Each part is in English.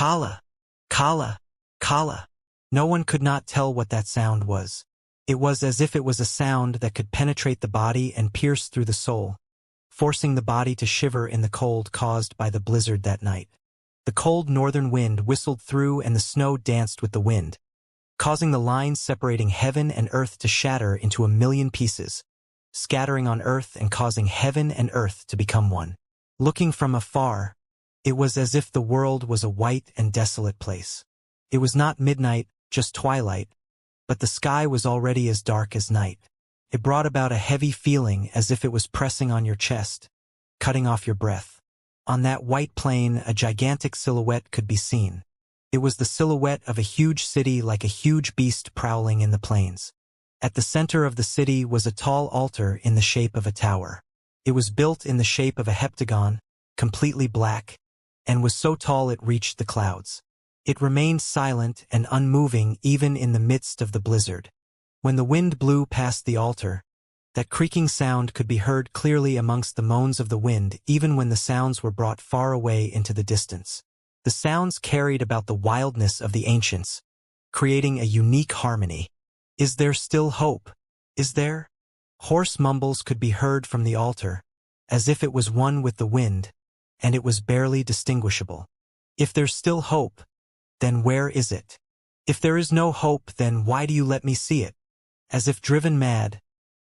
Kala, Kala, Kala. No one could not tell what that sound was. It was as if it was a sound that could penetrate the body and pierce through the soul, forcing the body to shiver in the cold caused by the blizzard that night. The cold northern wind whistled through and the snow danced with the wind, causing the lines separating heaven and earth to shatter into a million pieces, scattering on earth and causing heaven and earth to become one. Looking from afar, it was as if the world was a white and desolate place. It was not midnight, just twilight, but the sky was already as dark as night. It brought about a heavy feeling as if it was pressing on your chest, cutting off your breath. On that white plain, a gigantic silhouette could be seen. It was the silhouette of a huge city, like a huge beast prowling in the plains. At the center of the city was a tall altar in the shape of a tower. It was built in the shape of a heptagon, completely black, and was so tall it reached the clouds. It remained silent and unmoving even in the midst of the blizzard. When the wind blew past the altar, that creaking sound could be heard clearly amongst the moans of the wind, even when the sounds were brought far away into the distance. The sounds carried about the wildness of the ancients, creating a unique harmony. Is there still hope? Is there? Hoarse mumbles could be heard from the altar, as if it was one with the wind, and it was barely distinguishable. If there's still hope, then where is it? If there is no hope, then why do you let me see it? As if driven mad,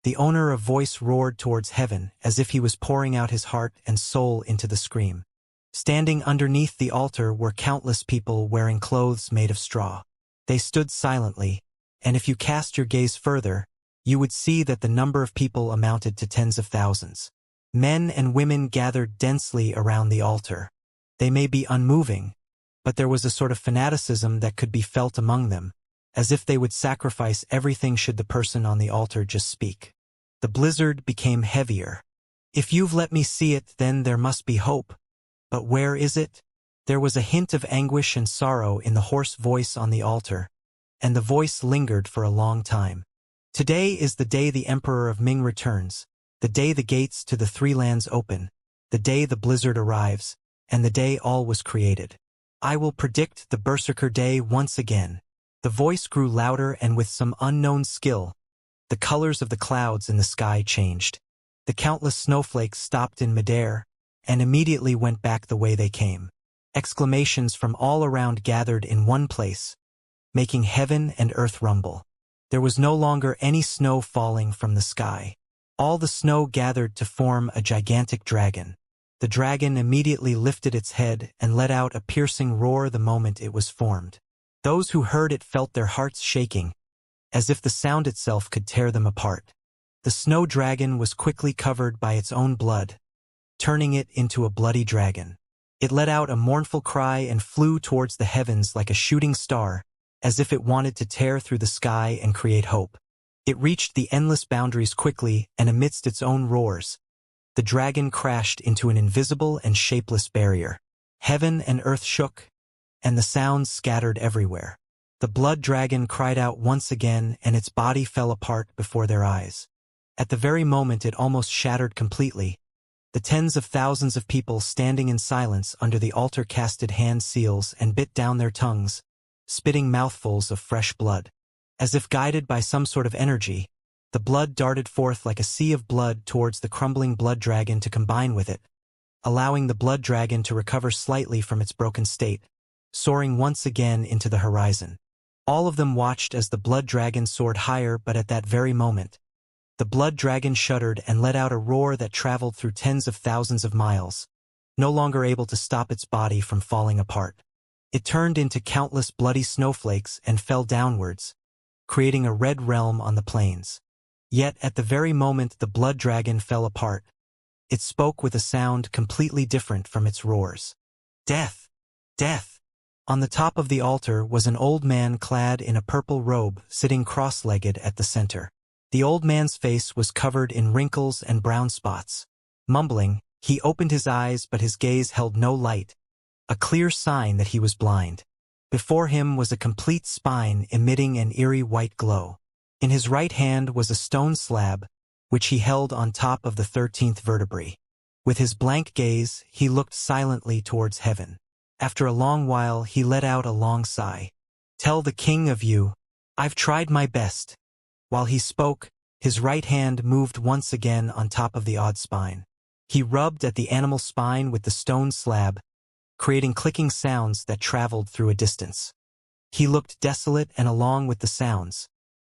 the owner of voice roared towards heaven, as if he was pouring out his heart and soul into the scream. Standing underneath the altar were countless people wearing clothes made of straw. They stood silently, and if you cast your gaze further, you would see that the number of people amounted to tens of thousands. Men and women gathered densely around the altar. They may be unmoving, but there was a sort of fanaticism that could be felt among them, as if they would sacrifice everything should the person on the altar just speak. The blizzard became heavier. If you've let me see it, then there must be hope. But where is it? There was a hint of anguish and sorrow in the hoarse voice on the altar, and the voice lingered for a long time. Today is the day the Emperor of Ming returns, the day the gates to the Three Lands open, the day the blizzard arrives, and the day all was created. I will predict the Berserker Day once again. The voice grew louder, and with some unknown skill, the colors of the clouds in the sky changed. The countless snowflakes stopped in midair, and immediately went back the way they came. Exclamations from all around gathered in one place, making heaven and earth rumble. There was no longer any snow falling from the sky. All the snow gathered to form a gigantic dragon. The dragon immediately lifted its head and let out a piercing roar the moment it was formed. Those who heard it felt their hearts shaking, as if the sound itself could tear them apart. The snow dragon was quickly covered by its own blood, turning it into a bloody dragon. It let out a mournful cry and flew towards the heavens like a shooting star, as if it wanted to tear through the sky and create hope. It reached the endless boundaries quickly, and amidst its own roars, the dragon crashed into an invisible and shapeless barrier. Heaven and earth shook, and the sounds scattered everywhere. The blood dragon cried out once again, and its body fell apart before their eyes. At the very moment it almost shattered completely, the tens of thousands of people standing in silence under the altar casted hand seals and bit down their tongues, spitting mouthfuls of fresh blood. As if guided by some sort of energy, the blood darted forth like a sea of blood towards the crumbling blood dragon to combine with it, allowing the blood dragon to recover slightly from its broken state, soaring once again into the horizon. All of them watched as the blood dragon soared higher, but at that very moment, the blood dragon shuddered and let out a roar that traveled through tens of thousands of miles, no longer able to stop its body from falling apart. It turned into countless bloody snowflakes and fell downwards, creating a red realm on the plains. Yet at the very moment the blood dragon fell apart, it spoke with a sound completely different from its roars. Death! Death! On the top of the altar was an old man clad in a purple robe, sitting cross-legged at the center. The old man's face was covered in wrinkles and brown spots. Mumbling, he opened his eyes, but his gaze held no light, a clear sign that he was blind. Before him was a complete spine emitting an eerie white glow. In his right hand was a stone slab, which he held on top of the 13th vertebrae. With his blank gaze, he looked silently towards heaven. After a long while, he let out a long sigh. "Tell the king of you. I've tried my best." While he spoke, his right hand moved once again on top of the odd spine. He rubbed at the animal's spine with the stone slab, creating clicking sounds that traveled through a distance. He looked desolate, and along with the sounds,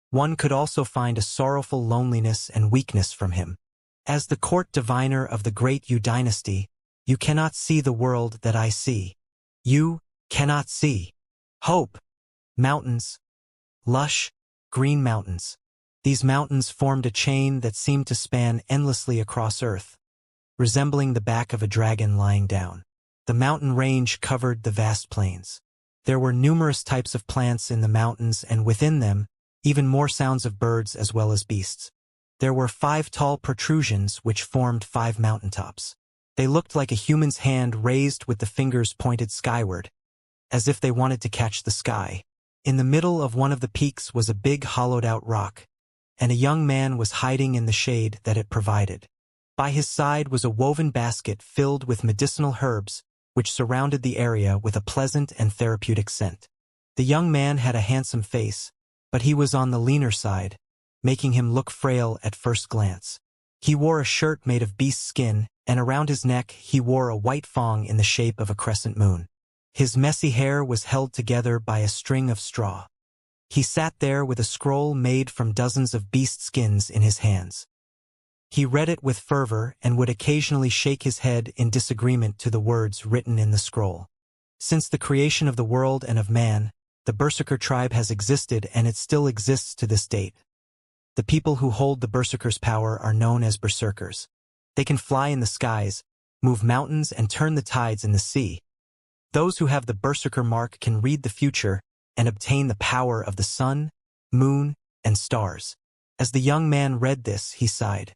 one could also find a sorrowful loneliness and weakness from him. "As the court diviner of the great Yu dynasty, you cannot see the world that I see. You cannot see hope." Mountains. Lush, green mountains. These mountains formed a chain that seemed to span endlessly across Earth, resembling the back of a dragon lying down. The mountain range covered the vast plains. There were numerous types of plants in the mountains, and within them, even more sounds of birds as well as beasts. There were 5 tall protrusions which formed 5 mountaintops. They looked like a human's hand raised with the fingers pointed skyward, as if they wanted to catch the sky. In the middle of one of the peaks was a big hollowed-out rock, and a young man was hiding in the shade that it provided. By his side was a woven basket filled with medicinal herbs, which surrounded the area with a pleasant and therapeutic scent. The young man had a handsome face, but he was on the leaner side, making him look frail at first glance. He wore a shirt made of beast skin, and around his neck he wore a white thong in the shape of a crescent moon. His messy hair was held together by a string of straw. He sat there with a scroll made from dozens of beast skins in his hands. He read it with fervor and would occasionally shake his head in disagreement to the words written in the scroll. Since the creation of the world and of man, the Berserker tribe has existed, and it still exists to this date. The people who hold the Berserker's power are known as Berserkers. They can fly in the skies, move mountains, and turn the tides in the sea. Those who have the Berserker mark can read the future and obtain the power of the sun, moon, and stars. As the young man read this, he sighed.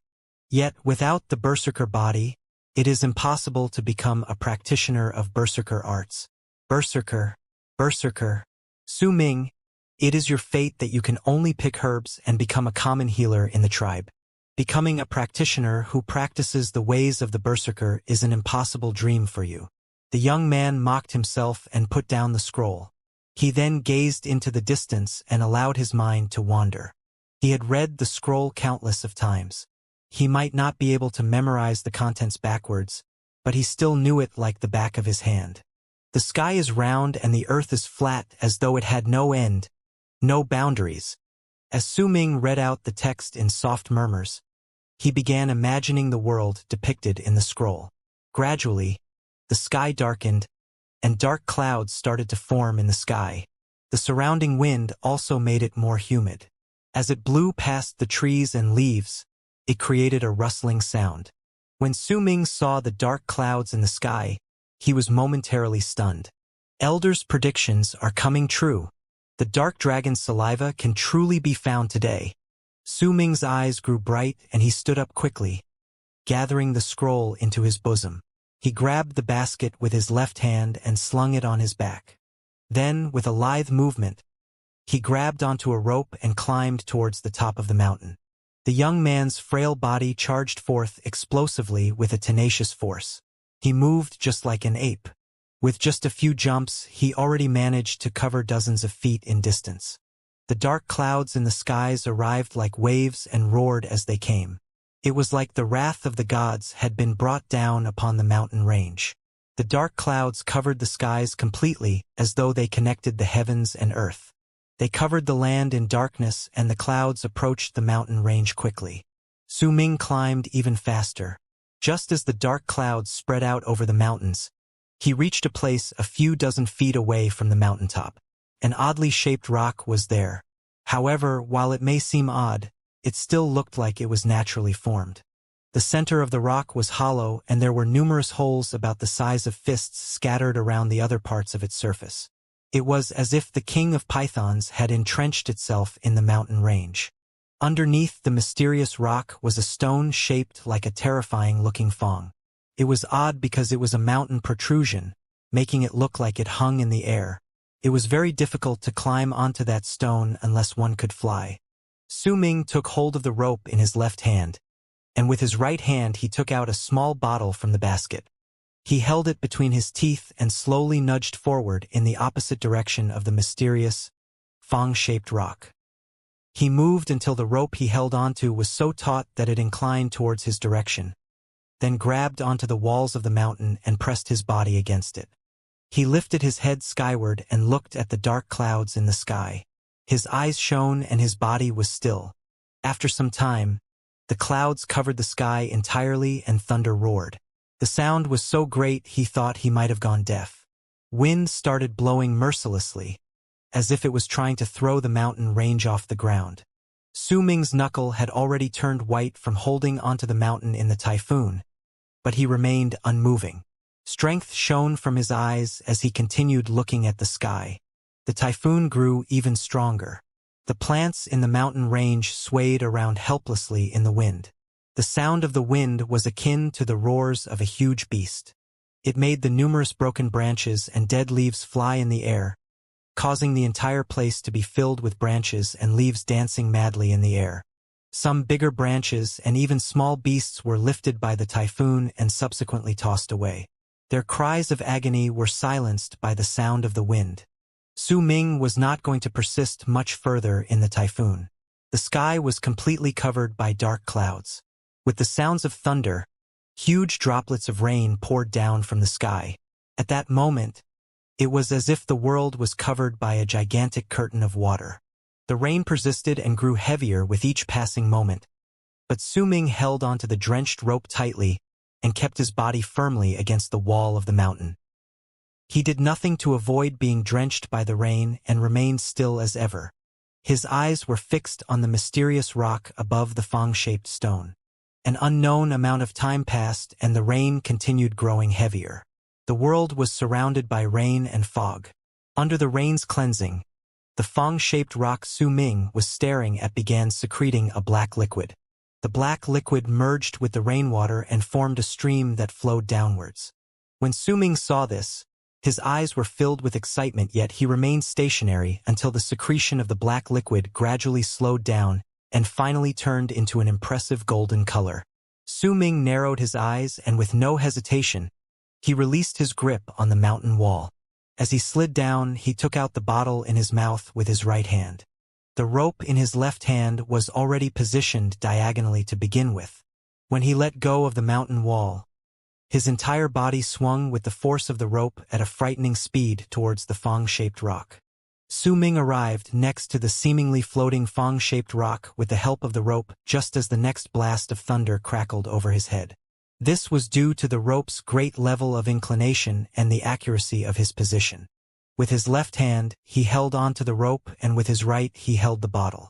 Yet, without the Berserker body, it is impossible to become a practitioner of Berserker arts. Berserker, Berserker. Su Ming, it is your fate that you can only pick herbs and become a common healer in the tribe. Becoming a practitioner who practices the ways of the Berserker is an impossible dream for you. The young man mocked himself and put down the scroll. He then gazed into the distance and allowed his mind to wander. He had read the scroll countless of times. He might not be able to memorize the contents backwards, but he still knew it like the back of his hand. The sky is round and the earth is flat, as though it had no end, no boundaries. As Su Ming read out the text in soft murmurs, he began imagining the world depicted in the scroll. Gradually, the sky darkened, and dark clouds started to form in the sky. The surrounding wind also made it more humid. As it blew past the trees and leaves, it created a rustling sound. When Su Ming saw the dark clouds in the sky, he was momentarily stunned. Elders' predictions are coming true. The dark dragon's saliva can truly be found today. Su Ming's eyes grew bright and he stood up quickly, gathering the scroll into his bosom. He grabbed the basket with his left hand and slung it on his back. Then, with a lithe movement, he grabbed onto a rope and climbed towards the top of the mountain. The young man's frail body charged forth explosively with a tenacious force. He moved just like an ape. With just a few jumps, he already managed to cover dozens of feet in distance. The dark clouds in the skies arrived like waves and roared as they came. It was like the wrath of the gods had been brought down upon the mountain range. The dark clouds covered the skies completely, as though they connected the heavens and earth. They covered the land in darkness, and the clouds approached the mountain range quickly. Su Ming climbed even faster. Just as the dark clouds spread out over the mountains, he reached a place a few dozen feet away from the mountaintop. An oddly shaped rock was there. However, while it may seem odd, it still looked like it was naturally formed. The center of the rock was hollow, and there were numerous holes about the size of fists scattered around the other parts of its surface. It was as if the king of pythons had entrenched itself in the mountain range. Underneath the mysterious rock was a stone shaped like a terrifying-looking thong. It was odd because it was a mountain protrusion, making it look like it hung in the air. It was very difficult to climb onto that stone unless one could fly. Su Ming took hold of the rope in his left hand, and with his right hand he took out a small bottle from the basket. He held it between his teeth and slowly nudged forward in the opposite direction of the mysterious, fang-shaped rock. He moved until the rope he held onto was so taut that it inclined towards his direction, then grabbed onto the walls of the mountain and pressed his body against it. He lifted his head skyward and looked at the dark clouds in the sky. His eyes shone and his body was still. After some time, the clouds covered the sky entirely and thunder roared. The sound was so great he thought he might have gone deaf. Wind started blowing mercilessly, as if it was trying to throw the mountain range off the ground. Su Ming's knuckle had already turned white from holding onto the mountain in the typhoon, but he remained unmoving. Strength shone from his eyes as he continued looking at the sky. The typhoon grew even stronger. The plants in the mountain range swayed around helplessly in the wind. The sound of the wind was akin to the roars of a huge beast. It made the numerous broken branches and dead leaves fly in the air, causing the entire place to be filled with branches and leaves dancing madly in the air. Some bigger branches and even small beasts were lifted by the typhoon and subsequently tossed away. Their cries of agony were silenced by the sound of the wind. Su Ming was not going to persist much further in the typhoon. The sky was completely covered by dark clouds. With the sounds of thunder, huge droplets of rain poured down from the sky. At that moment, it was as if the world was covered by a gigantic curtain of water. The rain persisted and grew heavier with each passing moment, but Su Ming held onto the drenched rope tightly and kept his body firmly against the wall of the mountain. He did nothing to avoid being drenched by the rain and remained still as ever. His eyes were fixed on the mysterious rock above the fang-shaped stone. An unknown amount of time passed and the rain continued growing heavier. The world was surrounded by rain and fog. Under the rain's cleansing, the fang-shaped rock Su Ming was staring at began secreting a black liquid. The black liquid merged with the rainwater and formed a stream that flowed downwards. When Su Ming saw this, his eyes were filled with excitement, yet he remained stationary until the secretion of the black liquid gradually slowed down and finally turned into an impressive golden color. Su Ming narrowed his eyes and with no hesitation, he released his grip on the mountain wall. As he slid down, he took out the bottle in his mouth with his right hand. The rope in his left hand was already positioned diagonally to begin with. When he let go of the mountain wall, his entire body swung with the force of the rope at a frightening speed towards the fang-shaped rock. Su Ming arrived next to the seemingly floating fang-shaped rock with the help of the rope just as the next blast of thunder crackled over his head. This was due to the rope's great level of inclination and the accuracy of his position. With his left hand, he held onto the rope and with his right he held the bottle.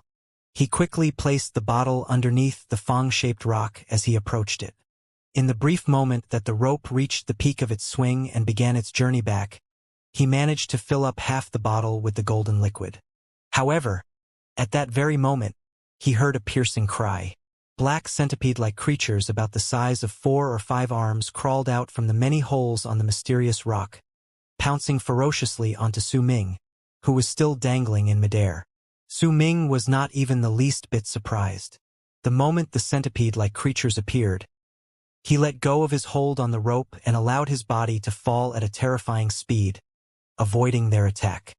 He quickly placed the bottle underneath the fang-shaped rock as he approached it. In the brief moment that the rope reached the peak of its swing and began its journey back, he managed to fill up half the bottle with the golden liquid. However, at that very moment, he heard a piercing cry. Black centipede-like creatures about the size of 4 or 5 arms crawled out from the many holes on the mysterious rock, pouncing ferociously onto Su Ming, who was still dangling in midair. Su Ming was not even the least bit surprised. The moment the centipede-like creatures appeared, he let go of his hold on the rope and allowed his body to fall at a terrifying speed, avoiding their attack.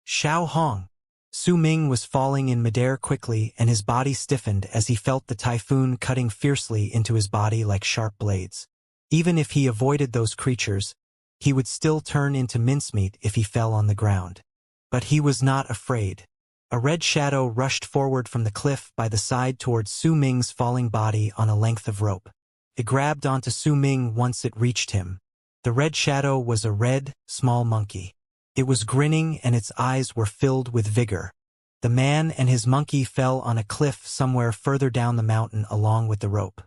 Xiao Hong! Su Ming was falling in midair quickly and his body stiffened as he felt the typhoon cutting fiercely into his body like sharp blades. Even if he avoided those creatures, he would still turn into mincemeat if he fell on the ground. But he was not afraid. A red shadow rushed forward from the cliff by the side towards Su Ming's falling body on a length of rope. It grabbed onto Su Ming once it reached him. The red shadow was a red, small monkey. It was grinning and its eyes were filled with vigor. The man and his monkey fell on a cliff somewhere further down the mountain along with the rope.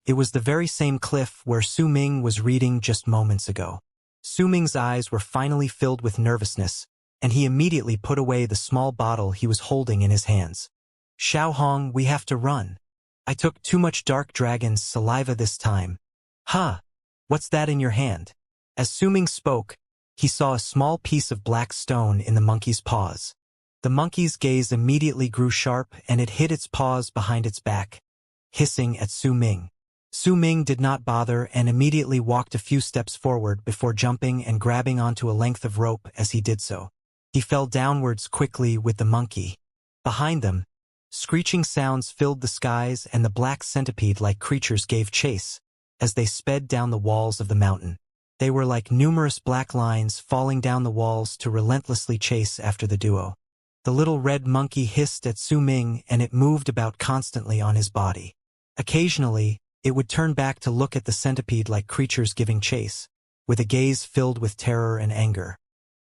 It was the very same cliff where Su Ming was reading just moments ago. Su Ming's eyes were finally filled with nervousness, and he immediately put away the small bottle he was holding in his hands. Xiao Hong, we have to run. I took too much dark dragon's saliva this time. Huh? What's that in your hand? As Su Ming spoke, he saw a small piece of black stone in the monkey's paws. The monkey's gaze immediately grew sharp and it hid its paws behind its back, hissing at Su Ming. Su Ming did not bother and immediately walked a few steps forward before jumping and grabbing onto a length of rope as he did so. He fell downwards quickly with the monkey. Behind them, screeching sounds filled the skies and the black centipede-like creatures gave chase as they sped down the walls of the mountain. They were like numerous black lines falling down the walls to relentlessly chase after the duo. The little red monkey hissed at Su Ming and it moved about constantly on his body. Occasionally, it would turn back to look at the centipede-like creatures giving chase, with a gaze filled with terror and anger.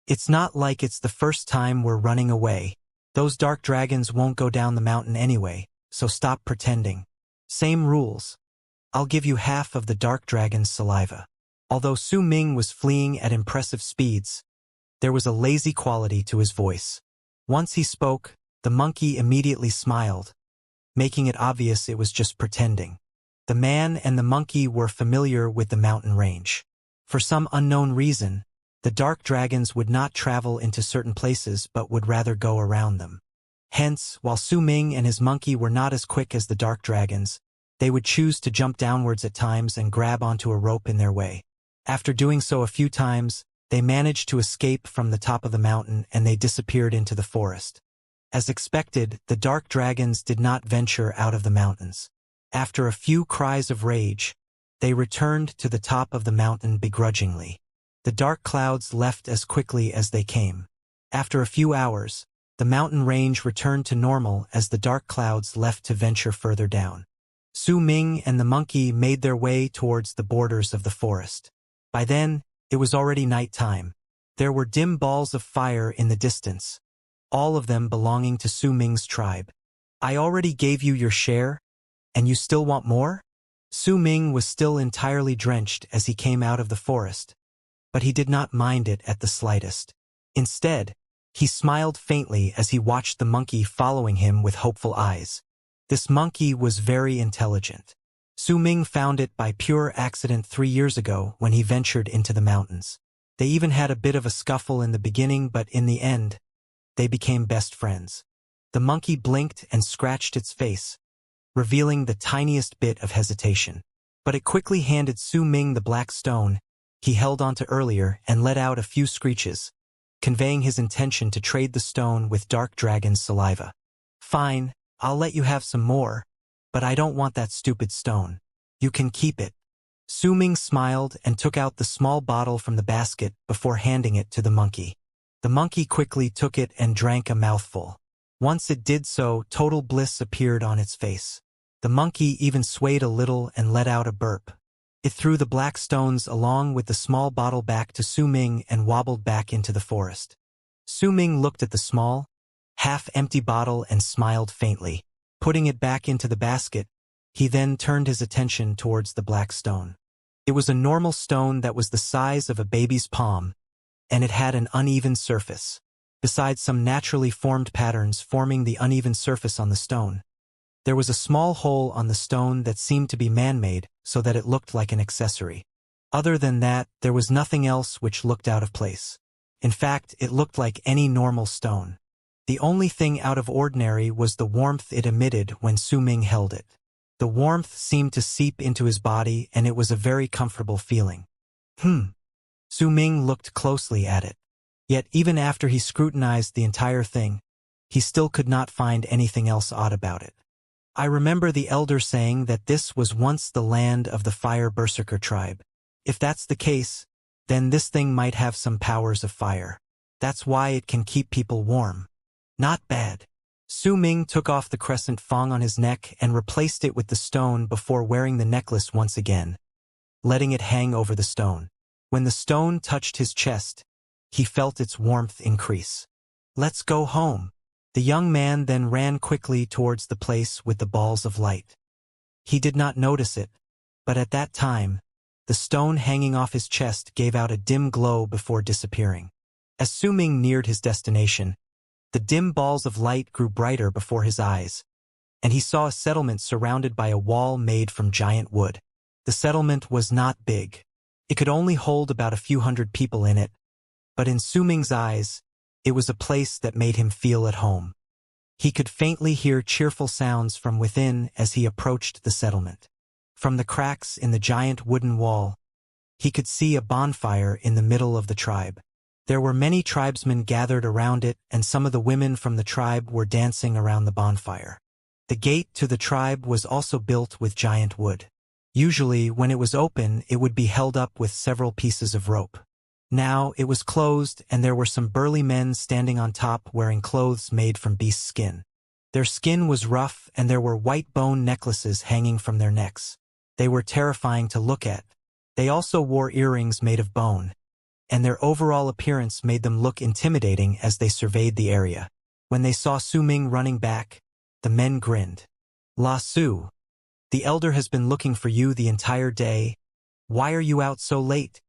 It's not like it's the first time we're running away. Those dark dragons won't go down the mountain anyway, so stop pretending. Same rules. I'll give you half of the dark dragon's saliva. Although Su Ming was fleeing at impressive speeds, there was a lazy quality to his voice. Once he spoke, the monkey immediately smiled, making it obvious it was just pretending. The man and the monkey were familiar with the mountain range. For some unknown reason, the dark dragons would not travel into certain places but would rather go around them. Hence, while Su Ming and his monkey were not as quick as the dark dragons, they would choose to jump downwards at times and grab onto a rope in their way. After doing so a few times, they managed to escape from the top of the mountain and they disappeared into the forest. As expected, the dark dragons did not venture out of the mountains. After a few cries of rage, they returned to the top of the mountain begrudgingly. The dark clouds left as quickly as they came. After a few hours, the mountain range returned to normal as the dark clouds left to venture further down. Su Ming and the monkey made their way towards the borders of the forest. By then, it was already night time. There were dim balls of fire in the distance, all of them belonging to Su Ming's tribe. I already gave you your share, and you still want more? Su Ming was still entirely drenched as he came out of the forest, but he did not mind it at the slightest. Instead, he smiled faintly as he watched the monkey following him with hopeful eyes. This monkey was very intelligent. Su Ming found it by pure accident 3 years ago when he ventured into the mountains. They even had a bit of a scuffle in the beginning, but in the end, they became best friends. The monkey blinked and scratched its face, revealing the tiniest bit of hesitation. But it quickly handed Su Ming the black stone he held onto earlier and let out a few screeches, conveying his intention to trade the stone with dark dragon's saliva. Fine, I'll let you have some more, but I don't want that stupid stone. You can keep it. Su Ming smiled and took out the small bottle from the basket before handing it to the monkey. The monkey quickly took it and drank a mouthful. Once it did so, total bliss appeared on its face. The monkey even swayed a little and let out a burp. It threw the black stones along with the small bottle back to Su Ming and wobbled back into the forest. Su Ming looked at the small, half-empty bottle and smiled faintly. Putting it back into the basket, he then turned his attention towards the black stone. It was a normal stone that was the size of a baby's palm, and it had an uneven surface. Besides some naturally formed patterns forming the uneven surface on the stone, there was a small hole on the stone that seemed to be man-made so that it looked like an accessory. Other than that, there was nothing else which looked out of place. In fact, it looked like any normal stone. The only thing out of ordinary was the warmth it emitted when Su Ming held it. The warmth seemed to seep into his body and it was a very comfortable feeling. Su Ming looked closely at it. Yet even after he scrutinized the entire thing, he still could not find anything else odd about it. I remember the elder saying that this was once the land of the Fire Berserker tribe. If that's the case, then this thing might have some powers of fire. That's why it can keep people warm. Not bad. Su Ming took off the crescent fong on his neck and replaced it with the stone before wearing the necklace once again, letting it hang over the stone. When the stone touched his chest, he felt its warmth increase. Let's go home. The young man then ran quickly towards the place with the balls of light. He did not notice it, but at that time, the stone hanging off his chest gave out a dim glow before disappearing. As Su Ming neared his destination, the dim balls of light grew brighter before his eyes, and he saw a settlement surrounded by a wall made from giant wood. The settlement was not big. It could only hold about a few hundred people in it, but in Su Ming's eyes, it was a place that made him feel at home. He could faintly hear cheerful sounds from within as he approached the settlement. From the cracks in the giant wooden wall, he could see a bonfire in the middle of the tribe. There were many tribesmen gathered around it, and some of the women from the tribe were dancing around the bonfire. The gate to the tribe was also built with giant wood. Usually, when it was open, it would be held up with several pieces of rope. Now, it was closed, and there were some burly men standing on top wearing clothes made from beast skin. Their skin was rough, and there were white bone necklaces hanging from their necks. They were terrifying to look at. They also wore earrings made of bone, and their overall appearance made them look intimidating as they surveyed the area. When they saw Su Ming running back, the men grinned. "La Su, the elder has been looking for you the entire day. Why are you out so late?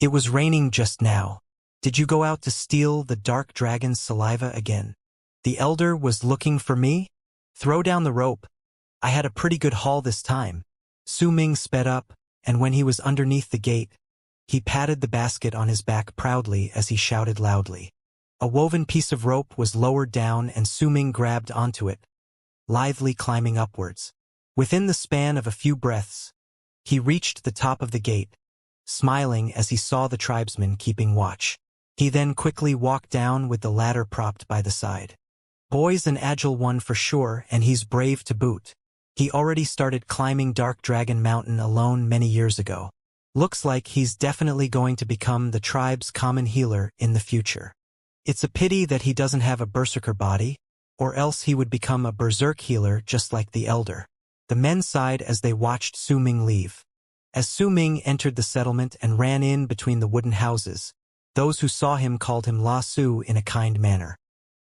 It was raining just now. Did you go out to steal the dark dragon's saliva again?" "The elder was looking for me? Throw down the rope. I had a pretty good haul this time." Su Ming sped up, and when he was underneath the gate, he patted the basket on his back proudly as he shouted loudly. A woven piece of rope was lowered down and Su Ming grabbed onto it, lithely climbing upwards. Within the span of a few breaths, he reached the top of the gate, smiling as he saw the tribesmen keeping watch. He then quickly walked down with the ladder propped by the side. "Boy's an agile one for sure, and he's brave to boot. He already started climbing Dark Dragon Mountain alone many years ago. Looks like he's definitely going to become the tribe's common healer in the future. It's a pity that he doesn't have a berserker body, or else he would become a berserk healer just like the elder." The men sighed as they watched Su Ming leave. As Su Ming entered the settlement and ran in between the wooden houses, those who saw him called him La Su in a kind manner.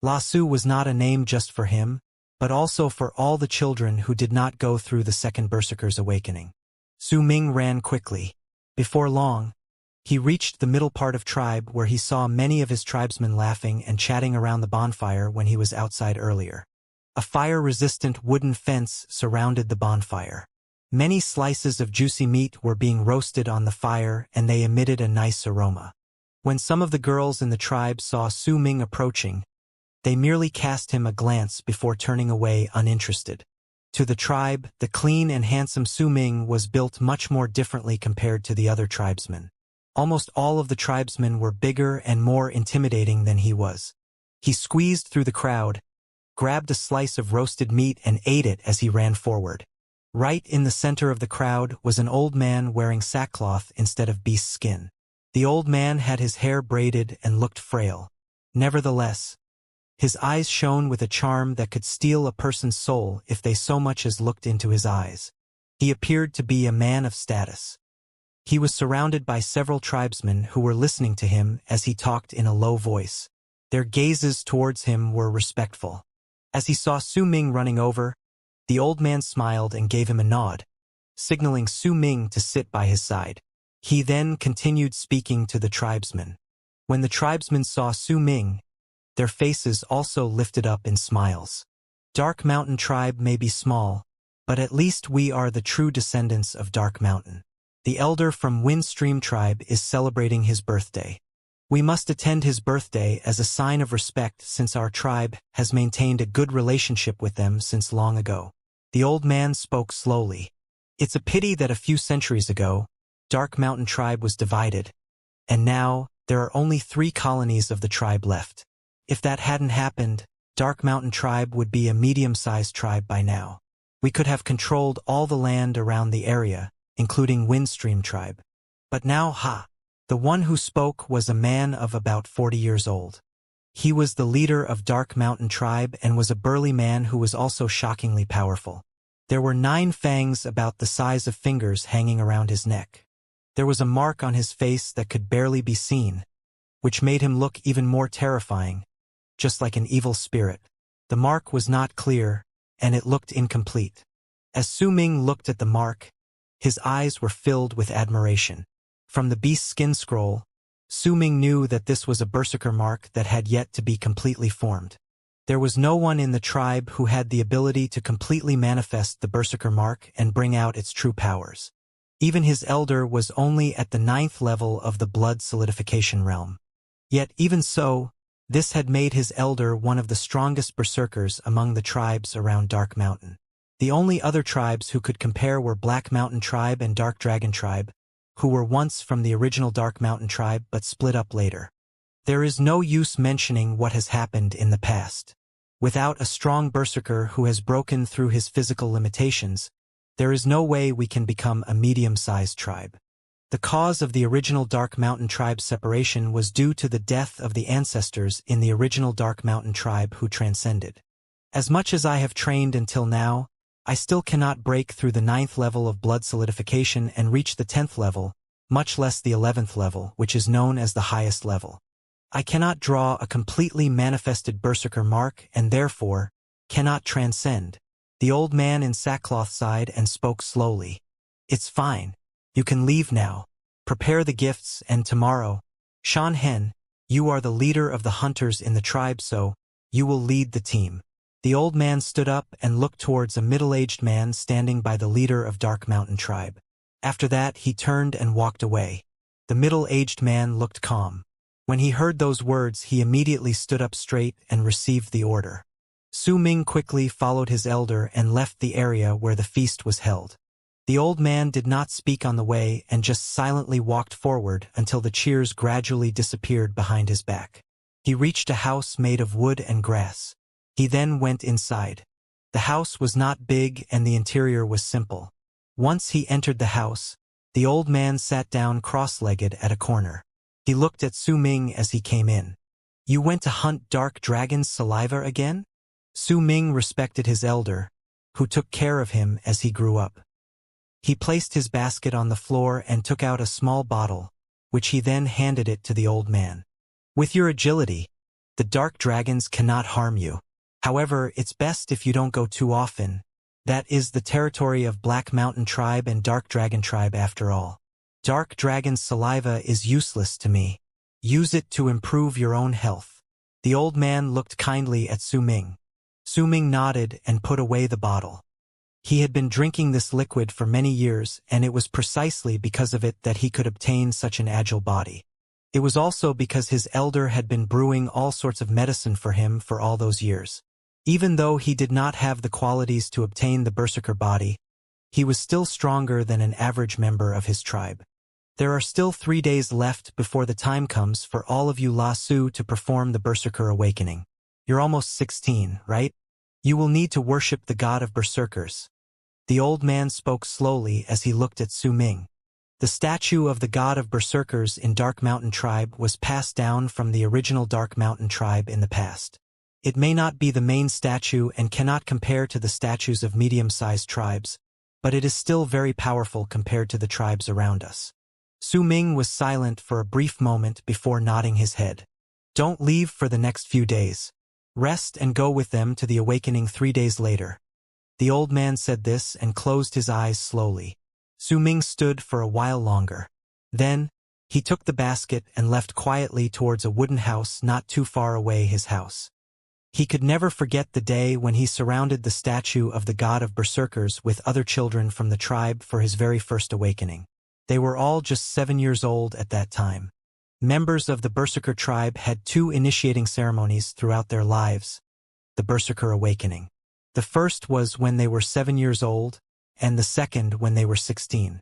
La Su was not a name just for him, but also for all the children who did not go through the second berserker's awakening. Su Ming ran quickly. Before long, he reached the middle part of tribe where he saw many of his tribesmen laughing and chatting around the bonfire when he was outside earlier. A fire-resistant wooden fence surrounded the bonfire. Many slices of juicy meat were being roasted on the fire, and they emitted a nice aroma. When some of the girls in the tribe saw Su Ming approaching, they merely cast him a glance before turning away uninterested. To the tribe, the clean and handsome Su Ming was built much more differently compared to the other tribesmen. Almost all of the tribesmen were bigger and more intimidating than he was. He squeezed through the crowd, grabbed a slice of roasted meat and ate it as he ran forward. Right in the center of the crowd was an old man wearing sackcloth instead of beast skin. The old man had his hair braided and looked frail. Nevertheless, his eyes shone with a charm that could steal a person's soul if they so much as looked into his eyes. He appeared to be a man of status. He was surrounded by several tribesmen who were listening to him as he talked in a low voice. Their gazes towards him were respectful. As he saw Su Ming running over, the old man smiled and gave him a nod, signaling Su Ming to sit by his side. He then continued speaking to the tribesmen. When the tribesmen saw Su Ming, their faces also lifted up in smiles. "Dark Mountain tribe may be small, but at least we are the true descendants of Dark Mountain. The elder from Windstream tribe is celebrating his birthday. We must attend his birthday as a sign of respect since our tribe has maintained a good relationship with them since long ago." The old man spoke slowly. "It's a pity that a few centuries ago, Dark Mountain tribe was divided, and now there are only 3 colonies of the tribe left. If that hadn't happened, Dark Mountain tribe would be a medium-sized tribe by now. We could have controlled all the land around the area, including Windstream tribe. But now, The one who spoke was a man of about 40 years old. He was the leader of Dark Mountain tribe and was a burly man who was also shockingly powerful. There were 9 fangs about the size of fingers hanging around his neck. There was a mark on his face that could barely be seen, which made him look even more terrifying, just like an evil spirit. The mark was not clear, and it looked incomplete. As Su Ming looked at the mark, his eyes were filled with admiration. From the beast skin scroll, Su Ming knew that this was a berserker mark that had yet to be completely formed. There was no one in the tribe who had the ability to completely manifest the berserker mark and bring out its true powers. Even his elder was only at the 9th level of the blood solidification realm. Yet even so, this had made his elder one of the strongest berserkers among the tribes around Dark Mountain. The only other tribes who could compare were Black Mountain Tribe and Dark Dragon Tribe, who were once from the original Dark Mountain Tribe but split up later. There is no use mentioning what has happened in the past. Without a strong berserker who has broken through his physical limitations, there is no way we can become a medium-sized tribe. The cause of the original Dark Mountain Tribe's separation was due to the death of the ancestors in the original Dark Mountain Tribe who transcended. As much as I have trained until now, I still cannot break through the 9th level of blood solidification and reach the 10th level, much less the 11th level, which is known as the highest level. I cannot draw a completely manifested berserker mark and therefore cannot transcend. The old man in sackcloth sighed and spoke slowly. It's fine. You can leave now. Prepare the gifts and tomorrow. Shan Hen, you are the leader of the hunters in the tribe, so you will lead the team. The old man stood up and looked towards a middle-aged man standing by the leader of Dark Mountain Tribe. After that, he turned and walked away. The middle-aged man looked calm. When he heard those words, he immediately stood up straight and received the order. Su Ming quickly followed his elder and left the area where the feast was held. The old man did not speak on the way and just silently walked forward until the cheers gradually disappeared behind his back. He reached a house made of wood and grass. He then went inside. The house was not big and the interior was simple. Once he entered the house, the old man sat down cross-legged at a corner. He looked at Su Ming as he came in. You went to hunt dark dragon's saliva again? Su Ming respected his elder, who took care of him as he grew up. He placed his basket on the floor and took out a small bottle, which he then handed it to the old man. With your agility, the dark dragons cannot harm you. However, it's best if you don't go too often. That is the territory of Black Mountain Tribe and Dark Dragon Tribe after all. Dark dragon's saliva is useless to me. Use it to improve your own health. The old man looked kindly at Su Ming. Su Ming nodded and put away the bottle. He had been drinking this liquid for many years, and it was precisely because of it that he could obtain such an agile body. It was also because his elder had been brewing all sorts of medicine for him for all those years. Even though he did not have the qualities to obtain the berserker body, he was still stronger than an average member of his tribe. There are still 3 days left before the time comes for all of you La Su to perform the berserker awakening. You're almost 16, right? You will need to worship the god of berserkers. The old man spoke slowly as he looked at Su Ming. The statue of the god of berserkers in Dark Mountain Tribe was passed down from the original Dark Mountain Tribe in the past. It may not be the main statue and cannot compare to the statues of medium-sized tribes, but it is still very powerful compared to the tribes around us. Su Ming was silent for a brief moment before nodding his head. Don't leave for the next few days. Rest and go with them to the awakening 3 days later. The old man said this and closed his eyes slowly. Su Ming stood for a while longer. Then, he took the basket and left quietly towards a wooden house not too far away his house. He could never forget the day when he surrounded the statue of the god of berserkers with other children from the tribe for his very first awakening. They were all just 7 years old at that time. Members of the berserker tribe had 2 initiating ceremonies throughout their lives. The berserker awakening. The first was when they were 7 years old, and the second when they were 16.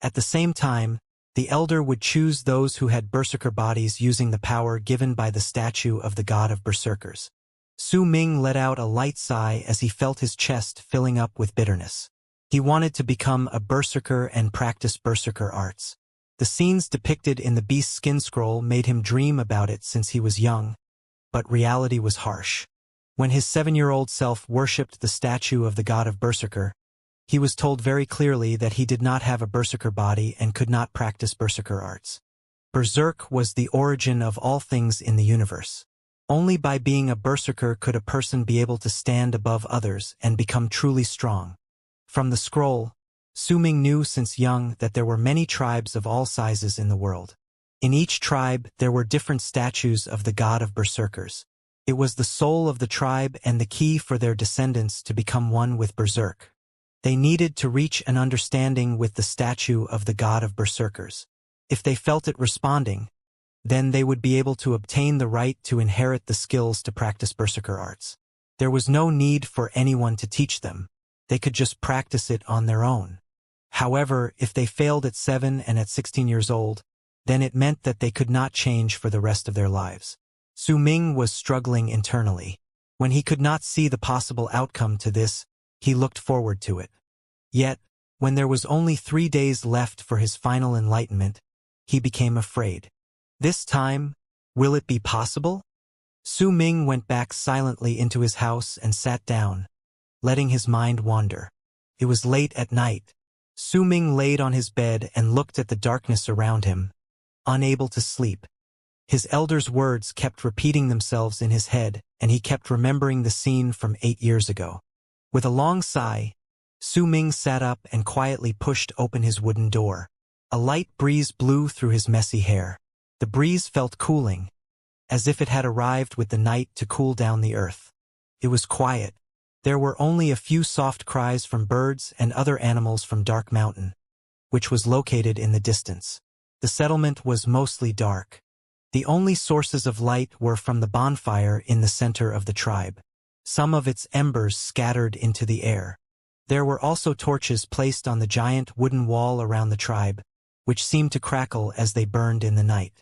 At the same time, the elder would choose those who had berserker bodies using the power given by the statue of the god of berserkers. Su Ming let out a light sigh as he felt his chest filling up with bitterness. He wanted to become a berserker and practice berserker arts. The scenes depicted in the beast's skin scroll made him dream about it since he was young, but reality was harsh. When his 7-year-old self worshipped the statue of the god of berserker, he was told very clearly that he did not have a berserker body and could not practice berserker arts. Berserk was the origin of all things in the universe. Only by being a berserker could a person be able to stand above others and become truly strong. From the scroll, Su Ming knew since young that there were many tribes of all sizes in the world. In each tribe, there were different statues of the god of berserkers. It was the soul of the tribe and the key for their descendants to become one with berserk. They needed to reach an understanding with the statue of the god of berserkers. If they felt it responding, then they would be able to obtain the right to inherit the skills to practice berserker arts. There was no need for anyone to teach them. they could just practice it on their own. However, if they failed at 7 and at 16 years old, then it meant that they could not change for the rest of their lives. Su Ming was struggling internally. When he could not see the possible outcome to this, he looked forward to it. Yet, when there was only 3 days left for his final enlightenment, he became afraid. This time, will it be possible? Su Ming went back silently into his house and sat down, letting his mind wander. It was late at night. Su Ming laid on his bed and looked at the darkness around him, unable to sleep. His elder's words kept repeating themselves in his head, and he kept remembering the scene from 8 years ago. With a long sigh, Su Ming sat up and quietly pushed open his wooden door. A light breeze blew through his messy hair. The breeze felt cooling, as if it had arrived with the night to cool down the earth. It was quiet. There were only a few soft cries from birds and other animals from Dark Mountain, which was located in the distance. The settlement was mostly dark. The only sources of light were from the bonfire in the center of the tribe. Some of its embers scattered into the air. There were also torches placed on the giant wooden wall around the tribe, which seemed to crackle as they burned in the night.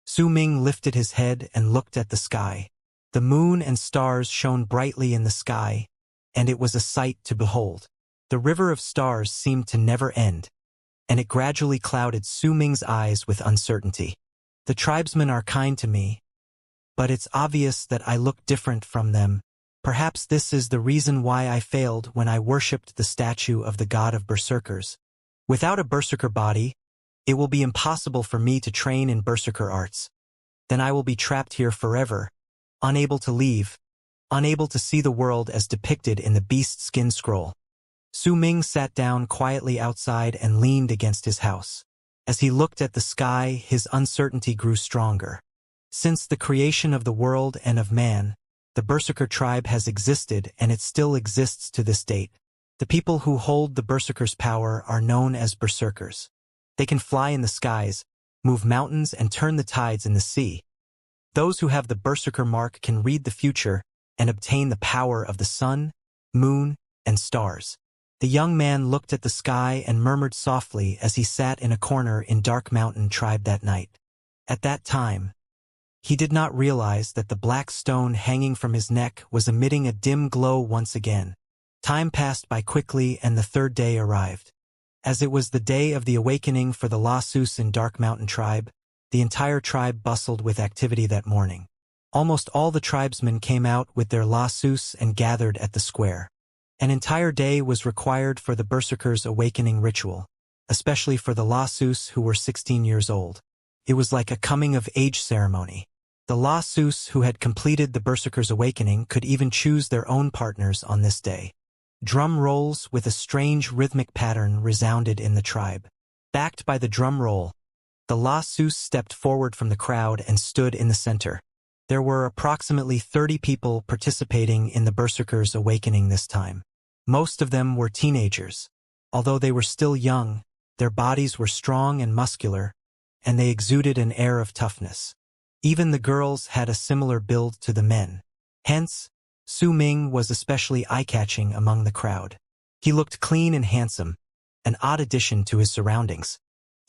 Su Ming lifted his head and looked at the sky. The moon and stars shone brightly in the sky, and it was a sight to behold. The river of stars seemed to never end, and it gradually clouded Su Ming's eyes with uncertainty. The tribesmen are kind to me, but it's obvious that I look different from them. Perhaps this is the reason why I failed when I worshipped the statue of the god of berserkers. Without a berserker body, it will be impossible for me to train in berserker arts. Then I will be trapped here forever, unable to leave, unable to see the world as depicted in the beast skin scroll. Su Ming sat down quietly outside and leaned against his house. As he looked at the sky, his uncertainty grew stronger. Since the creation of the world and of man, the berserker tribe has existed and it still exists to this date. The people who hold the berserker's power are known as berserkers. They can fly in the skies, move mountains, and turn the tides in the sea. Those who have the berserker mark can read the future and obtain the power of the sun, moon, and stars. The young man looked at the sky and murmured softly as he sat in a corner in Dark Mountain tribe that night. At that time, he did not realize that the black stone hanging from his neck was emitting a dim glow once again. Time passed by quickly and the third day arrived. As it was the day of the awakening for the Lassus in Dark Mountain tribe, the entire tribe bustled with activity that morning. Almost all the tribesmen came out with their Lassus and gathered at the square. An entire day was required for the berserkers' awakening ritual, especially for the Lassus who were 16 years old. It was like a coming-of-age ceremony. The Lassus who had completed the berserkers' awakening could even choose their own partners on this day. Drum rolls with a strange rhythmic pattern resounded in the tribe. Backed by the drum roll, the Lassus stepped forward from the crowd and stood in the center. There were approximately 30 people participating in the berserkers' awakening this time. Most of them were teenagers. Although they were still young, their bodies were strong and muscular, and they exuded an air of toughness. Even the girls had a similar build to the men. Hence, Su Ming was especially eye-catching among the crowd. He looked clean and handsome, an odd addition to his surroundings.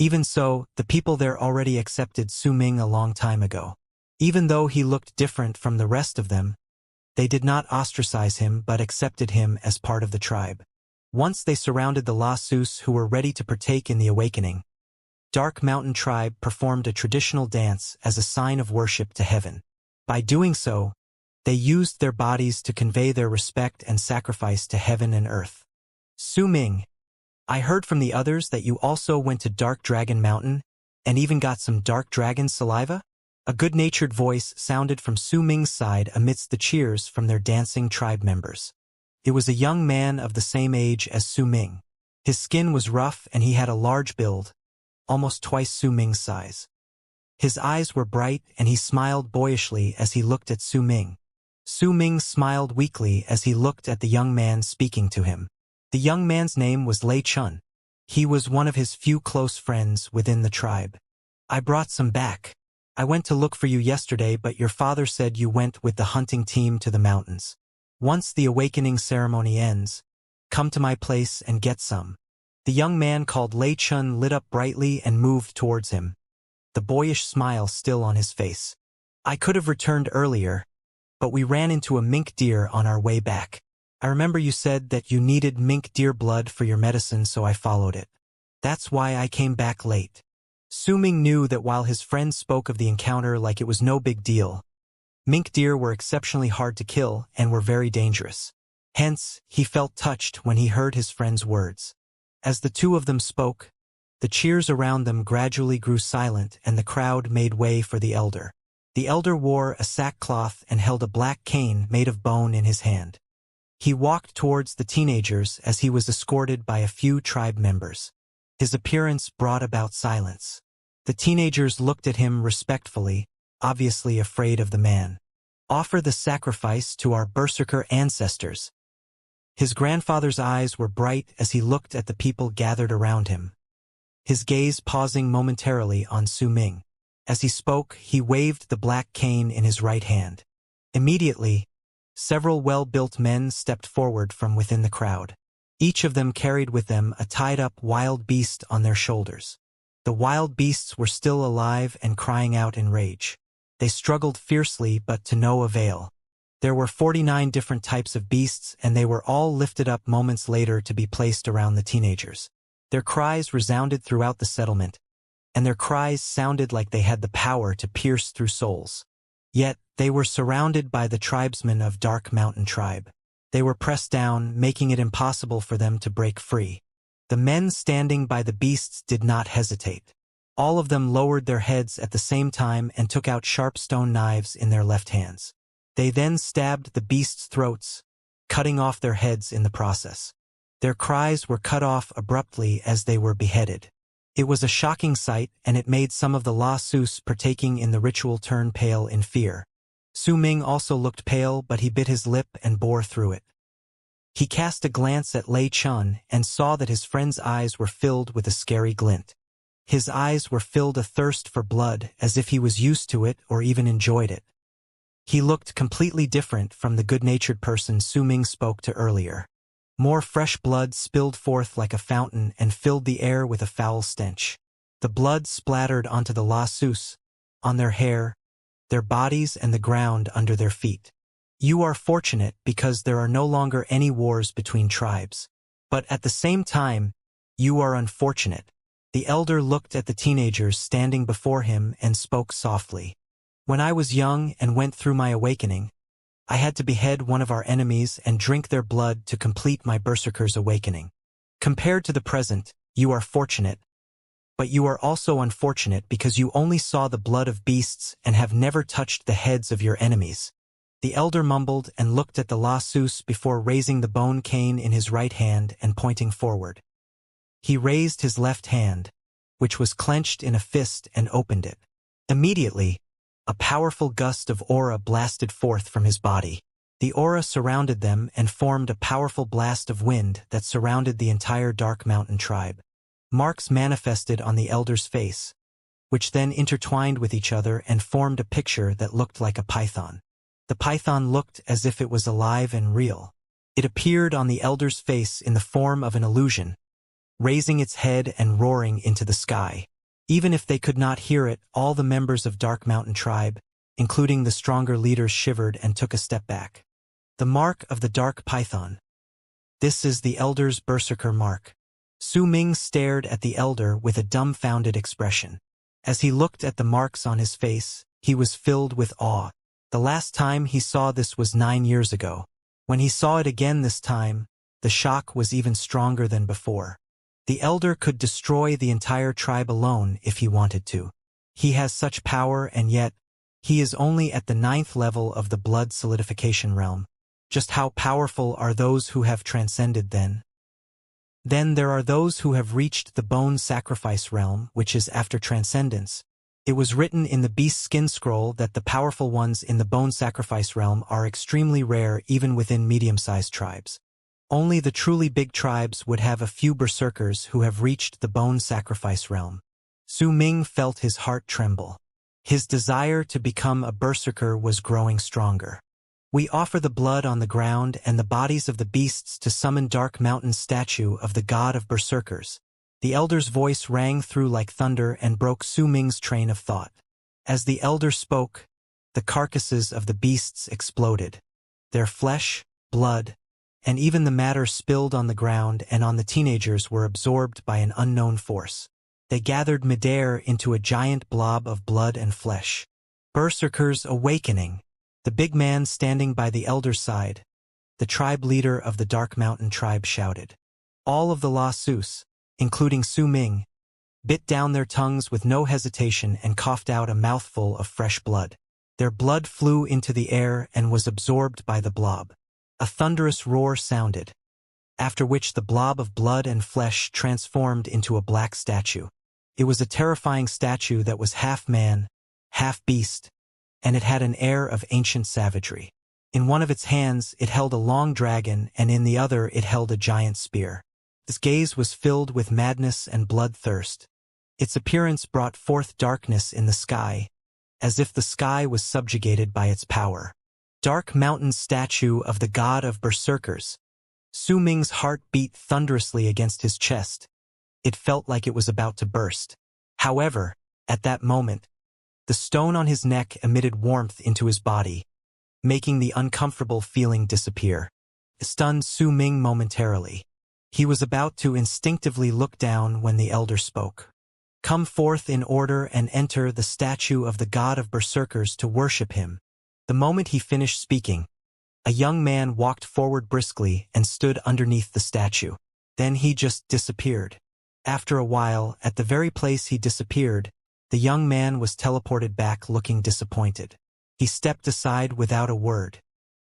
Even so, the people there already accepted Su Ming a long time ago. Even though he looked different from the rest of them, they did not ostracize him but accepted him as part of the tribe. Once they surrounded the Lassus who were ready to partake in the awakening, Dark Mountain tribe performed a traditional dance as a sign of worship to heaven. By doing so, they used their bodies to convey their respect and sacrifice to heaven and earth. Su Ming, I heard from the others that you also went to Dark Dragon Mountain and even got some Dark Dragon saliva? A good-natured voice sounded from Su Ming's side amidst the cheers from their dancing tribe members. It was a young man of the same age as Su Ming. His skin was rough and he had a large build, almost twice Su Ming's size. His eyes were bright and he smiled boyishly as he looked at Su Ming. Su Ming smiled weakly as he looked at the young man speaking to him. The young man's name was Lei Chun. He was one of his few close friends within the tribe. I brought some back. I went to look for you yesterday, but your father said you went with the hunting team to the mountains. Once the awakening ceremony ends, Come to my place and get some." The young man called Lei Chun lit up brightly and moved towards him, the boyish smile still on his face. "I could have returned earlier, but we ran into a mink deer on our way back. I remember you said that you needed mink deer blood for your medicine, so I followed it. That's why I came back late." Su Ming knew that while his friend spoke of the encounter like it was no big deal, mink deer were exceptionally hard to kill and were very dangerous. Hence, he felt touched when he heard his friend's words. As the two of them spoke, the cheers around them gradually grew silent and the crowd made way for the elder. The elder wore a sackcloth and held a black cane made of bone in his hand. He walked towards the teenagers as he was escorted by a few tribe members. His appearance brought about silence. The teenagers looked at him respectfully, obviously afraid of the man. "Offer the sacrifice to our berserker ancestors." His grandfather's eyes were bright as he looked at the people gathered around him, his gaze pausing momentarily on Su Ming. As he spoke, he waved the black cane in his right hand. Immediately, several well-built men stepped forward from within the crowd. Each of them carried with them a tied-up wild beast on their shoulders. The wild beasts were still alive and crying out in rage. They struggled fiercely, but to no avail. There were 49 different types of beasts, and they were all lifted up moments later to be placed around the teenagers. Their cries resounded throughout the settlement, and their cries sounded like they had the power to pierce through souls. Yet, they were surrounded by the tribesmen of Dark Mountain Tribe. They were pressed down, making it impossible for them to break free. The men standing by the beasts did not hesitate. All of them lowered their heads at the same time and took out sharp stone knives in their left hands. They then stabbed the beasts' throats, cutting off their heads in the process. Their cries were cut off abruptly as they were beheaded. It was a shocking sight, and it made some of the La Sus partaking in the ritual turn pale in fear. Su Ming also looked pale, but he bit his lip and bore through it. He cast a glance at Lei Chun and saw that his friend's eyes were filled with a scary glint. His eyes were filled a thirst for blood, as if he was used to it or even enjoyed it. He looked completely different from the good-natured person Su Ming spoke to earlier. More fresh blood spilled forth like a fountain and filled the air with a foul stench. The blood splattered onto the La Sus, on their hair, their bodies and the ground under their feet. You are fortunate because there are no longer any wars between tribes. But at the same time, you are unfortunate. The elder looked at the teenagers standing before him and spoke softly. When I was young and went through my awakening, I had to behead one of our enemies and drink their blood to complete my berserker's awakening. Compared to the present, you are fortunate, but you are also unfortunate because you only saw the blood of beasts and have never touched the heads of your enemies. The elder mumbled and looked at the La Sus before raising the bone cane in his right hand and pointing forward. He raised his left hand, which was clenched in a fist, and opened it. Immediately, a powerful gust of aura blasted forth from his body. The aura surrounded them and formed a powerful blast of wind that surrounded the entire Dark Mountain Tribe. Marks manifested on the elder's face, which then intertwined with each other and formed a picture that looked like a python. The python looked as if it was alive and real. It appeared on the elder's face in the form of an illusion, raising its head and roaring into the sky. Even if they could not hear it, all the members of Dark Mountain Tribe, including the stronger leaders, shivered and took a step back. The mark of the Dark Python. This is the elder's berserker mark. Su Ming stared at the elder with a dumbfounded expression. As he looked at the marks on his face, he was filled with awe. The last time he saw this was 9 years ago. When he saw it again this time, the shock was even stronger than before. The elder could destroy the entire tribe alone if he wanted to. He has such power, and yet, he is only at the 9th level of the blood solidification realm. Just how powerful are those who have transcended then? Then there are those who have reached the bone sacrifice realm, which is after transcendence. It was written in the beast skin scroll that the powerful ones in the bone sacrifice realm are extremely rare even within medium-sized tribes. Only the truly big tribes would have a few berserkers who have reached the bone sacrifice realm. Su Ming felt his heart tremble. His desire to become a berserker was growing stronger. We offer the blood on the ground and the bodies of the beasts to summon Dark Mountain's statue of the god of berserkers. The elder's voice rang through like thunder and broke Su Ming's train of thought. As the elder spoke, the carcasses of the beasts exploded. Their flesh, blood, and even the matter spilled on the ground and on the teenagers were absorbed by an unknown force. They gathered midair into a giant blob of blood and flesh. Berserkers awakening. The big man standing by the elder's side, the tribe leader of the Dark Mountain tribe, shouted. All of the La Sus, including Su Ming, bit down their tongues with no hesitation and coughed out a mouthful of fresh blood. Their blood flew into the air and was absorbed by the blob. A thunderous roar sounded, after which the blob of blood and flesh transformed into a black statue. It was a terrifying statue that was half man, half beast, and it had an air of ancient savagery. In one of its hands it held a long dragon, and in the other it held a giant spear. Its gaze was filled with madness and bloodthirst. Its appearance brought forth darkness in the sky, as if the sky was subjugated by its power. Dark Mountain's statue of the god of berserkers. Su Ming's heart beat thunderously against his chest. It felt like it was about to burst. However, at that moment, the stone on his neck emitted warmth into his body, making the uncomfortable feeling disappear. It stunned Su Ming momentarily. He was about to instinctively look down when the elder spoke. Come forth in order and enter the statue of the god of berserkers to worship him. The moment he finished speaking, a young man walked forward briskly and stood underneath the statue. Then he just disappeared. After a while, at the very place he disappeared, the young man was teleported back looking disappointed. He stepped aside without a word.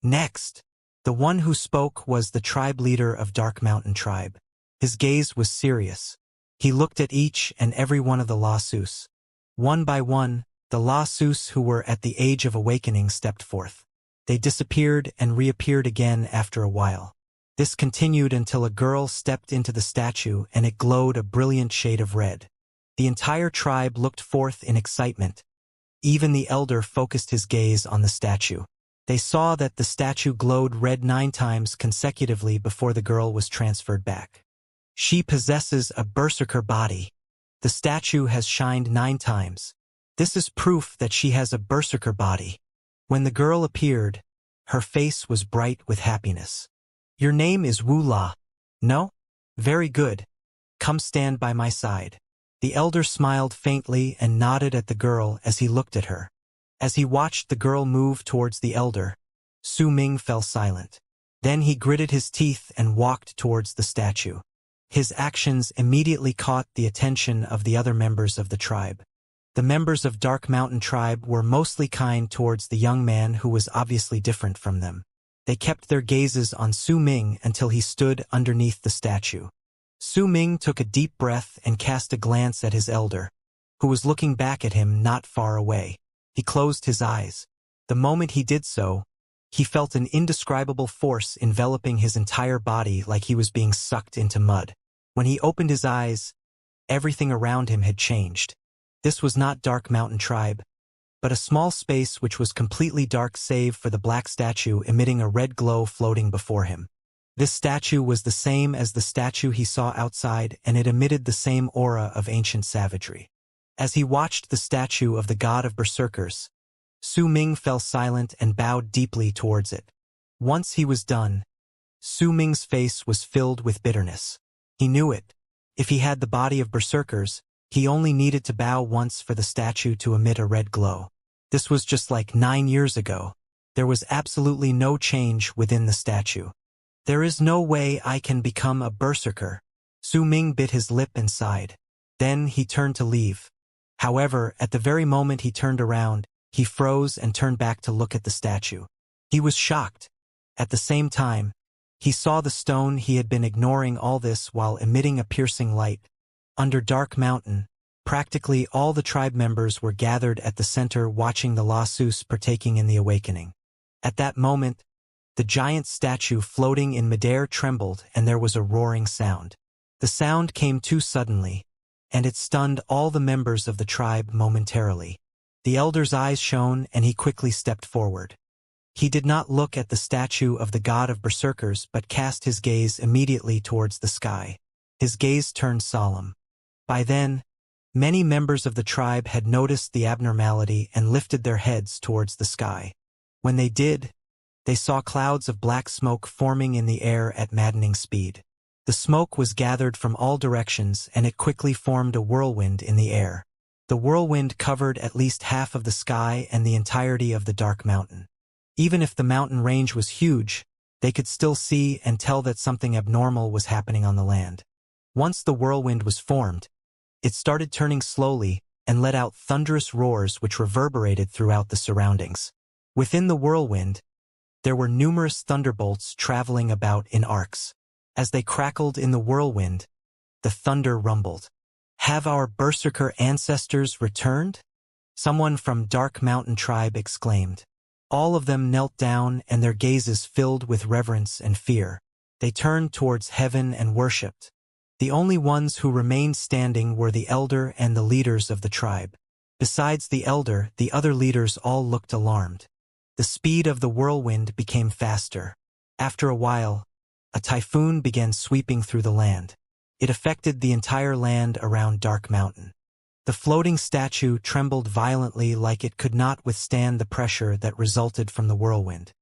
Next, the one who spoke was the tribe leader of Dark Mountain tribe. His gaze was serious. He looked at each and every one of the La Sus. One by one, the La Sus who were at the age of awakening stepped forth. They disappeared and reappeared again after a while. This continued until a girl stepped into the statue and it glowed a brilliant shade of red. The entire tribe looked forth in excitement. Even the elder focused his gaze on the statue. They saw that the statue glowed red 9 times consecutively before the girl was transferred back. She possesses a berserker body. The statue has shined 9 times. This is proof that she has a berserker body. When the girl appeared, her face was bright with happiness. Your name is Wu La. No? Very good. Come stand by my side. The elder smiled faintly and nodded at the girl as he looked at her. As he watched the girl move towards the elder, Su Ming fell silent. Then he gritted his teeth and walked towards the statue. His actions immediately caught the attention of the other members of the tribe. The members of Dark Mountain tribe were mostly kind towards the young man who was obviously different from them. They kept their gazes on Su Ming until he stood underneath the statue. Su Ming took a deep breath and cast a glance at his elder, who was looking back at him not far away. He closed his eyes. The moment he did so, he felt an indescribable force enveloping his entire body like he was being sucked into mud. When he opened his eyes, everything around him had changed. This was not Dark Mountain tribe, but a small space which was completely dark save for the black statue emitting a red glow floating before him. This statue was the same as the statue he saw outside, and it emitted the same aura of ancient savagery. As he watched the statue of the god of berserkers, Su Ming fell silent and bowed deeply towards it. Once he was done, Su Ming's face was filled with bitterness. He knew it. If he had the body of berserkers, he only needed to bow once for the statue to emit a red glow. This was just like 9 years ago. There was absolutely no change within the statue. There is no way I can become a berserker. Su Ming bit his lip and sighed. Then he turned to leave. However, at the very moment he turned around, he froze and turned back to look at the statue. He was shocked. At the same time, he saw the stone he had been ignoring all this while emitting a piercing light. Under Dark Mountain, practically all the tribe members were gathered at the center watching the La Sus partaking in the awakening. At that moment, the giant statue floating in midair trembled and there was a roaring sound. The sound came too suddenly, and it stunned all the members of the tribe momentarily. The elder's eyes shone and he quickly stepped forward. He did not look at the statue of the god of berserkers but cast his gaze immediately towards the sky. His gaze turned solemn. By then, many members of the tribe had noticed the abnormality and lifted their heads towards the sky. When they did, they saw clouds of black smoke forming in the air at maddening speed. The smoke was gathered from all directions and it quickly formed a whirlwind in the air. The whirlwind covered at least half of the sky and the entirety of the dark mountain. Even if the mountain range was huge, they could still see and tell that something abnormal was happening on the land. Once the whirlwind was formed, it started turning slowly and let out thunderous roars which reverberated throughout the surroundings. Within the whirlwind, there were numerous thunderbolts traveling about in arcs. As they crackled in the whirlwind, the thunder rumbled. "Have our berserker ancestors returned?" Someone from Dark Mountain Tribe exclaimed. All of them knelt down and their gazes filled with reverence and fear. They turned towards heaven and worshipped. The only ones who remained standing were the elder and the leaders of the tribe. Besides the elder, the other leaders all looked alarmed. The speed of the whirlwind became faster. After a while, a typhoon began sweeping through the land. It affected the entire land around Dark Mountain. The floating statue trembled violently like it could not withstand the pressure that resulted from the whirlwind.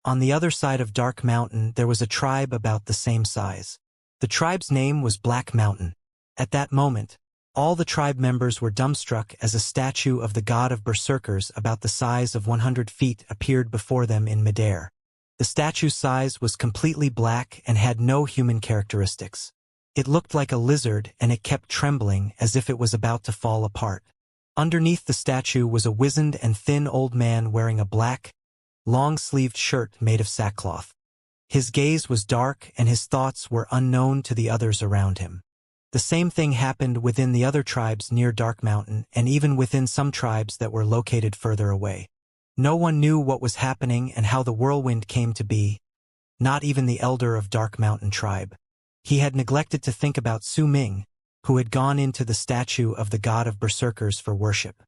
On the other side of Dark Mountain there was a tribe about the same size. The tribe's name was Black Mountain. At that moment, all the tribe members were dumbstruck as a statue of the god of berserkers about the size of 100 feet appeared before them in midair. The statue's size was completely black and had no human characteristics. It looked like a lizard and it kept trembling as if it was about to fall apart. Underneath the statue was a wizened and thin old man wearing a black, long-sleeved shirt made of sackcloth. His gaze was dark and his thoughts were unknown to the others around him. The same thing happened within the other tribes near Dark Mountain and even within some tribes that were located further away. No one knew what was happening and how the whirlwind came to be, not even the elder of Dark Mountain Tribe. He had neglected to think about Su Ming, who had gone into the statue of the god of berserkers for worship.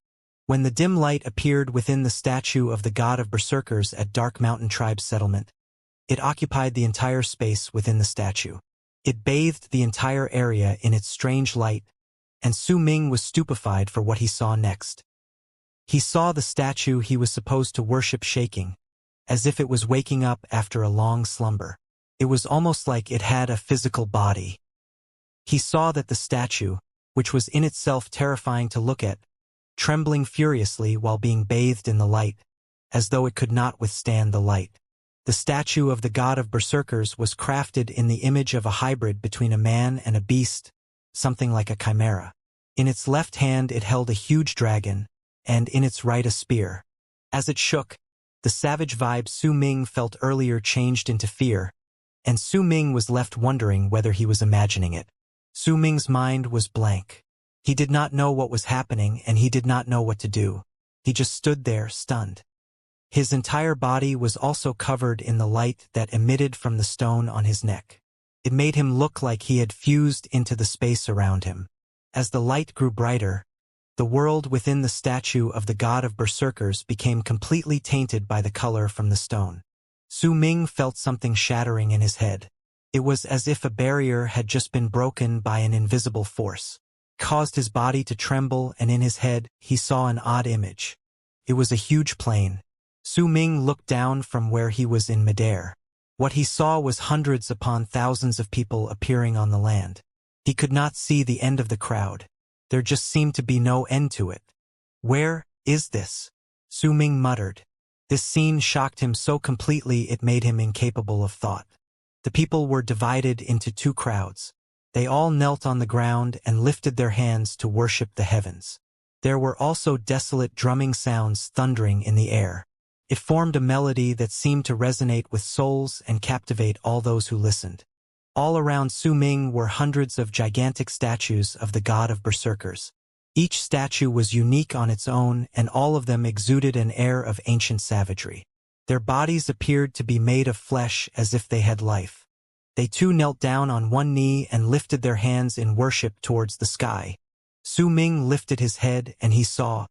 When the dim light appeared within the statue of the god of berserkers at Dark Mountain Tribe's settlement, it occupied the entire space within the statue. It bathed the entire area in its strange light, and Su Ming was stupefied for what he saw next. He saw the statue he was supposed to worship shaking, as if it was waking up after a long slumber. It was almost like it had a physical body. He saw that the statue, which was in itself terrifying to look at, trembling furiously while being bathed in the light, as though it could not withstand the light. The statue of the god of berserkers was crafted in the image of a hybrid between a man and a beast, something like a chimera. In its left hand it held a huge dragon, and in its right a spear. As it shook, the savage vibe Su Ming felt earlier changed into fear, and Su Ming was left wondering whether he was imagining it. Su Ming's mind was blank. He did not know what was happening and he did not know what to do. He just stood there, stunned. His entire body was also covered in the light that emitted from the stone on his neck. It made him look like he had fused into the space around him. As the light grew brighter, the world within the statue of the god of berserkers became completely tainted by the color from the stone. Su Ming felt something shattering in his head. It was as if a barrier had just been broken by an invisible force. It caused his body to tremble, and in his head, he saw an odd image. It was a huge plain. Su Ming looked down from where he was in midair. What he saw was hundreds upon thousands of people appearing on the land. He could not see the end of the crowd. There just seemed to be no end to it. "Where is this?" Su Ming muttered. This scene shocked him so completely it made him incapable of thought. The people were divided into two crowds. They all knelt on the ground and lifted their hands to worship the heavens. There were also desolate drumming sounds thundering in the air. It formed a melody that seemed to resonate with souls and captivate all those who listened. All around Su Ming were hundreds of gigantic statues of the god of berserkers. Each statue was unique on its own, and all of them exuded an air of ancient savagery. Their bodies appeared to be made of flesh as if they had life. They too knelt down on one knee and lifted their hands in worship towards the sky. Su Ming lifted his head and he saw,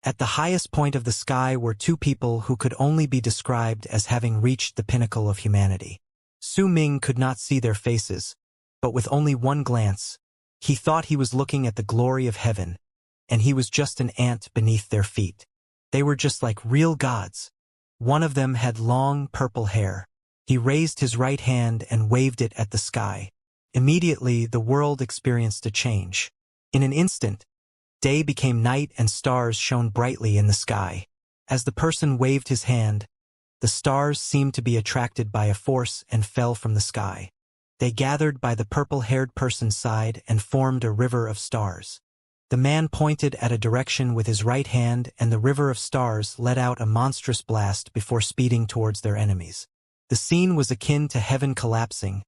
At the highest point of the sky were two people who could only be described as having reached the pinnacle of humanity. Su Ming could not see their faces, but with only one glance, he thought he was looking at the glory of heaven, and he was just an ant beneath their feet. They were just like real gods. One of them had long purple hair. He raised his right hand and waved it at the sky. Immediately, the world experienced a change. In an instant, day became night and stars shone brightly in the sky. As the person waved his hand, the stars seemed to be attracted by a force and fell from the sky. They gathered by the purple-haired person's side and formed a river of stars. The man pointed at a direction with his right hand, and the river of stars let out a monstrous blast before speeding towards their enemies. The scene was akin to heaven collapsing,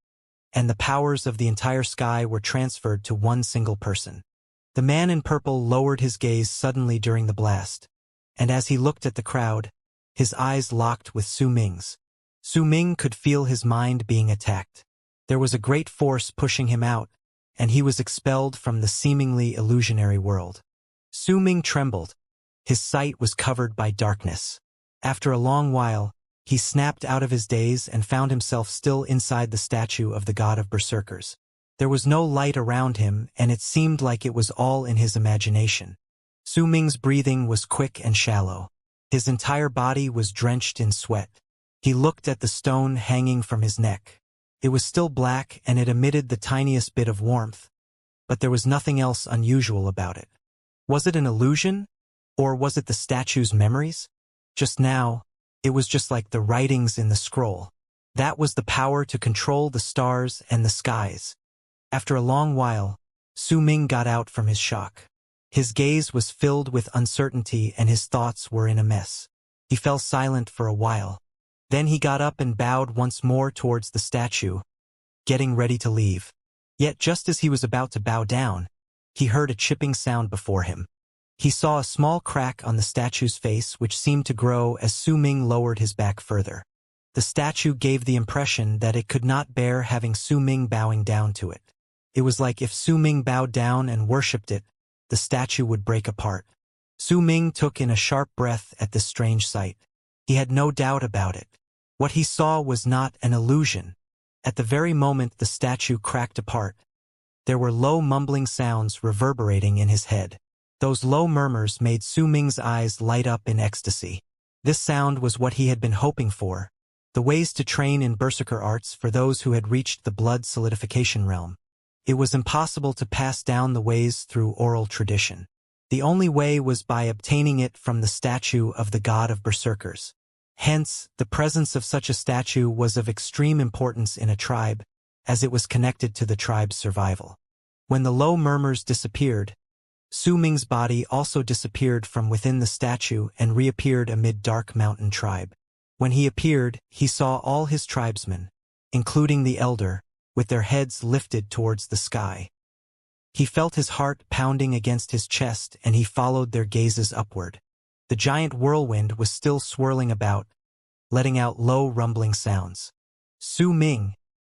and the powers of the entire sky were transferred to one single person. The man in purple lowered his gaze suddenly during the blast, and as he looked at the crowd, his eyes locked with Su Ming's. Su Ming could feel his mind being attacked. There was a great force pushing him out, and he was expelled from the seemingly illusionary world. Su Ming trembled. His sight was covered by darkness. After a long while, he snapped out of his daze and found himself still inside the statue of the god of berserkers. There was no light around him, and it seemed like it was all in his imagination. Su Ming's breathing was quick and shallow. His entire body was drenched in sweat. He looked at the stone hanging from his neck. It was still black and it emitted the tiniest bit of warmth, but there was nothing else unusual about it. Was it an illusion? Or was it the statue's memories? Just now, it was just like the writings in the scroll. That was the power to control the stars and the skies. After a long while, Su Ming got out from his shock. His gaze was filled with uncertainty and his thoughts were in a mess. He fell silent for a while. Then he got up and bowed once more towards the statue, getting ready to leave. Yet just as he was about to bow down, he heard a chipping sound before him. He saw a small crack on the statue's face which seemed to grow as Su Ming lowered his back further. The statue gave the impression that it could not bear having Su Ming bowing down to it. It was like if Su Ming bowed down and worshipped it, the statue would break apart. Su Ming took in a sharp breath at this strange sight. He had no doubt about it. What he saw was not an illusion. At the very moment the statue cracked apart, there were low mumbling sounds reverberating in his head. Those low murmurs made Su Ming's eyes light up in ecstasy. This sound was what he had been hoping for, the ways to train in berserker arts for those who had reached the blood solidification realm. It was impossible to pass down the ways through oral tradition. The only way was by obtaining it from the statue of the god of berserkers. Hence, the presence of such a statue was of extreme importance in a tribe, as it was connected to the tribe's survival. When the low murmurs disappeared, Su Ming's body also disappeared from within the statue and reappeared amid dark mountain tribe. When he appeared, he saw all his tribesmen, including the elder, with their heads lifted towards the sky. He felt his heart pounding against his chest and he followed their gazes upward. The giant whirlwind was still swirling about, letting out low rumbling sounds. Su Ming,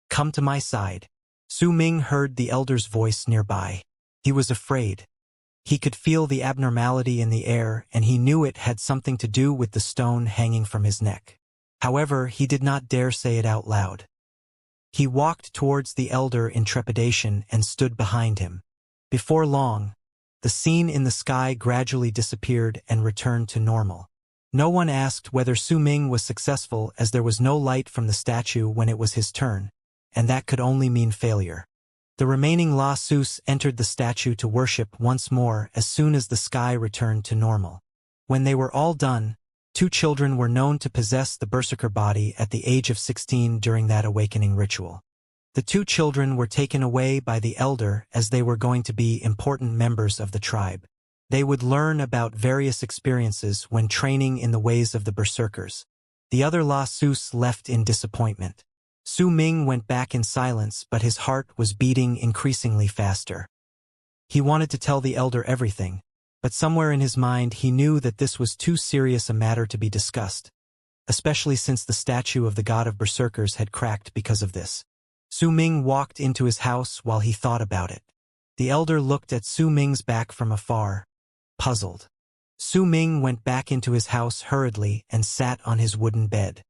come to my side. Su Ming heard the elder's voice nearby. He was afraid. He could feel the abnormality in the air and he knew it had something to do with the stone hanging from his neck. However, he did not dare say it out loud. He walked towards the elder in trepidation and stood behind him. Before long, the scene in the sky gradually disappeared and returned to normal. No one asked whether Su Ming was successful as there was no light from the statue when it was his turn, and that could only mean failure. The remaining La Sus entered the statue to worship once more as soon as the sky returned to normal. When they were all done, 2 children were known to possess the berserker body at the age of 16 during that awakening ritual. The 2 children were taken away by the elder as they were going to be important members of the tribe. They would learn about various experiences when training in the ways of the berserkers. The other La Sus left in disappointment. Su Ming went back in silence, but his heart was beating increasingly faster. He wanted to tell the elder everything, but somewhere in his mind he knew that this was too serious a matter to be discussed, especially since the statue of the god of berserkers had cracked because of this. Su Ming walked into his house while he thought about it. The elder looked at Su Ming's back from afar, puzzled. Su Ming went back into his house hurriedly and sat on his wooden bed.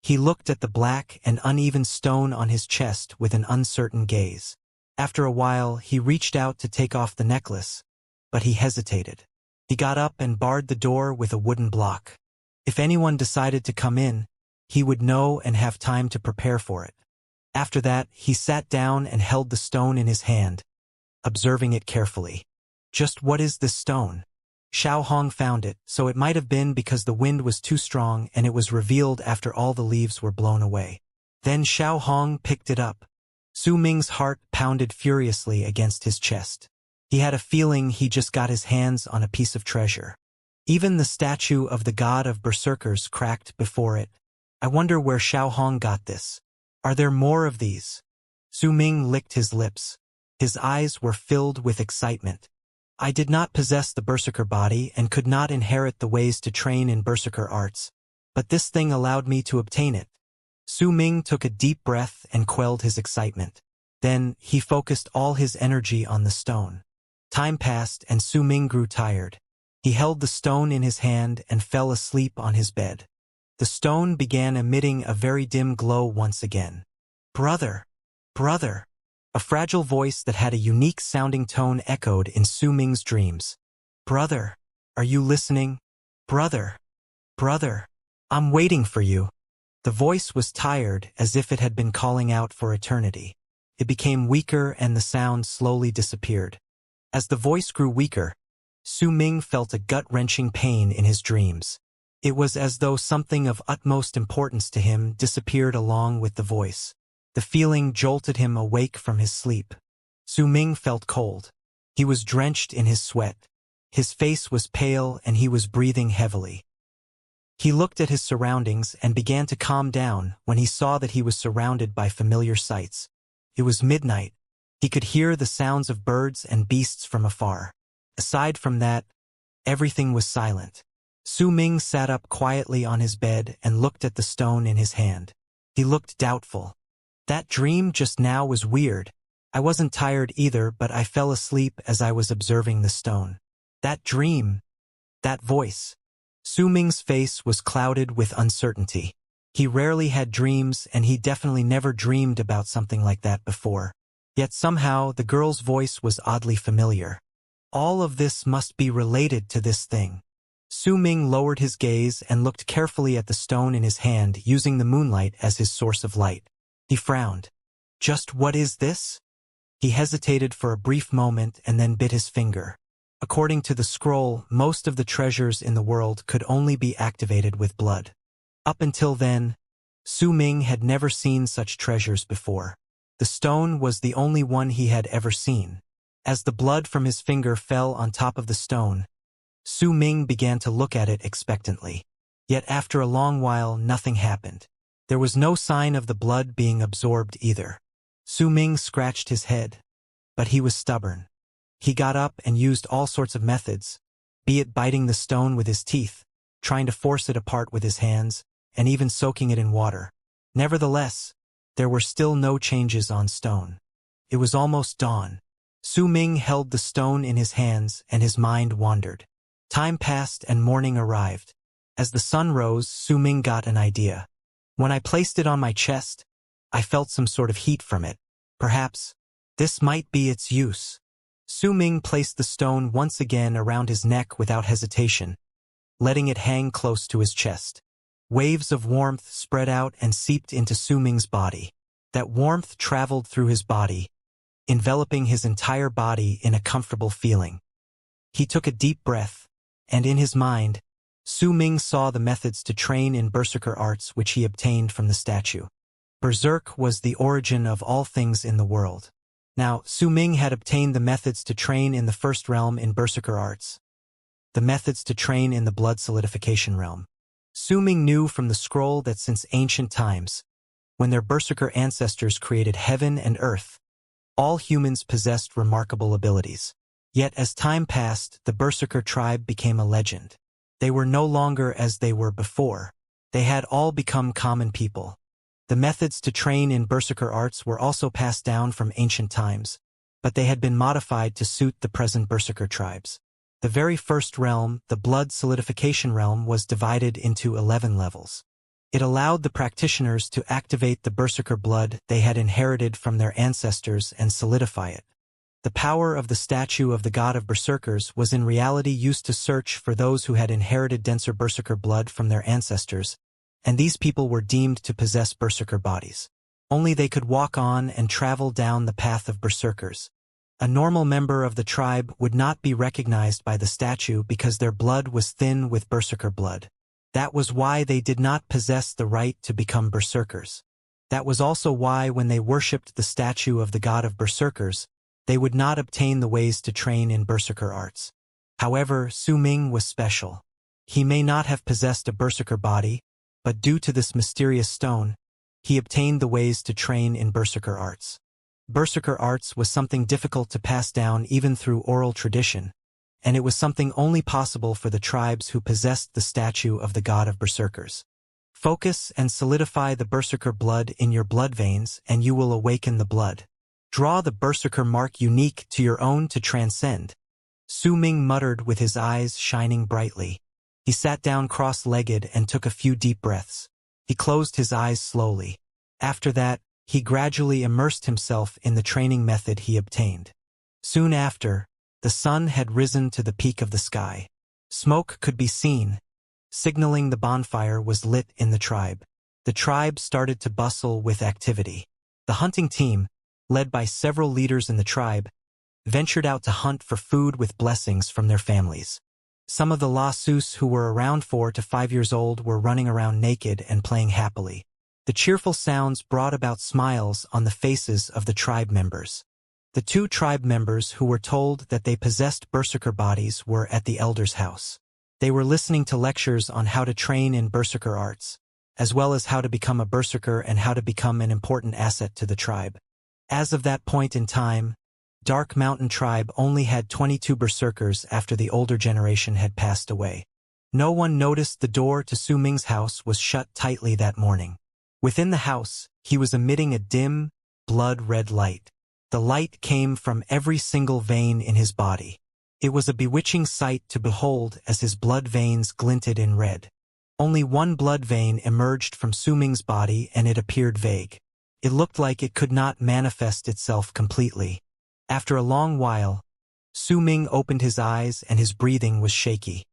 He looked at the black and uneven stone on his chest with an uncertain gaze. After a while, he reached out to take off the necklace, but he hesitated. He got up and barred the door with a wooden block. If anyone decided to come in, he would know and have time to prepare for it. After that, he sat down and held the stone in his hand, observing it carefully. Just what is this stone? Xiao Hong found it, so it might have been because the wind was too strong and it was revealed after all the leaves were blown away. Then Xiao Hong picked it up. Su Ming's heart pounded furiously against his chest. He had a feeling he just got his hands on a piece of treasure. Even the statue of the god of berserkers cracked before it. I wonder where Xiao Hong got this. Are there more of these? Su Ming licked his lips. His eyes were filled with excitement. I did not possess the berserker body and could not inherit the ways to train in berserker arts, but this thing allowed me to obtain it. Su Ming took a deep breath and quelled his excitement. Then, he focused all his energy on the stone. Time passed and Su Ming grew tired. He held the stone in his hand and fell asleep on his bed. The stone began emitting a very dim glow once again. Brother! Brother! A fragile voice that had a unique sounding tone echoed in Su Ming's dreams. Brother! Are you listening? Brother! Brother! I'm waiting for you. The voice was tired, as if it had been calling out for eternity. It became weaker and the sound slowly disappeared. As the voice grew weaker, Su Ming felt a gut-wrenching pain in his dreams. It was as though something of utmost importance to him disappeared along with the voice. The feeling jolted him awake from his sleep. Su Ming felt cold. He was drenched in his sweat. His face was pale and he was breathing heavily. He looked at his surroundings and began to calm down when he saw that he was surrounded by familiar sights. It was midnight. He could hear the sounds of birds and beasts from afar. Aside from that, everything was silent. Su Ming sat up quietly on his bed and looked at the stone in his hand. He looked doubtful. That dream just now was weird. I wasn't tired either, but I fell asleep as I was observing the stone. That dream, that voice. Su Ming's face was clouded with uncertainty. He rarely had dreams and he definitely never dreamed about something like that before. Yet somehow the girl's voice was oddly familiar. All of this must be related to this thing. Su Ming lowered his gaze and looked carefully at the stone in his hand, using the moonlight as his source of light. He frowned. Just what is this? He hesitated for a brief moment and then bit his finger. According to the scroll, most of the treasures in the world could only be activated with blood. Up until then, Su Ming had never seen such treasures before. The stone was the only one he had ever seen. As the blood from his finger fell on top of the stone, Su Ming began to look at it expectantly. Yet after a long while, nothing happened. There was no sign of the blood being absorbed either. Su Ming scratched his head, but he was stubborn. He got up and used all sorts of methods, be it biting the stone with his teeth, trying to force it apart with his hands, and even soaking it in water. Nevertheless, there were still no changes on stone. It was almost dawn. Su Ming held the stone in his hands and his mind wandered. Time passed and morning arrived. As the sun rose, Su Ming got an idea. When I placed it on my chest, I felt some sort of heat from it. Perhaps this might be its use. Su Ming placed the stone once again around his neck without hesitation, letting it hang close to his chest. Waves of warmth spread out and seeped into Su Ming's body. That warmth traveled through his body, enveloping his entire body in a comfortable feeling. He took a deep breath, and in his mind, Su Ming saw the methods to train in berserker arts which he obtained from the statue. Berserk was the origin of all things in the world. Now, Su Ming had obtained the methods to train in the first realm in berserker arts, the methods to train in the blood solidification realm. Su Ming knew from the scroll that since ancient times, when their berserker ancestors created heaven and earth, all humans possessed remarkable abilities. Yet as time passed, the berserker tribe became a legend. They were no longer as they were before. They had all become common people. The methods to train in berserker arts were also passed down from ancient times, but they had been modified to suit the present berserker tribes. The very first realm, the blood solidification realm, was divided into 11 levels. It allowed the practitioners to activate the berserker blood they had inherited from their ancestors and solidify it. The power of the statue of the god of berserkers was in reality used to search for those who had inherited denser berserker blood from their ancestors, and these people were deemed to possess berserker bodies. Only they could walk on and travel down the path of berserkers. A normal member of the tribe would not be recognized by the statue because their blood was thin with berserker blood. That was why they did not possess the right to become berserkers. That was also why when they worshipped the statue of the god of berserkers, they would not obtain the ways to train in berserker arts. However, Su Ming was special. He may not have possessed a berserker body, but due to this mysterious stone, he obtained the ways to train in berserker arts. Berserker arts was something difficult to pass down even through oral tradition, and it was something only possible for the tribes who possessed the statue of the god of berserkers. Focus and solidify the berserker blood in your blood veins and you will awaken the blood. Draw the berserker mark unique to your own to transcend. Su Ming muttered with his eyes shining brightly. He sat down cross-legged and took a few deep breaths. He closed his eyes slowly. After that, he gradually immersed himself in the training method he obtained. Soon after, the sun had risen to the peak of the sky. Smoke could be seen, signaling the bonfire was lit in the tribe. The tribe started to bustle with activity. The hunting team, led by several leaders in the tribe, ventured out to hunt for food with blessings from their families. Some of the Lasus who were around 4 to 5 years old were running around naked and playing happily. The cheerful sounds brought about smiles on the faces of the tribe members. The 2 tribe members who were told that they possessed berserker bodies were at the elder's house. They were listening to lectures on how to train in berserker arts, as well as how to become a berserker and how to become an important asset to the tribe. As of that point in time, Dark Mountain Tribe only had 22 berserkers after the older generation had passed away. No one noticed the door to Su Ming's house was shut tightly that morning. Within the house, he was emitting a dim, blood-red light. The light came from every single vein in his body. It was a bewitching sight to behold as his blood veins glinted in red. Only one blood vein emerged from Su Ming's body and it appeared vague. It looked like it could not manifest itself completely. After a long while, Su Ming opened his eyes and his breathing was shaky.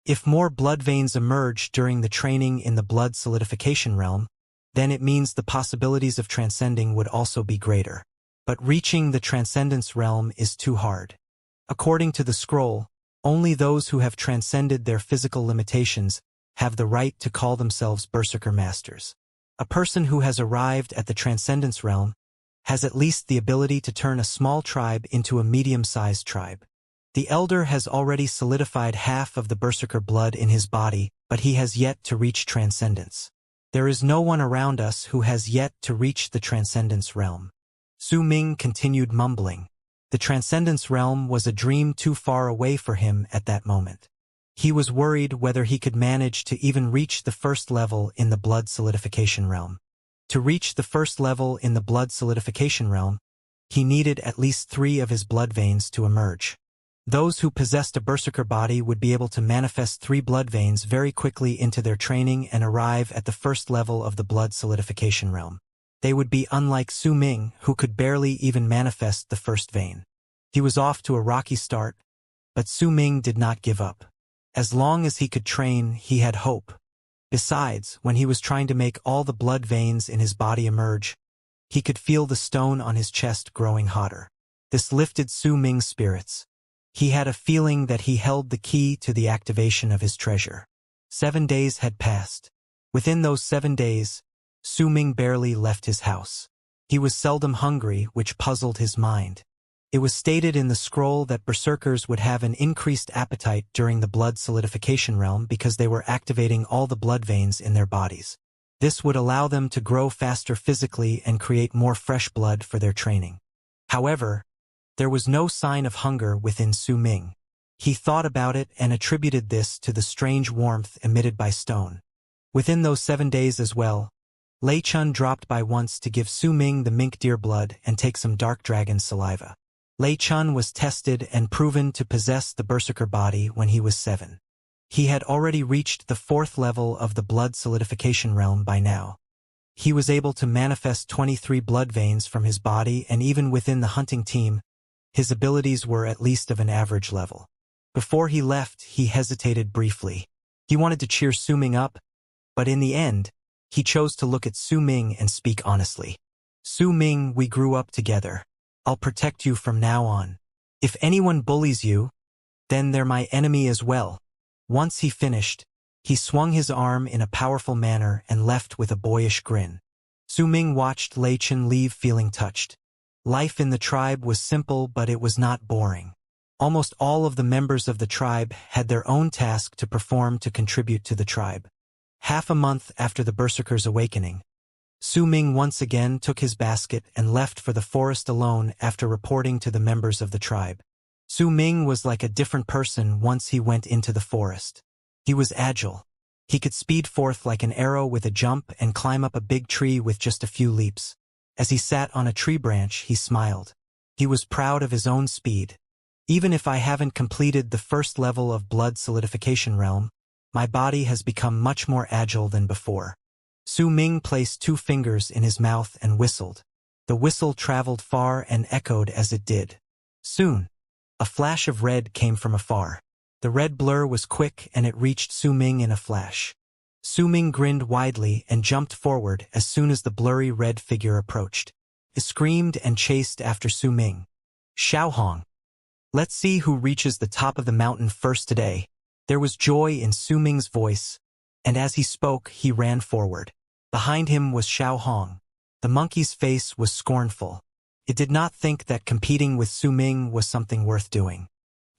If more blood veins emerged during the training in the blood solidification realm, then it means the possibilities of transcending would also be greater. But reaching the transcendence realm is too hard. According to the scroll, only those who have transcended their physical limitations have the right to call themselves berserker masters. A person who has arrived at the transcendence realm has at least the ability to turn a small tribe into a medium-sized tribe. The elder has already solidified half of the berserker blood in his body, but he has yet to reach transcendence. There is no one around us who has yet to reach the transcendence realm. Su Ming continued mumbling. The transcendence realm was a dream too far away for him at that moment. He was worried whether he could manage to even reach the first level in the blood solidification realm. To reach the first level in the blood solidification realm, he needed at least 3 of his blood veins to emerge. Those who possessed a berserker body would be able to manifest 3 blood veins very quickly into their training and arrive at the first level of the blood solidification realm. They would be unlike Su Ming, who could barely even manifest the first vein. He was off to a rocky start, but Su Ming did not give up. As long as he could train, he had hope. Besides, when he was trying to make all the blood veins in his body emerge, he could feel the stone on his chest growing hotter. This lifted Su Ming's spirits. He had a feeling that he held the key to the activation of his treasure. 7 days had passed. Within those 7 days, Su Ming barely left his house. He was seldom hungry, which puzzled his mind. It was stated in the scroll that berserkers would have an increased appetite during the blood solidification realm because they were activating all the blood veins in their bodies. This would allow them to grow faster physically and create more fresh blood for their training. However, there was no sign of hunger within Su Ming. He thought about it and attributed this to the strange warmth emitted by stone. Within those 7 days as well, Lei Chun dropped by once to give Su Ming the mink deer blood and take some dark dragon saliva. Lei Chun was tested and proven to possess the berserker body when he was 7. He had already reached the 4th level of the blood solidification realm by now. He was able to manifest 23 blood veins from his body, and even within the hunting team, his abilities were at least of an average level. Before he left, he hesitated briefly. He wanted to cheer Su Ming up, but in the end, he chose to look at Su Ming and speak honestly. Su Ming, we grew up together. I'll protect you from now on. If anyone bullies you, then they're my enemy as well. Once he finished, he swung his arm in a powerful manner and left with a boyish grin. Su Ming watched Lei Chun leave feeling touched. Life in the tribe was simple, but it was not boring. Almost all of the members of the tribe had their own task to perform to contribute to the tribe. Half a month after the Berserker's awakening, Su Ming once again took his basket and left for the forest alone after reporting to the members of the tribe. Su Ming was like a different person once he went into the forest. He was agile. He could speed forth like an arrow with a jump and climb up a big tree with just a few leaps. As he sat on a tree branch, he smiled. He was proud of his own speed. Even if I haven't completed the 1st level of blood solidification realm, my body has become much more agile than before. Su Ming placed 2 fingers in his mouth and whistled. The whistle traveled far and echoed as it did. Soon, a flash of red came from afar. The red blur was quick and it reached Su Ming in a flash. Su Ming grinned widely and jumped forward as soon as the blurry red figure approached. He screamed and chased after Su Ming. Xiao Hong. Let's see who reaches the top of the mountain first today. There was joy in Su Ming's voice, and as he spoke, he ran forward. Behind him was Xiao Hong. The monkey's face was scornful. It did not think that competing with Su Ming was something worth doing.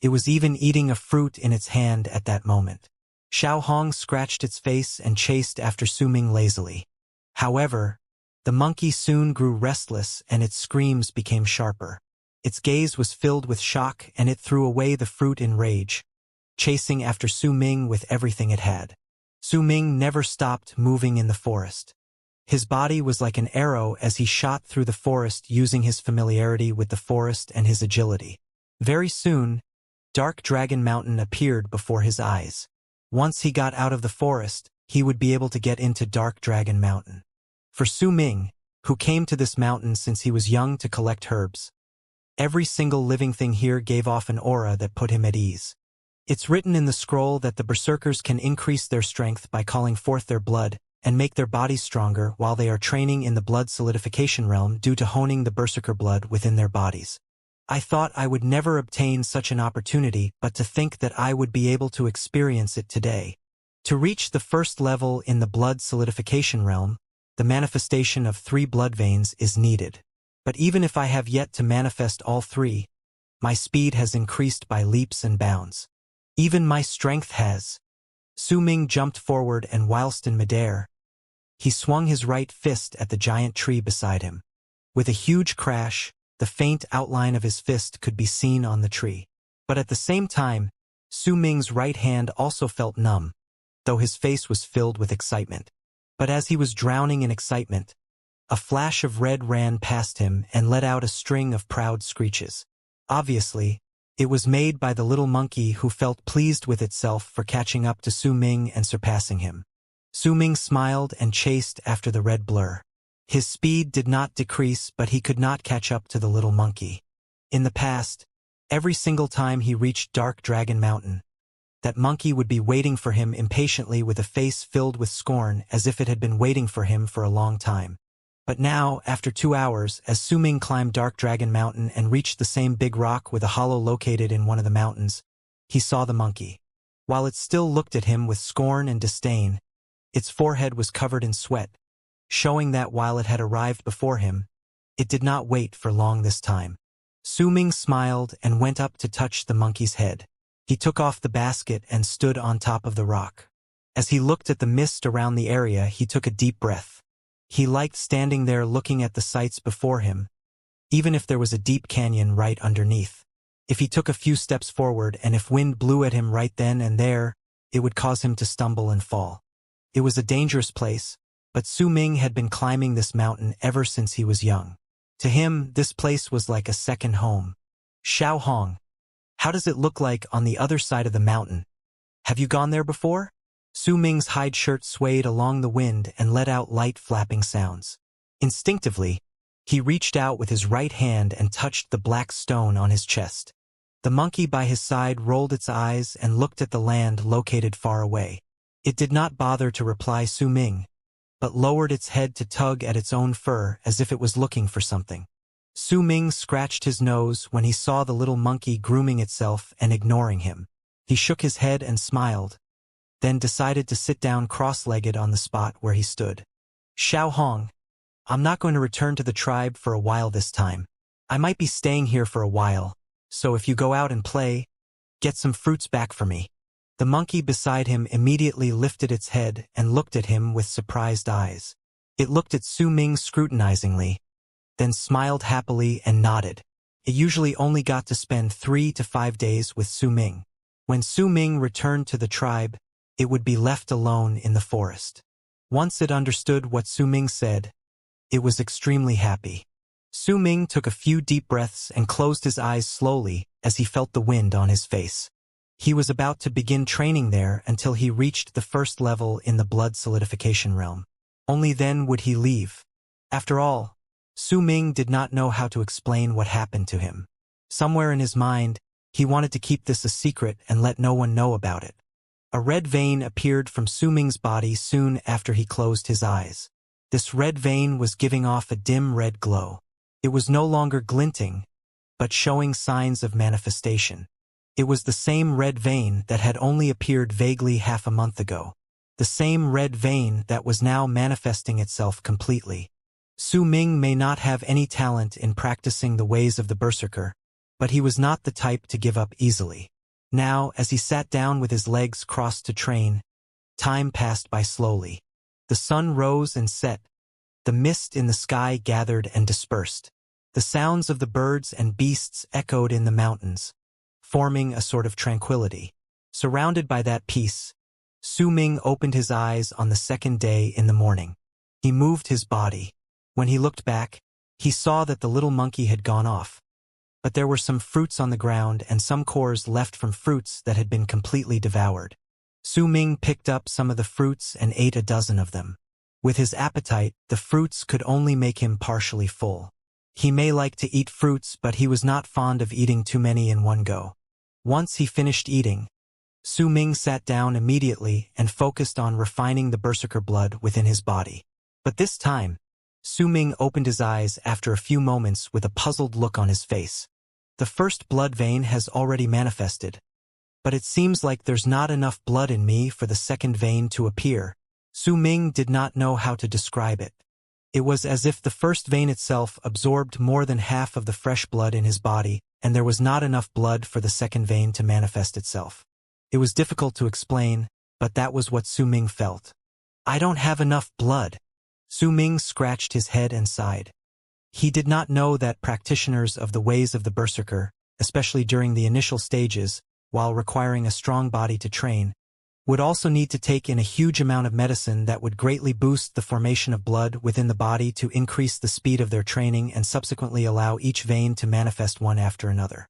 It was even eating a fruit in its hand at that moment. Xiao Hong scratched its face and chased after Su Ming lazily. However, the monkey soon grew restless and its screams became sharper. Its gaze was filled with shock and it threw away the fruit in rage, chasing after Su Ming with everything it had. Su Ming never stopped moving in the forest. His body was like an arrow as he shot through the forest using his familiarity with the forest and his agility. Very soon, Dark Dragon Mountain appeared before his eyes. Once he got out of the forest, he would be able to get into Dark Dragon Mountain. For Su Ming, who came to this mountain since he was young to collect herbs, every single living thing here gave off an aura that put him at ease. It's written in the scroll that the berserkers can increase their strength by calling forth their blood and make their bodies stronger while they are training in the blood solidification realm due to honing the berserker blood within their bodies. I thought I would never obtain such an opportunity, but to think that I would be able to experience it today. To reach the 1st level in the blood solidification realm, the manifestation of 3 blood veins is needed. But even if I have yet to manifest all 3, my speed has increased by leaps and bounds. Even my strength has. Su Ming jumped forward and whilst in midair, he swung his right fist at the giant tree beside him. With a huge crash, the faint outline of his fist could be seen on the tree. But at the same time, Su Ming's right hand also felt numb, though his face was filled with excitement. But as he was drowning in excitement, a flash of red ran past him and let out a string of proud screeches. Obviously, it was made by the little monkey who felt pleased with itself for catching up to Su Ming and surpassing him. Su Ming smiled and chased after the red blur. His speed did not decrease, but he could not catch up to the little monkey. In the past, every single time he reached Dark Dragon Mountain, that monkey would be waiting for him impatiently with a face filled with scorn as if it had been waiting for him for a long time. But now, after 2 hours, as Su Ming climbed Dark Dragon Mountain and reached the same big rock with a hollow located in one of the mountains, he saw the monkey. While it still looked at him with scorn and disdain, its forehead was covered in sweat, showing that while it had arrived before him, it did not wait for long this time. Su Ming smiled and went up to touch the monkey's head. He took off the basket and stood on top of the rock. As he looked at the mist around the area, he took a deep breath. He liked standing there looking at the sights before him, even if there was a deep canyon right underneath. If he took a few steps forward and if wind blew at him right then and there, it would cause him to stumble and fall. It was a dangerous place, but Su Ming had been climbing this mountain ever since he was young. To him, this place was like a second home. Xiao Hong. How does it look like on the other side of the mountain? Have you gone there before? Su Ming's hide shirt swayed along the wind and let out light flapping sounds. Instinctively, he reached out with his right hand and touched the black stone on his chest. The monkey by his side rolled its eyes and looked at the land located far away. It did not bother to reply Su Ming, but lowered its head to tug at its own fur as if it was looking for something. Su Ming scratched his nose when he saw the little monkey grooming itself and ignoring him. He shook his head and smiled, then decided to sit down cross-legged on the spot where he stood. Xiao Hong, I'm not going to return to the tribe for a while this time. I might be staying here for a while, so if you go out and play, get some fruits back for me. The monkey beside him immediately lifted its head and looked at him with surprised eyes. It looked at Su Ming scrutinizingly, then smiled happily and nodded. It usually only got to spend 3 to 5 days with Su Ming. When Su Ming returned to the tribe, it would be left alone in the forest. Once it understood what Su Ming said, it was extremely happy. Su Ming took a few deep breaths and closed his eyes slowly as he felt the wind on his face. He was about to begin training there until he reached the first level in the blood solidification realm. Only then would he leave. After all, Su Ming did not know how to explain what happened to him. Somewhere in his mind, he wanted to keep this a secret and let no one know about it. A red vein appeared from Su Ming's body soon after he closed his eyes. This red vein was giving off a dim red glow. It was no longer glinting, but showing signs of manifestation. It was the same red vein that had only appeared vaguely half a month ago. The same red vein that was now manifesting itself completely. Su Ming may not have any talent in practicing the ways of the berserker, but he was not the type to give up easily. Now, as he sat down with his legs crossed to train, time passed by slowly. The sun rose and set. The mist in the sky gathered and dispersed. The sounds of the birds and beasts echoed in the mountains, forming a sort of tranquility. Surrounded by that peace, Su Ming opened his eyes on the second day in the morning. He moved his body. When he looked back, he saw that the little monkey had gone off. But there were some fruits on the ground and some cores left from fruits that had been completely devoured. Su Ming picked up some of the fruits and ate a dozen of them. With his appetite, the fruits could only make him partially full. He may like to eat fruits, but he was not fond of eating too many in one go. Once he finished eating, Su Ming sat down immediately and focused on refining the berserker blood within his body. But this time, Su Ming opened his eyes after a few moments with a puzzled look on his face. The first blood vein has already manifested, but it seems like there's not enough blood in me for the second vein to appear. Su Ming did not know how to describe it. It was as if the first vein itself absorbed more than half of the fresh blood in his body, and there was not enough blood for the second vein to manifest itself. It was difficult to explain, but that was what Su Ming felt. I don't have enough blood. Su Ming scratched his head and sighed. He did not know that practitioners of the ways of the berserker, especially during the initial stages, while requiring a strong body to train, would also need to take in a huge amount of medicine that would greatly boost the formation of blood within the body to increase the speed of their training and subsequently allow each vein to manifest one after another.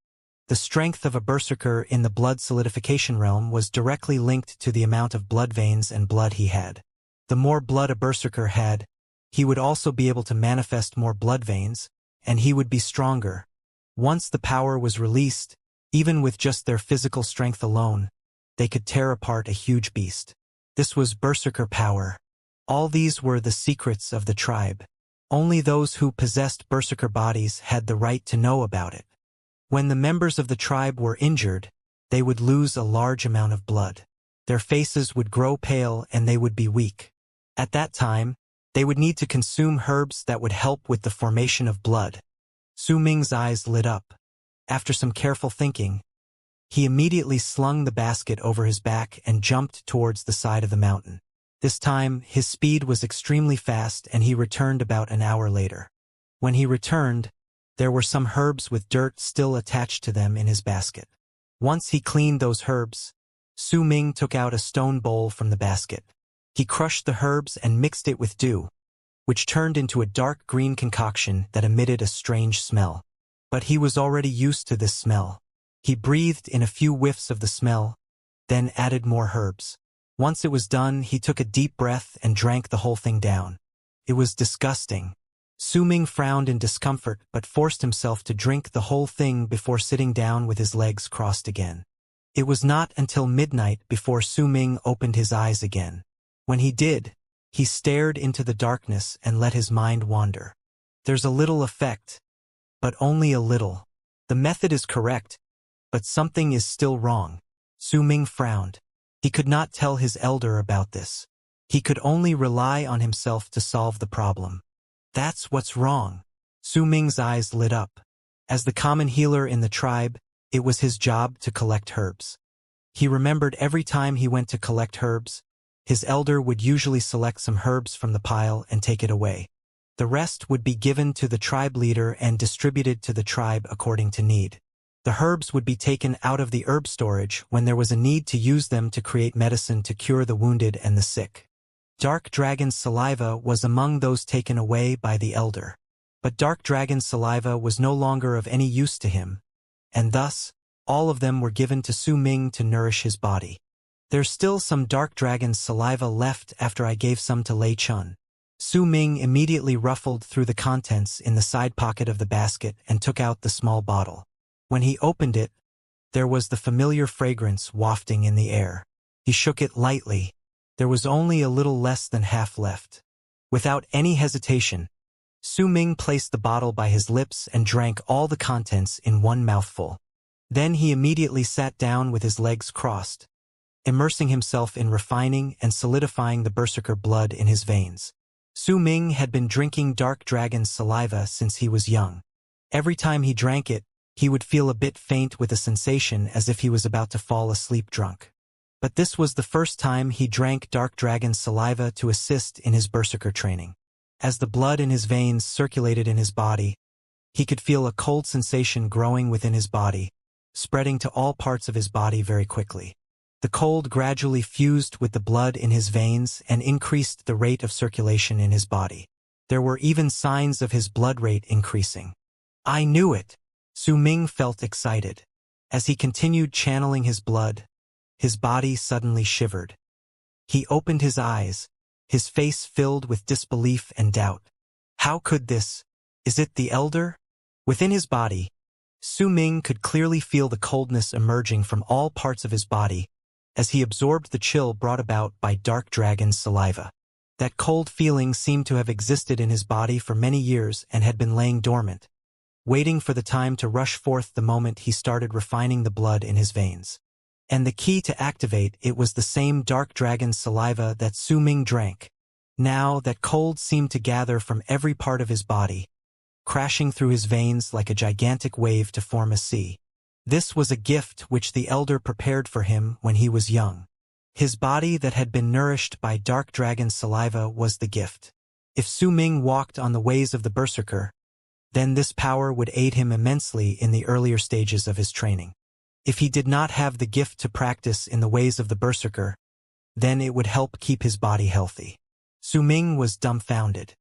The strength of a berserker in the blood solidification realm was directly linked to the amount of blood veins and blood he had. The more blood a berserker had, he would also be able to manifest more blood veins, and he would be stronger. Once the power was released, even with just their physical strength alone, they could tear apart a huge beast. This was berserker power. All these were the secrets of the tribe. Only those who possessed berserker bodies had the right to know about it. When the members of the tribe were injured, they would lose a large amount of blood. Their faces would grow pale and they would be weak. At that time, they would need to consume herbs that would help with the formation of blood. Su Ming's eyes lit up. After some careful thinking, he immediately slung the basket over his back and jumped towards the side of the mountain. This time, his speed was extremely fast and he returned about an hour later. When he returned, there were some herbs with dirt still attached to them in his basket. Once he cleaned those herbs, Su Ming took out a stone bowl from the basket. He crushed the herbs and mixed it with dew, which turned into a dark green concoction that emitted a strange smell. But he was already used to this smell. He breathed in a few whiffs of the smell, then added more herbs. Once it was done, he took a deep breath and drank the whole thing down. It was disgusting. Su Ming frowned in discomfort but forced himself to drink the whole thing before sitting down with his legs crossed again. It was not until midnight before Su Ming opened his eyes again. When he did, he stared into the darkness and let his mind wander. There's a little effect, but only a little. The method is correct, but something is still wrong. Su Ming frowned. He could not tell his elder about this. He could only rely on himself to solve the problem. That's what's wrong. Su Ming's eyes lit up. As the common healer in the tribe, it was his job to collect herbs. He remembered every time he went to collect herbs, his elder would usually select some herbs from the pile and take it away. The rest would be given to the tribe leader and distributed to the tribe according to need. The herbs would be taken out of the herb storage when there was a need to use them to create medicine to cure the wounded and the sick. Dark Dragon's saliva was among those taken away by the elder. But Dark Dragon's saliva was no longer of any use to him, and thus, all of them were given to Su Ming to nourish his body. There's still some Dark Dragon's saliva left after I gave some to Lei Chun. Su Ming immediately ruffled through the contents in the side pocket of the basket and took out the small bottle. When he opened it, there was the familiar fragrance wafting in the air. He shook it lightly. There was only a little less than half left. Without any hesitation, Su Ming placed the bottle by his lips and drank all the contents in one mouthful. Then he immediately sat down with his legs crossed, immersing himself in refining and solidifying the berserker blood in his veins. Su Ming had been drinking Dark Dragon's saliva since he was young. Every time he drank it, he would feel a bit faint with a sensation as if he was about to fall asleep drunk. But this was the first time he drank Dark Dragon's saliva to assist in his berserker training. As the blood in his veins circulated in his body, he could feel a cold sensation growing within his body, spreading to all parts of his body very quickly. The cold gradually fused with the blood in his veins and increased the rate of circulation in his body. There were even signs of his blood rate increasing. I knew it! Su Ming felt excited. As he continued channeling his blood, his body suddenly shivered. He opened his eyes, his face filled with disbelief and doubt. How could this? Is it the elder? Within his body, Su Ming could clearly feel the coldness emerging from all parts of his body as he absorbed the chill brought about by Dark Dragon's saliva. That cold feeling seemed to have existed in his body for many years and had been laying dormant, waiting for the time to rush forth the moment he started refining the blood in his veins. And the key to activate it was the same Dark Dragon's saliva that Su Ming drank. Now that cold seemed to gather from every part of his body, crashing through his veins like a gigantic wave to form a sea. This was a gift which the elder prepared for him when he was young. His body that had been nourished by Dark Dragon's saliva was the gift. If Su Ming walked on the ways of the berserker, then this power would aid him immensely in the earlier stages of his training. If he did not have the gift to practice in the ways of the berserker, then it would help keep his body healthy. Su Ming was dumbfounded.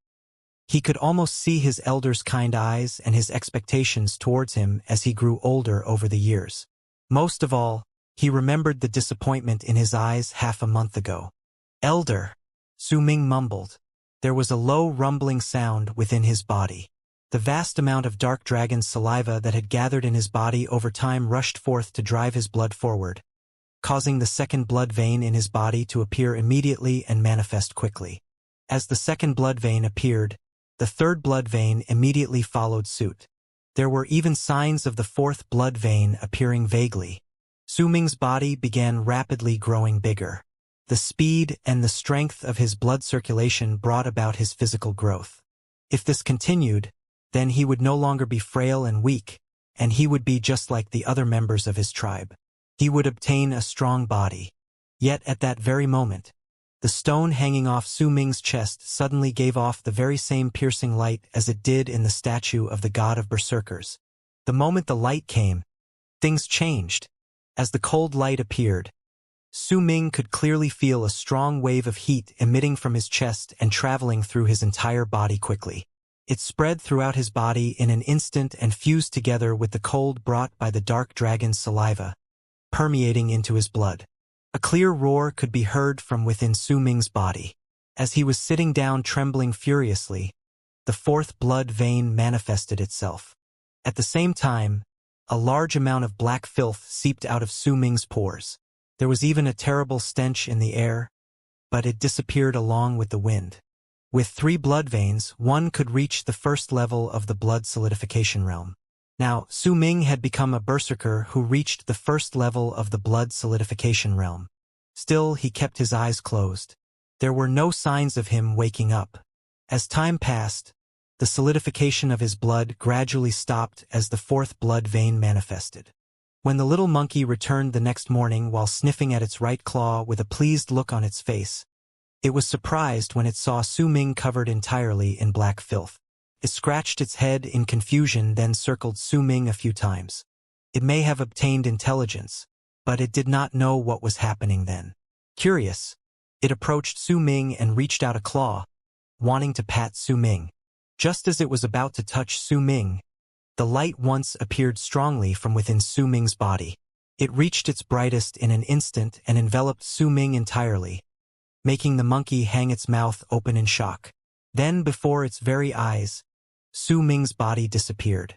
He could almost see his elder's kind eyes and his expectations towards him as he grew older over the years. Most of all, he remembered the disappointment in his eyes half a month ago. Elder, Su Ming mumbled. There was a low rumbling sound within his body. The vast amount of Dark Dragon's saliva that had gathered in his body over time rushed forth to drive his blood forward, causing the second blood vein in his body to appear immediately and manifest quickly. As the second blood vein appeared, the third blood vein immediately followed suit. There were even signs of the fourth blood vein appearing vaguely. Su Ming's body began rapidly growing bigger. The speed and the strength of his blood circulation brought about his physical growth. If this continued, then he would no longer be frail and weak, and he would be just like the other members of his tribe. He would obtain a strong body. Yet at that very moment, the stone hanging off Su Ming's chest suddenly gave off the very same piercing light as it did in the statue of the god of berserkers. The moment the light came, things changed. As the cold light appeared, Su Ming could clearly feel a strong wave of heat emitting from his chest and traveling through his entire body quickly. It spread throughout his body in an instant and fused together with the cold brought by the dark dragon's saliva, permeating into his blood. A clear roar could be heard from within Su Ming's body. As he was sitting down trembling furiously, the fourth blood vein manifested itself. At the same time, a large amount of black filth seeped out of Su Ming's pores. There was even a terrible stench in the air, but it disappeared along with the wind. With 3 blood veins, one could reach the first level of the blood solidification realm. Now, Su Ming had become a berserker who reached the first level of the blood solidification realm. Still, he kept his eyes closed. There were no signs of him waking up. As time passed, the solidification of his blood gradually stopped as the fourth blood vein manifested. When the little monkey returned the next morning while sniffing at its right claw with a pleased look on its face, it was surprised when it saw Su Ming covered entirely in black filth. It scratched its head in confusion, then circled Su Ming a few times. It may have obtained intelligence, but it did not know what was happening then. Curious, it approached Su Ming and reached out a claw, wanting to pat Su Ming. Just as it was about to touch Su Ming, the light once appeared strongly from within Su Ming's body. It reached its brightest in an instant and enveloped Su Ming entirely, making the monkey hang its mouth open in shock. Then, before its very eyes, Su Ming's body disappeared.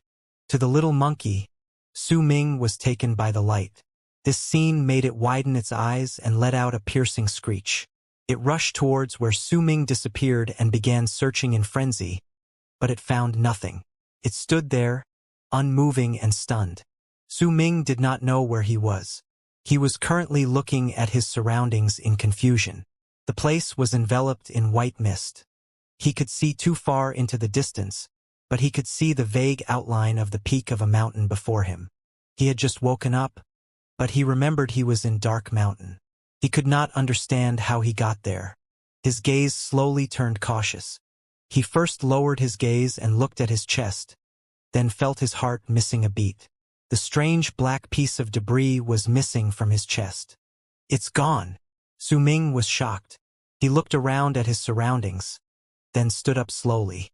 To the little monkey, Su Ming was taken by the light. This scene made it widen its eyes and let out a piercing screech. It rushed towards where Su Ming disappeared and began searching in frenzy, but it found nothing. It stood there, unmoving and stunned. Su Ming did not know where he was. He was currently looking at his surroundings in confusion. The place was enveloped in white mist. He could see too far into the distance, but he could see the vague outline of the peak of a mountain before him. He had just woken up, but he remembered he was in Dark Mountain. He could not understand how he got there. His gaze slowly turned cautious. He first lowered his gaze and looked at his chest, then felt his heart missing a beat. The strange black piece of debris was missing from his chest. "It's gone." Su Ming was shocked. He looked around at his surroundings, then stood up slowly.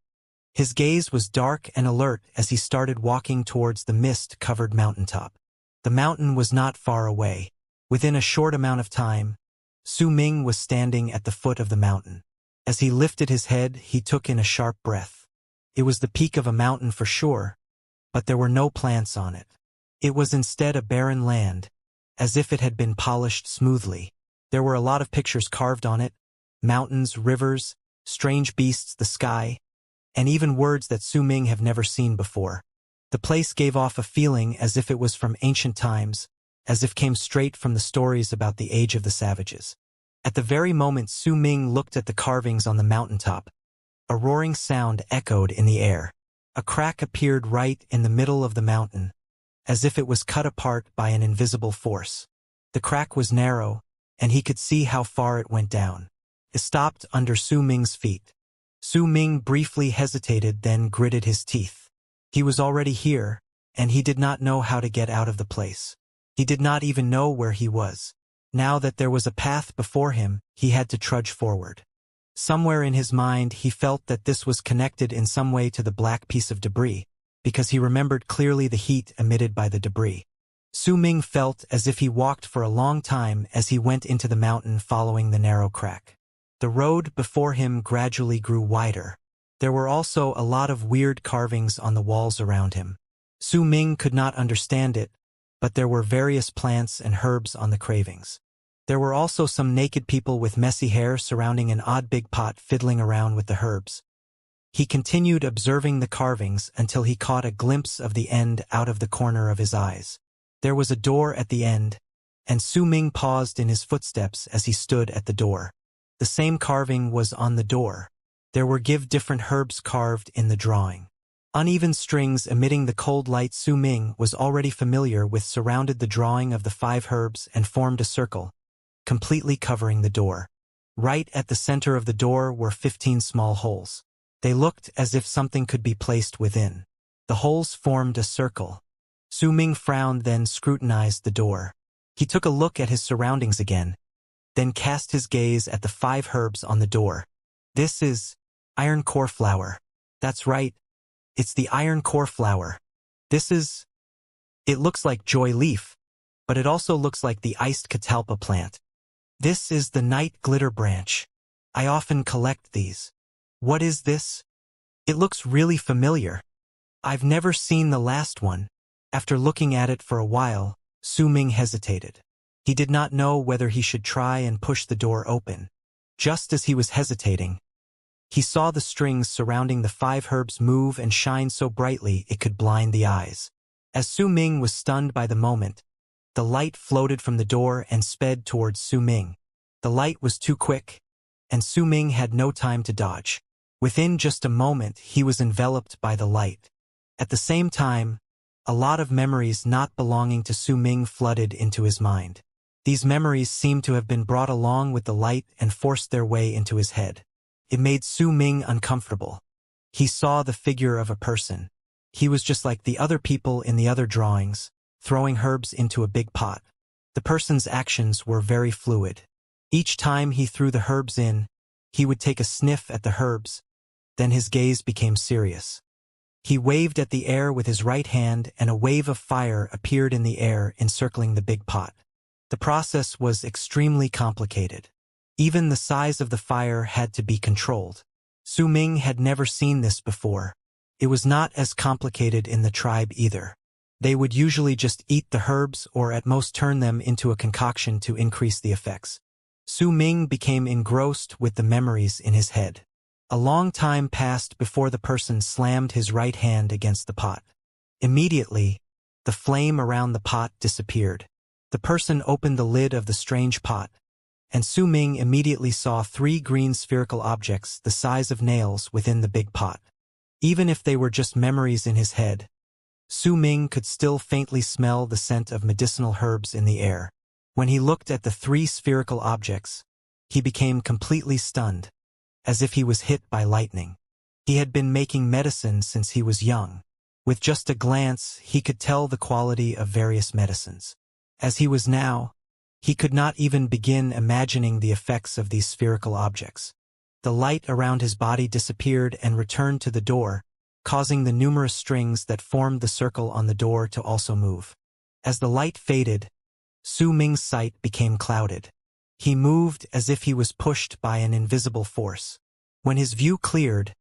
His gaze was dark and alert as he started walking towards the mist-covered mountaintop. The mountain was not far away. Within a short amount of time, Su Ming was standing at the foot of the mountain. As he lifted his head, he took in a sharp breath. It was the peak of a mountain for sure, but there were no plants on it. It was instead a barren land, as if it had been polished smoothly. There were a lot of pictures carved on it: mountains, rivers, strange beasts, the sky, and even words that Su Ming have never seen before. The place gave off a feeling as if it was from ancient times, as if came straight from the stories about the age of the savages. At the very moment Su Ming looked at the carvings on the mountaintop, a roaring sound echoed in the air. A crack appeared right in the middle of the mountain, as if it was cut apart by an invisible force. The crack was narrow, and he could see how far it went down. It stopped under Su Ming's feet. Su Ming briefly hesitated, then gritted his teeth. He was already here, and he did not know how to get out of the place. He did not even know where he was. Now that there was a path before him, he had to trudge forward. Somewhere in his mind he felt that this was connected in some way to the black piece of debris, because he remembered clearly the heat emitted by the debris. Su Ming felt as if he walked for a long time as he went into the mountain following the narrow crack. The road before him gradually grew wider. There were also a lot of weird carvings on the walls around him. Su Ming could not understand it, but there were various plants and herbs on the cravings. There were also some naked people with messy hair surrounding an odd big pot fiddling around with the herbs. He continued observing the carvings until he caught a glimpse of the end out of the corner of his eyes. There was a door at the end, and Su Ming paused in his footsteps as he stood at the door. The same carving was on the door. There were different herbs carved in the drawing. Uneven strings emitting the cold light Su Ming was already familiar with surrounded the drawing of the 5 herbs and formed a circle, completely covering the door. Right at the center of the door were 15 small holes. They looked as if something could be placed within. The holes formed a circle. Su Ming frowned, then scrutinized the door. He took a look at his surroundings again, then cast his gaze at the 5 herbs on the door. "This is iron core flower. That's right, it's the iron core flower. It looks like joy leaf, but it also looks like the iced catalpa plant. This is the night glitter branch. I often collect these. What is this? It looks really familiar. I've never seen the last one. After looking at it for a while, Su Ming hesitated. He did not know whether he should try and push the door open. Just as he was hesitating, he saw the strings surrounding the 5 herbs move and shine so brightly it could blind the eyes. As Su Ming was stunned by the moment, the light floated from the door and sped towards Su Ming. The light was too quick, and Su Ming had no time to dodge. Within just a moment, he was enveloped by the light. At the same time, a lot of memories not belonging to Su Ming flooded into his mind. These memories seemed to have been brought along with the light and forced their way into his head. It made Su Ming uncomfortable. He saw the figure of a person. He was just like the other people in the other drawings, throwing herbs into a big pot. The person's actions were very fluid. Each time he threw the herbs in, he would take a sniff at the herbs, then his gaze became serious. He waved at the air with his right hand and a wave of fire appeared in the air encircling the big pot. The process was extremely complicated. Even the size of the fire had to be controlled. Su Ming had never seen this before. It was not as complicated in the tribe either. They would usually just eat the herbs or at most turn them into a concoction to increase the effects. Su Ming became engrossed with the memories in his head. A long time passed before the person slammed his right hand against the pot. Immediately, the flame around the pot disappeared. The person opened the lid of the strange pot, and Su Ming immediately saw 3 green spherical objects the size of nails within the big pot. Even if they were just memories in his head, Su Ming could still faintly smell the scent of medicinal herbs in the air. When he looked at the 3 spherical objects, he became completely stunned, as if he was hit by lightning. He had been making medicine since he was young. With just a glance, he could tell the quality of various medicines. As he was now, he could not even begin imagining the effects of these spherical objects. The light around his body disappeared and returned to the door, causing the numerous strings that formed the circle on the door to also move. As the light faded, Su Ming's sight became clouded. He moved as if he was pushed by an invisible force. When his view cleared,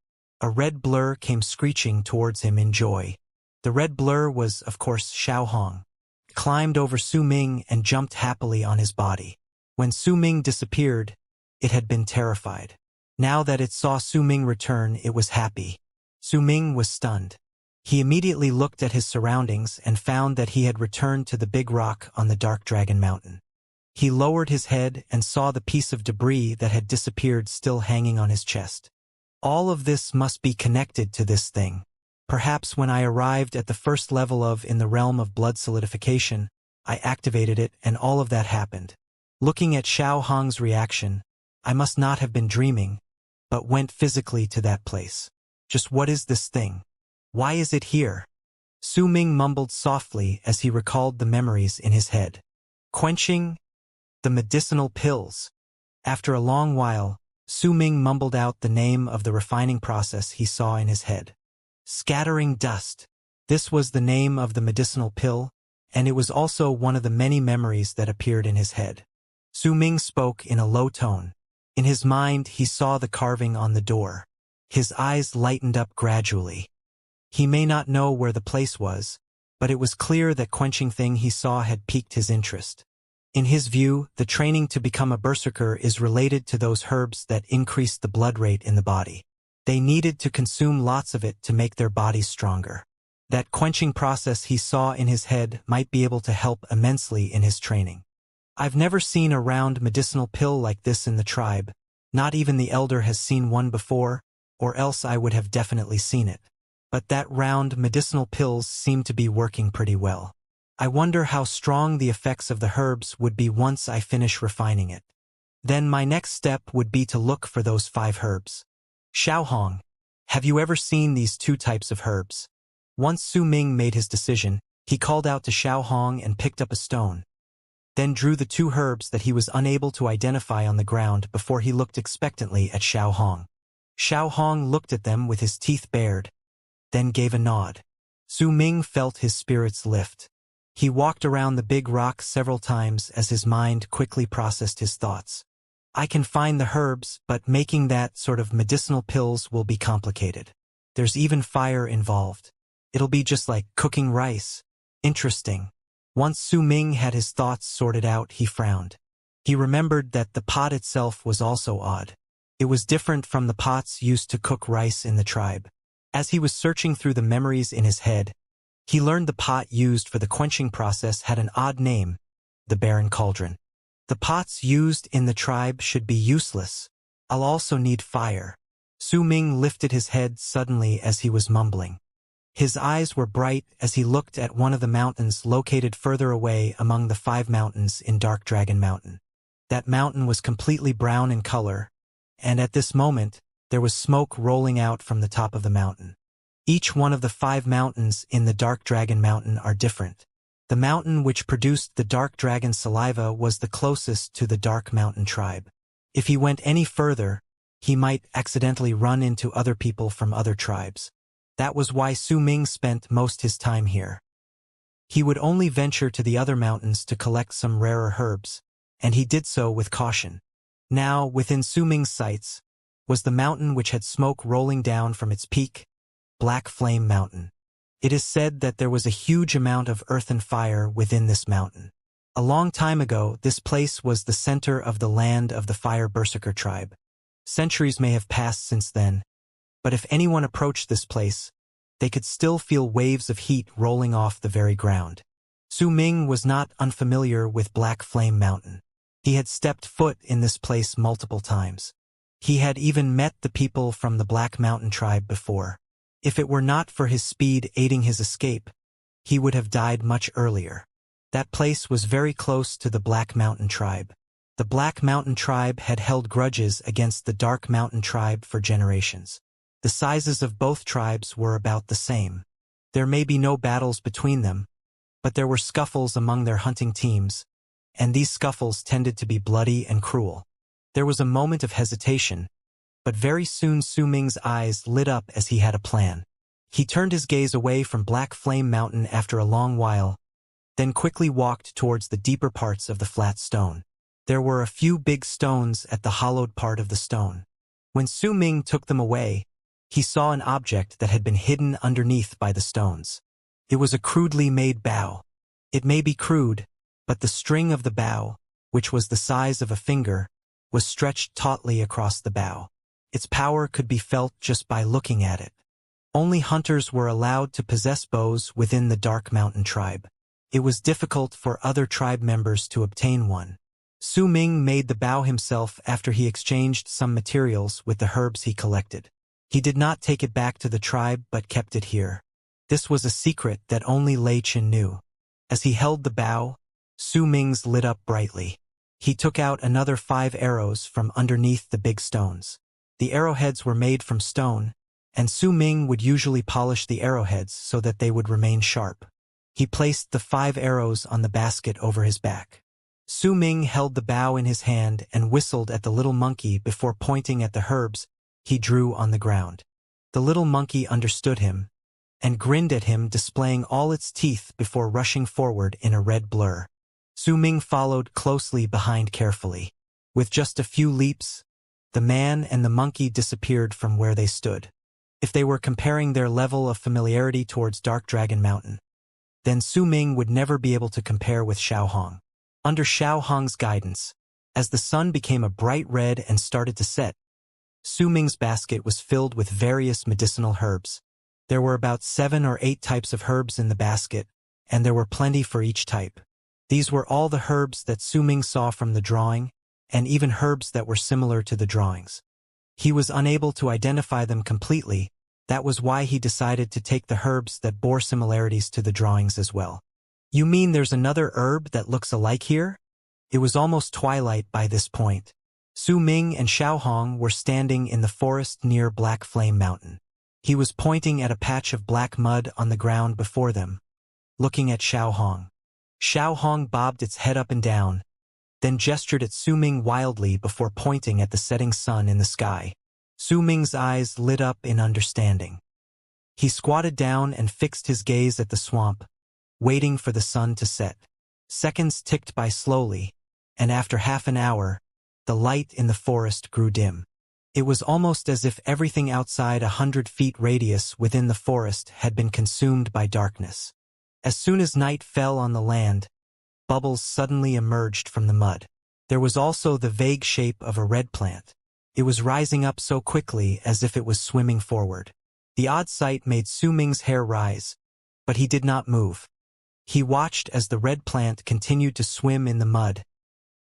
a red blur came screeching towards him in joy. The red blur was, of course, Xiaohong. It climbed over Su Ming and jumped happily on his body. When Su Ming disappeared, it had been terrified. Now that it saw Su Ming return, it was happy. Su Ming was stunned. He immediately looked at his surroundings and found that he had returned to the big rock on the Dark Dragon Mountain. He lowered his head and saw the piece of debris that had disappeared still hanging on his chest. All of this must be connected to this thing. Perhaps when I arrived at the first level in the realm of blood solidification, I activated it and all of that happened. Looking at Xiao Hong's reaction, I must not have been dreaming, but went physically to that place. Just what is this thing? Why is it here? Su Ming mumbled softly as he recalled the memories in his head. Quenching the medicinal pills. After a long while, Su Ming mumbled out the name of the refining process he saw in his head. Scattering dust. This was the name of the medicinal pill, and it was also one of the many memories that appeared in his head. Su Ming spoke in a low tone. In his mind, he saw the carving on the door. His eyes lightened up gradually. He may not know where the place was, but it was clear that quenching thing he saw had piqued his interest. In his view, the training to become a berserker is related to those herbs that increase the blood rate in the body. They needed to consume lots of it to make their bodies stronger. That quenching process he saw in his head might be able to help immensely in his training. I've never seen a round medicinal pill like this in the tribe. Not even the elder has seen one before, or else I would have definitely seen it. But that round medicinal pills seem to be working pretty well. I wonder how strong the effects of the herbs would be once I finish refining it. Then my next step would be to look for those 5 herbs. Xiaohong, have you ever seen these 2 types of herbs? Once Su Ming made his decision, he called out to Xiaohong and picked up a stone. Then drew the 2 herbs that he was unable to identify on the ground before he looked expectantly at Xiaohong. Xiaohong looked at them with his teeth bared, then gave a nod. Su Ming felt his spirits lift. He walked around the big rock several times as his mind quickly processed his thoughts. I can find the herbs, but making that sort of medicinal pills will be complicated. There's even fire involved. It'll be just like cooking rice. Interesting. Once Su Ming had his thoughts sorted out, he frowned. He remembered that the pot itself was also odd. It was different from the pots used to cook rice in the tribe. As he was searching through the memories in his head, he learned the pot used for the quenching process had an odd name, the Barren Cauldron. The pots used in the tribe should be useless. I'll also need fire. Su Ming lifted his head suddenly as he was mumbling. His eyes were bright as he looked at one of the mountains located further away among the 5 mountains in Dark Dragon Mountain. That mountain was completely brown in color, and at this moment, there was smoke rolling out from the top of the mountain. Each one of the 5 mountains in the Dark Dragon Mountain are different. The mountain which produced the Dark Dragon saliva was the closest to the Dark Mountain tribe. If he went any further, he might accidentally run into other people from other tribes. That was why Su Ming spent most his time here. He would only venture to the other mountains to collect some rarer herbs, and he did so with caution. Now, within Su Ming's sights, was the mountain which had smoke rolling down from its peak, Black Flame Mountain. It is said that there was a huge amount of earth and fire within this mountain. A long time ago, this place was the center of the land of the Fire Berserker tribe. Centuries may have passed since then, but if anyone approached this place, they could still feel waves of heat rolling off the very ground. Su Ming was not unfamiliar with Black Flame Mountain. He had stepped foot in this place multiple times. He had even met the people from the Black Mountain tribe before. If it were not for his speed aiding his escape, he would have died much earlier. That place was very close to the Black Mountain tribe. The Black Mountain tribe had held grudges against the Dark Mountain tribe for generations. The sizes of both tribes were about the same. There may be no battles between them, but there were scuffles among their hunting teams, and these scuffles tended to be bloody and cruel. There was a moment of hesitation, but very soon Su Ming's eyes lit up as he had a plan. He turned his gaze away from Black Flame Mountain after a long while, then quickly walked towards the deeper parts of the flat stone. There were a few big stones at the hollowed part of the stone. When Su Ming took them away, he saw an object that had been hidden underneath by the stones. It was a crudely made bow. It may be crude, but the string of the bow, which was the size of a finger, was stretched tautly across the bow. Its power could be felt just by looking at it. Only hunters were allowed to possess bows within the Dark Mountain tribe. It was difficult for other tribe members to obtain one. Su Ming made the bow himself after he exchanged some materials with the herbs he collected. He did not take it back to the tribe but kept it here. This was a secret that only Lei Chen knew. As he held the bow, Su Ming's lit up brightly. He took out another 5 arrows from underneath the big stones. The arrowheads were made from stone, and Su Ming would usually polish the arrowheads so that they would remain sharp. He placed the 5 arrows on the basket over his back. Su Ming held the bow in his hand and whistled at the little monkey before pointing at the herbs he drew on the ground. The little monkey understood him, and grinned at him, displaying all its teeth before rushing forward in a red blur. Su Ming followed closely behind carefully. With just a few leaps, the man and the monkey disappeared from where they stood. If they were comparing their level of familiarity towards Dark Dragon Mountain, then Su Ming would never be able to compare with Xiaohong. Under Xiaohong's guidance, as the sun became a bright red and started to set, Su Ming's basket was filled with various medicinal herbs. There were about 7 or 8 types of herbs in the basket, and there were plenty for each type. These were all the herbs that Su Ming saw from the drawing, and even herbs that were similar to the drawings. He was unable to identify them completely. That was why he decided to take the herbs that bore similarities to the drawings as well. You mean there's another herb that looks alike here? It was almost twilight by this point. Su Ming and Xiaohong were standing in the forest near Black Flame Mountain. He was pointing at a patch of black mud on the ground before them, looking at Xiaohong. Xiaohong bobbed its head up and down, then gestured at Su Ming wildly before pointing at the setting sun in the sky. Su Ming's eyes lit up in understanding. He squatted down and fixed his gaze at the swamp, waiting for the sun to set. Seconds ticked by slowly, and after half an hour, the light in the forest grew dim. It was almost as if everything outside 100 feet radius within the forest had been consumed by darkness. As soon as night fell on the land, bubbles suddenly emerged from the mud. There was also the vague shape of a red plant. It was rising up so quickly as if it was swimming forward. The odd sight made Su Ming's hair rise, but he did not move. He watched as the red plant continued to swim in the mud,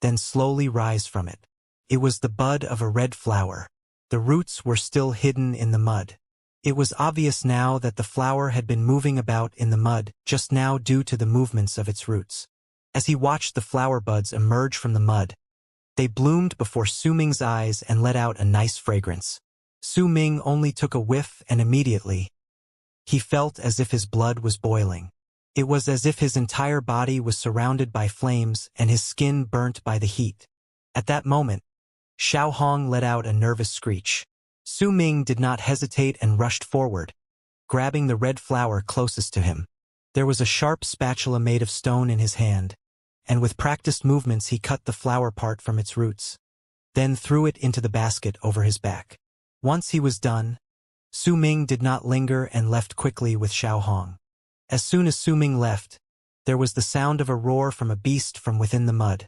then slowly rise from it. It was the bud of a red flower. The roots were still hidden in the mud. It was obvious now that the flower had been moving about in the mud just now due to the movements of its roots. As he watched the flower buds emerge from the mud, they bloomed before Su Ming's eyes and let out a nice fragrance. Su Ming only took a whiff and immediately, he felt as if his blood was boiling. It was as if his entire body was surrounded by flames and his skin burnt by the heat. At that moment, Xiao Hong let out a nervous screech. Su Ming did not hesitate and rushed forward, grabbing the red flower closest to him. There was a sharp spatula made of stone in his hand, and with practiced movements he cut the flower part from its roots, then threw it into the basket over his back. Once he was done, Su Ming did not linger and left quickly with Xiao Hong. As soon as Su Ming left, there was the sound of a roar from a beast from within the mud,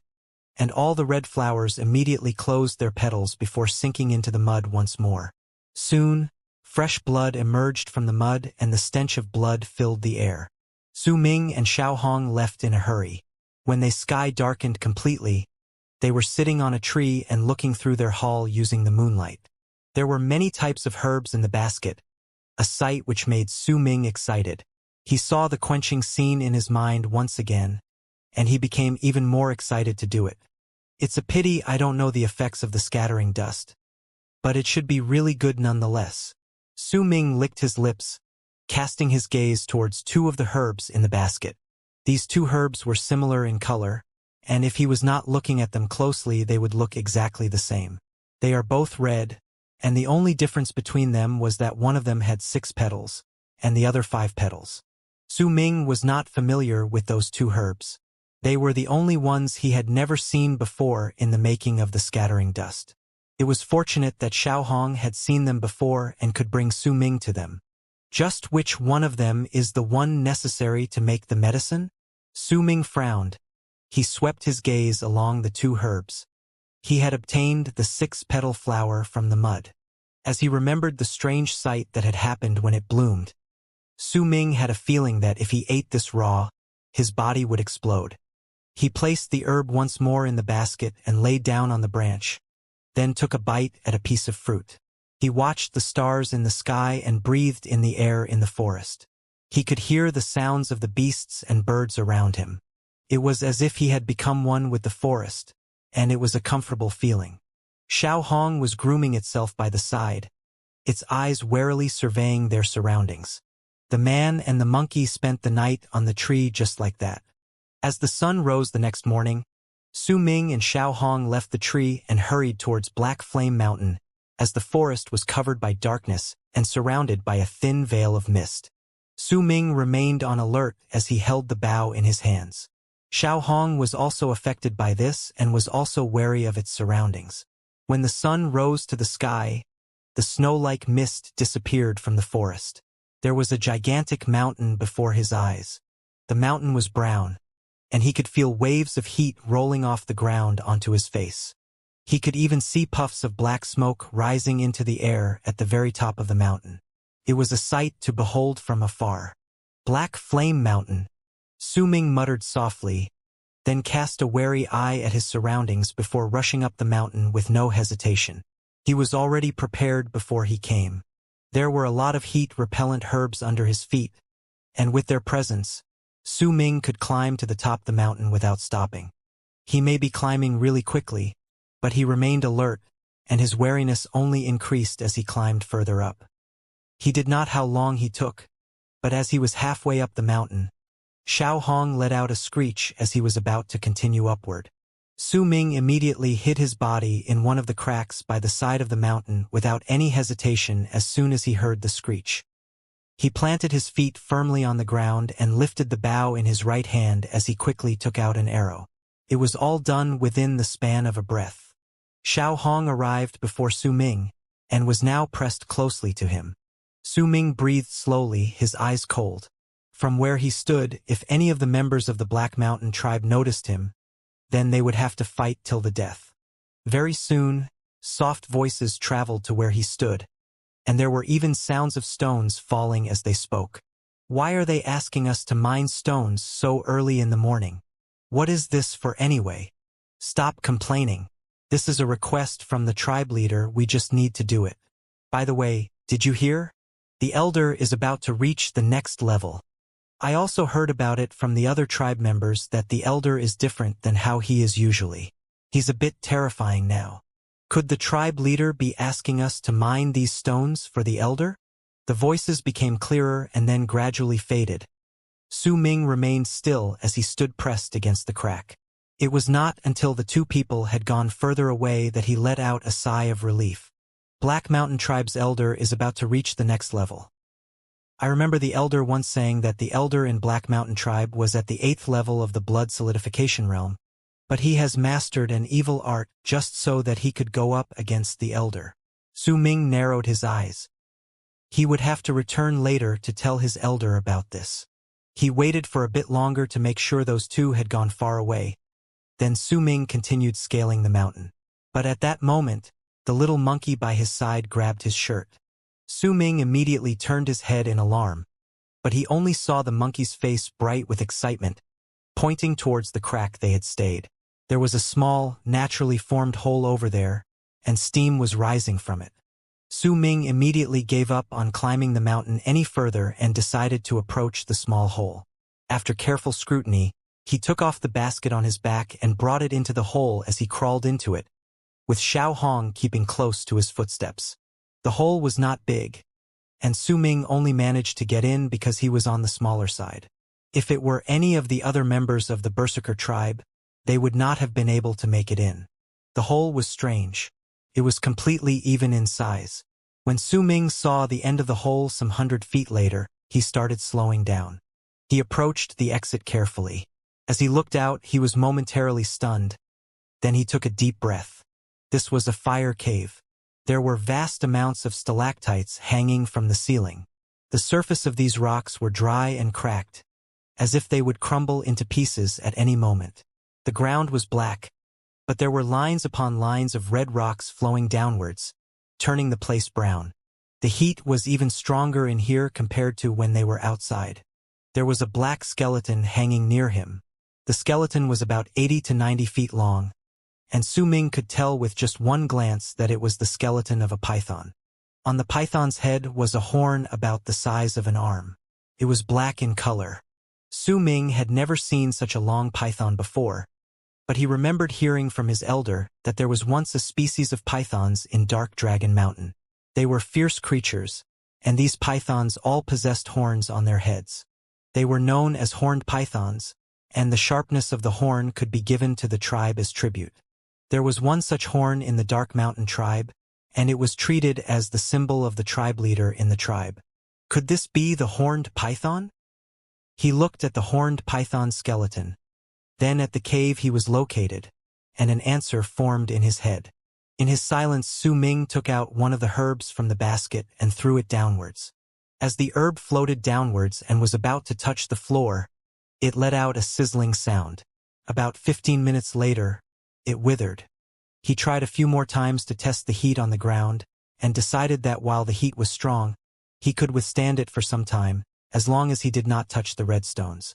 and all the red flowers immediately closed their petals before sinking into the mud once more. Soon, fresh blood emerged from the mud and the stench of blood filled the air. Su Ming and Xiao Hong left in a hurry. When the sky darkened completely, they were sitting on a tree and looking through their hall using the moonlight. There were many types of herbs in the basket, a sight which made Su Ming excited. He saw the quenching scene in his mind once again, and he became even more excited to do it. It's a pity I don't know the effects of the scattering dust, but it should be really good nonetheless. Su Ming licked his lips, casting his gaze towards two of the herbs in the basket. These two herbs were similar in color, and if he was not looking at them closely they would look exactly the same. They are both red, and the only difference between them was that one of them had 6 petals, and the other 5 petals. Su Ming was not familiar with those two herbs. They were the only ones he had never seen before in the making of the scattering dust. It was fortunate that Xiao Hong had seen them before and could bring Su Ming to them. Just which one of them is the one necessary to make the medicine? Su Ming frowned. He swept his gaze along the two herbs. He had obtained the 6-petal flower from the mud. As he remembered the strange sight that had happened when it bloomed, Su Ming had a feeling that if he ate this raw, his body would explode. He placed the herb once more in the basket and lay down on the branch, then took a bite at a piece of fruit. He watched the stars in the sky and breathed in the air in the forest. He could hear the sounds of the beasts and birds around him. It was as if he had become one with the forest, and it was a comfortable feeling. Xiao Hong was grooming itself by the side, its eyes warily surveying their surroundings. The man and the monkey spent the night on the tree just like that. As the sun rose the next morning, Su Ming and Xiao Hong left the tree and hurried towards Black Flame Mountain, as the forest was covered by darkness and surrounded by a thin veil of mist. Su Ming remained on alert as he held the bough in his hands. Xiao Hong was also affected by this and was also wary of its surroundings. When the sun rose to the sky, the snow-like mist disappeared from the forest. There was a gigantic mountain before his eyes. The mountain was brown, and he could feel waves of heat rolling off the ground onto his face. He could even see puffs of black smoke rising into the air at the very top of the mountain. It was a sight to behold from afar. Black Flame Mountain, Su Ming muttered softly, then cast a wary eye at his surroundings before rushing up the mountain with no hesitation. He was already prepared before he came. There were a lot of heat-repellent herbs under his feet, and with their presence, Su Ming could climb to the top of the mountain without stopping. He may be climbing really quickly, but he remained alert, and his wariness only increased as he climbed further up. He did not know how long he took, but as he was halfway up the mountain, Xiao Hong let out a screech as he was about to continue upward. Su Ming immediately hid his body in one of the cracks by the side of the mountain without any hesitation as soon as he heard the screech. He planted his feet firmly on the ground and lifted the bow in his right hand as he quickly took out an arrow. It was all done within the span of a breath. Xiao Hong arrived before Su Ming, and was now pressed closely to him. Su Ming breathed slowly, his eyes cold. From where he stood, if any of the members of the Black Mountain tribe noticed him, then they would have to fight till the death. Very soon, soft voices traveled to where he stood, and there were even sounds of stones falling as they spoke. Why are they asking us to mine stones so early in the morning? What is this for anyway? Stop complaining. This is a request from the tribe leader, we just need to do it. By the way, did you hear? The elder is about to reach the next level. I also heard about it from the other tribe members that the elder is different than how he is usually. He's a bit terrifying now. Could the tribe leader be asking us to mine these stones for the elder? The voices became clearer and then gradually faded. Su Ming remained still as he stood pressed against the crack. It was not until the two people had gone further away that he let out a sigh of relief. Black Mountain Tribe's elder is about to reach the next level. I remember the elder once saying that the elder in Black Mountain Tribe was at the 8th level of the blood solidification realm, but he has mastered an evil art just so that he could go up against the elder. Su Ming narrowed his eyes. He would have to return later to tell his elder about this. He waited for a bit longer to make sure those two had gone far away. Then Su Ming continued scaling the mountain. But at that moment, the little monkey by his side grabbed his shirt. Su Ming immediately turned his head in alarm, but he only saw the monkey's face bright with excitement, pointing towards the crack they had stayed. There was a small, naturally formed hole over there, and steam was rising from it. Su Ming immediately gave up on climbing the mountain any further and decided to approach the small hole. After careful scrutiny, he took off the basket on his back and brought it into the hole as he crawled into it, with Xiao Hong keeping close to his footsteps. The hole was not big, and Su Ming only managed to get in because he was on the smaller side. If it were any of the other members of the Berserker tribe, they would not have been able to make it in. The hole was strange. It was completely even in size. When Su Ming saw the end of the hole some 100 feet later, he started slowing down. He approached the exit carefully. As he looked out, he was momentarily stunned. Then he took a deep breath. This was a fire cave. There were vast amounts of stalactites hanging from the ceiling. The surface of these rocks were dry and cracked, as if they would crumble into pieces at any moment. The ground was black, but there were lines upon lines of red rocks flowing downwards, turning the place brown. The heat was even stronger in here compared to when they were outside. There was a black skeleton hanging near him. The skeleton was about 80 to 90 feet long, and Su Ming could tell with just one glance that it was the skeleton of a python. On the python's head was a horn about the size of an arm. It was black in color. Su Ming had never seen such a long python before, but he remembered hearing from his elder that there was once a species of pythons in Dark Dragon Mountain. They were fierce creatures, and these pythons all possessed horns on their heads. They were known as horned pythons, and the sharpness of the horn could be given to the tribe as tribute. There was one such horn in the Dark Mountain tribe, and it was treated as the symbol of the tribe leader in the tribe. Could this be the horned python? He looked at the horned python skeleton, then at the cave he was located, and an answer formed in his head. In his silence, Su Ming took out one of the herbs from the basket and threw it downwards. As the herb floated downwards and was about to touch the floor, it let out a sizzling sound. About 15 minutes later, it withered. He tried a few more times to test the heat on the ground, and decided that while the heat was strong, he could withstand it for some time, as long as he did not touch the red stones.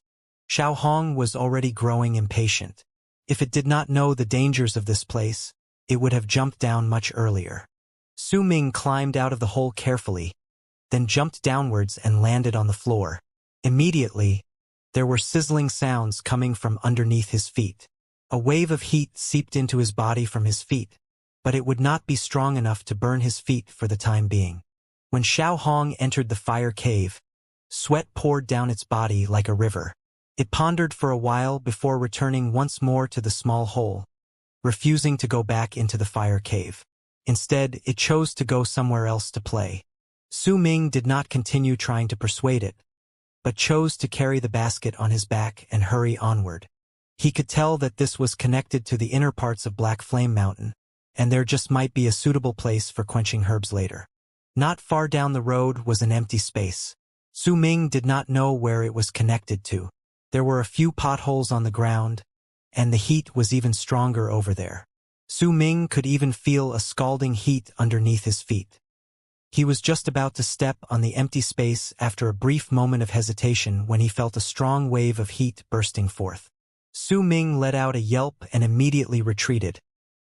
Xiao Hong was already growing impatient. If it did not know the dangers of this place, it would have jumped down much earlier. Su Ming climbed out of the hole carefully, then jumped downwards and landed on the floor. Immediately, there were sizzling sounds coming from underneath his feet. A wave of heat seeped into his body from his feet, but it would not be strong enough to burn his feet for the time being. When Xiao Hong entered the fire cave, sweat poured down its body like a river. It pondered for a while before returning once more to the small hole. refusing to go back into the fire cave. Instead, it chose to go somewhere else to play. Su Ming did not continue trying to persuade it, but chose to carry the basket on his back and hurry onward. He could tell that this was connected to the inner parts of Black Flame Mountain, and there just might be a suitable place for quenching herbs later. Not far down the road was an empty space. Su Ming did not know where it was connected to. There were a few potholes on the ground, and the heat was even stronger over there. Su Ming could even feel a scalding heat underneath his feet. He was just about to step on the empty space after a brief moment of hesitation when he felt a strong wave of heat bursting forth. Su Ming let out a yelp and immediately retreated,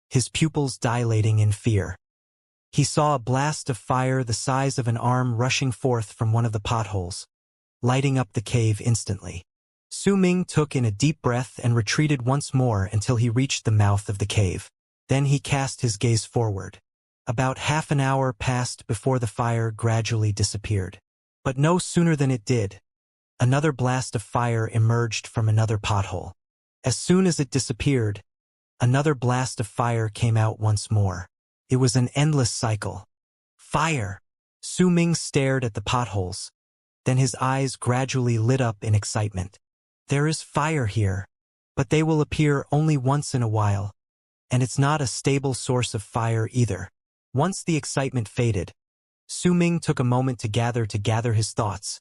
his pupils dilating in fear. He saw a blast of fire the size of an arm rushing forth from one of the potholes, lighting up the cave instantly. Su Ming took in a deep breath and retreated once more until he reached the mouth of the cave. Then he cast his gaze forward. About half an hour passed before the fire gradually disappeared. But no sooner than it did, another blast of fire emerged from another pothole. As soon as it disappeared, another blast of fire came out once more. It was an endless cycle. Fire! Su Ming stared at the potholes. Then his eyes gradually lit up in excitement. There is fire here, but they will appear only once in a while, and it's not a stable source of fire either. Once the excitement faded, Su Ming took a moment to gather his thoughts,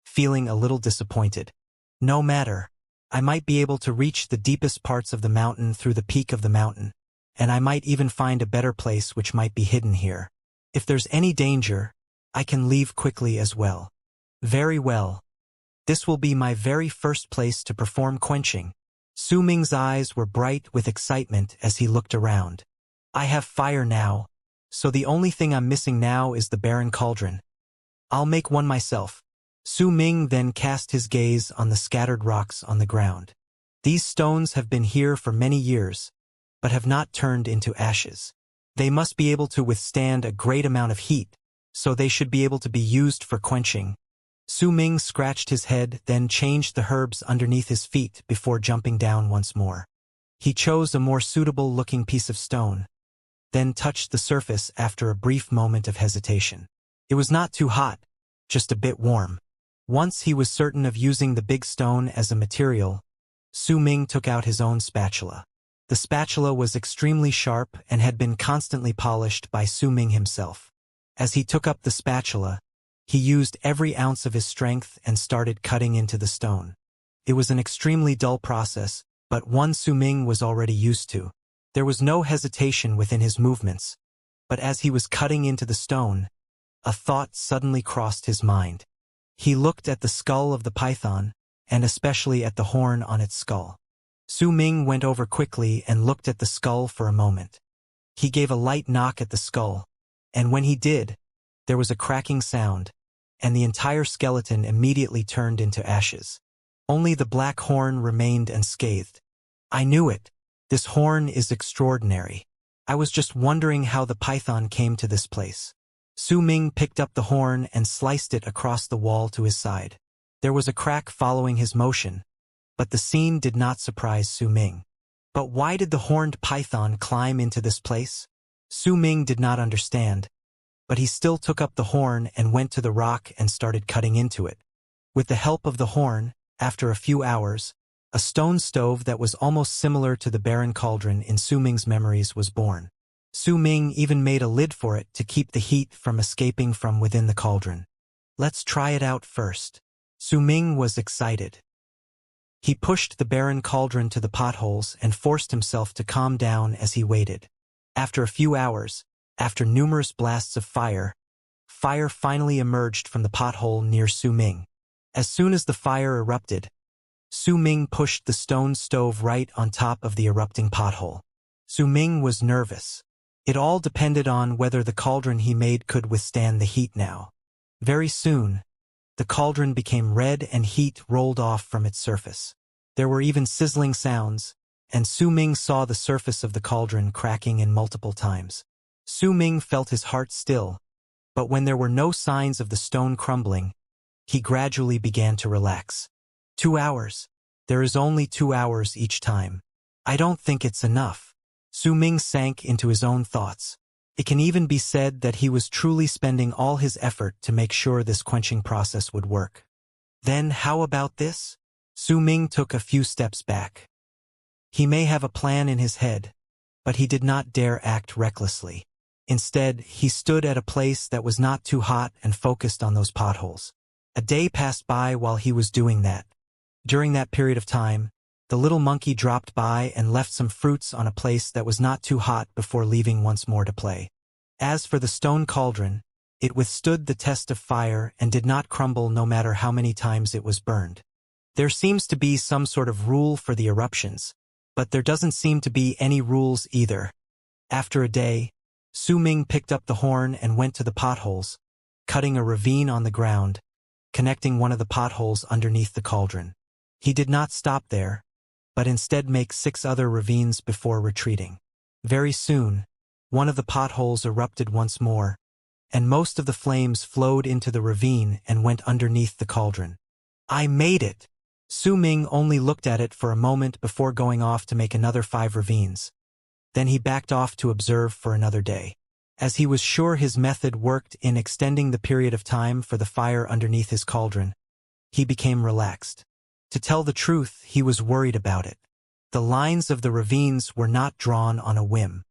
feeling a little disappointed. No matter, I might be able to reach the deepest parts of the mountain through the peak of the mountain, and I might even find a better place which might be hidden here. If there's any danger, I can leave quickly as well. Very well. This will be my very first place to perform quenching. Su Ming's eyes were bright with excitement as he looked around. I have fire now, so the only thing I'm missing now is the barren cauldron. I'll make one myself. Su Ming then cast his gaze on the scattered rocks on the ground. These stones have been here for many years, but have not turned into ashes. They must be able to withstand a great amount of heat, so they should be able to be used for quenching. Su Ming scratched his head, then changed the herbs underneath his feet before jumping down once more. He chose a more suitable-looking piece of stone, then touched the surface after a brief moment of hesitation. It was not too hot, just a bit warm. Once he was certain of using the big stone as a material, Su Ming took out his own spatula. The spatula was extremely sharp and had been constantly polished by Su Ming himself. As he took up the spatula, he used every ounce of his strength and started cutting into the stone. It was an extremely dull process, but one Su Ming was already used to. There was no hesitation within his movements, but as he was cutting into the stone, a thought suddenly crossed his mind. He looked at the skull of the python, and especially at the horn on its skull. Su Ming went over quickly and looked at the skull for a moment. He gave a light knock at the skull, and when he did, there was a cracking sound, and the entire skeleton immediately turned into ashes. Only the black horn remained unscathed. I knew it. This horn is extraordinary. I was just wondering how the python came to this place. Su Ming picked up the horn and sliced it across the wall to his side. There was a crack following his motion, but the scene did not surprise Su Ming. But why did the horned python climb into this place? Su Ming did not understand, but he still took up the horn and went to the rock and started cutting into it. With the help of the horn, after a few hours, a stone stove that was almost similar to the barren cauldron in Su Ming's memories was born. Su Ming even made a lid for it to keep the heat from escaping from within the cauldron. Let's try it out first. Su Ming was excited. He pushed the barren cauldron to the potholes and forced himself to calm down as he waited. After a few hours, after numerous blasts of fire, fire finally emerged from the pothole near Su Ming. As soon as the fire erupted, Su Ming pushed the stone stove right on top of the erupting pothole. Su Ming was nervous. It all depended on whether the cauldron he made could withstand the heat now. Very soon, the cauldron became red and heat rolled off from its surface. There were even sizzling sounds, and Su Ming saw the surface of the cauldron cracking in multiple times. Su Ming felt his heart still, but when there were no signs of the stone crumbling, he gradually began to relax. 2 hours. There is only 2 hours each time. I don't think it's enough. Su Ming sank into his own thoughts. It can even be said that he was truly spending all his effort to make sure this quenching process would work. Then how about this? Su Ming took a few steps back. He may have a plan in his head, but he did not dare act recklessly. Instead, he stood at a place that was not too hot and focused on those potholes. A day passed by while he was doing that. During that period of time, the little monkey dropped by and left some fruits on a place that was not too hot before leaving once more to play. As for the stone cauldron, it withstood the test of fire and did not crumble no matter how many times it was burned. There seems to be some sort of rule for the eruptions, but there doesn't seem to be any rules either. After a day, Su Ming picked up the horn and went to the potholes, cutting a ravine on the ground, connecting one of the potholes underneath the cauldron. He did not stop there, but instead make 6 other ravines before retreating. Very soon, one of the potholes erupted once more, and most of the flames flowed into the ravine and went underneath the cauldron. I made it! Su Ming only looked at it for a moment before going off to make another 5 ravines. Then he backed off to observe for another day. As he was sure his method worked in extending the period of time for the fire underneath his cauldron, he became relaxed. To tell the truth, he was worried about it. The lines of the ravines were not drawn on a whim.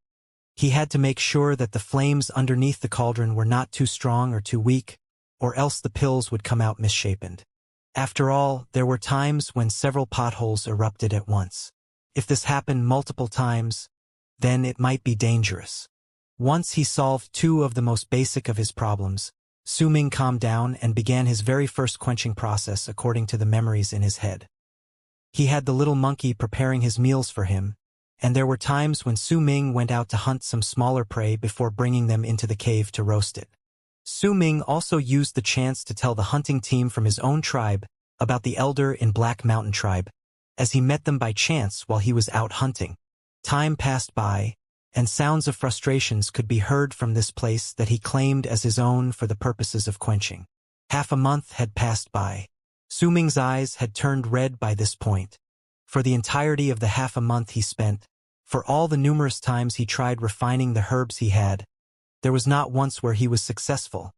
He had to make sure that the flames underneath the cauldron were not too strong or too weak, or else the pills would come out misshapen. After all, there were times when several potholes erupted at once. If this happened multiple times, then it might be dangerous. Once he solved 2 of the most basic of his problems, Su Ming calmed down and began his very first quenching process according to the memories in his head. He had the little monkey preparing his meals for him, and there were times when Su Ming went out to hunt some smaller prey before bringing them into the cave to roast it. Su Ming also used the chance to tell the hunting team from his own tribe about the elder in Black Mountain tribe, as he met them by chance while he was out hunting. Time passed by, and sounds of frustrations could be heard from this place that he claimed as his own for the purposes of quenching. Half a month had passed by. Su Ming's eyes had turned red by this point. For the entirety of the half a month he spent, for all the numerous times he tried refining the herbs he had, there was not once where he was successful.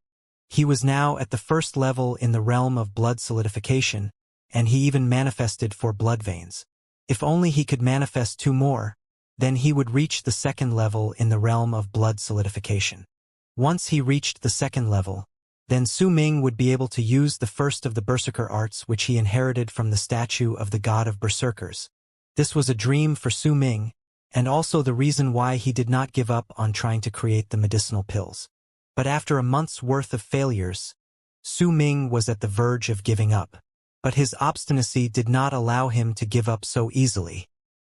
He was now at the first level in the realm of blood solidification, and he even manifested 4 blood veins. If only he could manifest 2 more, then he would reach the 2nd level in the realm of blood solidification. Once he reached the 2nd level, then Su Ming would be able to use the first of the berserker arts which he inherited from the statue of the god of berserkers. This was a dream for Su Ming, and also the reason why he did not give up on trying to create the medicinal pills. But after a month's worth of failures, Su Ming was at the verge of giving up. But his obstinacy did not allow him to give up so easily.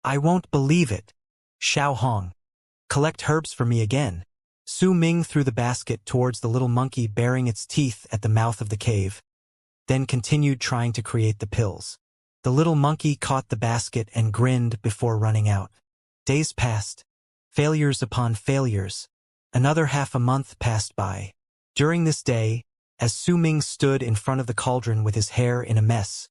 I won't believe it. Xiao Hong. Collect herbs for me again. Su Ming threw the basket towards the little monkey baring its teeth at the mouth of the cave, then continued trying to create the pills. The little monkey caught the basket and grinned before running out. Days passed. Failures upon failures. Another half a month passed by. During this day, as Su Ming stood in front of the cauldron with his hair in a mess,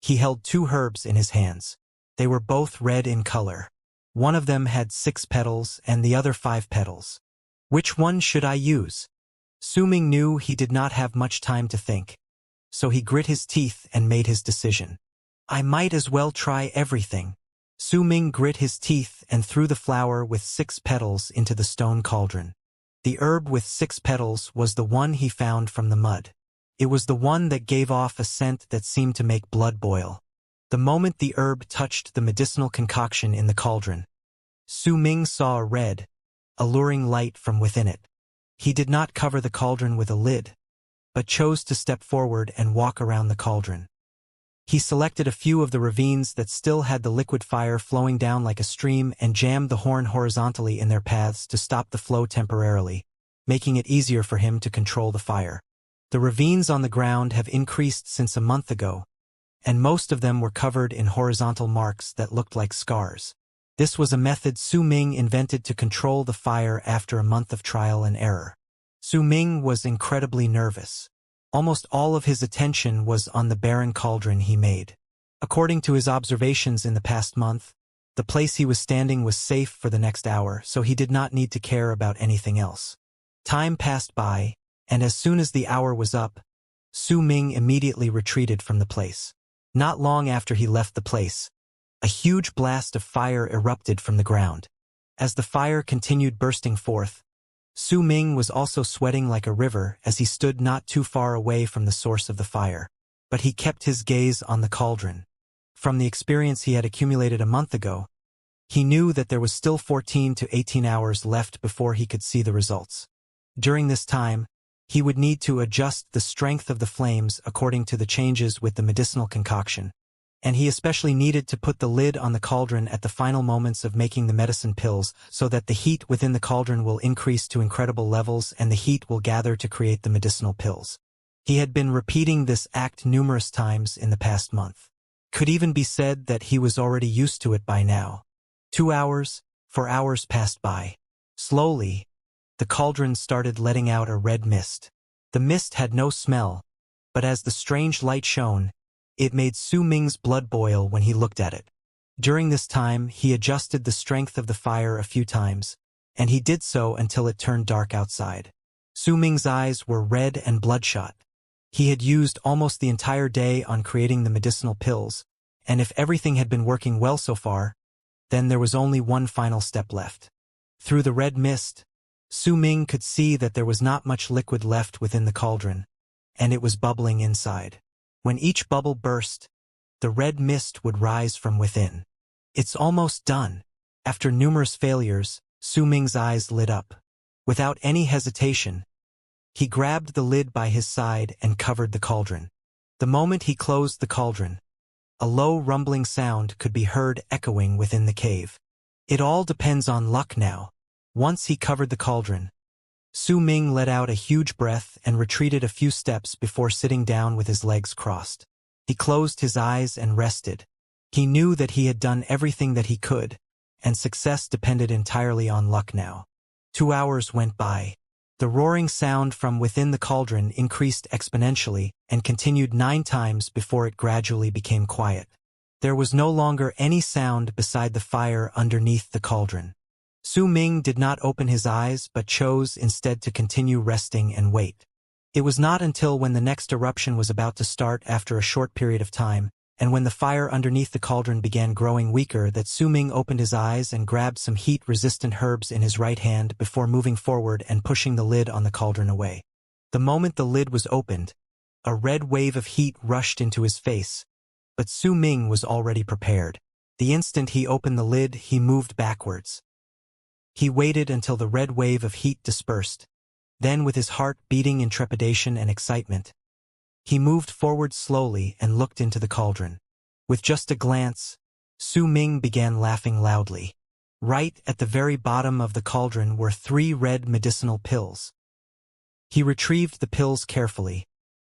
he held 2 herbs in his hands. They were both red in color. One of them had 6 petals and the other 5 petals. Which one should I use? Su Ming knew he did not have much time to think, so he grit his teeth and made his decision. I might as well try everything. Su Ming grit his teeth and threw the flower with 6 petals into the stone cauldron. The herb with 6 petals was the one he found from the mud. It was the one that gave off a scent that seemed to make blood boil. The moment the herb touched the medicinal concoction in the cauldron, Su Ming saw a red, alluring light from within it. He did not cover the cauldron with a lid, but chose to step forward and walk around the cauldron. He selected a few of the ravines that still had the liquid fire flowing down like a stream and jammed the horn horizontally in their paths to stop the flow temporarily, making it easier for him to control the fire. The ravines on the ground have increased since a month ago, and most of them were covered in horizontal marks that looked like scars. This was a method Su Ming invented to control the fire after a month of trial and error. Su Ming was incredibly nervous. Almost all of his attention was on the barren cauldron he made. According to his observations in the past month, The place he was standing was safe for the next hour, so he did not need to care about anything else. Time passed by, and as soon as the hour was up, Su Ming immediately retreated from the place. Not long after he left the place, a huge blast of fire erupted from the ground. As the fire continued bursting forth, Su Ming was also sweating like a river as he stood not too far away from the source of the fire. But he kept his gaze on the cauldron. From the experience he had accumulated a month ago, he knew that there was still 14 to 18 hours left before he could see the results. During this time, he would need to adjust the strength of the flames according to the changes with the medicinal concoction, and he especially needed to put the lid on the cauldron at the final moments of making the medicine pills so that the heat within the cauldron will increase to incredible levels and the heat will gather to create the medicinal pills. He had been repeating this act numerous times in the past month. Could even be said that he was already used to it by now. 2 hours, 4 hours passed by. Slowly, the cauldron started letting out a red mist. The mist had no smell, but as the strange light shone, it made Su Ming's blood boil when he looked at it. During this time, he adjusted the strength of the fire a few times, and he did so until it turned dark outside. Su Ming's eyes were red and bloodshot. He had used almost the entire day on creating the medicinal pills, and if everything had been working well so far, then there was only one final step left. Through the red mist, Su Ming could see that there was not much liquid left within the cauldron, and it was bubbling inside. When each bubble burst, the red mist would rise from within. It's almost done. After numerous failures, Su Ming's eyes lit up. Without any hesitation, he grabbed the lid by his side and covered the cauldron. The moment he closed the cauldron, a low rumbling sound could be heard echoing within the cave. It all depends on luck now. Once he covered the cauldron, Su Ming let out a huge breath and retreated a few steps before sitting down with his legs crossed. He closed his eyes and rested. He knew that he had done everything that he could, and success depended entirely on luck now. 2 hours went by. The roaring sound from within the cauldron increased exponentially and continued 9 times before it gradually became quiet. There was no longer any sound beside the fire underneath the cauldron. Su Ming did not open his eyes but chose instead to continue resting and wait. It was not until when the next eruption was about to start after a short period of time, and when the fire underneath the cauldron began growing weaker, that Su Ming opened his eyes and grabbed some heat-resistant herbs in his right hand before moving forward and pushing the lid on the cauldron away. The moment the lid was opened, a red wave of heat rushed into his face, but Su Ming was already prepared. The instant he opened the lid, he moved backwards. He waited until the red wave of heat dispersed. Then, with his heart beating in trepidation and excitement, he moved forward slowly and looked into the cauldron. With just a glance, Su Ming began laughing loudly. Right at the very bottom of the cauldron were 3 red medicinal pills. He retrieved the pills carefully,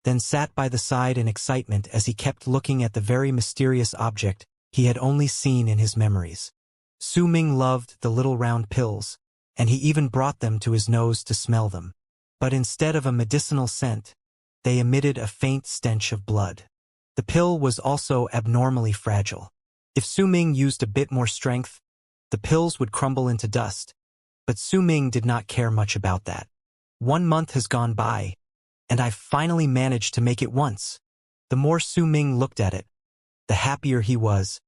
then sat by the side in excitement as he kept looking at the very mysterious object he had only seen in his memories. Su Ming loved the little round pills, and he even brought them to his nose to smell them. But instead of a medicinal scent, they emitted a faint stench of blood. The pill was also abnormally fragile. If Su Ming used a bit more strength, the pills would crumble into dust, but Su Ming did not care much about that. 1 month has gone by, and I've finally managed to make it once. The more Su Ming looked at it, the happier he was,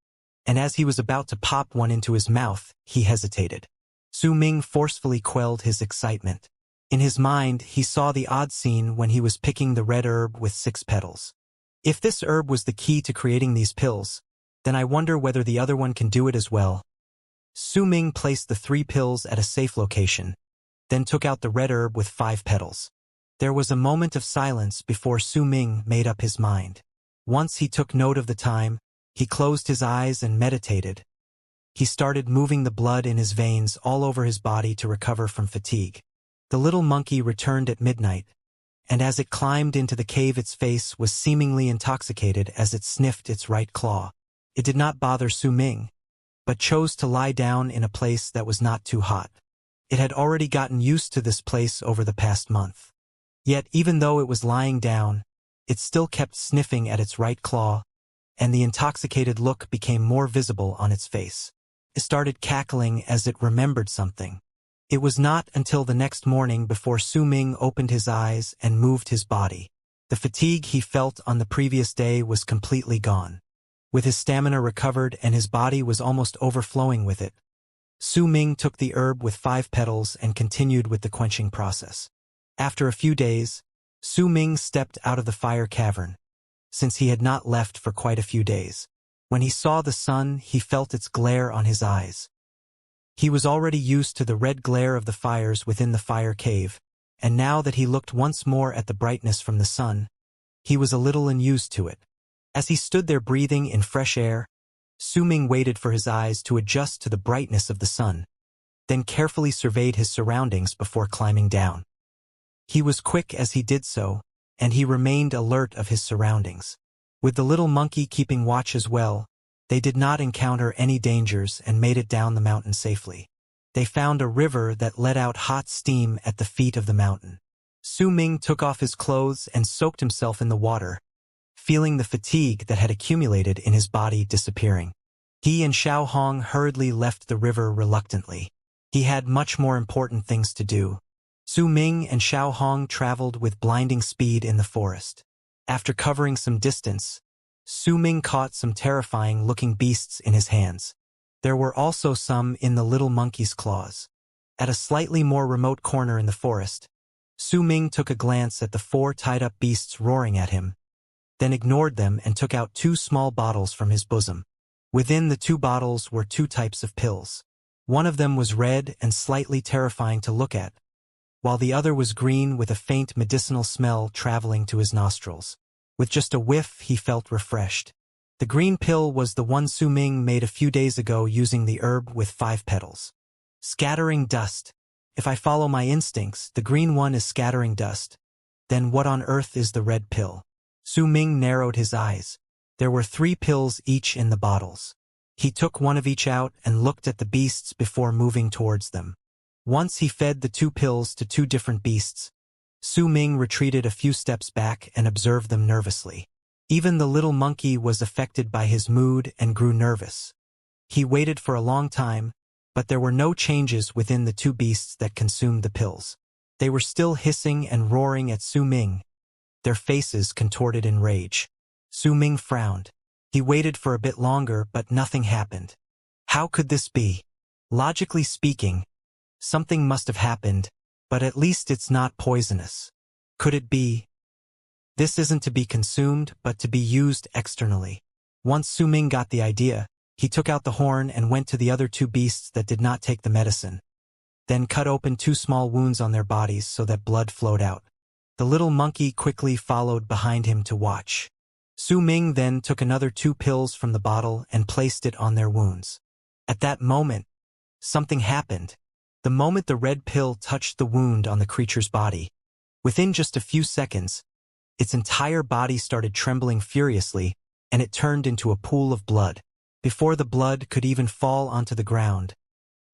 and as he was about to pop one into his mouth, he hesitated. Su Ming forcefully quelled his excitement. In his mind, he saw the odd scene when he was picking the red herb with 6 petals. If this herb was the key to creating these pills, then I wonder whether the other one can do it as well. Su Ming placed the 3 pills at a safe location, then took out the red herb with 5 petals. There was a moment of silence before Su Ming made up his mind. Once he took note of the time, he closed his eyes and meditated. He started moving the blood in his veins all over his body to recover from fatigue. The little monkey returned at midnight, and as it climbed into the cave, its face was seemingly intoxicated as it sniffed its right claw. It did not bother Su Ming, but chose to lie down in a place that was not too hot. It had already gotten used to this place over the past month. Yet even though it was lying down, it still kept sniffing at its right claw, and the intoxicated look became more visible on its face. It started cackling as it remembered something. It was not until the next morning before Su Ming opened his eyes and moved his body. The fatigue he felt on the previous day was completely gone. With his stamina recovered and his body was almost overflowing with it, Su Ming took the herb with 5 petals and continued with the quenching process. After a few days, Su Ming stepped out of the fire cavern, since he had not left for quite a few days. When he saw the sun, he felt its glare on his eyes. He was already used to the red glare of the fires within the fire cave, and now that he looked once more at the brightness from the sun, he was a little unused to it. As he stood there breathing in fresh air, Su Ming waited for his eyes to adjust to the brightness of the sun, then carefully surveyed his surroundings before climbing down. He was quick as he did so, and he remained alert of his surroundings. With the little monkey keeping watch as well, they did not encounter any dangers and made it down the mountain safely. They found a river that let out hot steam at the feet of the mountain. Su Ming took off his clothes and soaked himself in the water, feeling the fatigue that had accumulated in his body disappearing. He and Xiao Hong hurriedly left the river reluctantly. He had much more important things to do. Su Ming and Xiao Hong traveled with blinding speed in the forest. After covering some distance, Su Ming caught some terrifying-looking beasts in his hands. There were also some in the little monkey's claws. At a slightly more remote corner in the forest, Su Ming took a glance at the 4 tied-up beasts roaring at him, then ignored them and took out 2 small bottles from his bosom. Within the 2 bottles were 2 types of pills. One of them was red and slightly terrifying to look at, while the other was green with a faint medicinal smell traveling to his nostrils. With just a whiff, he felt refreshed. The green pill was the one Su Ming made a few days ago using the herb with 5 petals. Scattering dust. If I follow my instincts, the green one is scattering dust. Then what on earth is the red pill? Su Ming narrowed his eyes. There were 3 pills each in the bottles. He took one of each out and looked at the beasts before moving towards them. Once he fed the 2 pills to 2 different beasts, Su Ming retreated a few steps back and observed them nervously. Even the little monkey was affected by his mood and grew nervous. He waited for a long time, but there were no changes within the 2 beasts that consumed the pills. They were still hissing and roaring at Su Ming, their faces contorted in rage. Su Ming frowned. He waited for a bit longer, but nothing happened. How could this be? Logically speaking, something must have happened, but at least it's not poisonous. Could it be? This isn't to be consumed, but to be used externally. Once Su Ming got the idea, he took out the horn and went to the other 2 beasts that did not take the medicine, then cut open 2 small wounds on their bodies so that blood flowed out. The little monkey quickly followed behind him to watch. Su Ming then took another 2 pills from the bottle and placed it on their wounds. At that moment, something happened. The moment the red pill touched the wound on the creature's body, within just a few seconds, its entire body started trembling furiously, and it turned into a pool of blood. Before the blood could even fall onto the ground,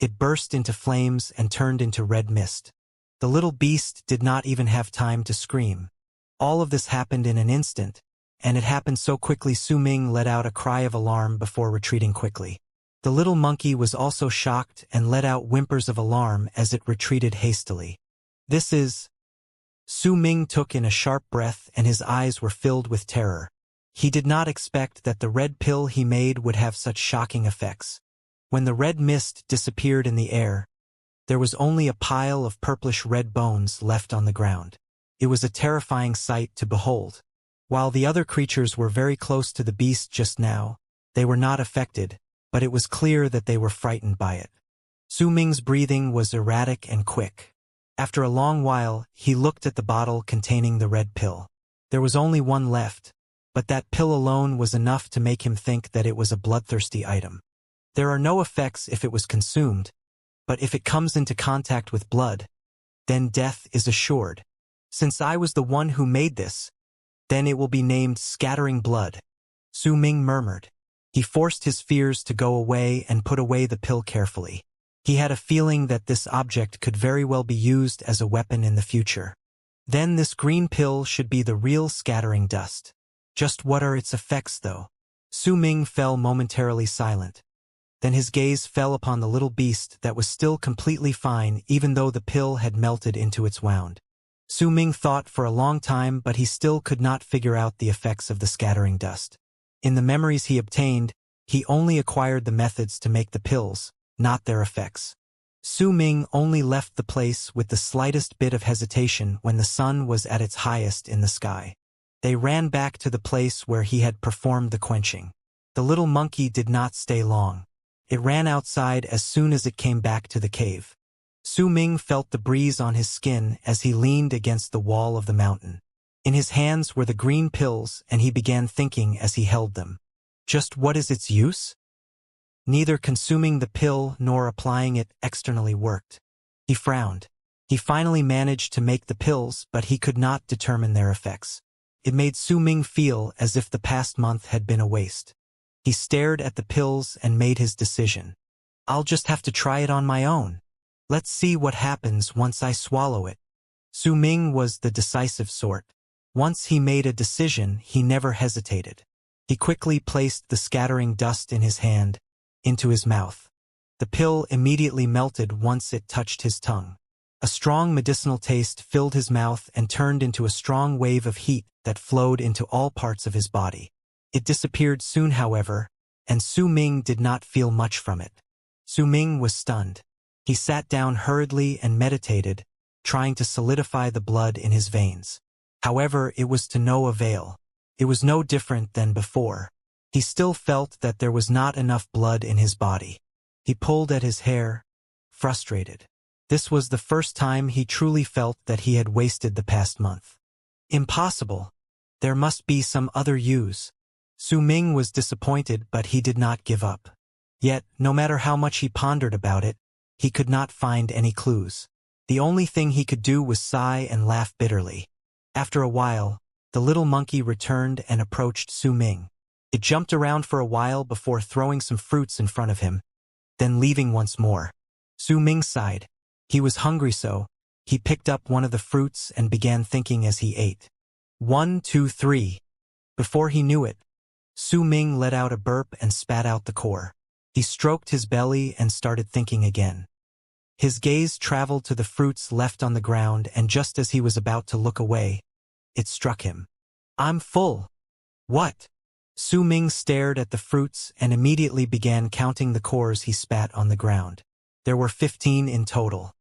it burst into flames and turned into red mist. The little beast did not even have time to scream. All of this happened in an instant, and it happened so quickly Su Ming let out a cry of alarm before retreating quickly. The little monkey was also shocked and let out whimpers of alarm as it retreated hastily. This is... Su Ming took in a sharp breath and his eyes were filled with terror. He did not expect that the red pill he made would have such shocking effects. When the red mist disappeared in the air, there was only a pile of purplish-red bones left on the ground. It was a terrifying sight to behold. While the other creatures were very close to the beast just now, they were not affected, but it was clear that they were frightened by it. Su Ming's breathing was erratic and quick. After a long while, he looked at the bottle containing the red pill. There was only one left, but that pill alone was enough to make him think that it was a bloodthirsty item. There are no effects if it was consumed, but if it comes into contact with blood, then death is assured. Since I was the one who made this, then it will be named Scattering Blood, Su Ming murmured. He forced his fears to go away and put away the pill carefully. He had a feeling that this object could very well be used as a weapon in the future. Then this green pill should be the real scattering dust. Just what are its effects, though? Su Ming fell momentarily silent. Then his gaze fell upon the little beast that was still completely fine even though the pill had melted into its wound. Su Ming thought for a long time, but he still could not figure out the effects of the scattering dust. In the memories he obtained, he only acquired the methods to make the pills, not their effects. Su Ming only left the place with the slightest bit of hesitation when the sun was at its highest in the sky. They ran back to the place where he had performed the quenching. The little monkey did not stay long. It ran outside as soon as it came back to the cave. Su Ming felt the breeze on his skin as he leaned against the wall of the mountain. In his hands were the green pills, and he began thinking as he held them. Just what is its use? Neither consuming the pill nor applying it externally worked. He frowned. He finally managed to make the pills, but he could not determine their effects. It made Su Ming feel as if the past month had been a waste. He stared at the pills and made his decision. I'll just have to try it on my own. Let's see what happens once I swallow it. Su Ming was the decisive sort. Once he made a decision, he never hesitated. He quickly placed the scattering dust in his hand, into his mouth. The pill immediately melted once it touched his tongue. A strong medicinal taste filled his mouth and turned into a strong wave of heat that flowed into all parts of his body. It disappeared soon, however, and Su Ming did not feel much from it. Su Ming was stunned. He sat down hurriedly and meditated, trying to solidify the blood in his veins. However, it was to no avail. It was no different than before. He still felt that there was not enough blood in his body. He pulled at his hair, frustrated. This was the first time he truly felt that he had wasted the past month. Impossible. There must be some other use. Su Ming was disappointed, but he did not give up. Yet, no matter how much he pondered about it, he could not find any clues. The only thing he could do was sigh and laugh bitterly. After a while, the little monkey returned and approached Su Ming. It jumped around for a while before throwing some fruits in front of him, then leaving once more. Su Ming sighed. He was hungry, so he picked up one of the fruits and began thinking as he ate. 1, 2, 3. Before he knew it, Su Ming let out a burp and spat out the core. He stroked his belly and started thinking again. His gaze traveled to the fruits left on the ground, and just as he was about to look away, it struck him. I'm full. What? Su Ming stared at the fruits and immediately began counting the cores he spat on the ground. There were 15 in total.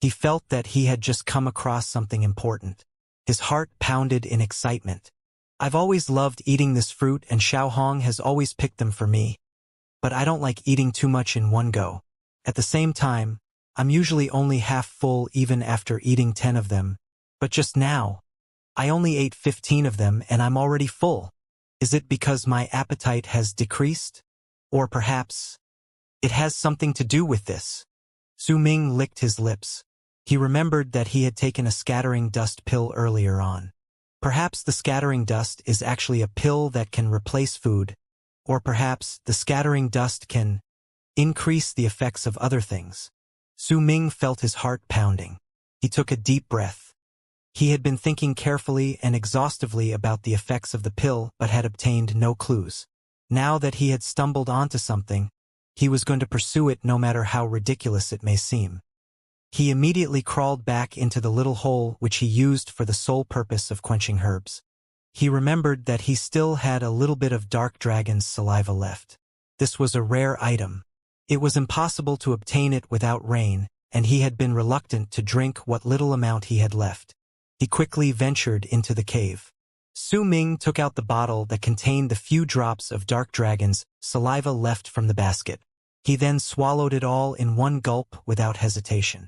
He felt that he had just come across something important. His heart pounded in excitement. I've always loved eating this fruit, and Xiaohong has always picked them for me. But I don't like eating too much in one go. At the same time, I'm usually only half full even after eating 10 of them. But just now, I only ate 15 of them and I'm already full. Is it because my appetite has decreased? Or perhaps it has something to do with this? Su Ming licked his lips. He remembered that he had taken a scattering dust pill earlier on. Perhaps the scattering dust is actually a pill that can replace food, or perhaps the scattering dust can increase the effects of other things. Su Ming felt his heart pounding. He took a deep breath. He had been thinking carefully and exhaustively about the effects of the pill but had obtained no clues. Now that he had stumbled onto something, he was going to pursue it no matter how ridiculous it may seem. He immediately crawled back into the little hole which he used for the sole purpose of quenching herbs. He remembered that he still had a little bit of dark dragon's saliva left. This was a rare item. It was impossible to obtain it without rain, and he had been reluctant to drink what little amount he had left. He quickly ventured into the cave. Su Ming took out the bottle that contained the few drops of dark dragon's saliva left from the basket. He then swallowed it all in one gulp without hesitation.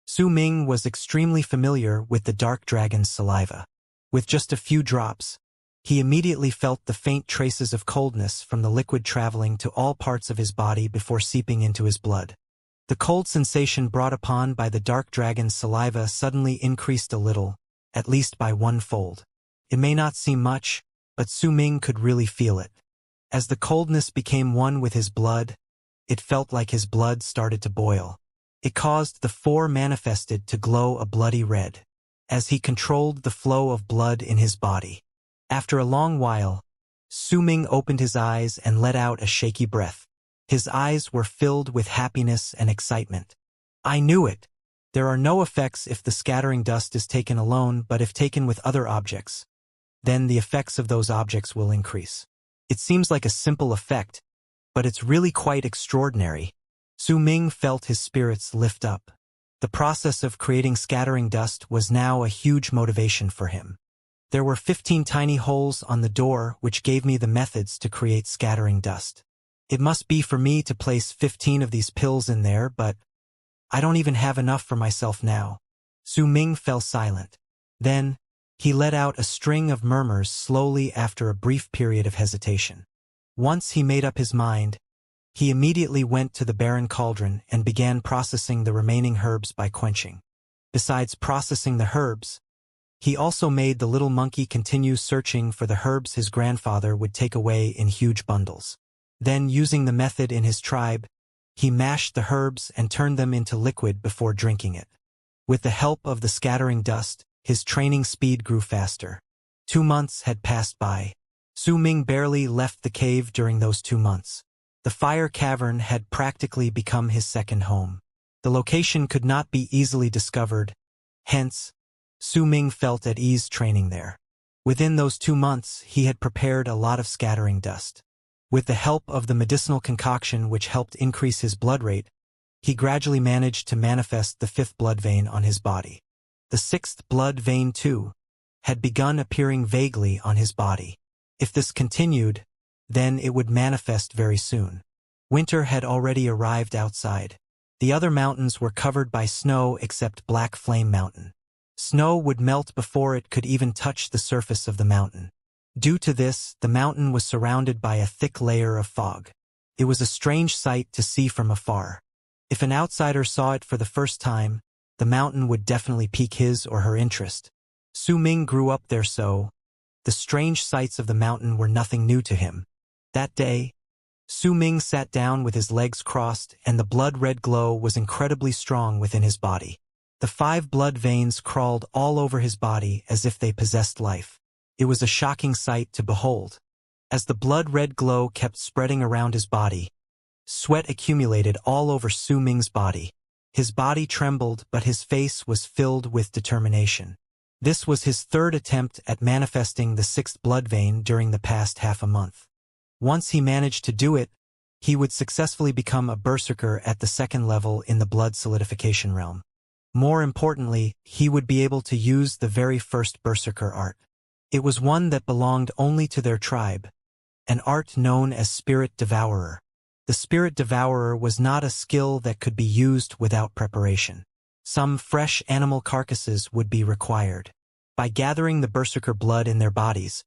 Su Ming was extremely familiar with the dark dragon's saliva. With just a few drops, he immediately felt the faint traces of coldness from the liquid traveling to all parts of his body before seeping into his blood. The cold sensation brought upon by the dark dragon's saliva suddenly increased a little, at least by 1-fold. It may not seem much, but Su Ming could really feel it. As the coldness became one with his blood, it felt like his blood started to boil. It caused the 4 manifested to glow a bloody red, as he controlled the flow of blood in his body. After a long while, Su Ming opened his eyes and let out a shaky breath. His eyes were filled with happiness and excitement. I knew it. There are no effects if the scattering dust is taken alone, but if taken with other objects, then the effects of those objects will increase. It seems like a simple effect, but it's really quite extraordinary. Su Ming felt his spirits lift up. The process of creating scattering dust was now a huge motivation for him. There were 15 tiny holes on the door which gave me the methods to create scattering dust. It must be for me to place 15 of these pills in there, but I don't even have enough for myself now. Su Ming fell silent. Then, he let out a string of murmurs slowly after a brief period of hesitation. Once he made up his mind, he immediately went to the barren cauldron and began processing the remaining herbs by quenching. Besides processing the herbs, he also made the little monkey continue searching for the herbs his grandfather would take away in huge bundles. Then, using the method in his tribe, he mashed the herbs and turned them into liquid before drinking it. With the help of the scattering dust, his training speed grew faster. 2 months had passed by. Su Ming barely left the cave during those 2 months. The fire cavern had practically become his second home. The location could not be easily discovered, hence, Su Ming felt at ease training there. Within those 2 months, he had prepared a lot of scattering dust. With the help of the medicinal concoction which helped increase his blood rate, he gradually managed to manifest the 5th blood vein on his body. The 6th blood vein, too, had begun appearing vaguely on his body. If this continued, then it would manifest very soon. Winter had already arrived outside. The other mountains were covered by snow except Black Flame Mountain. Snow would melt before it could even touch the surface of the mountain. Due to this, the mountain was surrounded by a thick layer of fog. It was a strange sight to see from afar. If an outsider saw it for the first time, the mountain would definitely pique his or her interest. Su Ming grew up there, so the strange sights of the mountain were nothing new to him. That day, Su Ming sat down with his legs crossed, and the blood-red glow was incredibly strong within his body. The 5 blood veins crawled all over his body as if they possessed life. It was a shocking sight to behold. As the blood-red glow kept spreading around his body, sweat accumulated all over Su Ming's body. His body trembled, but his face was filled with determination. This was his 3rd attempt at manifesting the 6th blood vein during the past half a month. Once he managed to do it, he would successfully become a berserker at the 2nd level in the blood solidification realm. More importantly, he would be able to use the very first berserker art. It was one that belonged only to their tribe, an art known as Spirit Devourer. The Spirit Devourer was not a skill that could be used without preparation. Some fresh animal carcasses would be required. By gathering the berserker blood in their bodies,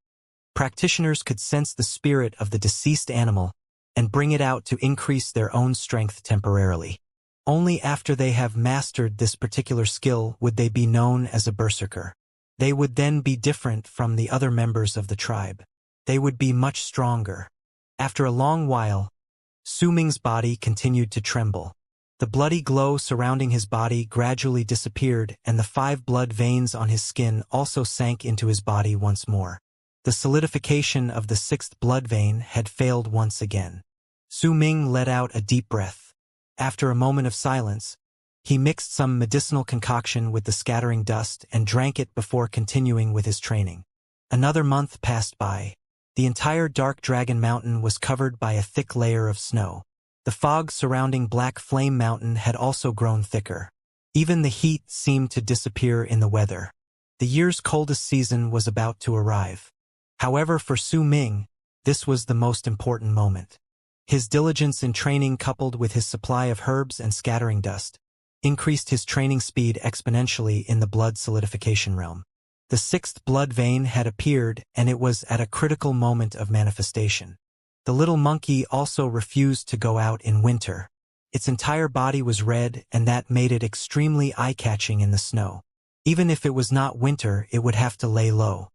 practitioners could sense the spirit of the deceased animal and bring it out to increase their own strength temporarily. Only after they have mastered this particular skill would they be known as a berserker. They would then be different from the other members of the tribe. They would be much stronger. After a long while, Su Ming's body continued to tremble. The bloody glow surrounding his body gradually disappeared, and the 5 blood veins on his skin also sank into his body once more. The solidification of the 6th blood vein had failed once again. Su Ming let out a deep breath. After a moment of silence, he mixed some medicinal concoction with the scattering dust and drank it before continuing with his training. Another month passed by. The entire Dark Dragon Mountain was covered by a thick layer of snow. The fog surrounding Black Flame Mountain had also grown thicker. Even the heat seemed to disappear in the weather. The year's coldest season was about to arrive. However, for Su Ming, this was the most important moment. His diligence in training coupled with his supply of herbs and scattering dust increased his training speed exponentially in the blood solidification realm. The 6th blood vein had appeared, and it was at a critical moment of manifestation. The little monkey also refused to go out in winter. Its entire body was red, and that made it extremely eye-catching in the snow. Even if it was not winter, it would have to lay low.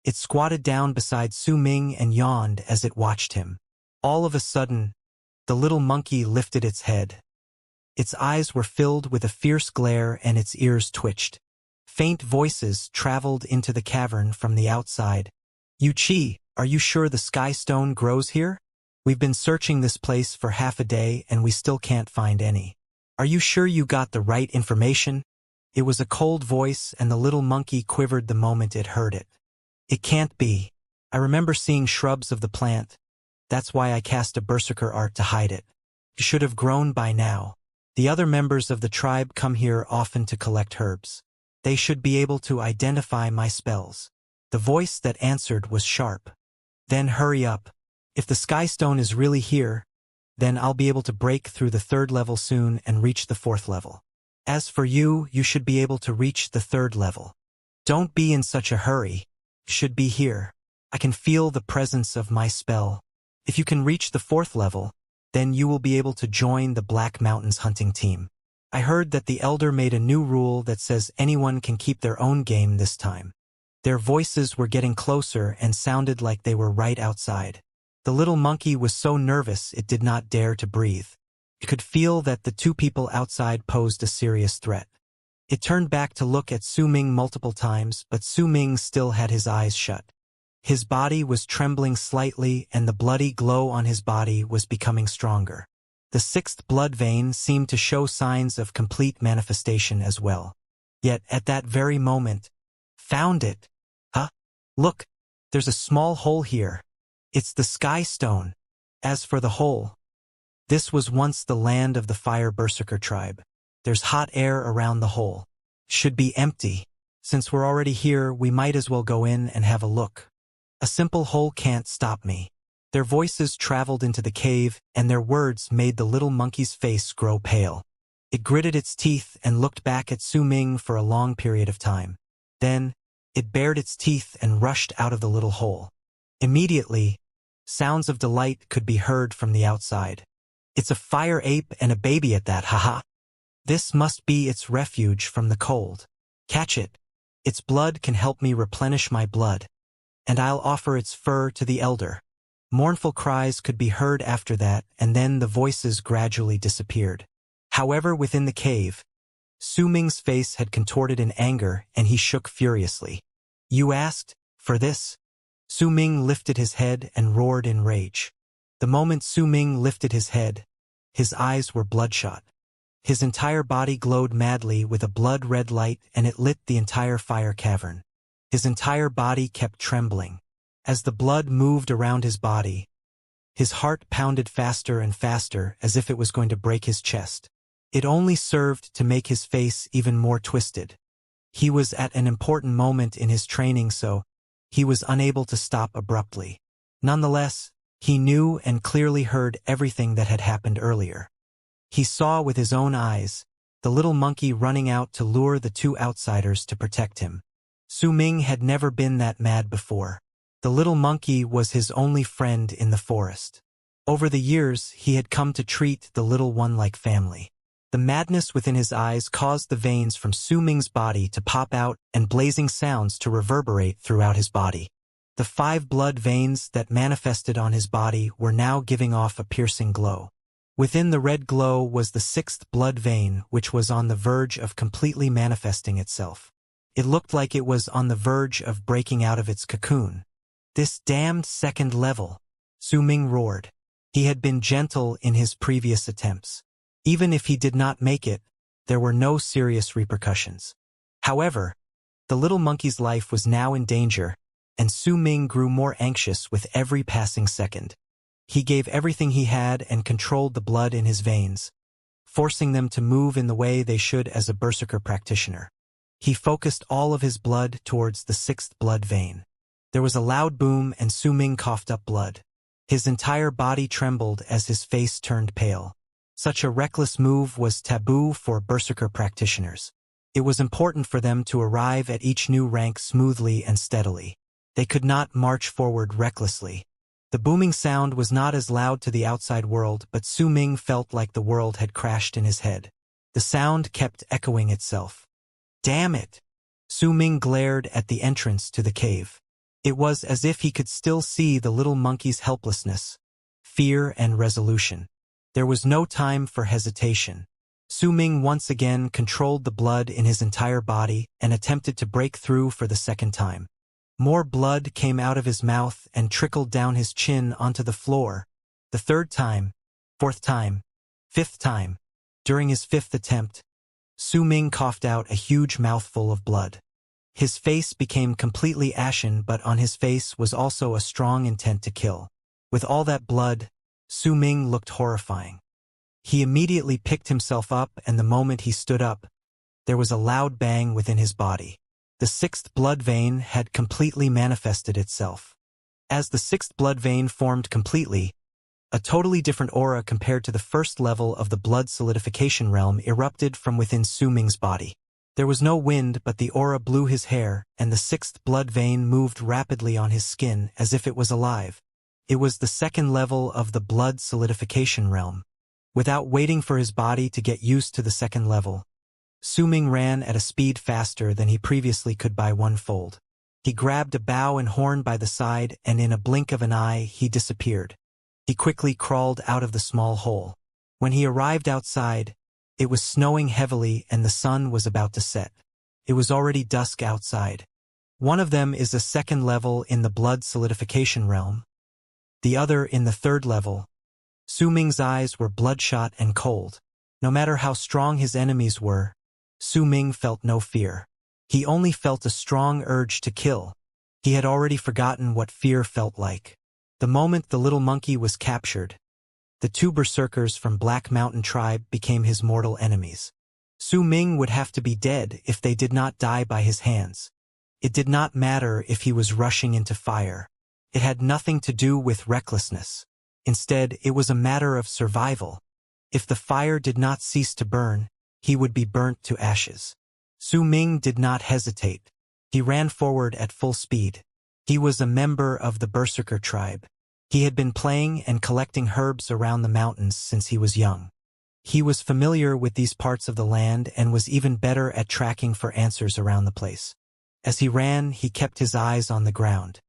It squatted down beside Su Ming and yawned as it watched him. All of a sudden, the little monkey lifted its head. Its eyes were filled with a fierce glare and its ears twitched. Faint voices traveled into the cavern from the outside. "Yu Chi, are you sure the sky stone grows here?" We've been searching this place for half a day and we still can't find any. Are you sure you got the right information? It was a cold voice and the little monkey quivered the moment it heard it. It can't be. I remember seeing shrubs of the plant. That's why I cast a berserker art to hide it. You should have grown by now. The other members of the tribe come here often to collect herbs. They should be able to identify my spells. The voice that answered was sharp. Then hurry up. If the sky stone is really here, then I'll be able to break through the 3rd level soon and reach the 4th level. As for you, you should be able to reach the 3rd level. Don't be in such a hurry. You should be here. I can feel the presence of my spell. If you can reach the 4th level, then you will be able to join the Black Mountains hunting team. I heard that the elder made a new rule that says anyone can keep their own game this time. Their voices were getting closer and sounded like they were right outside. The little monkey was so nervous it did not dare to breathe. It could feel that the 2 people outside posed a serious threat. It turned back to look at Su Ming multiple times, but Su Ming still had his eyes shut. His body was trembling slightly and the bloody glow on his body was becoming stronger. The 6th blood vein seemed to show signs of complete manifestation as well. Yet at that very moment, found it. Huh? Look, there's a small hole here. It's the sky stone. As for the hole, this was once the land of the Fire Berserker tribe. There's hot air around the hole. Should be empty. Since we're already here, we might as well go in and have a look. A simple hole can't stop me. Their voices traveled into the cave, and their words made the little monkey's face grow pale. It gritted its teeth and looked back at Su Ming for a long period of time. Then, it bared its teeth and rushed out of the little hole. Immediately, sounds of delight could be heard from the outside. It's a fire ape and a baby at that, haha. This must be its refuge from the cold. Catch it. Its blood can help me replenish my blood. And I'll offer its fur to the elder. Mournful cries could be heard after that, and then the voices gradually disappeared. However, within the cave, Su Ming's face had contorted in anger, and he shook furiously. You asked for this? Su Ming lifted his head and roared in rage. The moment Su Ming lifted his head, his eyes were bloodshot. His entire body glowed madly with a blood-red light, and it lit the entire fire cavern. His entire body kept trembling. As the blood moved around his body, his heart pounded faster and faster as if it was going to break his chest. It only served to make his face even more twisted. He was at an important moment in his training, so he was unable to stop abruptly. Nonetheless, he knew and clearly heard everything that had happened earlier. He saw with his own eyes the little monkey running out to lure the 2 outsiders to protect him. Su Ming had never been that mad before. The little monkey was his only friend in the forest. Over the years, he had come to treat the little one like family. The madness within his eyes caused the veins from Su Ming's body to pop out and blazing sounds to reverberate throughout his body. The 5 blood veins that manifested on his body were now giving off a piercing glow. Within the red glow was the 6th blood vein, which was on the verge of completely manifesting itself. It looked like it was on the verge of breaking out of its cocoon. This damned 2nd level, Su Ming roared. He had been gentle in his previous attempts. Even if he did not make it, there were no serious repercussions. However, the little monkey's life was now in danger, and Su Ming grew more anxious with every passing second. He gave everything he had and controlled the blood in his veins, forcing them to move in the way they should as a berserker practitioner. He focused all of his blood towards the 6th blood vein. There was a loud boom and Su Ming coughed up blood. His entire body trembled as his face turned pale. Such a reckless move was taboo for berserker practitioners. It was important for them to arrive at each new rank smoothly and steadily. They could not march forward recklessly. The booming sound was not as loud to the outside world, but Su Ming felt like the world had crashed in his head. The sound kept echoing itself. Damn it! Su Ming glared at the entrance to the cave. It was as if he could still see the little monkey's helplessness, fear, and resolution. There was no time for hesitation. Su Ming once again controlled the blood in his entire body and attempted to break through for the 2nd time. More blood came out of his mouth and trickled down his chin onto the floor. The third time, fourth time, fifth time. During his fifth attempt, Su Ming coughed out a huge mouthful of blood. His face became completely ashen, but on his face was also a strong intent to kill. With all that blood, Su Ming looked horrifying. He immediately picked himself up, and the moment he stood up, there was a loud bang within his body. The sixth blood vein had completely manifested itself. As the sixth blood vein formed completely, a totally different aura compared to the first level of the blood solidification realm erupted from within Su Ming's body. There was no wind, but the aura blew his hair, and the sixth blood vein moved rapidly on his skin as if it was alive. It was the second level of the blood solidification realm. Without waiting for his body to get used to the second level, Su Ming ran at a speed faster than he previously could by one-fold. He grabbed a bow and horn by the side, and in a blink of an eye he disappeared. He quickly crawled out of the small hole. When he arrived outside, it was snowing heavily and the sun was about to set. It was already dusk outside. One of them is a second level in the blood solidification realm, the other in the third level. Su Ming's eyes were bloodshot and cold. No matter how strong his enemies were, Su Ming felt no fear. He only felt a strong urge to kill. He had already forgotten what fear felt like. The moment the little monkey was captured, the two berserkers from Black Mountain tribe became his mortal enemies. Su Ming would have to be dead if they did not die by his hands. It did not matter if he was rushing into fire. It had nothing to do with recklessness. Instead, it was a matter of survival. If the fire did not cease to burn, he would be burnt to ashes. Su Ming did not hesitate. He ran forward at full speed. He was a member of the Berserker tribe. He had been playing and collecting herbs around the mountains since he was young. He was familiar with these parts of the land and was even better at tracking for answers around the place. As he ran, he kept his eyes on the ground.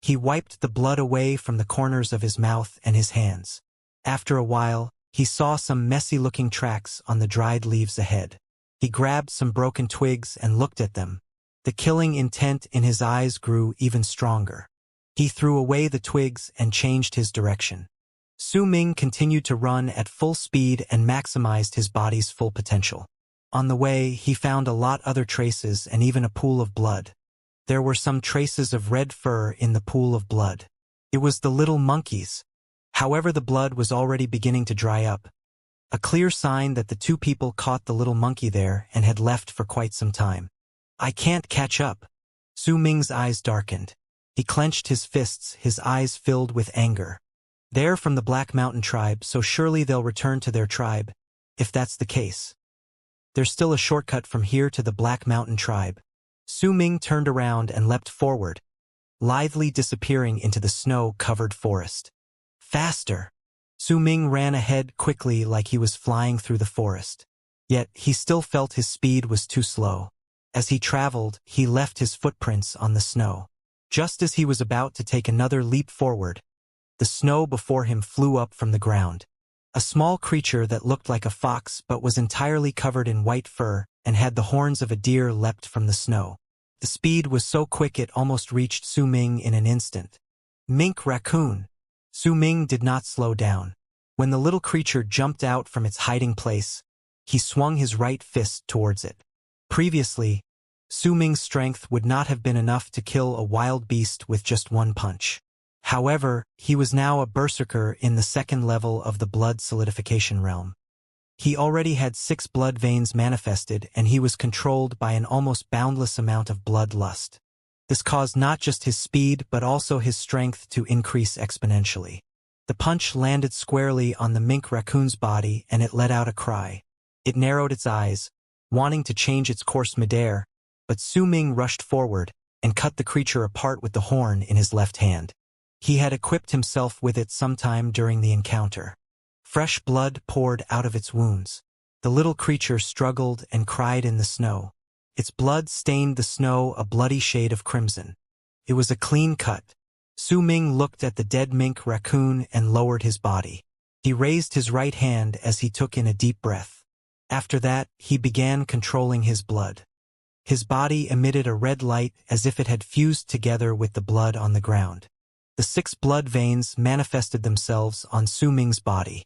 He wiped the blood away from the corners of his mouth and his hands. After a while, he saw some messy-looking tracks on the dried leaves ahead. He grabbed some broken twigs and looked at them. The killing intent in his eyes grew even stronger. He threw away the twigs and changed his direction. Su Ming continued to run at full speed and maximized his body's full potential. On the way, he found a lot other traces and even a pool of blood. There were some traces of red fur in the pool of blood. It was the little monkeys. However, the blood was already beginning to dry up. A clear sign that the two people caught the little monkey there and had left for quite some time. I can't catch up. Su Ming's eyes darkened. He clenched his fists, his eyes filled with anger. They're from the Black Mountain tribe, so surely they'll return to their tribe, if that's the case. There's still a shortcut from here to the Black Mountain tribe. Su Ming turned around and leapt forward, lithely disappearing into the snow-covered forest. Faster! Su Ming ran ahead quickly like he was flying through the forest. Yet he still felt his speed was too slow. As he traveled, he left his footprints on the snow. Just as he was about to take another leap forward, the snow before him flew up from the ground. A small creature that looked like a fox but was entirely covered in white fur and had the horns of a deer leapt from the snow. The speed was so quick it almost reached Su Ming in an instant. Mink raccoon! Su Ming did not slow down. When the little creature jumped out from its hiding place, he swung his right fist towards it. Previously, Su Ming's strength would not have been enough to kill a wild beast with just one punch. However, he was now a berserker in the second level of the blood solidification realm. He already had 6 blood veins manifested, and he was controlled by an almost boundless amount of bloodlust. This caused not just his speed but also his strength to increase exponentially. The punch landed squarely on the mink raccoon's body and it let out a cry. It narrowed its eyes, wanting to change its course midair, but Su Ming rushed forward and cut the creature apart with the horn in his left hand. He had equipped himself with it sometime during the encounter. Fresh blood poured out of its wounds. The little creature struggled and cried in the snow. Its blood stained the snow a bloody shade of crimson. It was a clean cut. Su Ming looked at the dead mink raccoon and lowered his body. He raised his right hand as he took in a deep breath. After that, he began controlling his blood. His body emitted a red light as if it had fused together with the blood on the ground. The 6 blood veins manifested themselves on Su Ming's body.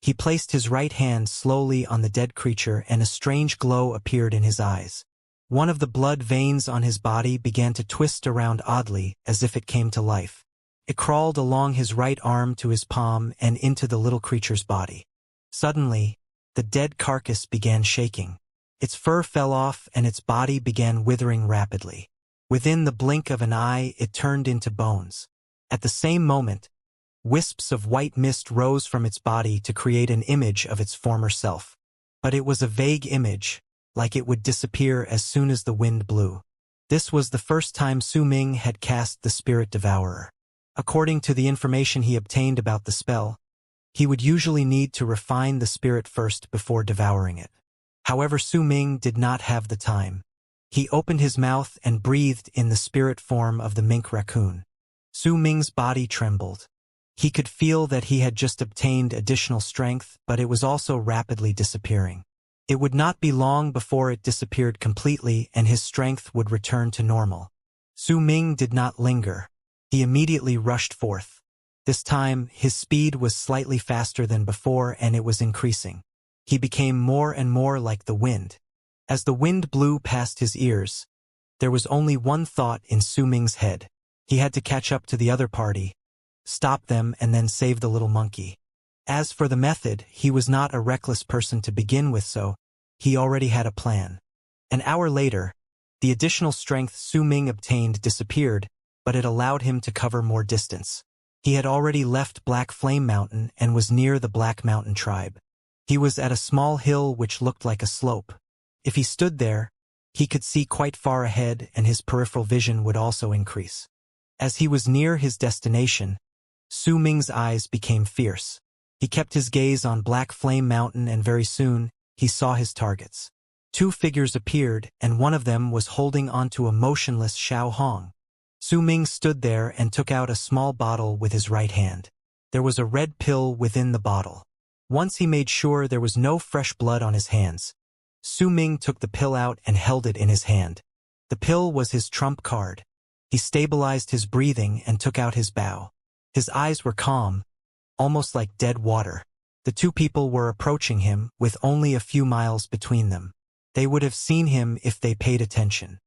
He placed his right hand slowly on the dead creature and a strange glow appeared in his eyes. One of the blood veins on his body began to twist around oddly as if it came to life. It crawled along his right arm to his palm and into the little creature's body. Suddenly, the dead carcass began shaking. Its fur fell off and its body began withering rapidly. Within the blink of an eye, it turned into bones. At the same moment, wisps of white mist rose from its body to create an image of its former self. But it was a vague image, like it would disappear as soon as the wind blew. This was the first time Su Ming had cast the Spirit Devourer. According to the information he obtained about the spell, he would usually need to refine the spirit first before devouring it. However, Su Ming did not have the time. He opened his mouth and breathed in the spirit form of the mink raccoon. Su Ming's body trembled. He could feel that he had just obtained additional strength, but it was also rapidly disappearing. It would not be long before it disappeared completely and his strength would return to normal. Su Ming did not linger. He immediately rushed forth. This time, his speed was slightly faster than before and it was increasing. He became more and more like the wind. As the wind blew past his ears, there was only one thought in Su Ming's head. He had to catch up to the other party, stop them and then save the little monkey. As for the method, he was not a reckless person to begin with, so he already had a plan. An hour later, the additional strength Su Ming obtained disappeared, but it allowed him to cover more distance. He had already left Black Flame Mountain and was near the Black Mountain tribe. He was at a small hill which looked like a slope. If he stood there, he could see quite far ahead and his peripheral vision would also increase. As he was near his destination, Su Ming's eyes became fierce. He kept his gaze on Black Flame Mountain and very soon, he saw his targets. 2 figures appeared and one of them was holding onto a motionless Xiao Hong. Su Ming stood there and took out a small bottle with his right hand. There was a red pill within the bottle. Once he made sure there was no fresh blood on his hands, Su Ming took the pill out and held it in his hand. The pill was his trump card. He stabilized his breathing and took out his bow. His eyes were calm, almost like dead water. The 2 people were approaching him with only a few miles between them. They would have seen him if they paid attention.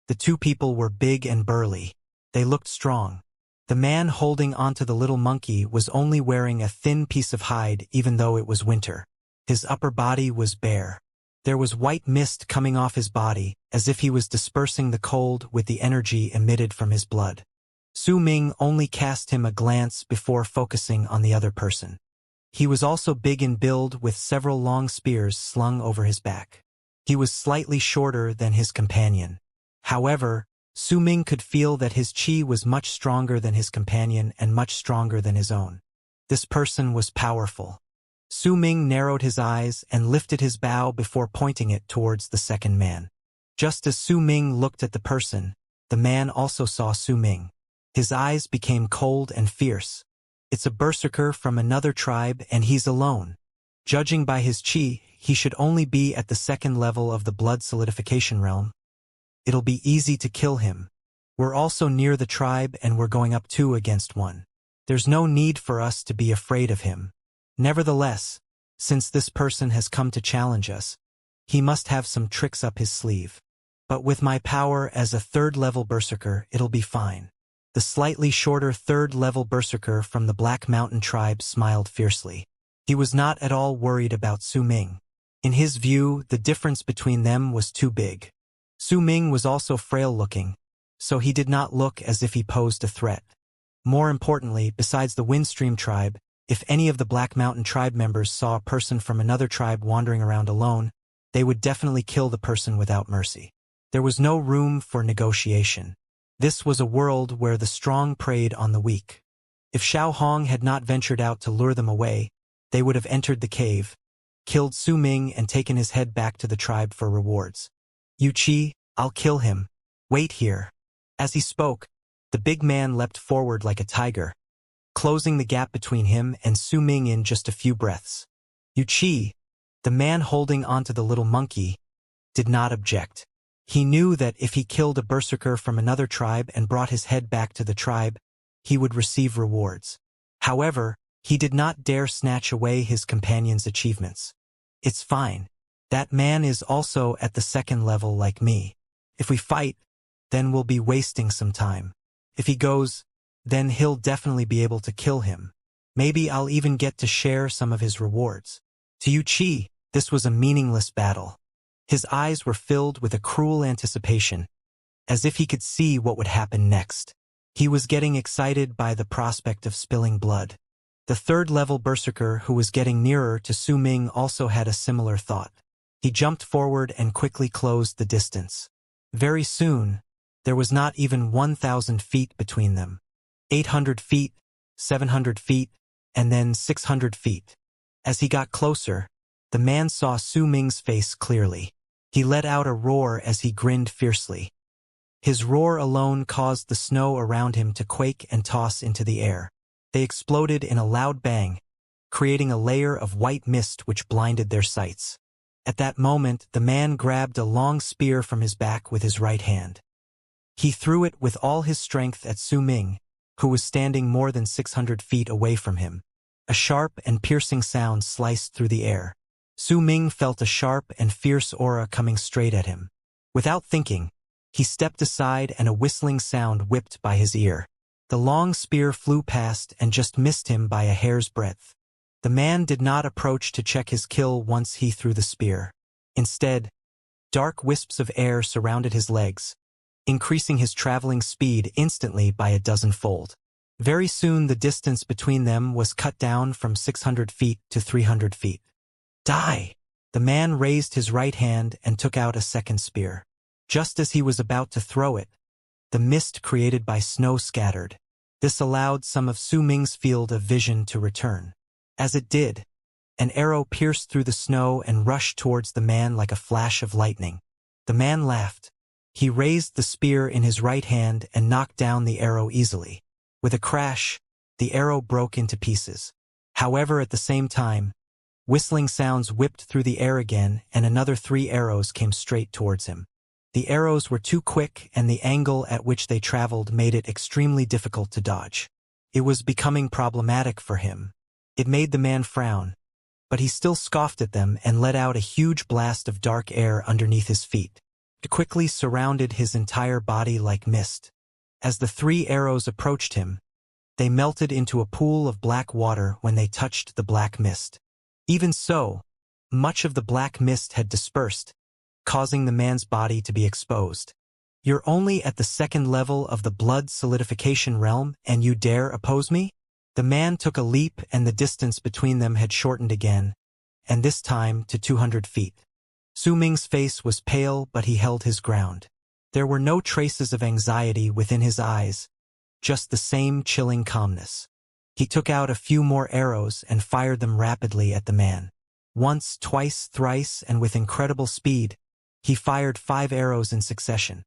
The 2 people were big and burly. They looked strong. The man holding onto the little monkey was only wearing a thin piece of hide even though it was winter. His upper body was bare. There was white mist coming off his body, as if he was dispersing the cold with the energy emitted from his blood. Su Ming only cast him a glance before focusing on the other person. He was also big in build with several long spears slung over his back. He was slightly shorter than his companion. However, Su Ming could feel that his chi was much stronger than his companion and much stronger than his own. This person was powerful. Su Ming narrowed his eyes and lifted his bow before pointing it towards the second man. Just as Su Ming looked at the person, the man also saw Su Ming. His eyes became cold and fierce. It's a berserker from another tribe and he's alone. Judging by his chi, he should only be at the 2nd level of the blood solidification realm. It'll be easy to kill him. We're also near the tribe and we're going up 2 against 1. There's no need for us to be afraid of him. Nevertheless, since this person has come to challenge us, he must have some tricks up his sleeve. But with my power as a 3rd-level berserker, it'll be fine. The slightly shorter 3rd-level berserker from the Black Mountain tribe smiled fiercely. He was not at all worried about Su Ming. In his view, the difference between them was too big. Su Ming was also frail-looking, so he did not look as if he posed a threat. More importantly, besides the Windstream tribe, if any of the Black Mountain tribe members saw a person from another tribe wandering around alone, they would definitely kill the person without mercy. There was no room for negotiation. This was a world where the strong preyed on the weak. If Xiao Hong had not ventured out to lure them away, they would have entered the cave, killed Su Ming and taken his head back to the tribe for rewards. "Yu Qi, I'll kill him. Wait here." As he spoke, the big man leapt forward like a tiger, closing the gap between him and Su Ming in just a few breaths. Yu Qi, the man holding onto the little monkey, did not object. He knew that if he killed a berserker from another tribe and brought his head back to the tribe, he would receive rewards. However, he did not dare snatch away his companion's achievements. It's fine. That man is also at the second level like me. If we fight, then we'll be wasting some time. If he goes, then he'll definitely be able to kill him. Maybe I'll even get to share some of his rewards. To Yu Qi, this was a meaningless battle. His eyes were filled with a cruel anticipation, as if he could see what would happen next. He was getting excited by the prospect of spilling blood. The third-level berserker who was getting nearer to Su Ming also had a similar thought. He jumped forward and quickly closed the distance. Very soon, there was not even 1,000 feet between them. 800 feet, 700 feet, and then 600 feet. As he got closer, the man saw Su Ming's face clearly. He let out a roar as he grinned fiercely. His roar alone caused the snow around him to quake and toss into the air. They exploded in a loud bang, creating a layer of white mist which blinded their sights. At that moment, the man grabbed a long spear from his back with his right hand. He threw it with all his strength at Su Ming, who was standing more than 600 feet away from him. A sharp and piercing sound sliced through the air. Su Ming felt a sharp and fierce aura coming straight at him. Without thinking, he stepped aside and a whistling sound whipped by his ear. The long spear flew past and just missed him by a hair's breadth. The man did not approach to check his kill once he threw the spear. Instead, dark wisps of air surrounded his legs, increasing his traveling speed instantly by a dozenfold. Very soon the distance between them was cut down from 600 feet to 300 feet. Die! The man raised his right hand and took out a second spear. Just as he was about to throw it, the mist created by snow scattered. This allowed some of Su Ming's field of vision to return. As it did, an arrow pierced through the snow and rushed towards the man like a flash of lightning. The man laughed. He raised the spear in his right hand and knocked down the arrow easily. With a crash, the arrow broke into pieces. However, at the same time, whistling sounds whipped through the air again and another 3 arrows came straight towards him. The arrows were too quick and the angle at which they traveled made it extremely difficult to dodge. It was becoming problematic for him. It made the man frown, but he still scoffed at them and let out a huge blast of dark air underneath his feet. It quickly surrounded his entire body like mist. As the 3 arrows approached him, they melted into a pool of black water when they touched the black mist. Even so, much of the black mist had dispersed, causing the man's body to be exposed. You're only at the second level of the blood solidification realm and you dare oppose me? The man took a leap and the distance between them had shortened again, and this time to 200 feet. Su Ming's face was pale but he held his ground. There were no traces of anxiety within his eyes, just the same chilling calmness. He took out a few more arrows and fired them rapidly at the man. Once, twice, thrice, and with incredible speed, he fired 5 arrows in succession.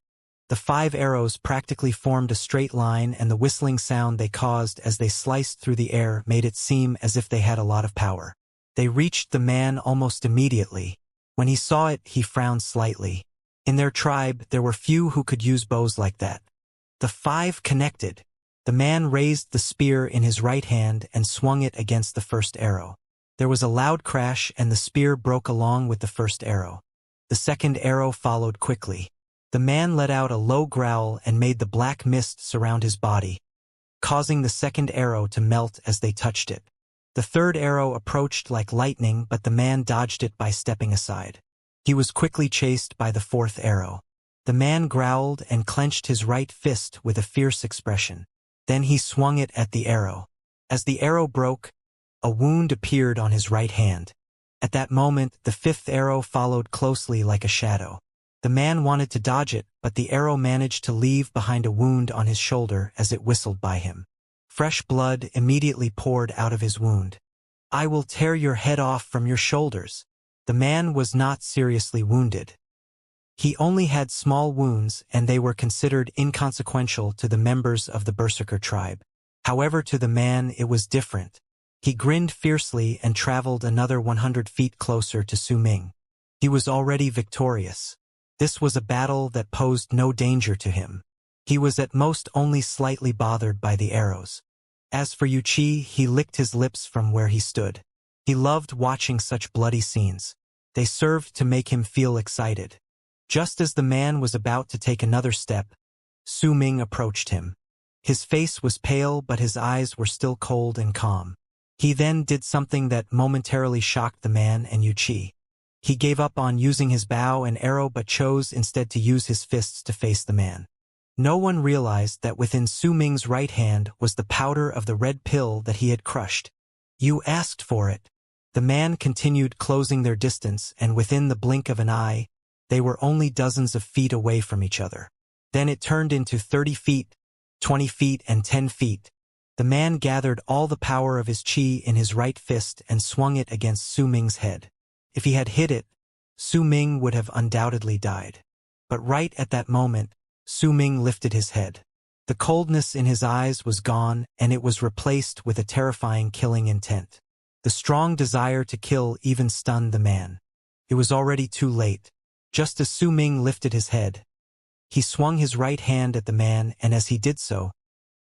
The 5 arrows practically formed a straight line and the whistling sound they caused as they sliced through the air made it seem as if they had a lot of power. They reached the man almost immediately. When he saw it, he frowned slightly. In their tribe, there were few who could use bows like that. The 5 connected. The man raised the spear in his right hand and swung it against the first arrow. There was a loud crash and the spear broke along with the first arrow. The second arrow followed quickly. The man let out a low growl and made the black mist surround his body, causing the second arrow to melt as they touched it. The third arrow approached like lightning, but the man dodged it by stepping aside. He was quickly chased by the 4th arrow. The man growled and clenched his right fist with a fierce expression. Then he swung it at the arrow. As the arrow broke, a wound appeared on his right hand. At that moment, the 5th arrow followed closely like a shadow. The man wanted to dodge it, but the arrow managed to leave behind a wound on his shoulder as it whistled by him. Fresh blood immediately poured out of his wound. "I will tear your head off from your shoulders." The man was not seriously wounded. He only had small wounds and they were considered inconsequential to the members of the Berserker tribe. However, to the man it was different. He grinned fiercely and traveled another 100 feet closer to Su Ming. He was already victorious. This was a battle that posed no danger to him. He was at most only slightly bothered by the arrows. As for Wuxia, he licked his lips from where he stood. He loved watching such bloody scenes. They served to make him feel excited. Just as the man was about to take another step, Su Ming approached him. His face was pale, but his eyes were still cold and calm. He then did something that momentarily shocked the man and Wuxia. He gave up on using his bow and arrow but chose instead to use his fists to face the man. No one realized that within Su Ming's right hand was the powder of the red pill that he had crushed. "You asked for it." The man continued, closing their distance, and within the blink of an eye, they were only dozens of feet away from each other. Then it turned into 30 feet, 20 feet, and 10 feet. The man gathered all the power of his chi in his right fist and swung it against Su Ming's head. If he had hit it, Su Ming would have undoubtedly died. But right at that moment, Su Ming lifted his head. The coldness in his eyes was gone, and it was replaced with a terrifying killing intent. The strong desire to kill even stunned the man. It was already too late. Just as Su Ming lifted his head, he swung his right hand at the man, and as he did so,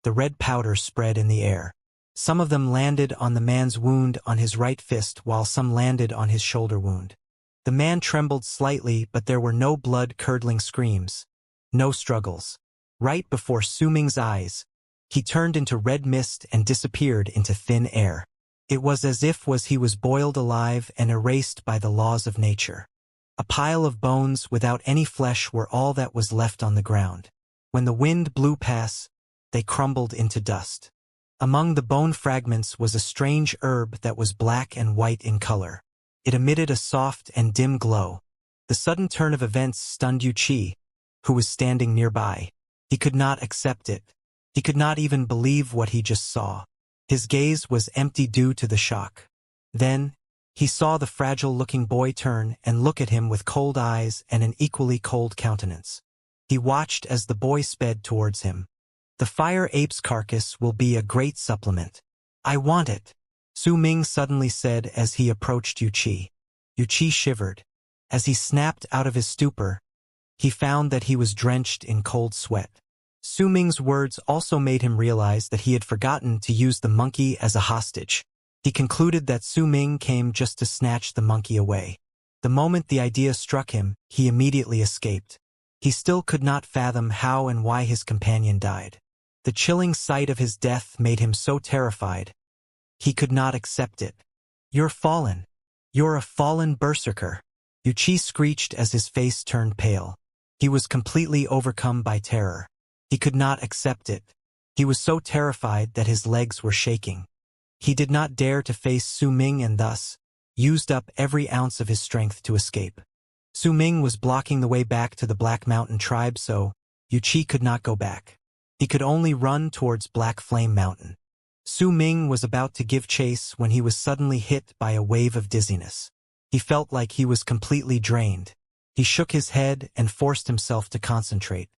the red powder spread in the air. Some of them landed on the man's wound on his right fist, while some landed on his shoulder wound. The man trembled slightly, but there were no blood-curdling screams, no struggles. Right before Su Ming's eyes, he turned into red mist and disappeared into thin air. It was as if he was boiled alive and erased by the laws of nature. A pile of bones without any flesh were all that was left on the ground. When the wind blew past, they crumbled into dust. Among the bone fragments was a strange herb that was black and white in color. It emitted a soft and dim glow. The sudden turn of events stunned Wuxia, who was standing nearby. He could not accept it. He could not even believe what he just saw. His gaze was empty due to the shock. Then, he saw the fragile-looking boy turn and look at him with cold eyes and an equally cold countenance. He watched as the boy sped towards him. "The fire ape's carcass will be a great supplement. I want it," Su Ming suddenly said as he approached Wuxia. Wuxia shivered. As he snapped out of his stupor, he found that he was drenched in cold sweat. Su Ming's words also made him realize that he had forgotten to use the monkey as a hostage. He concluded that Su Ming came just to snatch the monkey away. The moment the idea struck him, he immediately escaped. He still could not fathom how and why his companion died. The chilling sight of his death made him so terrified. He could not accept it. "You're fallen. You're a fallen berserker," Wuxia screeched as his face turned pale. He was completely overcome by terror. He could not accept it. He was so terrified that his legs were shaking. He did not dare to face Su Ming and thus used up every ounce of his strength to escape. Su Ming was blocking the way back to the Black Mountain tribe, so Wuxia could not go back. He could only run towards Black Flame Mountain. Su Ming was about to give chase when he was suddenly hit by a wave of dizziness. He felt like he was completely drained. He shook his head and forced himself to concentrate.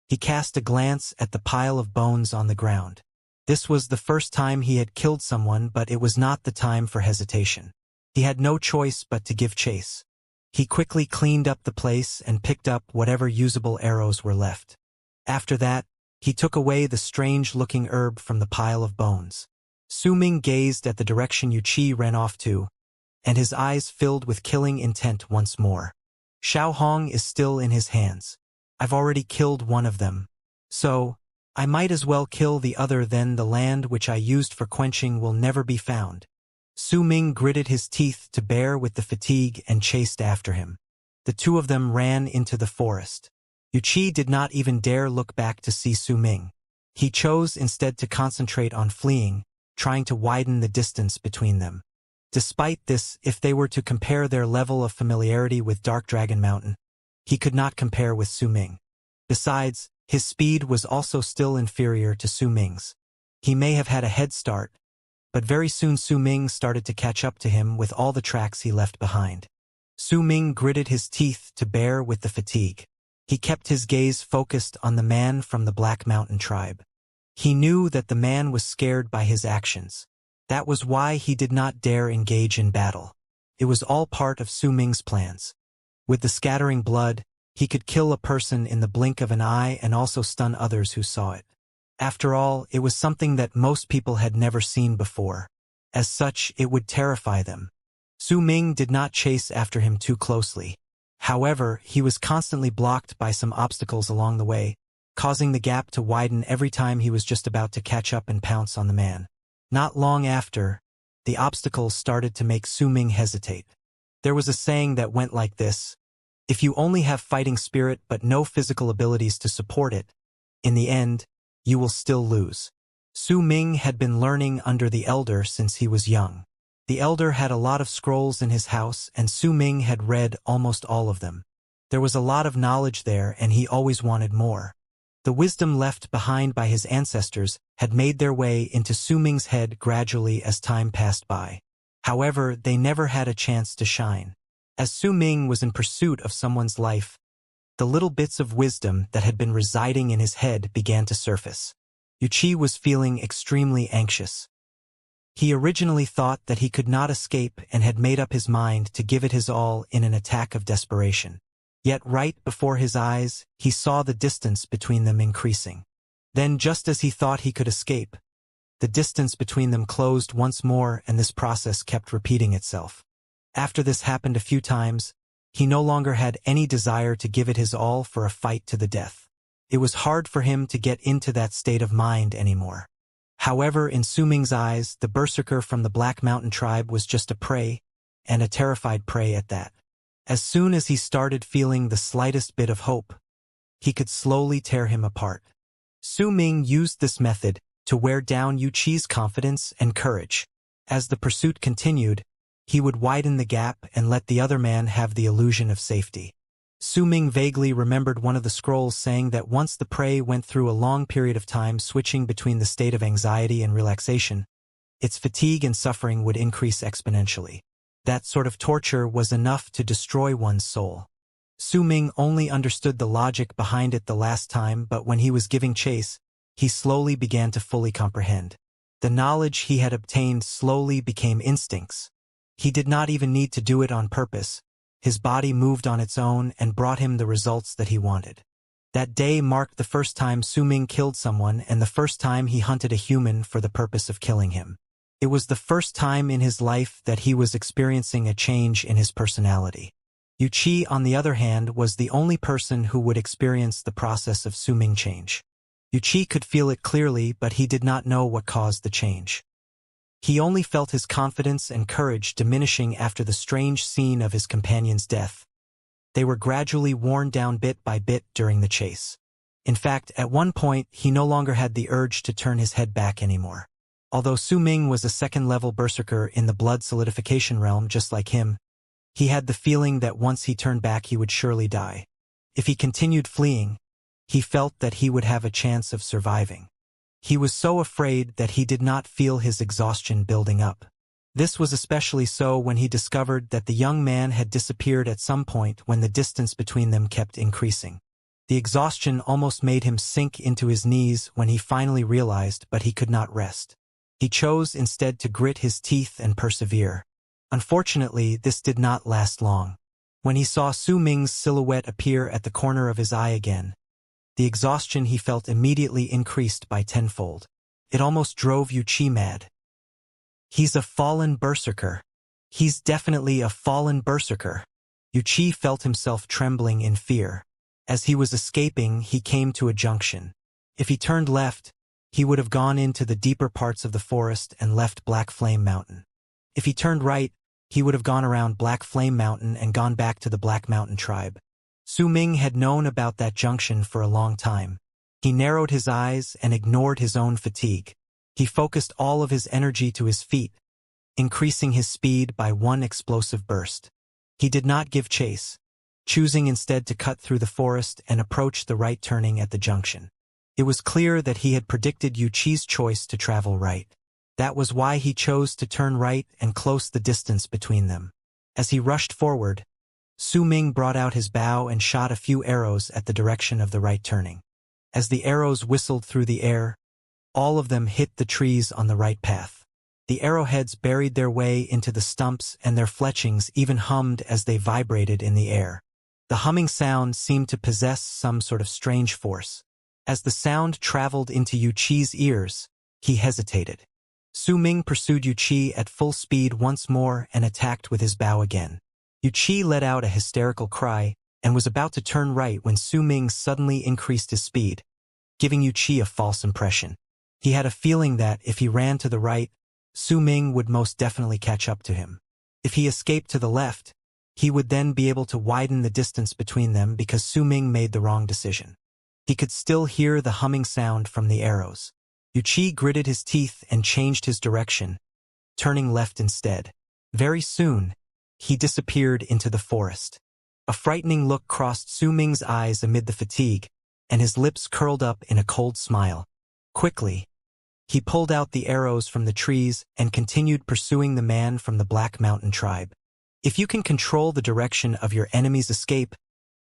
He cast a glance at the pile of bones on the ground. This was the first time he had killed someone, but it was not the time for hesitation. He had no choice but to give chase. He quickly cleaned up the place and picked up whatever usable arrows were left. After that, he took away the strange-looking herb from the pile of bones. Su Ming gazed at the direction Wuxia ran off to, and his eyes filled with killing intent once more. "Xiao Hong is still in his hands. I've already killed one of them. So, I might as well kill the other, then the land which I used for quenching will never be found." Su Ming gritted his teeth to bear with the fatigue and chased after him. The two of them ran into the forest. Wuxia did not even dare look back to see Su Ming. He chose instead to concentrate on fleeing, trying to widen the distance between them. Despite this, if they were to compare their level of familiarity with Dark Dragon Mountain, he could not compare with Su Ming. Besides, his speed was also still inferior to Su Ming's. He may have had a head start, but very soon Su Ming started to catch up to him with all the tracks he left behind. Su Ming gritted his teeth to bear with the fatigue. He kept his gaze focused on the man from the Black Mountain tribe. He knew that the man was scared by his actions. That was why he did not dare engage in battle. It was all part of Su Ming's plans. With the scattering blood, He could kill a person in the blink of an eye and also stun others who saw it. After all, it was something that most people had never seen before. As such, it would terrify them. Su Ming did not chase after him too closely. However, he was constantly blocked by some obstacles along the way, causing the gap to widen every time he was just about to catch up and pounce on the man. Not long after, the obstacles started to make Su Ming hesitate. There was a saying that went like this: if you only have fighting spirit but no physical abilities to support it, in the end, you will still lose. Su Ming had been learning under the elder since he was young. The elder had a lot of scrolls in his house and Su Ming had read almost all of them. There was a lot of knowledge there and he always wanted more. The wisdom left behind by his ancestors had made their way into Su Ming's head gradually as time passed by. However, they never had a chance to shine. As Su Ming was in pursuit of someone's life, the little bits of wisdom that had been residing in his head began to surface. Wuxia was feeling extremely anxious. He originally thought that he could not escape and had made up his mind to give it his all in an attack of desperation. Yet right before his eyes, he saw the distance between them increasing. Then, just as he thought he could escape, the distance between them closed once more and this process kept repeating itself. After this happened a few times, he no longer had any desire to give it his all for a fight to the death. It was hard for him to get into that state of mind anymore. However, in Su Ming's eyes, the berserker from the Black Mountain tribe was just a prey, and a terrified prey at that. As soon as he started feeling the slightest bit of hope, he could slowly tear him apart. Su Ming used this method to wear down Wuxia's confidence and courage. As the pursuit continued, he would widen the gap and let the other man have the illusion of safety. Su Ming vaguely remembered one of the scrolls saying that once the prey went through a long period of time switching between the state of anxiety and relaxation, its fatigue and suffering would increase exponentially. That sort of torture was enough to destroy one's soul. Su Ming only understood the logic behind it the last time, but when he was giving chase, he slowly began to fully comprehend. The knowledge he had obtained slowly became instincts. He did not even need to do it on purpose. His body moved on its own and brought him the results that he wanted. That day marked the first time Su Ming killed someone and the first time he hunted a human for the purpose of killing him. It was the first time in his life that he was experiencing a change in his personality. Wuxia, on the other hand, was the only person who would experience the process of Su Ming change. Wuxia could feel it clearly, but he did not know what caused the change. He only felt his confidence and courage diminishing after the strange scene of his companion's death. They were gradually worn down bit by bit during the chase. In fact, at one point, he no longer had the urge to turn his head back anymore. Although Su Ming was a second-level berserker in the blood solidification realm just like him, he had the feeling that once he turned back he would surely die. If he continued fleeing, he felt that he would have a chance of surviving. He was so afraid that he did not feel his exhaustion building up. This was especially so when he discovered that the young man had disappeared at some point when the distance between them kept increasing. The exhaustion almost made him sink into his knees when he finally realized, but he could not rest. He chose instead to grit his teeth and persevere. Unfortunately, this did not last long. When he saw Su Ming's silhouette appear at the corner of his eye again, the exhaustion he felt immediately increased by tenfold. It almost drove Wuxia mad. He's a fallen berserker. He's definitely a fallen berserker. Wuxia felt himself trembling in fear. As he was escaping, he came to a junction. If he turned left, he would have gone into the deeper parts of the forest and left Black Flame Mountain. If he turned right, he would have gone around Black Flame Mountain and gone back to the Black Mountain tribe. Su Ming had known about that junction for a long time. He narrowed his eyes and ignored his own fatigue. He focused all of his energy to his feet, increasing his speed by one explosive burst. He did not give chase, choosing instead to cut through the forest and approach the right turning at the junction. It was clear that he had predicted Wuxia's choice to travel right. That was why he chose to turn right and close the distance between them. As he rushed forward, Su Ming brought out his bow and shot a few arrows at the direction of the right turning. As the arrows whistled through the air, all of them hit the trees on the right path. The arrowheads buried their way into the stumps and their fletchings even hummed as they vibrated in the air. The humming sound seemed to possess some sort of strange force. As the sound traveled into Yu Qi's ears, he hesitated. Su Ming pursued Yu Qi at full speed once more and attacked with his bow again. Yu Qi let out a hysterical cry and was about to turn right when Su Ming suddenly increased his speed, giving Yu Qi a false impression. He had a feeling that if he ran to the right, Su Ming would most definitely catch up to him. If he escaped to the left, he would then be able to widen the distance between them because Su Ming made the wrong decision. He could still hear the humming sound from the arrows. Yu Qi gritted his teeth and changed his direction, turning left instead. Very soon, he disappeared into the forest. A frightening look crossed Su Ming's eyes amid the fatigue, and his lips curled up in a cold smile. Quickly, he pulled out the arrows from the trees and continued pursuing the man from the Black Mountain tribe. If you can control the direction of your enemy's escape,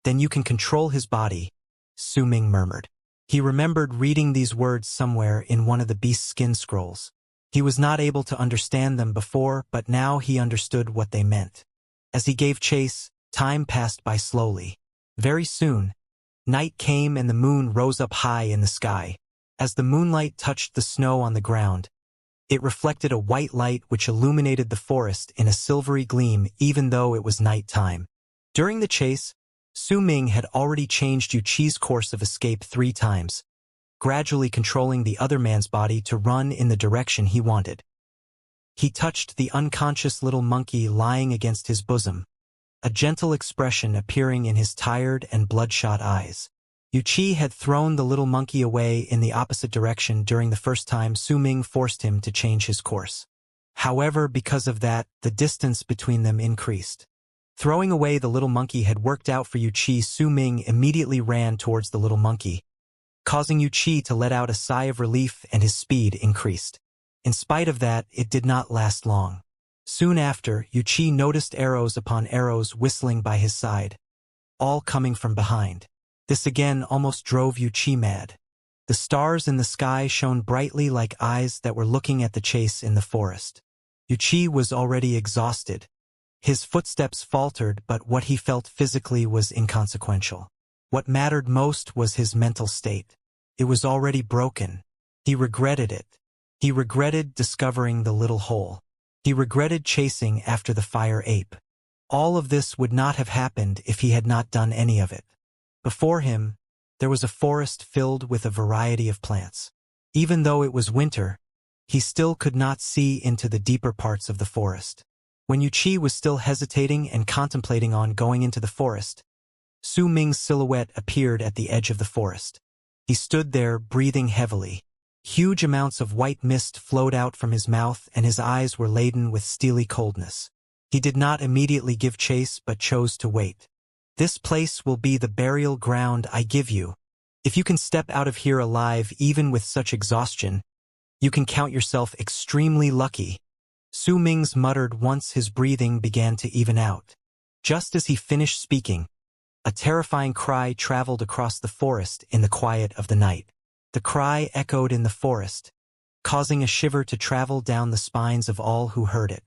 then you can control his body, Su Ming murmured. He remembered reading these words somewhere in one of the beast skin scrolls. He was not able to understand them before, but now he understood what they meant. As he gave chase, time passed by slowly. Very soon, night came and the moon rose up high in the sky. As the moonlight touched the snow on the ground, it reflected a white light which illuminated the forest in a silvery gleam even though it was night time. During the chase, Su Ming had already changed Yu Qi's course of escape 3 times, gradually controlling the other man's body to run in the direction he wanted. He touched the unconscious little monkey lying against his bosom, a gentle expression appearing in his tired and bloodshot eyes. Yu Qi had thrown the little monkey away in the opposite direction during the first time Su Ming forced him to change his course. However, because of that, the distance between them increased. Throwing away the little monkey had worked out for Yu Qi. Su Ming immediately ran towards the little monkey, causing Yu Qi to let out a sigh of relief and his speed increased. In spite of that, it did not last long. Soon after, Yu Qi noticed arrows upon arrows whistling by his side, all coming from behind. This again almost drove Yu Qi mad. The stars in the sky shone brightly like eyes that were looking at the chase in the forest. Yu Qi was already exhausted. His footsteps faltered, but what he felt physically was inconsequential. What mattered most was his mental state. It was already broken. He regretted it. He regretted discovering the little hole. He regretted chasing after the fire ape. All of this would not have happened if he had not done any of it. Before him, there was a forest filled with a variety of plants. Even though it was winter, he still could not see into the deeper parts of the forest. When Yu Qi was still hesitating and contemplating on going into the forest, Su Ming's silhouette appeared at the edge of the forest. He stood there, breathing heavily. Huge amounts of white mist flowed out from his mouth and his eyes were laden with steely coldness. He did not immediately give chase but chose to wait. This place will be the burial ground I give you. If you can step out of here alive even with such exhaustion, you can count yourself extremely lucky. Su Ming's muttered once his breathing began to even out. Just as he finished speaking, a terrifying cry traveled across the forest in the quiet of the night. The cry echoed in the forest, causing a shiver to travel down the spines of all who heard it.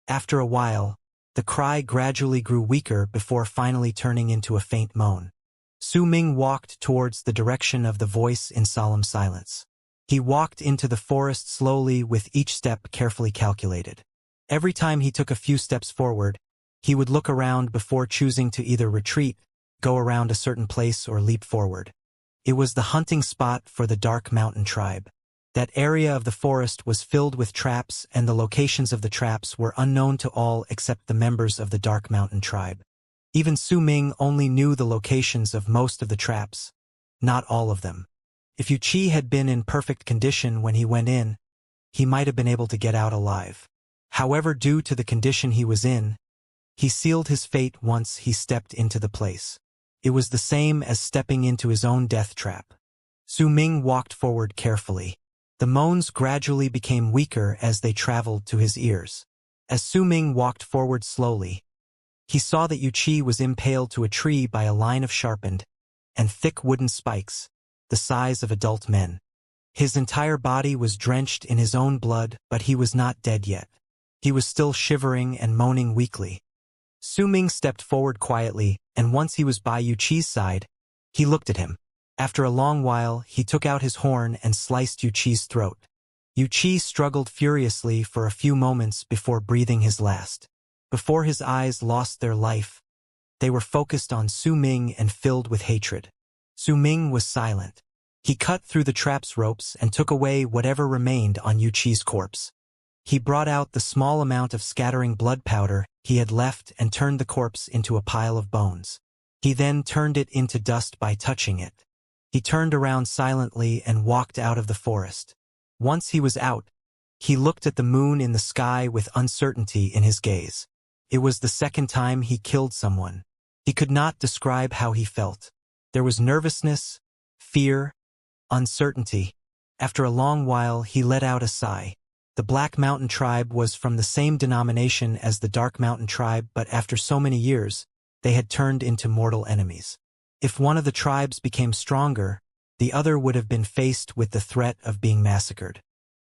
After a while, the cry gradually grew weaker before finally turning into a faint moan. Su Ming walked towards the direction of the voice in solemn silence. He walked into the forest slowly with each step carefully calculated. Every time he took a few steps forward, he would look around before choosing to either retreat, go around a certain place, or leap forward. It was the hunting spot for the Dark Mountain tribe. That area of the forest was filled with traps, and the locations of the traps were unknown to all except the members of the Dark Mountain tribe. Even Su Ming only knew the locations of most of the traps, not all of them. If Yu Qi had been in perfect condition when he went in, he might have been able to get out alive. However, due to the condition he was in, he sealed his fate once he stepped into the place. It was the same as stepping into his own death trap. Su Ming walked forward carefully. The moans gradually became weaker as they traveled to his ears. As Su Ming walked forward slowly, he saw that Yu Qi was impaled to a tree by a line of sharpened and thick wooden spikes, the size of adult men. His entire body was drenched in his own blood, but he was not dead yet. He was still shivering and moaning weakly. Su Ming stepped forward quietly, and once he was by Yu Qi's side, he looked at him. After a long while, he took out his horn and sliced Yu Qi's throat. Yu Qi struggled furiously for a few moments before breathing his last. Before his eyes lost their life, they were focused on Su Ming and filled with hatred. Su Ming was silent. He cut through the trap's ropes and took away whatever remained on Yu Qi's corpse. He brought out the small amount of scattering blood powder he had left and turned the corpse into a pile of bones. He then turned it into dust by touching it. He turned around silently and walked out of the forest. Once he was out, he looked at the moon in the sky with uncertainty in his gaze. It was the second time he killed someone. He could not describe how he felt. There was nervousness, fear, uncertainty. After a long while, he let out a sigh. The Black Mountain tribe was from the same denomination as the Dark Mountain tribe, but after so many years, they had turned into mortal enemies. If one of the tribes became stronger, the other would have been faced with the threat of being massacred.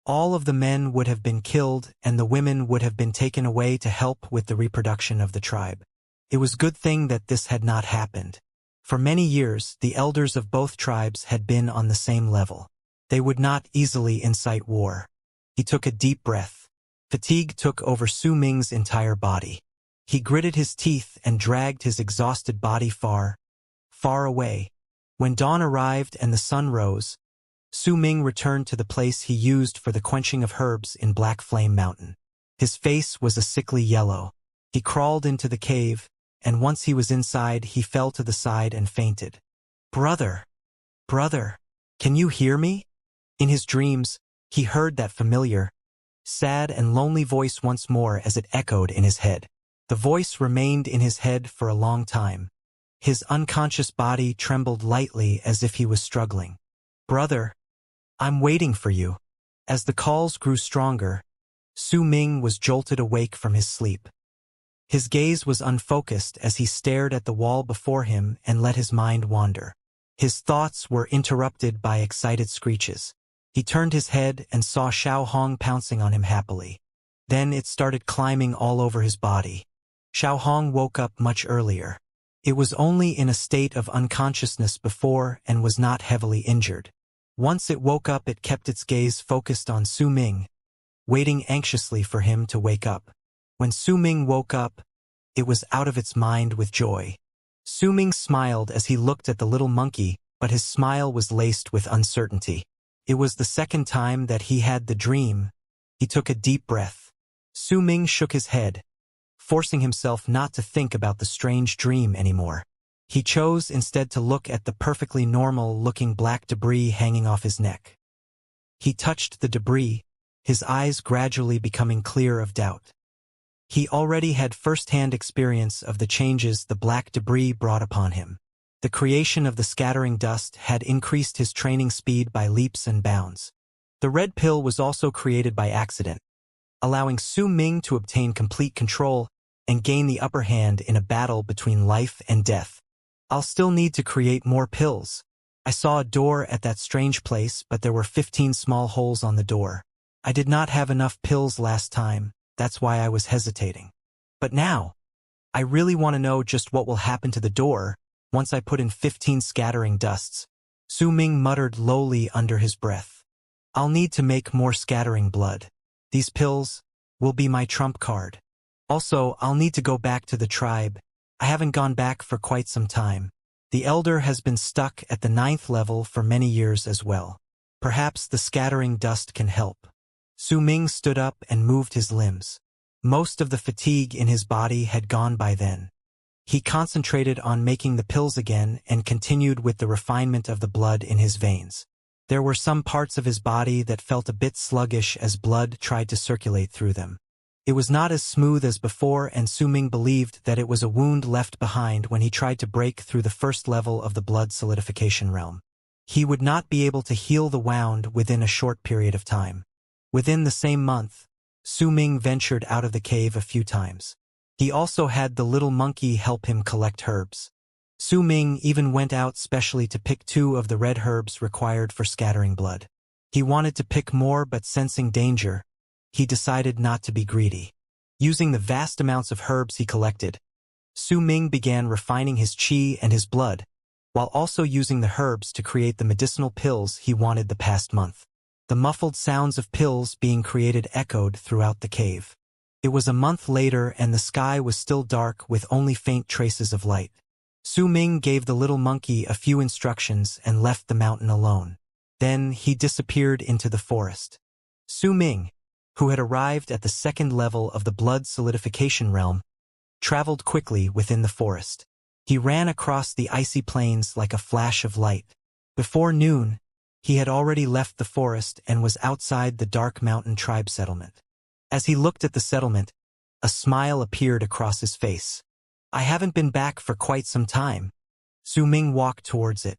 All of the men would have been killed, and the women would have been taken away to help with the reproduction of the tribe. It was a good thing that this had not happened. For many years, the elders of both tribes had been on the same level. They would not easily incite war. He took a deep breath. Fatigue took over Su Ming's entire body. He gritted his teeth and dragged his exhausted body far, far away. When dawn arrived and the sun rose, Su Ming returned to the place he used for the quenching of herbs in Black Flame Mountain. His face was a sickly yellow. He crawled into the cave, and once he was inside, he fell to the side and fainted. "Brother! Brother! Can you hear me?" In his dreams, he heard that familiar, sad and lonely voice once more as it echoed in his head. The voice remained in his head for a long time. His unconscious body trembled lightly as if he was struggling. "Brother, I'm waiting for you." As the calls grew stronger, Su Ming was jolted awake from his sleep. His gaze was unfocused as he stared at the wall before him and let his mind wander. His thoughts were interrupted by excited screeches. He turned his head and saw Xiao Hong pouncing on him happily. Then it started climbing all over his body. Xiao Hong woke up much earlier. It was only in a state of unconsciousness before and was not heavily injured. Once it woke up, it kept its gaze focused on Su Ming, waiting anxiously for him to wake up. When Su Ming woke up, it was out of its mind with joy. Su Ming smiled as he looked at the little monkey, but his smile was laced with uncertainty. It was the second time that he had the dream. He took a deep breath. Su Ming shook his head, forcing himself not to think about the strange dream anymore. He chose instead to look at the perfectly normal-looking black debris hanging off his neck. He touched the debris, his eyes gradually becoming clear of doubt. He already had first-hand experience of the changes the black debris brought upon him. The creation of the scattering dust had increased his training speed by leaps and bounds. The red pill was also created by accident, allowing Su Ming to obtain complete control and gain the upper hand in a battle between life and death. "I'll still need to create more pills. I saw a door at that strange place, but there were 15 small holes on the door. I did not have enough pills last time, that's why I was hesitating. But now, I really want to know just what will happen to the door once I put in 15 scattering dusts." Su Ming muttered lowly under his breath. "I'll need to make more scattering blood. These pills will be my trump card. Also, I'll need to go back to the tribe. I haven't gone back for quite some time. The elder has been stuck at the 9th level for many years as well. Perhaps the scattering dust can help." Su Ming stood up and moved his limbs. Most of the fatigue in his body had gone by then. He concentrated on making the pills again and continued with the refinement of the blood in his veins. There were some parts of his body that felt a bit sluggish as blood tried to circulate through them. It was not as smooth as before, and Su Ming believed that it was a wound left behind when he tried to break through the first level of the blood solidification realm. He would not be able to heal the wound within a short period of time. Within the same month, Su Ming ventured out of the cave a few times. He also had the little monkey help him collect herbs. Su Ming even went out specially to pick 2 of the red herbs required for scattering blood. He wanted to pick more, but sensing danger, he decided not to be greedy. Using the vast amounts of herbs he collected, Su Ming began refining his qi and his blood, while also using the herbs to create the medicinal pills he wanted the past month. The muffled sounds of pills being created echoed throughout the cave. It was a month later and the sky was still dark with only faint traces of light. Su Ming gave the little monkey a few instructions and left the mountain alone. Then he disappeared into the forest. Su Ming, who had arrived at the second level of the blood solidification realm, traveled quickly within the forest. He ran across the icy plains like a flash of light. Before noon, he had already left the forest and was outside the dark mountain tribe settlement. As he looked at the settlement, a smile appeared across his face. I haven't been back for quite some time. Su Ming walked towards it.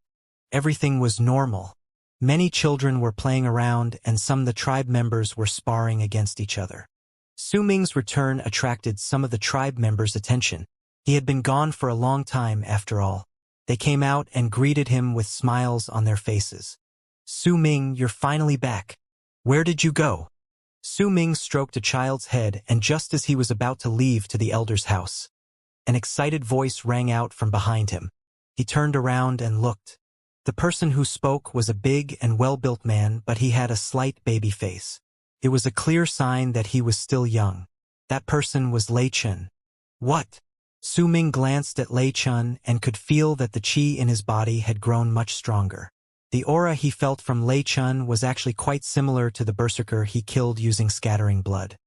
Everything was normal. Many children were playing around and some of the tribe members were sparring against each other. Su Ming's return attracted some of the tribe members' attention. He had been gone for a long time after all. They came out and greeted him with smiles on their faces. Su Ming, you're finally back. Where did you go? Su Ming stroked a child's head and just as he was about to leave to the elder's house, an excited voice rang out from behind him. He turned around and looked. The person who spoke was a big and well-built man, but he had a slight baby face. It was a clear sign that he was still young. That person was Lei Chun. What? Su Ming glanced at Lei Chun and could feel that the qi in his body had grown much stronger. The aura he felt from Lei Chun was actually quite similar to the berserker he killed using scattering blood.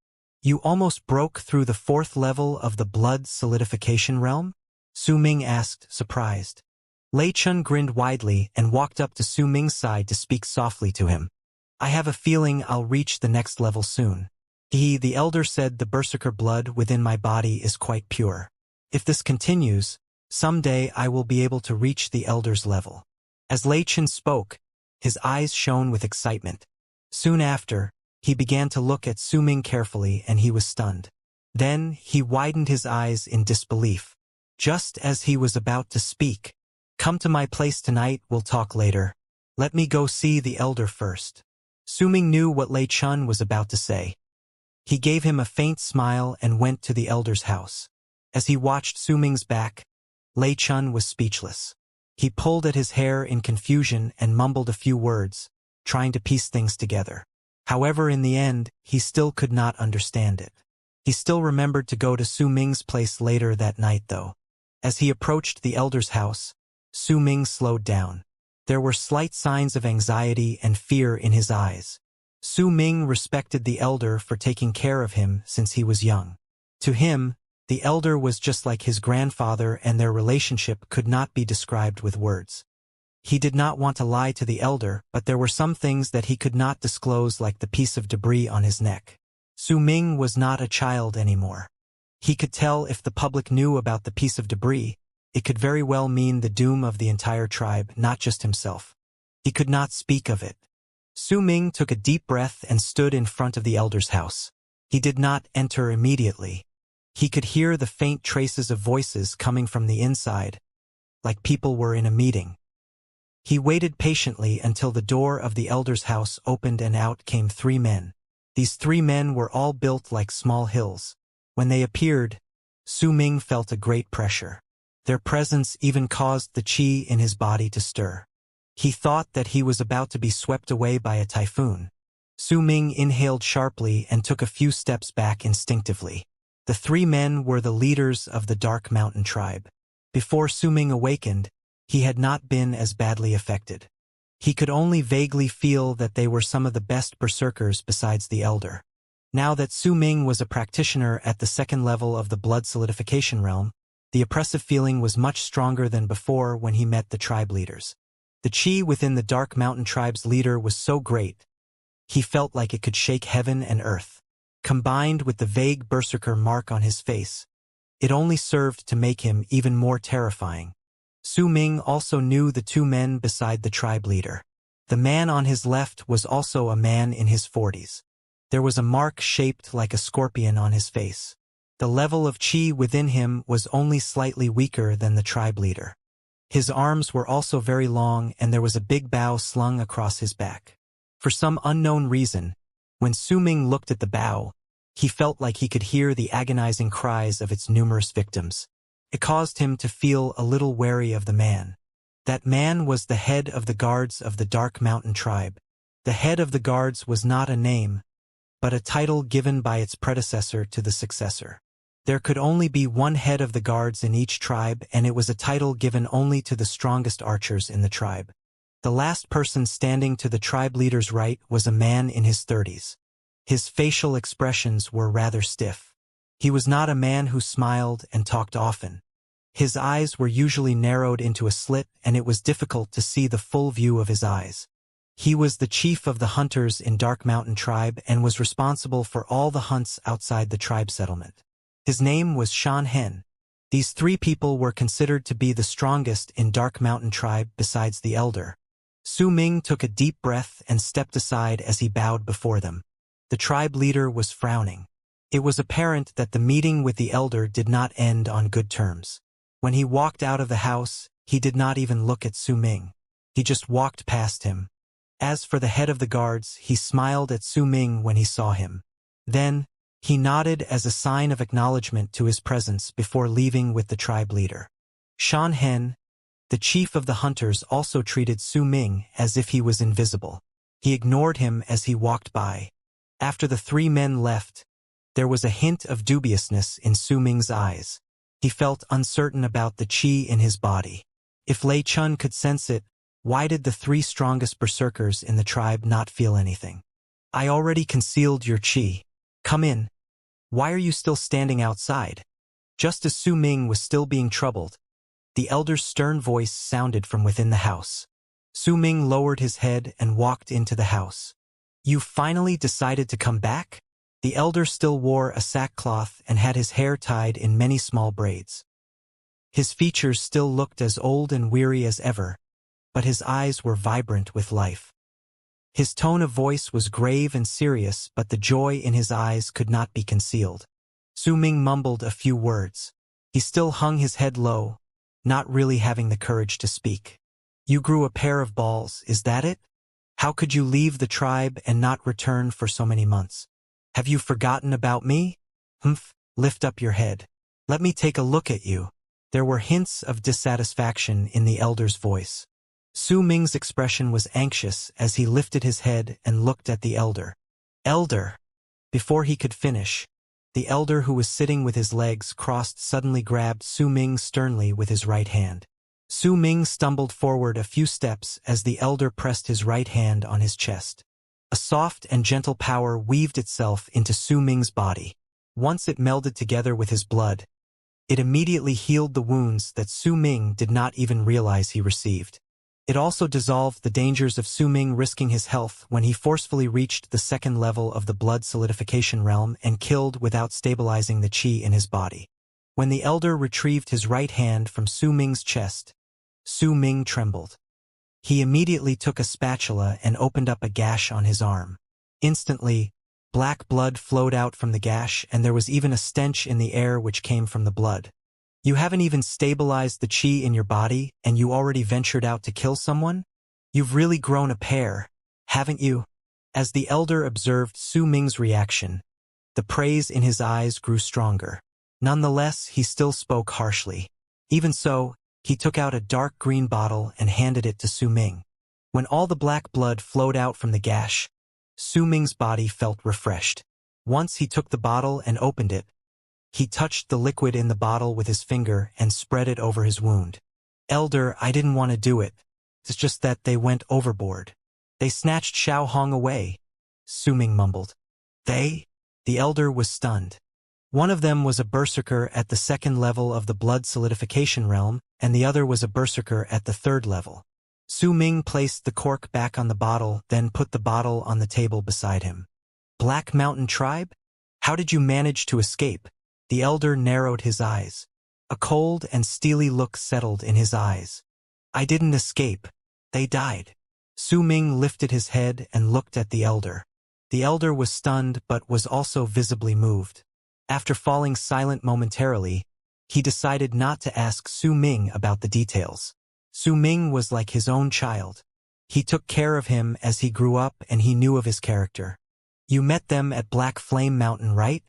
You almost broke through the fourth level of the blood solidification realm? Su Ming asked, surprised. Lei Chun grinned widely and walked up to Su Ming's side to speak softly to him. I have a feeling I'll reach the next level soon. The elder said the berserker blood within my body is quite pure. If this continues, someday I will be able to reach the elder's level. As Lei Chun spoke, his eyes shone with excitement. Soon after, he began to look at Su Ming carefully and he was stunned. Then he widened his eyes in disbelief. Just as he was about to speak, come to my place tonight, we'll talk later. Let me go see the elder first. Su Ming knew what Lei Chun was about to say. He gave him a faint smile and went to the elder's house. As he watched Su Ming's back, Lei Chun was speechless. He pulled at his hair in confusion and mumbled a few words, trying to piece things together. However, in the end, he still could not understand it. He still remembered to go to Su Ming's place later that night, though. As he approached the elder's house, Su Ming slowed down. There were slight signs of anxiety and fear in his eyes. Su Ming respected the elder for taking care of him since he was young. To him, the elder was just like his grandfather and their relationship could not be described with words. He did not want to lie to the elder, but there were some things that he could not disclose, like the piece of debris on his neck. Su Ming was not a child anymore. He could tell if the public knew about the piece of debris, it could very well mean the doom of the entire tribe, not just himself. He could not speak of it. Su Ming took a deep breath and stood in front of the elder's house. He did not enter immediately. He could hear the faint traces of voices coming from the inside, like people were in a meeting. He waited patiently until the door of the elder's house opened and out came 3 men. These 3 men were all built like small hills. When they appeared, Su Ming felt a great pressure. Their presence even caused the qi in his body to stir. He thought that he was about to be swept away by a typhoon. Su Ming inhaled sharply and took a few steps back instinctively. The 3 men were the leaders of the Dark Mountain tribe. Before Su Ming awakened, he had not been as badly affected. He could only vaguely feel that they were some of the best berserkers besides the elder. Now that Su Ming was a practitioner at the second level of the blood solidification realm, the oppressive feeling was much stronger than before when he met the tribe leaders. The qi within the Dark Mountain tribe's leader was so great, he felt like it could shake heaven and earth. Combined with the vague berserker mark on his face, it only served to make him even more terrifying. Su Ming also knew the 2 men beside the tribe leader. The man on his left was also a man in his 40s. There was a mark shaped like a scorpion on his face. The level of qi within him was only slightly weaker than the tribe leader. His arms were also very long and there was a big bow slung across his back. For some unknown reason, when Su Ming looked at the bow, he felt like he could hear the agonizing cries of its numerous victims. It caused him to feel a little wary of the man. That man was the head of the guards of the Dark Mountain tribe. The head of the guards was not a name, but a title given by its predecessor to the successor. There could only be one head of the guards in each tribe, and it was a title given only to the strongest archers in the tribe. The last person standing to the tribe leader's right was a man in his 30s. His facial expressions were rather stiff. He was not a man who smiled and talked often. His eyes were usually narrowed into a slit, and it was difficult to see the full view of his eyes. He was the chief of the hunters in Dark Mountain tribe and was responsible for all the hunts outside the tribe settlement. His name was Xianxia. These three people were considered to be the strongest in Dark Mountain tribe besides the elder. Su Ming took a deep breath and stepped aside as he bowed before them. The tribe leader was frowning. It was apparent that the meeting with the elder did not end on good terms. When he walked out of the house, he did not even look at Su Ming. He just walked past him. As for the head of the guards, he smiled at Su Ming when he saw him. Then, he nodded as a sign of acknowledgement to his presence before leaving with the tribe leader. Xianxia, the chief of the hunters, also treated Su Ming as if he was invisible. He ignored him as he walked by. After the three men left, there was a hint of dubiousness in Su Ming's eyes. He felt uncertain about the qi in his body. If Lei Chun could sense it, why did the three strongest berserkers in the tribe not feel anything? I already concealed your qi. Come in. Why are you still standing outside? Just as Su Ming was still being troubled, the elder's stern voice sounded from within the house. Su Ming lowered his head and walked into the house. You finally decided to come back? The elder still wore a sackcloth and had his hair tied in many small braids. His features still looked as old and weary as ever, but his eyes were vibrant with life. His tone of voice was grave and serious, but the joy in his eyes could not be concealed. Su Ming mumbled a few words. He still hung his head low, not really having the courage to speak. You grew a pair of balls, is that it? How could you leave the tribe and not return for so many months? Have you forgotten about me? Humph, lift up your head. Let me take a look at you. There were hints of dissatisfaction in the elder's voice. Su Ming's expression was anxious as he lifted his head and looked at the elder. Elder! Before he could finish, the elder, who was sitting with his legs crossed, suddenly grabbed Su Ming sternly with his right hand. Su Ming stumbled forward a few steps as the elder pressed his right hand on his chest. A soft and gentle power weaved itself into Su Ming's body. Once it melded together with his blood, it immediately healed the wounds that Su Ming did not even realize he received. It also dissolved the dangers of Su Ming risking his health when he forcefully reached the second level of the blood solidification realm and killed without stabilizing the qi in his body. When the elder retrieved his right hand from Su Ming's chest, Su Ming trembled. He immediately took a spatula and opened up a gash on his arm. Instantly, black blood flowed out from the gash, and there was even a stench in the air which came from the blood. You haven't even stabilized the qi in your body, and you already ventured out to kill someone? You've really grown a pair, haven't you? As the elder observed Su Ming's reaction, the praise in his eyes grew stronger. Nonetheless, he still spoke harshly. Even so, he took out a dark green bottle and handed it to Su Ming. When all the black blood flowed out from the gash, Su Ming's body felt refreshed. Once he took the bottle and opened it, he touched the liquid in the bottle with his finger and spread it over his wound. Elder, I didn't want to do it. It's just that they went overboard. They snatched Xiao Hong away, Su Ming mumbled. They? The elder was stunned. One of them was a berserker at the second level of the blood solidification realm, and the other was a berserker at the third level. Su Ming placed the cork back on the bottle, then put the bottle on the table beside him. Black Mountain Tribe? How did you manage to escape? The elder narrowed his eyes. A cold and steely look settled in his eyes. I didn't escape. They died. Su Ming lifted his head and looked at the elder. The elder was stunned but was also visibly moved. After falling silent momentarily, he decided not to ask Su Ming about the details. Su Ming was like his own child. He took care of him as he grew up, and he knew of his character. You met them at Black Flame Mountain, right?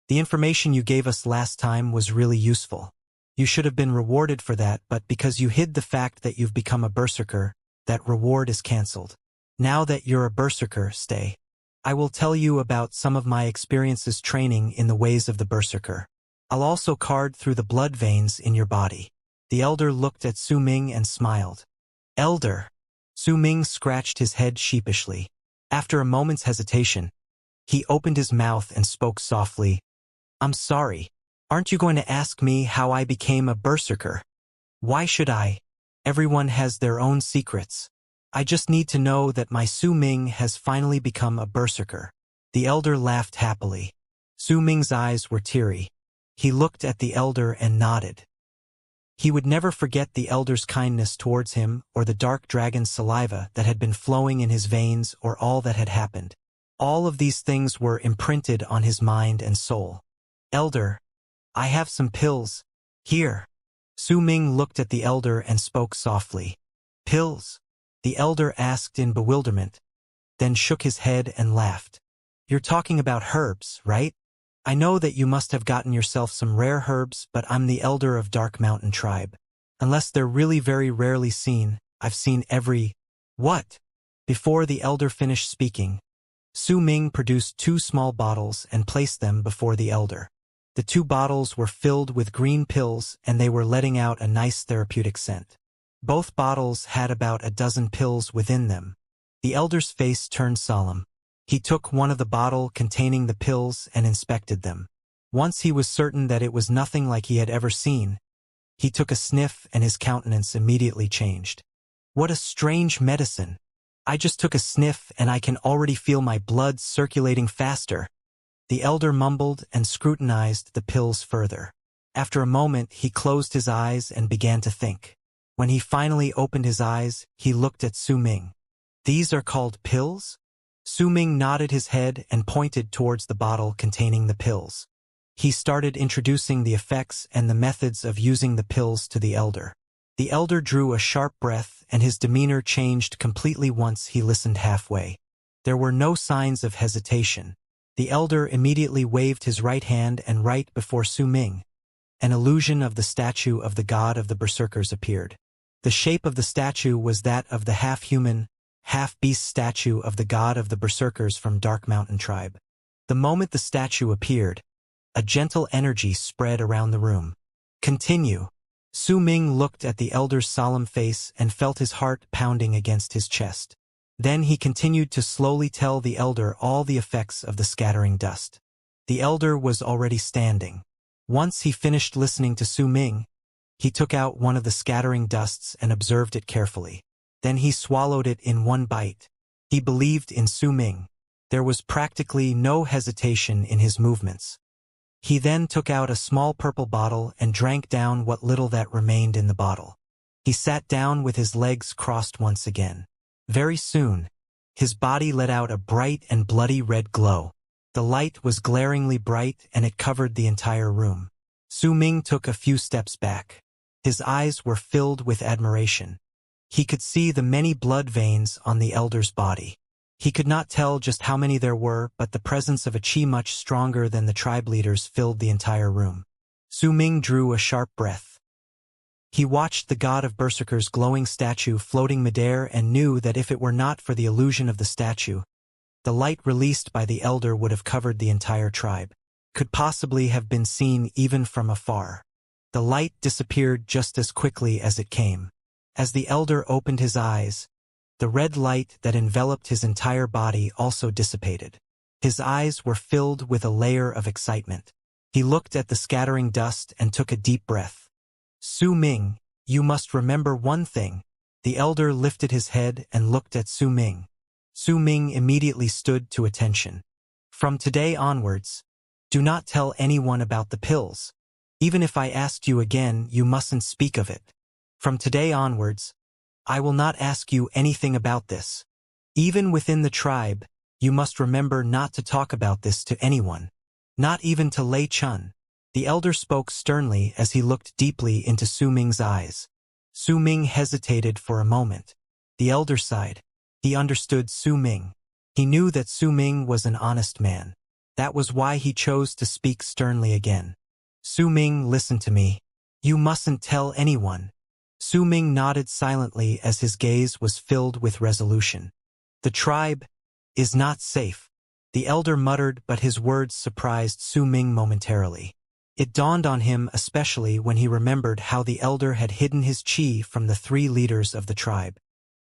The information you gave us last time was really useful. You should have been rewarded for that, but because you hid the fact that you've become a berserker, that reward is cancelled. Now that you're a berserker, stay. I will tell you about some of my experiences training in the ways of the berserker. I'll also card through the blood veins in your body. The elder looked at Su Ming and smiled. Elder. Su Ming scratched his head sheepishly. After a moment's hesitation, he opened his mouth and spoke softly. I'm sorry. Aren't you going to ask me how I became a berserker? Why should I? Everyone has their own secrets. I just need to know that my Su Ming has finally become a berserker. The elder laughed happily. Su Ming's eyes were teary. He looked at the elder and nodded. He would never forget the elder's kindness towards him or the dark dragon's saliva that had been flowing in his veins or all that had happened. All of these things were imprinted on his mind and soul. Elder, I have some pills. Here. Su Ming looked at the elder and spoke softly. Pills? The elder asked in bewilderment, then shook his head and laughed. You're talking about herbs, right? I know that you must have gotten yourself some rare herbs, but I'm the elder of Dark Mountain Tribe. Unless they're really very rarely seen, I've seen every… What? Before the elder finished speaking, Su Ming produced 2 small bottles and placed them before the elder. The 2 bottles were filled with green pills and they were letting out a nice therapeutic scent. Both bottles had about a dozen pills within them. The elder's face turned solemn. He took one of the bottle containing the pills and inspected them. Once he was certain that it was nothing like he had ever seen, he took a sniff and his countenance immediately changed. What a strange medicine! I just took a sniff and I can already feel my blood circulating faster. The elder mumbled and scrutinized the pills further. After a moment, he closed his eyes and began to think. When he finally opened his eyes, he looked at Su Ming. These are called pills? Su Ming nodded his head and pointed towards the bottle containing the pills. He started introducing the effects and the methods of using the pills to the elder. The elder drew a sharp breath and his demeanor changed completely once he listened halfway. There were no signs of hesitation. The elder immediately waved his right hand and right before Su Ming. An illusion of the statue of the god of the berserkers appeared. The shape of the statue was that of the half-human, half-beast statue of the god of the berserkers from Dark Mountain Tribe. The moment the statue appeared, a gentle energy spread around the room. Continue. Su Ming looked at the elder's solemn face and felt his heart pounding against his chest. Then he continued to slowly tell the elder all the effects of the scattering dust. The elder was already standing. Once he finished listening to Su Ming, he took out one of the scattering dusts and observed it carefully. Then he swallowed it in one bite. He believed in Su Ming. There was practically no hesitation in his movements. He then took out a small purple bottle and drank down what little that remained in the bottle. He sat down with his legs crossed once again. Very soon, his body let out a bright and bloody red glow. The light was glaringly bright and it covered the entire room. Su Ming took a few steps back. His eyes were filled with admiration. He could see the many blood veins on the elder's body. He could not tell just how many there were, but the presence of a chi much stronger than the tribe leaders filled the entire room. Su Ming drew a sharp breath. He watched the god of berserkers' glowing statue floating midair and knew that if it were not for the illusion of the statue, the light released by the elder would have covered the entire tribe, could possibly have been seen even from afar. The light disappeared just as quickly as it came. As the elder opened his eyes, the red light that enveloped his entire body also dissipated. His eyes were filled with a layer of excitement. He looked at the scattering dust and took a deep breath. Su Ming, you must remember one thing. The elder lifted his head and looked at Su Ming. Su Ming immediately stood to attention. From today onwards, do not tell anyone about the pills. Even if I asked you again, you mustn't speak of it. From today onwards, I will not ask you anything about this. Even within the tribe, you must remember not to talk about this to anyone. Not even to Lei Chun. The elder spoke sternly as he looked deeply into Su Ming's eyes. Su Ming hesitated for a moment. The elder sighed. He understood Su Ming. He knew that Su Ming was an honest man. That was why he chose to speak sternly again. Su Ming, listen to me. You mustn't tell anyone. Su Ming nodded silently as his gaze was filled with resolution. The tribe is not safe, the elder muttered, but his words surprised Su Ming momentarily. It dawned on him especially when he remembered how the elder had hidden his qi from the 3 leaders of the tribe.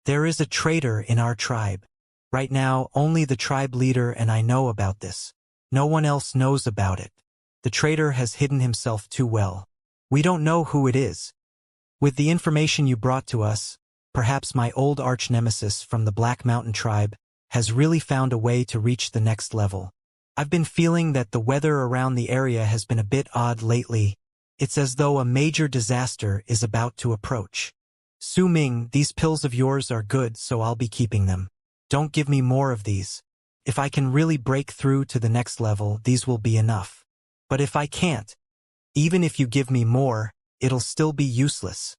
There is a traitor in our tribe. Right now, only the tribe leader and I know about this. No one else knows about it. The traitor has hidden himself too well. We don't know who it is. With the information you brought to us, perhaps my old arch-nemesis from the Black Mountain tribe has really found a way to reach the next level. I've been feeling that the weather around the area has been a bit odd lately. It's as though a major disaster is about to approach. Su Ming, these pills of yours are good, so I'll be keeping them. Don't give me more of these. If I can really break through to the next level, these will be enough. But if I can't, even if you give me more, it'll still be useless.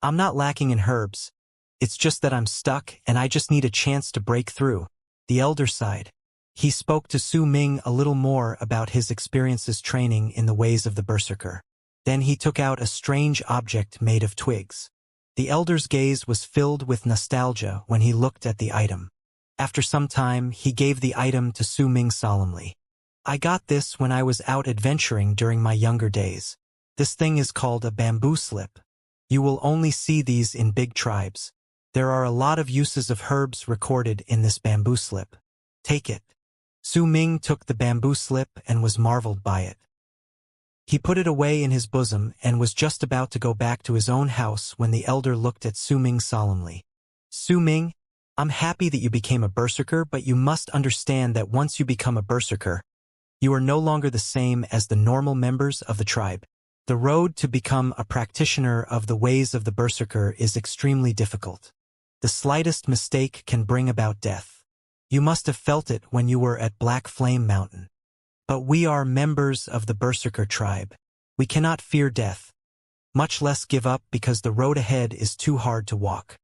I'm not lacking in herbs. It's just that I'm stuck and I just need a chance to break through. The elder sighed. He spoke to Su Ming a little more about his experiences training in the ways of the berserker. Then he took out a strange object made of twigs. The elder's gaze was filled with nostalgia when he looked at the item. After some time, he gave the item to Su Ming solemnly. I got this when I was out adventuring during my younger days. This thing is called a bamboo slip. You will only see these in big tribes. There are a lot of uses of herbs recorded in this bamboo slip. Take it. Su Ming took the bamboo slip and was marveled by it. He put it away in his bosom and was just about to go back to his own house when the elder looked at Su Ming solemnly. Su Ming, I'm happy that you became a berserker, but you must understand that once you become a berserker, you are no longer the same as the normal members of the tribe. The road to become a practitioner of the ways of the berserker is extremely difficult. The slightest mistake can bring about death. You must have felt it when you were at Black Flame Mountain. But we are members of the berserker tribe. We cannot fear death, much less give up because the road ahead is too hard to walk.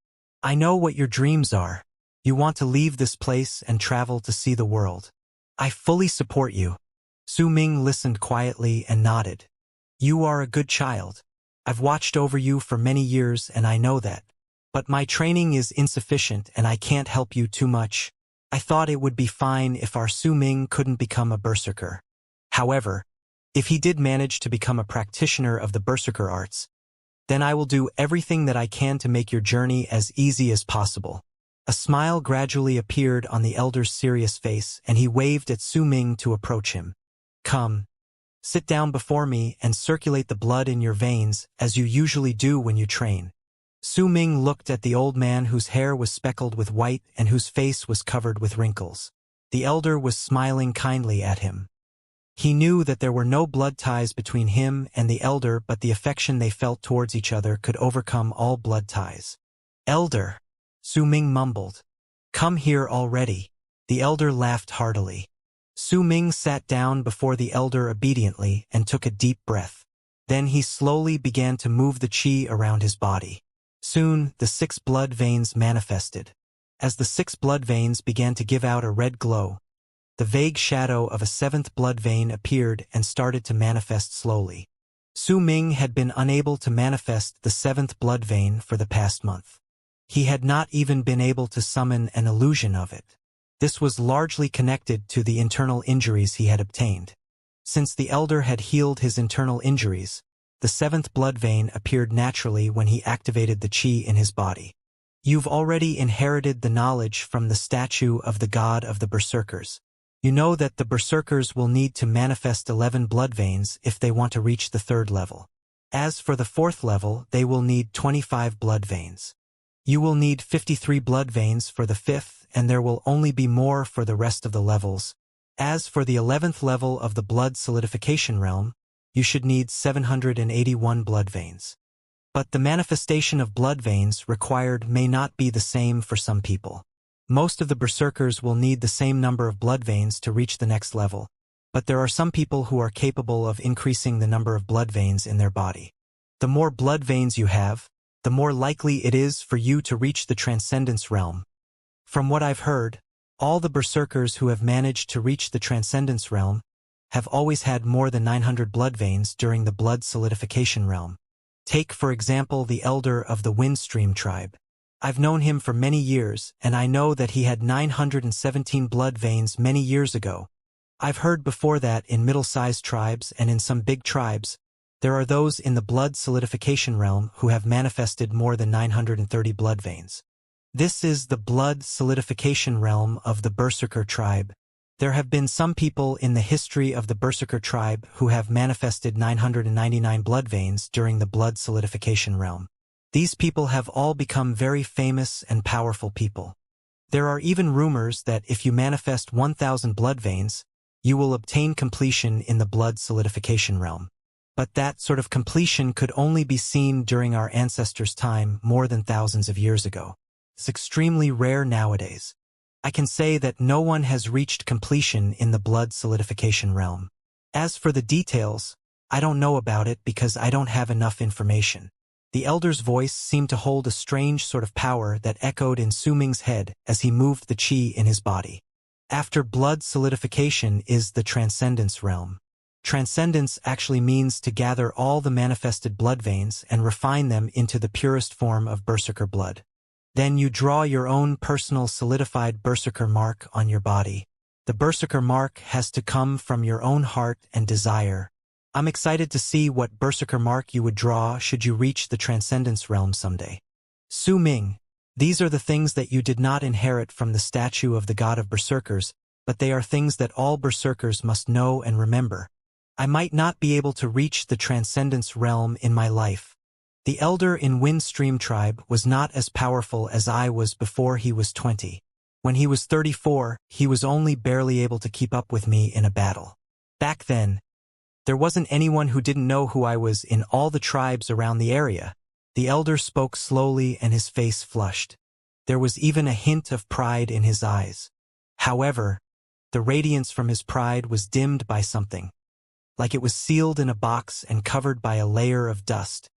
I know what your dreams are. You want to leave this place and travel to see the world. I fully support you. Su Ming listened quietly and nodded. You are a good child. I've watched over you for many years and I know that. But my training is insufficient and I can't help you too much. I thought it would be fine if our Su Ming couldn't become a berserker. However, if he did manage to become a practitioner of the berserker arts, then I will do everything that I can to make your journey as easy as possible. A smile gradually appeared on the elder's serious face and he waved at Su Ming to approach him. Come. Sit down before me and circulate the blood in your veins as you usually do when you train. Su Ming looked at the old man whose hair was speckled with white and whose face was covered with wrinkles. The elder was smiling kindly at him. He knew that there were no blood ties between him and the elder, but the affection they felt towards each other could overcome all blood ties. Elder, Su Ming mumbled. Come here already. The elder laughed heartily. Su Ming sat down before the elder obediently and took a deep breath. Then he slowly began to move the qi around his body. Soon, the 6 blood veins manifested. As the 6 blood veins began to give out a red glow, the vague shadow of a 7th blood vein appeared and started to manifest slowly. Su Ming had been unable to manifest the 7th blood vein for the past month. He had not even been able to summon an illusion of it. This was largely connected to the internal injuries he had obtained. Since the elder had healed his internal injuries, the 7th blood vein appeared naturally when he activated the qi in his body. You've already inherited the knowledge from the statue of the god of the berserkers. You know that the berserkers will need to manifest 11 blood veins if they want to reach the 3rd level. As for the 4th level, they will need 25 blood veins. You will need 53 blood veins for the 5th, and there will only be more for the rest of the levels. As for the 11th level of the blood solidification realm, you should need 781 blood veins. But the manifestation of blood veins required may not be the same for some people. Most of the berserkers will need the same number of blood veins to reach the next level, but there are some people who are capable of increasing the number of blood veins in their body. The more blood veins you have, the more likely it is for you to reach the transcendence realm. From what I've heard, all the berserkers who have managed to reach the transcendence realm have always had more than 900 blood veins during the blood solidification realm. Take, for example, the elder of the Windstream tribe. I've known him for many years, and I know that he had 917 blood veins many years ago. I've heard before that in middle-sized tribes and in some big tribes, there are those in the blood solidification realm who have manifested more than 930 blood veins. This is the blood solidification realm of the Berserker tribe. There have been some people in the history of the Berserker tribe who have manifested 999 blood veins during the blood solidification realm. These people have all become very famous and powerful people. There are even rumors that if you manifest 1,000 blood veins, you will obtain completion in the blood solidification realm. But that sort of completion could only be seen during our ancestors' time more than thousands of years ago. It's extremely rare nowadays. I can say that no one has reached completion in the blood solidification realm. As for the details, I don't know about it because I don't have enough information. The elder's voice seemed to hold a strange sort of power that echoed in Su Ming's head as he moved the qi in his body. After blood solidification is the transcendence realm. Transcendence actually means to gather all the manifested blood veins and refine them into the purest form of berserker blood. Then you draw your own personal solidified berserker mark on your body. The berserker mark has to come from your own heart and desire. I'm excited to see what berserker mark you would draw should you reach the transcendence realm someday. Su Ming, these are the things that you did not inherit from the statue of the god of berserkers, but they are things that all berserkers must know and remember. I might not be able to reach the transcendence realm in my life. The elder in Windstream tribe was not as powerful as I was before he was 20. When he was 34, he was only barely able to keep up with me in a battle. Back then, there wasn't anyone who didn't know who I was in all the tribes around the area. The elder spoke slowly and his face flushed. There was even a hint of pride in his eyes. However, the radiance from his pride was dimmed by something, like it was sealed in a box and covered by a layer of dust.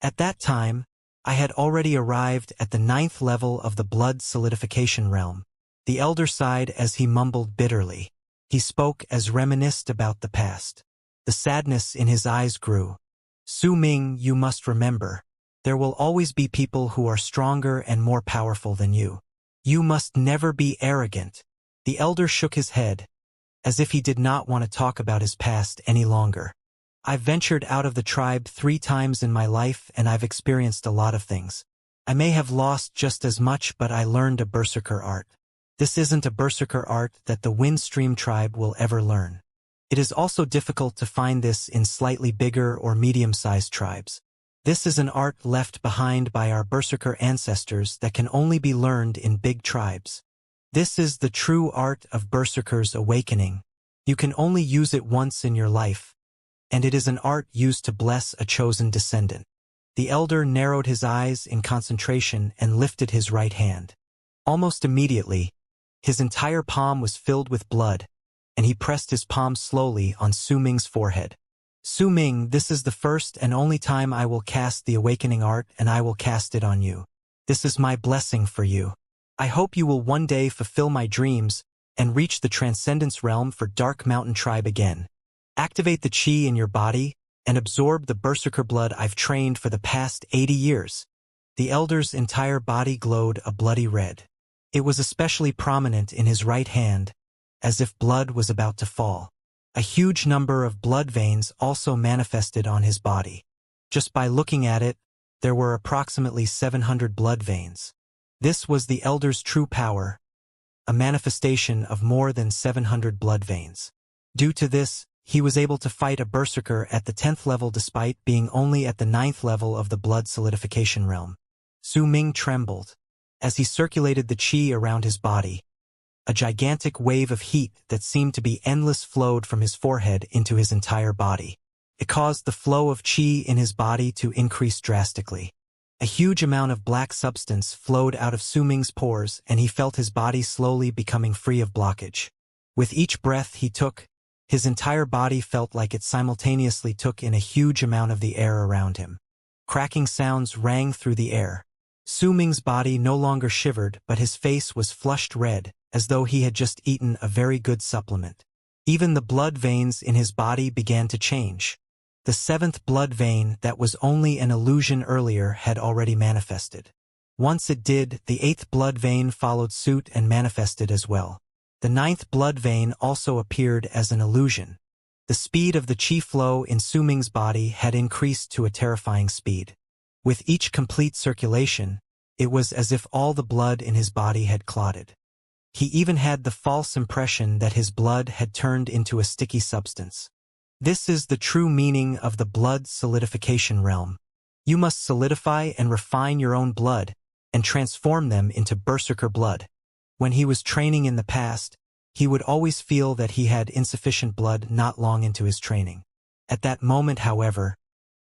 At that time, I had already arrived at the 9th level of the blood solidification realm. The elder sighed as he mumbled bitterly. He spoke as reminisced about the past. The sadness in his eyes grew. Su Ming, you must remember, there will always be people who are stronger and more powerful than you. You must never be arrogant. The elder shook his head, as if he did not want to talk about his past any longer. I've ventured out of the tribe 3 times in my life and I've experienced a lot of things. I may have lost just as much, but I learned a berserker art. This isn't a berserker art that the Windstream tribe will ever learn. It is also difficult to find this in slightly bigger or medium-sized tribes. This is an art left behind by our berserker ancestors that can only be learned in big tribes. This is the true art of berserker's awakening. You can only use it once in your life, and it is an art used to bless a chosen descendant. The elder narrowed his eyes in concentration and lifted his right hand. Almost immediately, his entire palm was filled with blood, and he pressed his palm slowly on Su Ming's forehead. Su Ming, this is the first and only time I will cast the awakening art, and I will cast it on you. This is my blessing for you. I hope you will one day fulfill my dreams and reach the transcendence realm for Dark Mountain Tribe again. Activate the qi in your body and absorb the berserker blood I've trained for the past 80 years. The elder's entire body glowed a bloody red. It was especially prominent in his right hand, as if blood was about to fall. A huge number of blood veins also manifested on his body. Just by looking at it, there were approximately 700 blood veins. This was the elder's true power, a manifestation of more than 700 blood veins. Due to this, he was able to fight a berserker at the 10th level despite being only at the 9th level of the blood solidification realm. Su Ming trembled. As he circulated the qi around his body, a gigantic wave of heat that seemed to be endless flowed from his forehead into his entire body. It caused the flow of qi in his body to increase drastically. A huge amount of black substance flowed out of Su Ming's pores, and he felt his body slowly becoming free of blockage. With each breath he took, his entire body felt like it simultaneously took in a huge amount of the air around him. Cracking sounds rang through the air. Su Ming's body no longer shivered, but his face was flushed red, as though he had just eaten a very good supplement. Even the blood veins in his body began to change. The seventh blood vein that was only an illusion earlier had already manifested. Once it did, the eighth blood vein followed suit and manifested as well. The ninth blood vein also appeared as an illusion. The speed of the qi flow in Su Ming's body had increased to a terrifying speed. With each complete circulation, it was as if all the blood in his body had clotted. He even had the false impression that his blood had turned into a sticky substance. This is the true meaning of the blood solidification realm. You must solidify and refine your own blood, and transform them into berserker blood. When he was training in the past, he would always feel that he had insufficient blood not long into his training. At that moment, however,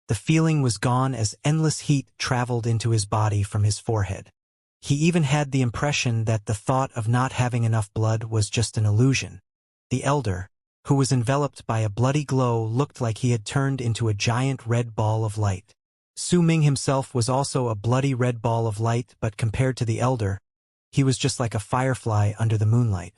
the feeling was gone as endless heat traveled into his body from his forehead. He even had the impression that the thought of not having enough blood was just an illusion. The elder, who was enveloped by a bloody glow, looked like he had turned into a giant red ball of light. Su Ming himself was also a bloody red ball of light, but compared to the elder, he was just like a firefly under the moonlight.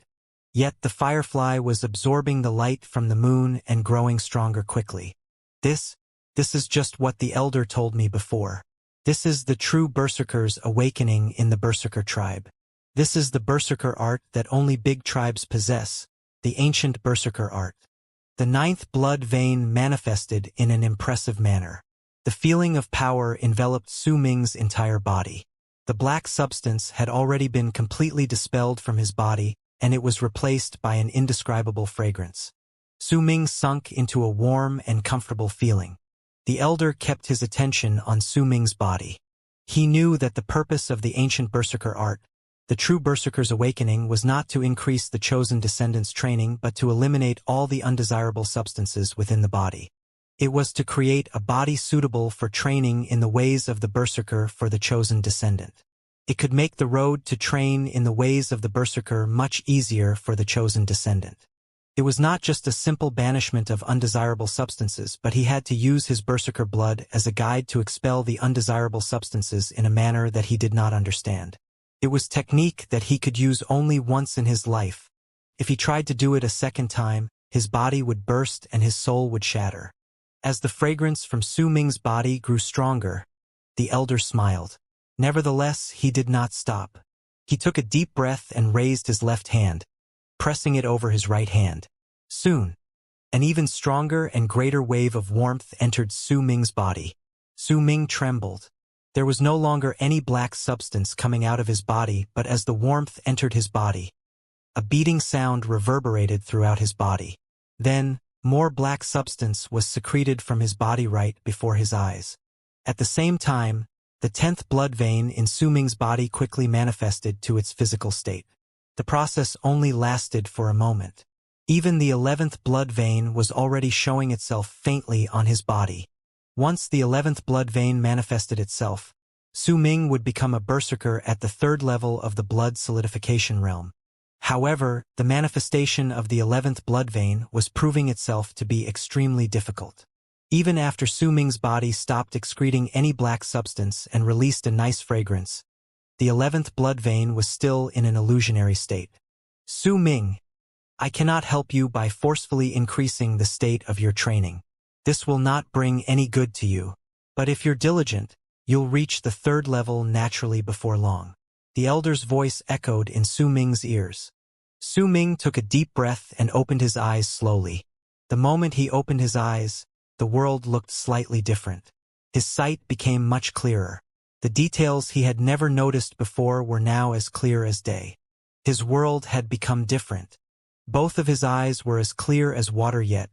Yet the firefly was absorbing the light from the moon and growing stronger quickly. This is just what the elder told me before. This is the true berserker's awakening in the berserker tribe. This is the berserker art that only big tribes possess, the ancient berserker art. The ninth blood vein manifested in an impressive manner. The feeling of power enveloped Su Ming's entire body. The black substance had already been completely dispelled from his body, and it was replaced by an indescribable fragrance. Su Ming sunk into a warm and comfortable feeling. The elder kept his attention on Su Ming's body. He knew that the purpose of the ancient berserker art, the true berserker's awakening, was not to increase the chosen descendants' training but to eliminate all the undesirable substances within the body. It was to create a body suitable for training in the ways of the berserker for the chosen descendant. It could make the road to train in the ways of the berserker much easier for the chosen descendant. It was not just a simple banishment of undesirable substances, but he had to use his berserker blood as a guide to expel the undesirable substances in a manner that he did not understand. It was technique that he could use only once in his life. If he tried to do it a second time, his body would burst and his soul would shatter. As the fragrance from Su Ming's body grew stronger, the elder smiled. Nevertheless, he did not stop. He took a deep breath and raised his left hand, pressing it over his right hand. Soon, an even stronger and greater wave of warmth entered Su Ming's body. Su Ming trembled. There was no longer any black substance coming out of his body, but as the warmth entered his body, a beating sound reverberated throughout his body. Then, more black substance was secreted from his body right before his eyes. At the same time, the 10th blood vein in Su Ming's body quickly manifested to its physical state. The process only lasted for a moment. Even the 11th blood vein was already showing itself faintly on his body. Once the 11th blood vein manifested itself, Su Ming would become a berserker at the 3rd level of the blood solidification realm. However, the manifestation of the 11th blood vein was proving itself to be extremely difficult. Even after Su Ming's body stopped excreting any black substance and released a nice fragrance, the 11th blood vein was still in an illusionary state. Su Ming, I cannot help you by forcefully increasing the state of your training. This will not bring any good to you. But if you're diligent, you'll reach the 3rd level naturally before long. The elder's voice echoed in Su Ming's ears. Su Ming took a deep breath and opened his eyes slowly. The moment he opened his eyes, the world looked slightly different. His sight became much clearer. The details he had never noticed before were now as clear as day. His world had become different. Both of his eyes were as clear as water, yet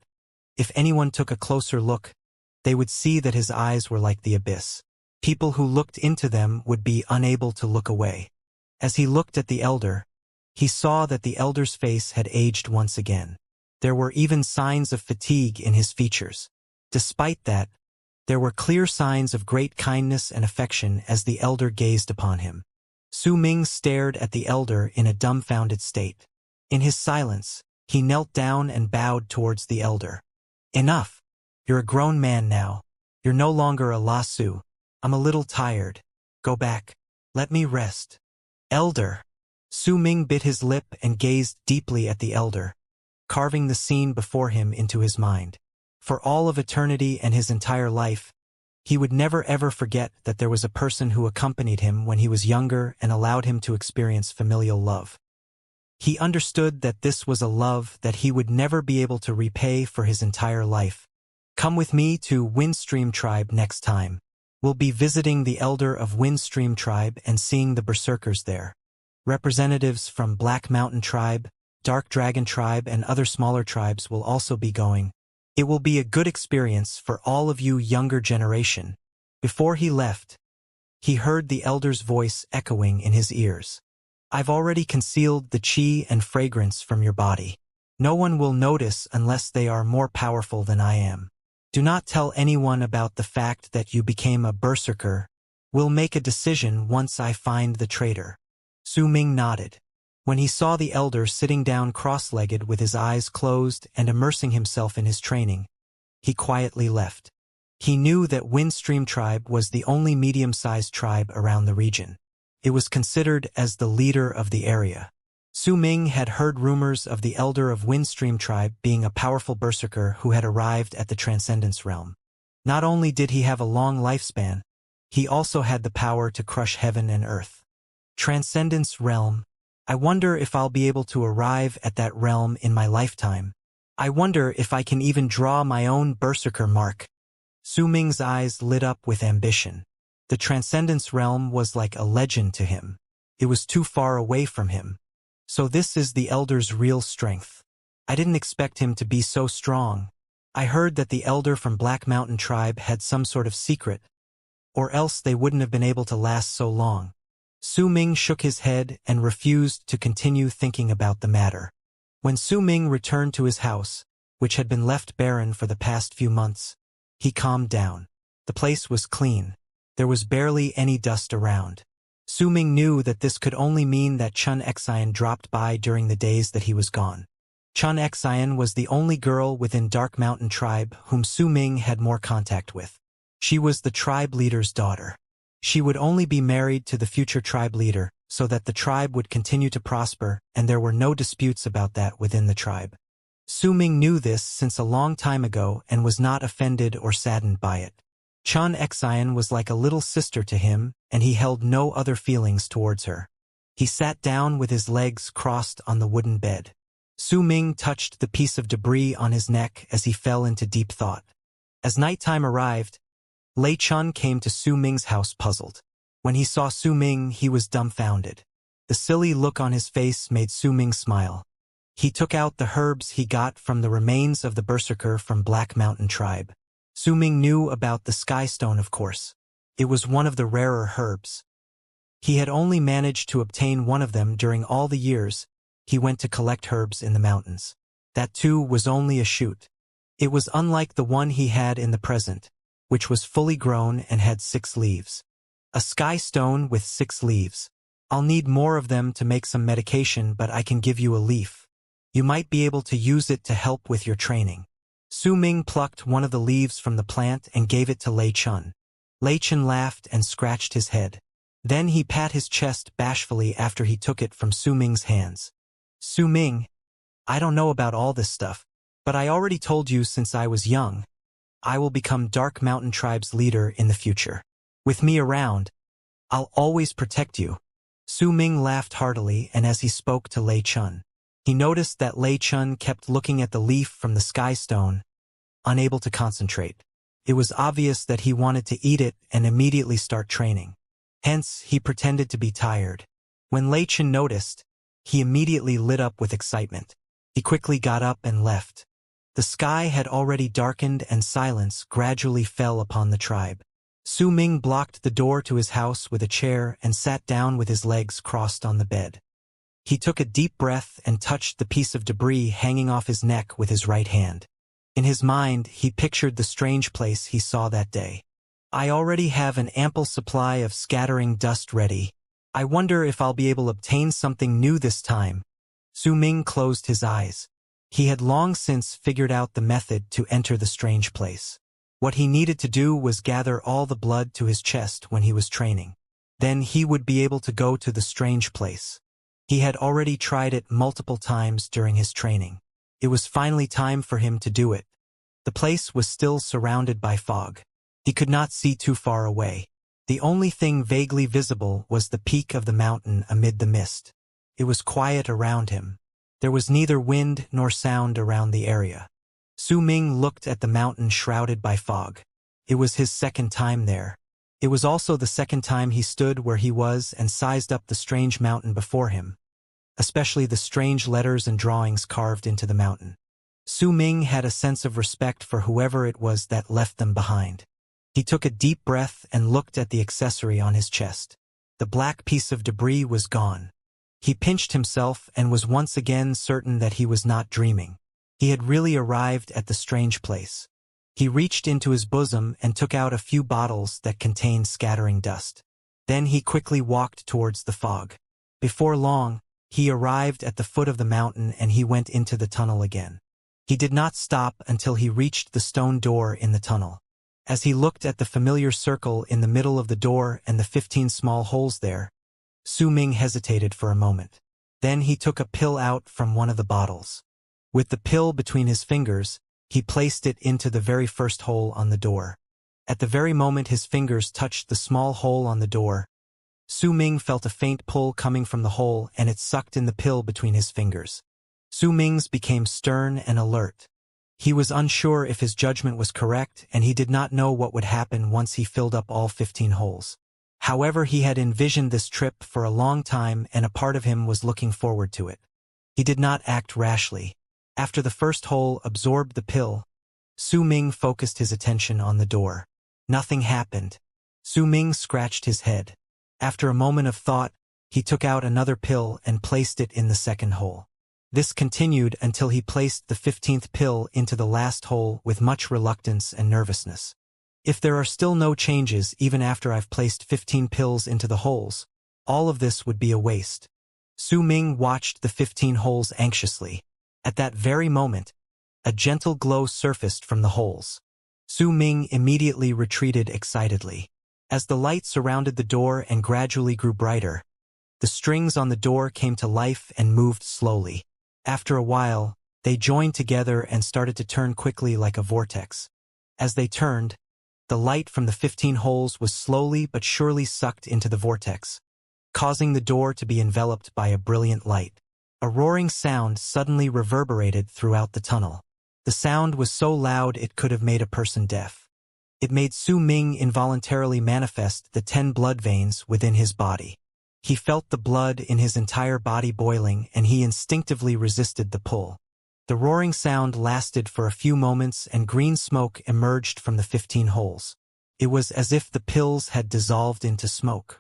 if anyone took a closer look, they would see that his eyes were like the abyss. People who looked into them would be unable to look away. As he looked at the elder, he saw that the elder's face had aged once again. There were even signs of fatigue in his features. Despite that, there were clear signs of great kindness and affection as the elder gazed upon him. Su Ming stared at the elder in a dumbfounded state. In his silence, he knelt down and bowed towards the elder. Enough. You're a grown man now. You're no longer a lasso. I'm a little tired. Go back. Let me rest. Elder. Su Ming bit his lip and gazed deeply at the elder, carving the scene before him into his mind. For all of eternity and his entire life, he would never ever forget that there was a person who accompanied him when he was younger and allowed him to experience familial love. He understood that this was a love that he would never be able to repay for his entire life. Come with me to Windstream Tribe next time. We'll be visiting the elder of Windstream Tribe and seeing the berserkers there. Representatives from Black Mountain Tribe, Dark Dragon Tribe, and other smaller tribes will also be going. It will be a good experience for all of you younger generation. Before he left, he heard the elder's voice echoing in his ears. I've already concealed the chi and fragrance from your body. No one will notice unless they are more powerful than I am. Do not tell anyone about the fact that you became a berserker. We'll make a decision once I find the traitor. Su Ming nodded. When he saw the elder sitting down cross-legged with his eyes closed and immersing himself in his training, he quietly left. He knew that Windstream Tribe was the only medium-sized tribe around the region. It was considered as the leader of the area. Su Ming had heard rumors of the elder of Windstream Tribe being a powerful berserker who had arrived at the Transcendence Realm. Not only did he have a long lifespan, he also had the power to crush heaven and earth. Transcendence Realm. I wonder if I'll be able to arrive at that realm in my lifetime. I wonder if I can even draw my own berserker mark. Su Ming's eyes lit up with ambition. The Transcendence Realm was like a legend to him. It was too far away from him. So this is the elder's real strength. I didn't expect him to be so strong. I heard that the elder from Black Mountain Tribe had some sort of secret, or else they wouldn't have been able to last so long. Su Ming shook his head and refused to continue thinking about the matter. When Su Ming returned to his house, which had been left barren for the past few months, he calmed down. The place was clean. There was barely any dust around. Su Ming knew that this could only mean that Xianxia dropped by during the days that he was gone. Xianxia was the only girl within Dark Mountain Tribe whom Su Ming had more contact with. She was the tribe leader's daughter. She would only be married to the future tribe leader, so that the tribe would continue to prosper, and there were no disputes about that within the tribe. Su Ming knew this since a long time ago and was not offended or saddened by it. Xianxia was like a little sister to him, and he held no other feelings towards her. He sat down with his legs crossed on the wooden bed. Su Ming touched the piece of debris on his neck as he fell into deep thought. As nighttime arrived, Lei Chun came to Su Ming's house puzzled. When he saw Su Ming, he was dumbfounded. The silly look on his face made Su Ming smile. He took out the herbs he got from the remains of the berserker from Black Mountain Tribe. Su Ming knew about the Sky Stone, of course. It was one of the rarer herbs. He had only managed to obtain one of them during all the years he went to collect herbs in the mountains. That too was only a shoot. It was unlike the one he had in the present, which was fully grown and had 6 leaves. A Sky Stone with 6 leaves. I'll need more of them to make some medication, but I can give you a leaf. You might be able to use it to help with your training. Su Ming plucked one of the leaves from the plant and gave it to Lei Chun. Lei Chun laughed and scratched his head. Then he pat his chest bashfully after he took it from Su Ming's hands. Su Ming, I don't know about all this stuff, but I already told you since I was young. I will become Dark Mountain Tribe's leader in the future. With me around, I'll always protect you. Su Ming laughed heartily, and as he spoke to Lei Chun, he noticed that Lei Chun kept looking at the leaf from the Sky Stone, unable to concentrate. It was obvious that he wanted to eat it and immediately start training. Hence, he pretended to be tired. When Lei Chun noticed, he immediately lit up with excitement. He quickly got up and left. The sky had already darkened and silence gradually fell upon the tribe. Su Ming blocked the door to his house with a chair and sat down with his legs crossed on the bed. He took a deep breath and touched the piece of debris hanging off his neck with his right hand. In his mind, he pictured the strange place he saw that day. I already have an ample supply of scattering dust ready. I wonder if I'll be able to obtain something new this time. Su Ming closed his eyes. He had long since figured out the method to enter the strange place. What he needed to do was gather all the blood to his chest when he was training. Then he would be able to go to the strange place. He had already tried it multiple times during his training. It was finally time for him to do it. The place was still surrounded by fog. He could not see too far away. The only thing vaguely visible was the peak of the mountain amid the mist. It was quiet around him. There was neither wind nor sound around the area. Su Ming looked at the mountain shrouded by fog. It was his second time there. It was also the second time he stood where he was and sized up the strange mountain before him, especially the strange letters and drawings carved into the mountain. Su Ming had a sense of respect for whoever it was that left them behind. He took a deep breath and looked at the accessory on his chest. The black piece of debris was gone. He pinched himself and was once again certain that he was not dreaming. He had really arrived at the strange place. He reached into his bosom and took out a few bottles that contained scattering dust. Then he quickly walked towards the fog. Before long, he arrived at the foot of the mountain and he went into the tunnel again. He did not stop until he reached the stone door in the tunnel. As he looked at the familiar circle in the middle of the door and the 15 small holes there, Su Ming hesitated for a moment. Then he took a pill out from one of the bottles. With the pill between his fingers, he placed it into the very first hole on the door. At the very moment his fingers touched the small hole on the door, Su Ming felt a faint pull coming from the hole and it sucked in the pill between his fingers. Su Ming's became stern and alert. He was unsure if his judgment was correct and he did not know what would happen once he filled up all 15 holes. However, he had envisioned this trip for a long time and a part of him was looking forward to it. He did not act rashly. After the first hole absorbed the pill, Su Ming focused his attention on the door. Nothing happened. Su Ming scratched his head. After a moment of thought, he took out another pill and placed it in the second hole. This continued until he placed the 15th pill into the last hole with much reluctance and nervousness. If there are still no changes even after I've placed 15 pills into the holes, all of this would be a waste. Su Ming watched the 15 holes anxiously. At that very moment, a gentle glow surfaced from the holes. Su Ming immediately retreated excitedly. As the light surrounded the door and gradually grew brighter, the strings on the door came to life and moved slowly. After a while, they joined together and started to turn quickly like a vortex. As they turned, the light from the 15 holes was slowly but surely sucked into the vortex, causing the door to be enveloped by a brilliant light. A roaring sound suddenly reverberated throughout the tunnel. The sound was so loud it could have made a person deaf. It made Su Ming involuntarily manifest the 10 blood veins within his body. He felt the blood in his entire body boiling and he instinctively resisted the pull. The roaring sound lasted for a few moments and green smoke emerged from the 15 holes. It was as if the pills had dissolved into smoke.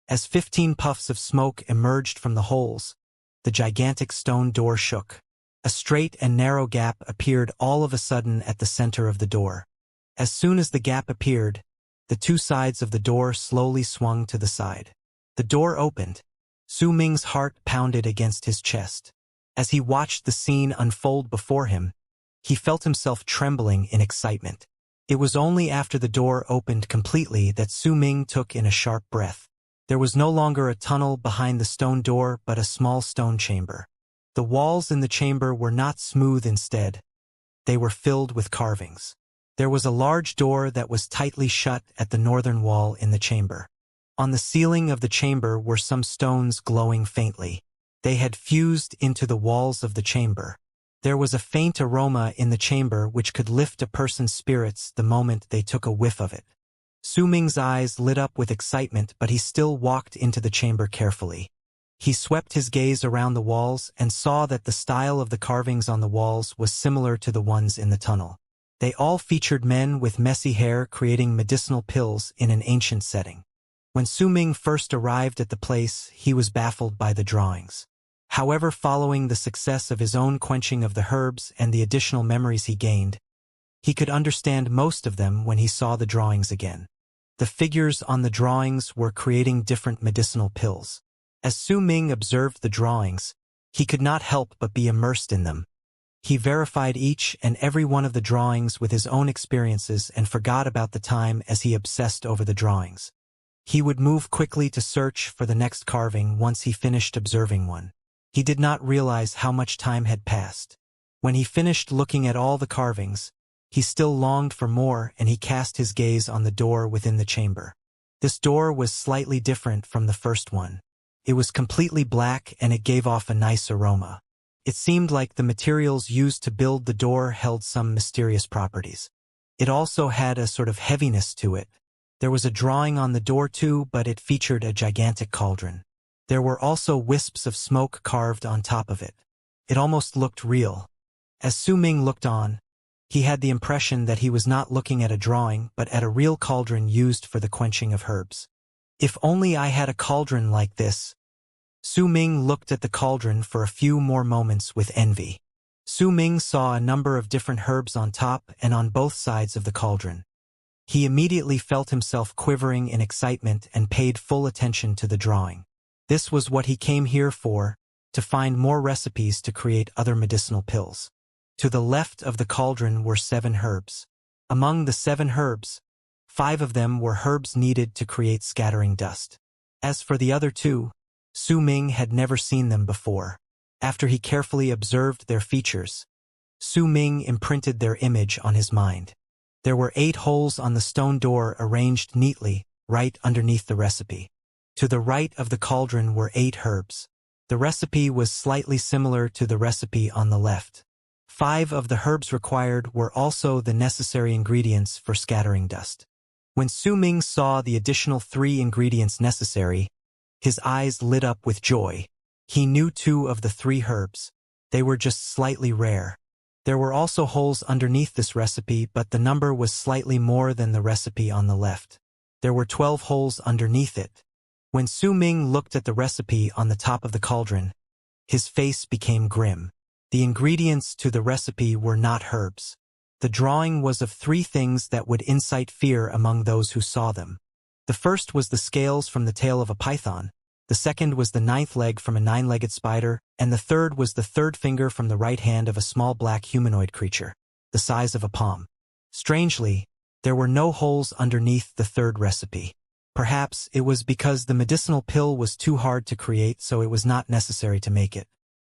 As 15 puffs of smoke emerged from the holes, the gigantic stone door shook. A straight and narrow gap appeared all of a sudden at the center of the door. As soon as the gap appeared, the two sides of the door slowly swung to the side. The door opened. Su Ming's heart pounded against his chest. As he watched the scene unfold before him, he felt himself trembling in excitement. It was only after the door opened completely that Su Ming took in a sharp breath. There was no longer a tunnel behind the stone door but a small stone chamber. The walls in the chamber were not smooth instead. They were filled with carvings. There was a large door that was tightly shut at the northern wall in the chamber. On the ceiling of the chamber were some stones glowing faintly. They had fused into the walls of the chamber. There was a faint aroma in the chamber which could lift a person's spirits the moment they took a whiff of it. Su Ming's eyes lit up with excitement, but he still walked into the chamber carefully. He swept his gaze around the walls and saw that the style of the carvings on the walls was similar to the ones in the tunnel. They all featured men with messy hair creating medicinal pills in an ancient setting. When Su Ming first arrived at the place, he was baffled by the drawings. However, following the success of his own quenching of the herbs and the additional memories he gained, he could understand most of them when he saw the drawings again. The figures on the drawings were creating different medicinal pills. As Su Ming observed the drawings, he could not help but be immersed in them. He verified each and every one of the drawings with his own experiences and forgot about the time as he obsessed over the drawings. He would move quickly to search for the next carving once he finished observing one. He did not realize how much time had passed. When he finished looking at all the carvings, He still longed for more, and he cast his gaze on the door within the chamber. This door was slightly different from the first one. It was completely black, and it gave off a nice aroma. It seemed like the materials used to build the door held some mysterious properties. It also had a sort of heaviness to it. There was a drawing on the door too, but it featured a gigantic cauldron. There were also wisps of smoke carved on top of it. It almost looked real. As Su Ming looked on, he had the impression that he was not looking at a drawing but at a real cauldron used for the quenching of herbs. If only I had a cauldron like this. Su Ming looked at the cauldron for a few more moments with envy. Su Ming saw a number of different herbs on top and on both sides of the cauldron. He immediately felt himself quivering in excitement and paid full attention to the drawing. This was what he came here for, to find more recipes to create other medicinal pills. To the left of the cauldron were 7 herbs. Among the 7 herbs, 5 of them were herbs needed to create scattering dust. As for the other 2, Su Ming had never seen them before. After he carefully observed their features, Su Ming imprinted their image on his mind. There were 8 holes on the stone door arranged neatly, right underneath the recipe. To the right of the cauldron were 8 herbs. The recipe was slightly similar to the recipe on the left. 5 of the herbs required were also the necessary ingredients for scattering dust. When Su Ming saw the additional 3 ingredients necessary, his eyes lit up with joy. He knew 2 of the 3 herbs. They were just slightly rare. There were also holes underneath this recipe, but the number was slightly more than the recipe on the left. There were 12 holes underneath it. When Su Ming looked at the recipe on the top of the cauldron, his face became grim. The ingredients to the recipe were not herbs. The drawing was of 3 things that would incite fear among those who saw them. The first was the scales from the tail of a python, the second was the 9th leg from a 9-legged spider, and the third was the 3rd finger from the right hand of a small black humanoid creature, the size of a palm. Strangely, there were no holes underneath the 3rd recipe. Perhaps it was because the medicinal pill was too hard to create, so it was not necessary to make it.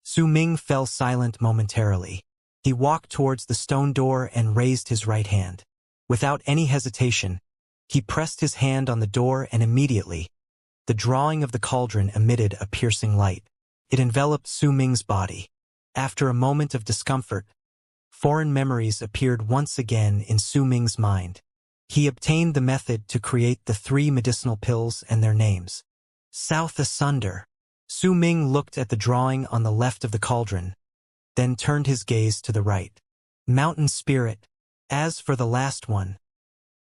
Su Ming fell silent momentarily. He walked towards the stone door and raised his right hand. Without any hesitation, he pressed his hand on the door, and immediately, the drawing of the cauldron emitted a piercing light. It enveloped Su Ming's body. After a moment of discomfort, foreign memories appeared once again in Su Ming's mind. He obtained the method to create the 3 medicinal pills and their names. South Asunder. Su Ming looked at the drawing on the left of the cauldron, then turned his gaze to the right. Mountain Spirit. As for the last one,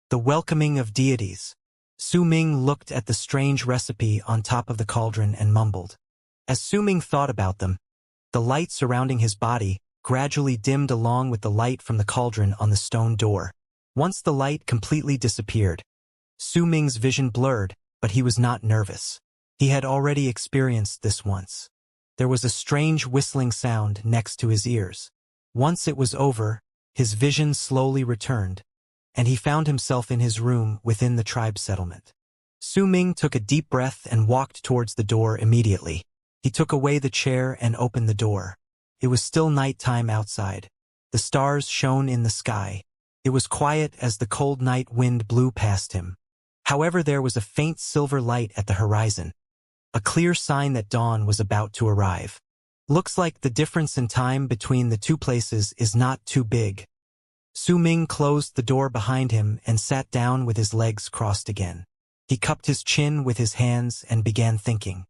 the welcoming of deities. Su Ming looked at the strange recipe on top of the cauldron and mumbled. As Su Ming thought about them, the light surrounding his body gradually dimmed along with the light from the cauldron on the stone door. Once the light completely disappeared, Su Ming's vision blurred, but he was not nervous. He had already experienced this once. There was a strange whistling sound next to his ears. Once it was over, his vision slowly returned, and he found himself in his room within the tribe settlement. Su Ming took a deep breath and walked towards the door immediately. He took away the chair and opened the door. It was still nighttime outside. The stars shone in the sky. It was quiet as the cold night wind blew past him. However, there was a faint silver light at the horizon, a clear sign that dawn was about to arrive. Looks like the difference in time between the 2 places is not too big. Su Ming closed the door behind him and sat down with his legs crossed again. He cupped his chin with his hands and began thinking.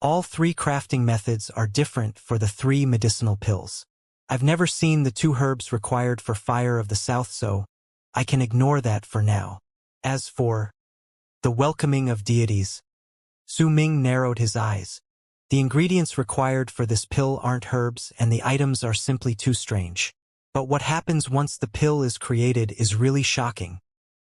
All 3 crafting methods are different for the 3 medicinal pills. I've never seen the 2 herbs required for Fire of the South, so I can ignore that for now. As for the welcoming of deities, Su Ming narrowed his eyes. The ingredients required for this pill aren't herbs, and the items are simply too strange. But what happens once the pill is created is really shocking.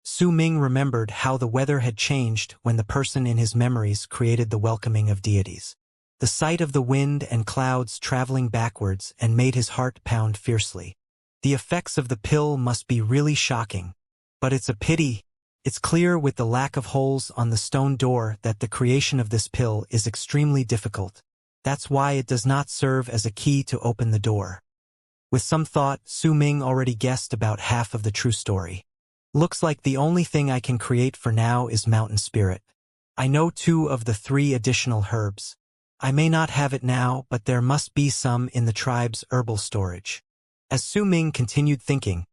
Su Ming remembered how the weather had changed when the person in his memories created the welcoming of deities. The sight of the wind and clouds traveling backwards and made his heart pound fiercely. The effects of the pill must be really shocking. But it's a pity. It's clear with the lack of holes on the stone door that the creation of this pill is extremely difficult. That's why it does not serve as a key to open the door. With some thought, Su Ming already guessed about half of the true story. Looks like the only thing I can create for now is mountain spirit. I know 2 of the 3 additional herbs. I may not have it now, but there must be some in the tribe's herbal storage. As Su Ming continued thinking,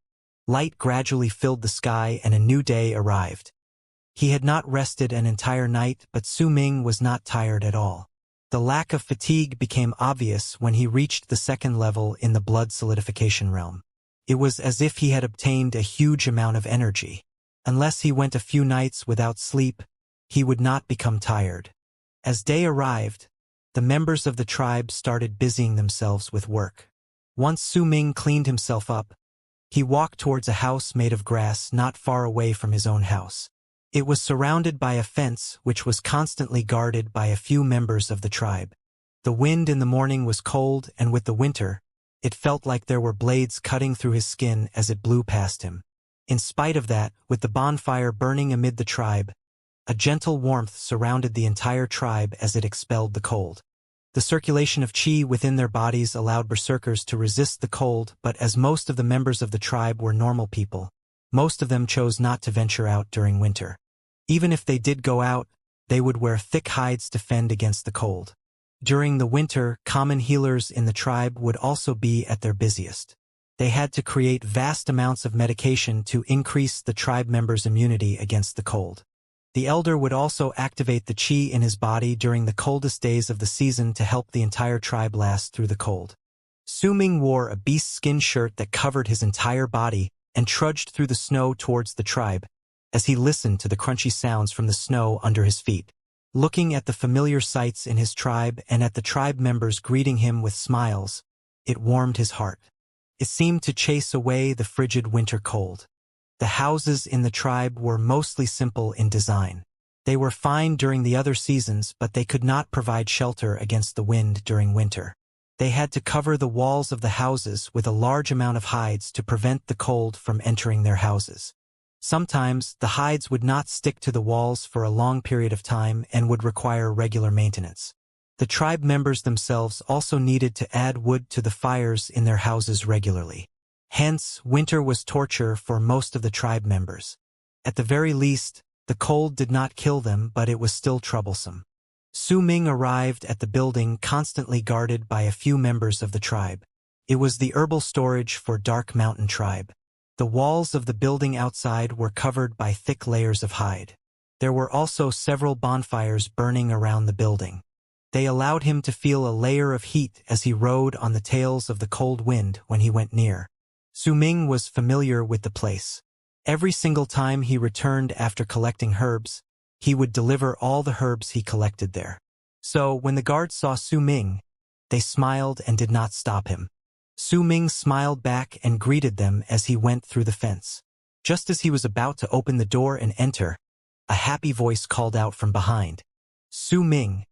light gradually filled the sky and a new day arrived. He had not rested an entire night, but Su Ming was not tired at all. The lack of fatigue became obvious when he reached the 2nd level in the blood solidification realm. It was as if he had obtained a huge amount of energy. Unless he went a few nights without sleep, he would not become tired. As day arrived, the members of the tribe started busying themselves with work. Once Su Ming cleaned himself up, he walked towards a house made of grass not far away from his own house. It was surrounded by a fence which was constantly guarded by a few members of the tribe. The wind in the morning was cold, and with the winter, it felt like there were blades cutting through his skin as it blew past him. In spite of that, with the bonfire burning amid the tribe, a gentle warmth surrounded the entire tribe as it expelled the cold. The circulation of qi within their bodies allowed berserkers to resist the cold, but as most of the members of the tribe were normal people, most of them chose not to venture out during winter. Even if they did go out, they would wear thick hides to fend against the cold. During the winter, common healers in the tribe would also be at their busiest. They had to create vast amounts of medication to increase the tribe members' immunity against the cold. The elder would also activate the qi in his body during the coldest days of the season to help the entire tribe last through the cold. Su Ming wore a beast skin shirt that covered his entire body and trudged through the snow towards the tribe, as he listened to the crunchy sounds from the snow under his feet. Looking at the familiar sights in his tribe and at the tribe members greeting him with smiles, it warmed his heart. It seemed to chase away the frigid winter cold. The houses in the tribe were mostly simple in design. They were fine during the other seasons, but they could not provide shelter against the wind during winter. They had to cover the walls of the houses with a large amount of hides to prevent the cold from entering their houses. Sometimes, the hides would not stick to the walls for a long period of time and would require regular maintenance. The tribe members themselves also needed to add wood to the fires in their houses regularly. Hence, winter was torture for most of the tribe members. At the very least, the cold did not kill them, but it was still troublesome. Su Ming arrived at the building constantly guarded by a few members of the tribe. It was the herbal storage for Dark Mountain Tribe. The walls of the building outside were covered by thick layers of hide. There were also several bonfires burning around the building. They allowed him to feel a layer of heat as he rode on the tails of the cold wind when he went near. Su Ming was familiar with the place. Every single time he returned after collecting herbs, he would deliver all the herbs he collected there. So, when the guards saw Su Ming, they smiled and did not stop him. Su Ming smiled back and greeted them as he went through the fence. Just as he was about to open the door and enter, a happy voice called out from behind. "Su Ming,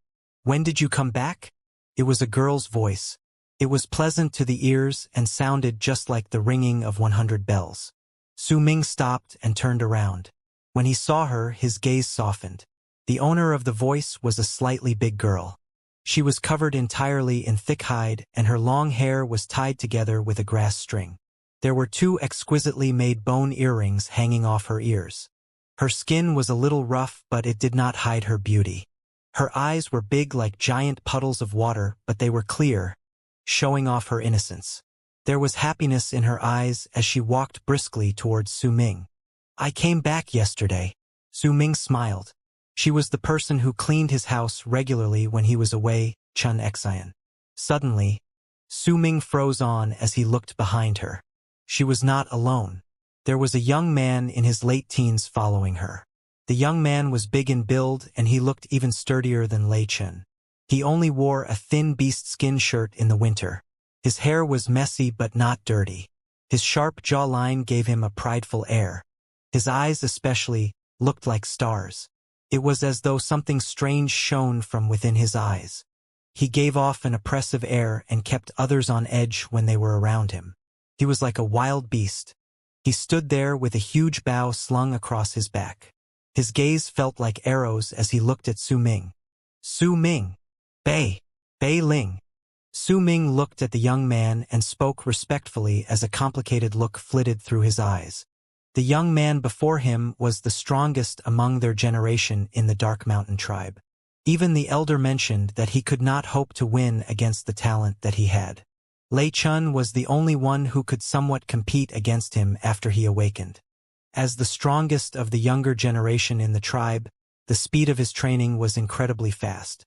when did you come back?" It was a girl's voice. It was pleasant to the ears and sounded just like the ringing of 100 bells. Su Ming stopped and turned around. When he saw her, his gaze softened. The owner of the voice was a slightly big girl. She was covered entirely in thick hide, and her long hair was tied together with a grass string. There were 2 exquisitely made bone earrings hanging off her ears. Her skin was a little rough, but it did not hide her beauty. Her eyes were big like giant puddles of water, but they were clear, showing off her innocence. There was happiness in her eyes as she walked briskly towards Su Ming. "I came back yesterday." Su Ming smiled. She was the person who cleaned his house regularly when he was away, Xianxia. Suddenly, Su Ming froze on as he looked behind her. She was not alone. There was a young man in his late teens following her. The young man was big in build, and he looked even sturdier than Lei Chen. He only wore a thin beast skin shirt in the winter. His hair was messy but not dirty. His sharp jawline gave him a prideful air. His eyes especially looked like stars. It was as though something strange shone from within his eyes. He gave off an oppressive air and kept others on edge when they were around him. He was like a wild beast. He stood there with a huge bow slung across his back. His gaze felt like arrows as he looked at Su Ming. "Su Ming. Bei Ling." Su Ming looked at the young man and spoke respectfully as a complicated look flitted through his eyes. The young man before him was the strongest among their generation in the Dark Mountain tribe. Even the elder mentioned that he could not hope to win against the talent that he had. Lei Chun was the only one who could somewhat compete against him after he awakened. As the strongest of the younger generation in the tribe, the speed of his training was incredibly fast.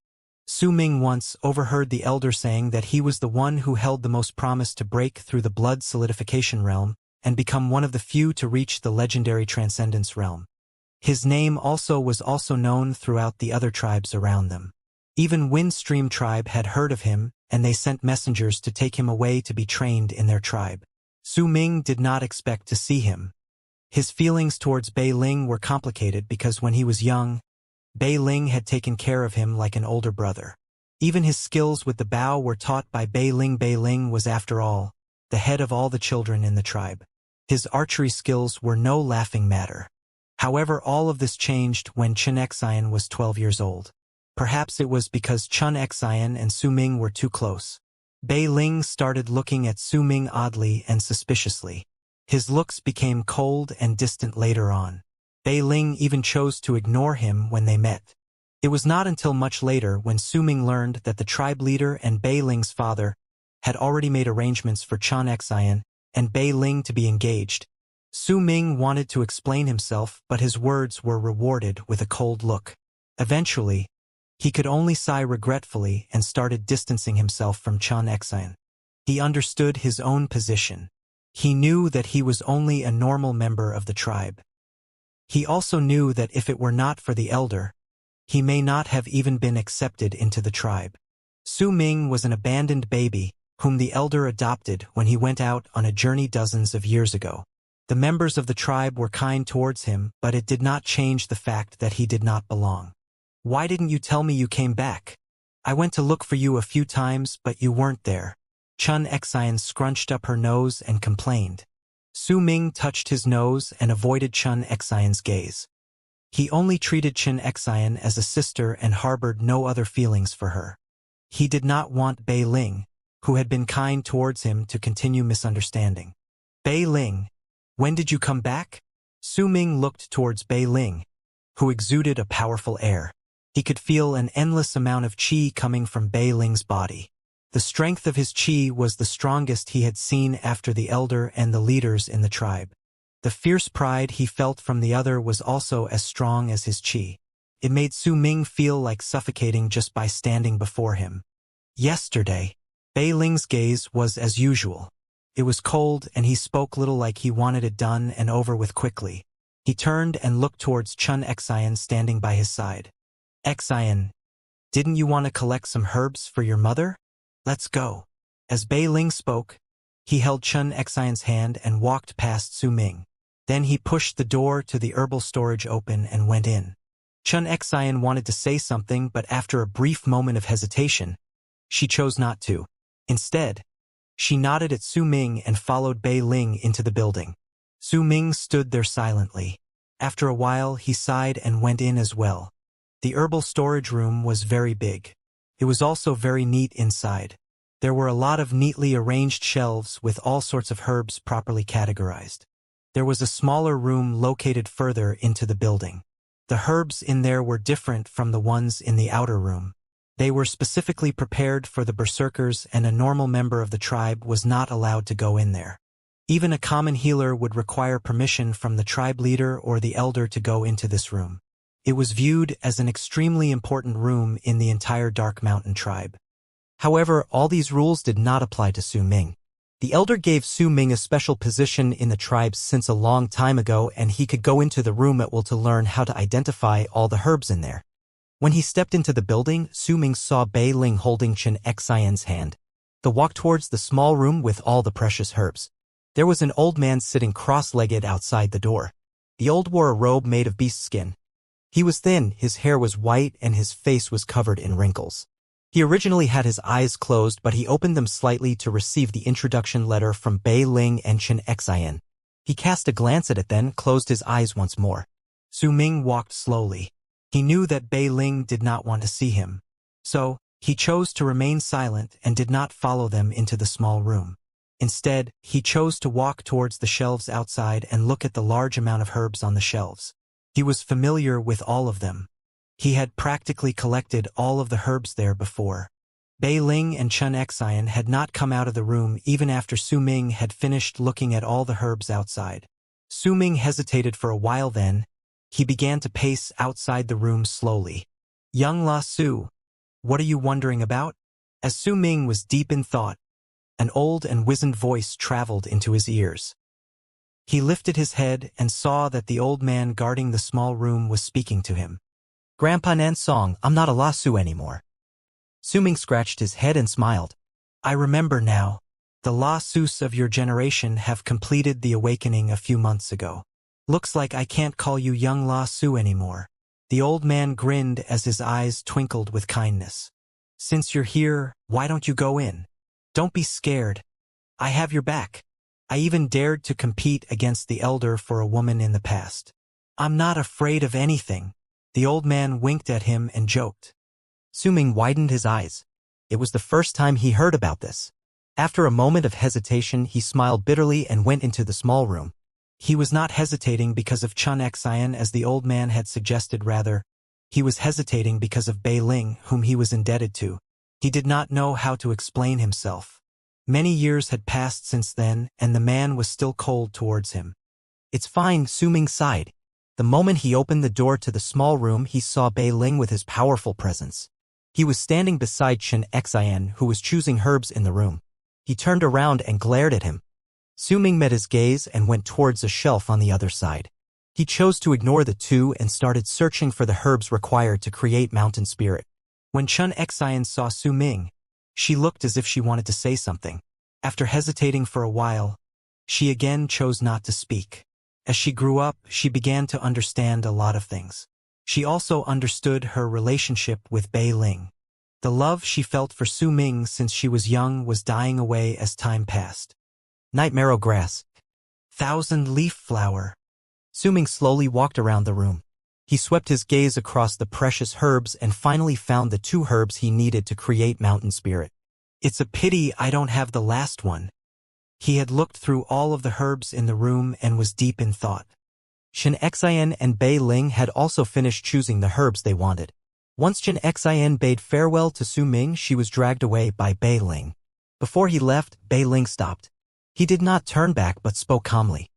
Su Ming once overheard the elder saying that he was the one who held the most promise to break through the blood solidification realm and become one of the few to reach the legendary transcendence realm. His name was also known throughout the other tribes around them. Even Windstream tribe had heard of him, and they sent messengers to take him away to be trained in their tribe. Su Ming did not expect to see him. His feelings towards Bei Ling were complicated because when he was young, Bei Ling had taken care of him like an older brother. Even his skills with the bow were taught by Bei Ling. Bei Ling was, after all, the head of all the children in the tribe. His archery skills were no laughing matter. However, all of this changed when Xianxia was 12 years old. Perhaps it was because Xianxia and Su Ming were too close. Bei Ling started looking at Su Ming oddly and suspiciously. His looks became cold and distant later on. Bei Ling even chose to ignore him when they met. It was not until much later when Su Ming learned that the tribe leader and Bei Ling's father had already made arrangements for Xianxia and Bei Ling to be engaged. Su Ming wanted to explain himself, but his words were rewarded with a cold look. Eventually, he could only sigh regretfully and started distancing himself from Xianxia. He understood his own position. He knew that he was only a normal member of the tribe. He also knew that if it were not for the elder, he may not have even been accepted into the tribe. Su Ming was an abandoned baby, whom the elder adopted when he went out on a journey dozens of years ago. The members of the tribe were kind towards him, but it did not change the fact that he did not belong. "Why didn't you tell me you came back? I went to look for you a few times, but you weren't there." Xianxia scrunched up her nose and complained. Su Ming touched his nose and avoided Xianxia's gaze. He only treated Xianxia as a sister and harbored no other feelings for her. He did not want Bei Ling, who had been kind towards him, to continue misunderstanding. "Bei Ling, when did you come back?" Su Ming looked towards Bei Ling, who exuded a powerful air. He could feel an endless amount of qi coming from Bei Ling's body. The strength of his qi was the strongest he had seen after the elder and the leaders in the tribe. The fierce pride he felt from the other was also as strong as his qi. It made Su Ming feel like suffocating just by standing before him. Yesterday, Bei Ling's gaze was as usual. It was cold and he spoke little, like he wanted it done and over with quickly. He turned and looked towards Xianxia standing by his side. "Xian, didn't you want to collect some herbs for your mother? Let's go." As Bei Ling spoke, he held Xianxia's hand and walked past Su Ming. Then he pushed the door to the herbal storage open and went in. Xianxia wanted to say something, but after a brief moment of hesitation, she chose not to. Instead, she nodded at Su Ming and followed Bei Ling into the building. Su Ming stood there silently. After a while, he sighed and went in as well. The herbal storage room was very big. It was also very neat inside. There were a lot of neatly arranged shelves with all sorts of herbs properly categorized. There was a smaller room located further into the building. The herbs in there were different from the ones in the outer room. They were specifically prepared for the berserkers, and a normal member of the tribe was not allowed to go in there. Even a common healer would require permission from the tribe leader or the elder to go into this room. It was viewed as an extremely important room in the entire Dark Mountain tribe. However, all these rules did not apply to Su Ming. The elder gave Su Ming a special position in the tribe since a long time ago, and he could go into the room at will to learn how to identify all the herbs in there. When he stepped into the building, Su Ming saw Bei Ling holding Xianxia's hand. They walked towards the small room with all the precious herbs. There was an old man sitting cross-legged outside the door. The old wore a robe made of beast skin. He was thin, his hair was white, and his face was covered in wrinkles. He originally had his eyes closed, but he opened them slightly to receive the introduction letter from Bei Ling and Xianxia. He cast a glance at it, then closed his eyes once more. Su Ming walked slowly. He knew that Bei Ling did not want to see him. So, He chose to remain silent and did not follow them into the small room. Instead, he chose to walk towards the shelves outside and look at the large amount of herbs on the shelves. He was familiar with all of them. He had practically collected all of the herbs there before. Bei Ling and Xianxia had not come out of the room even after Su Ming had finished looking at all the herbs outside. Su Ming hesitated for a while, then he began to pace outside the room slowly. "Young La Su, what are you wondering about?" As Su Ming was deep in thought, an old and wizened voice traveled into his ears. He lifted his head and saw that the old man guarding the small room was speaking to him. "Grandpa Nansong, I'm not a La Su anymore." Su Ming scratched his head and smiled. "I remember now. The La Sus of your generation have completed the awakening a few months ago. Looks like I can't call you young La Su anymore." The old man grinned as his eyes twinkled with kindness. "Since you're here, why don't you go in? Don't be scared. I have your back. I even dared to compete against the elder for a woman in the past. I'm not afraid of anything." The old man winked at him and joked. Su Ming widened his eyes. It was the first time he heard about this. After a moment of hesitation, he smiled bitterly and went into the small room. He was not hesitating because of Xianxia as the old man had suggested, rather. He was hesitating because of Bei Ling, whom he was indebted to. He did not know how to explain himself. Many years had passed since then, and the man was still cold towards him. "It's fine," Su Ming sighed. The moment he opened the door to the small room, he saw Bei Ling with his powerful presence. He was standing beside Xianxia, who was choosing herbs in the room. He turned around and glared at him. Su Ming met his gaze and went towards a shelf on the other side. He chose to ignore the two and started searching for the herbs required to create mountain spirit. When Xianxia saw Su Ming, she looked as if she wanted to say something. After hesitating for a while, she again chose not to speak. As she grew up, she began to understand a lot of things. She also understood her relationship with Bei Ling. The love she felt for Su Ming since she was young was dying away as time passed. Night marrow grass. Thousand-leaf flower. Su Ming slowly walked around the room. He swept his gaze across the precious herbs and finally found the two herbs he needed to create mountain spirit. "It's a pity I don't have the last one." He had looked through all of the herbs in the room and was deep in thought. Xianxia and Bei Ling had also finished choosing the herbs they wanted. Once Xianxia bade farewell to Su Ming, she was dragged away by Bei Ling. Before he left, Bei Ling stopped. He did not turn back but spoke calmly.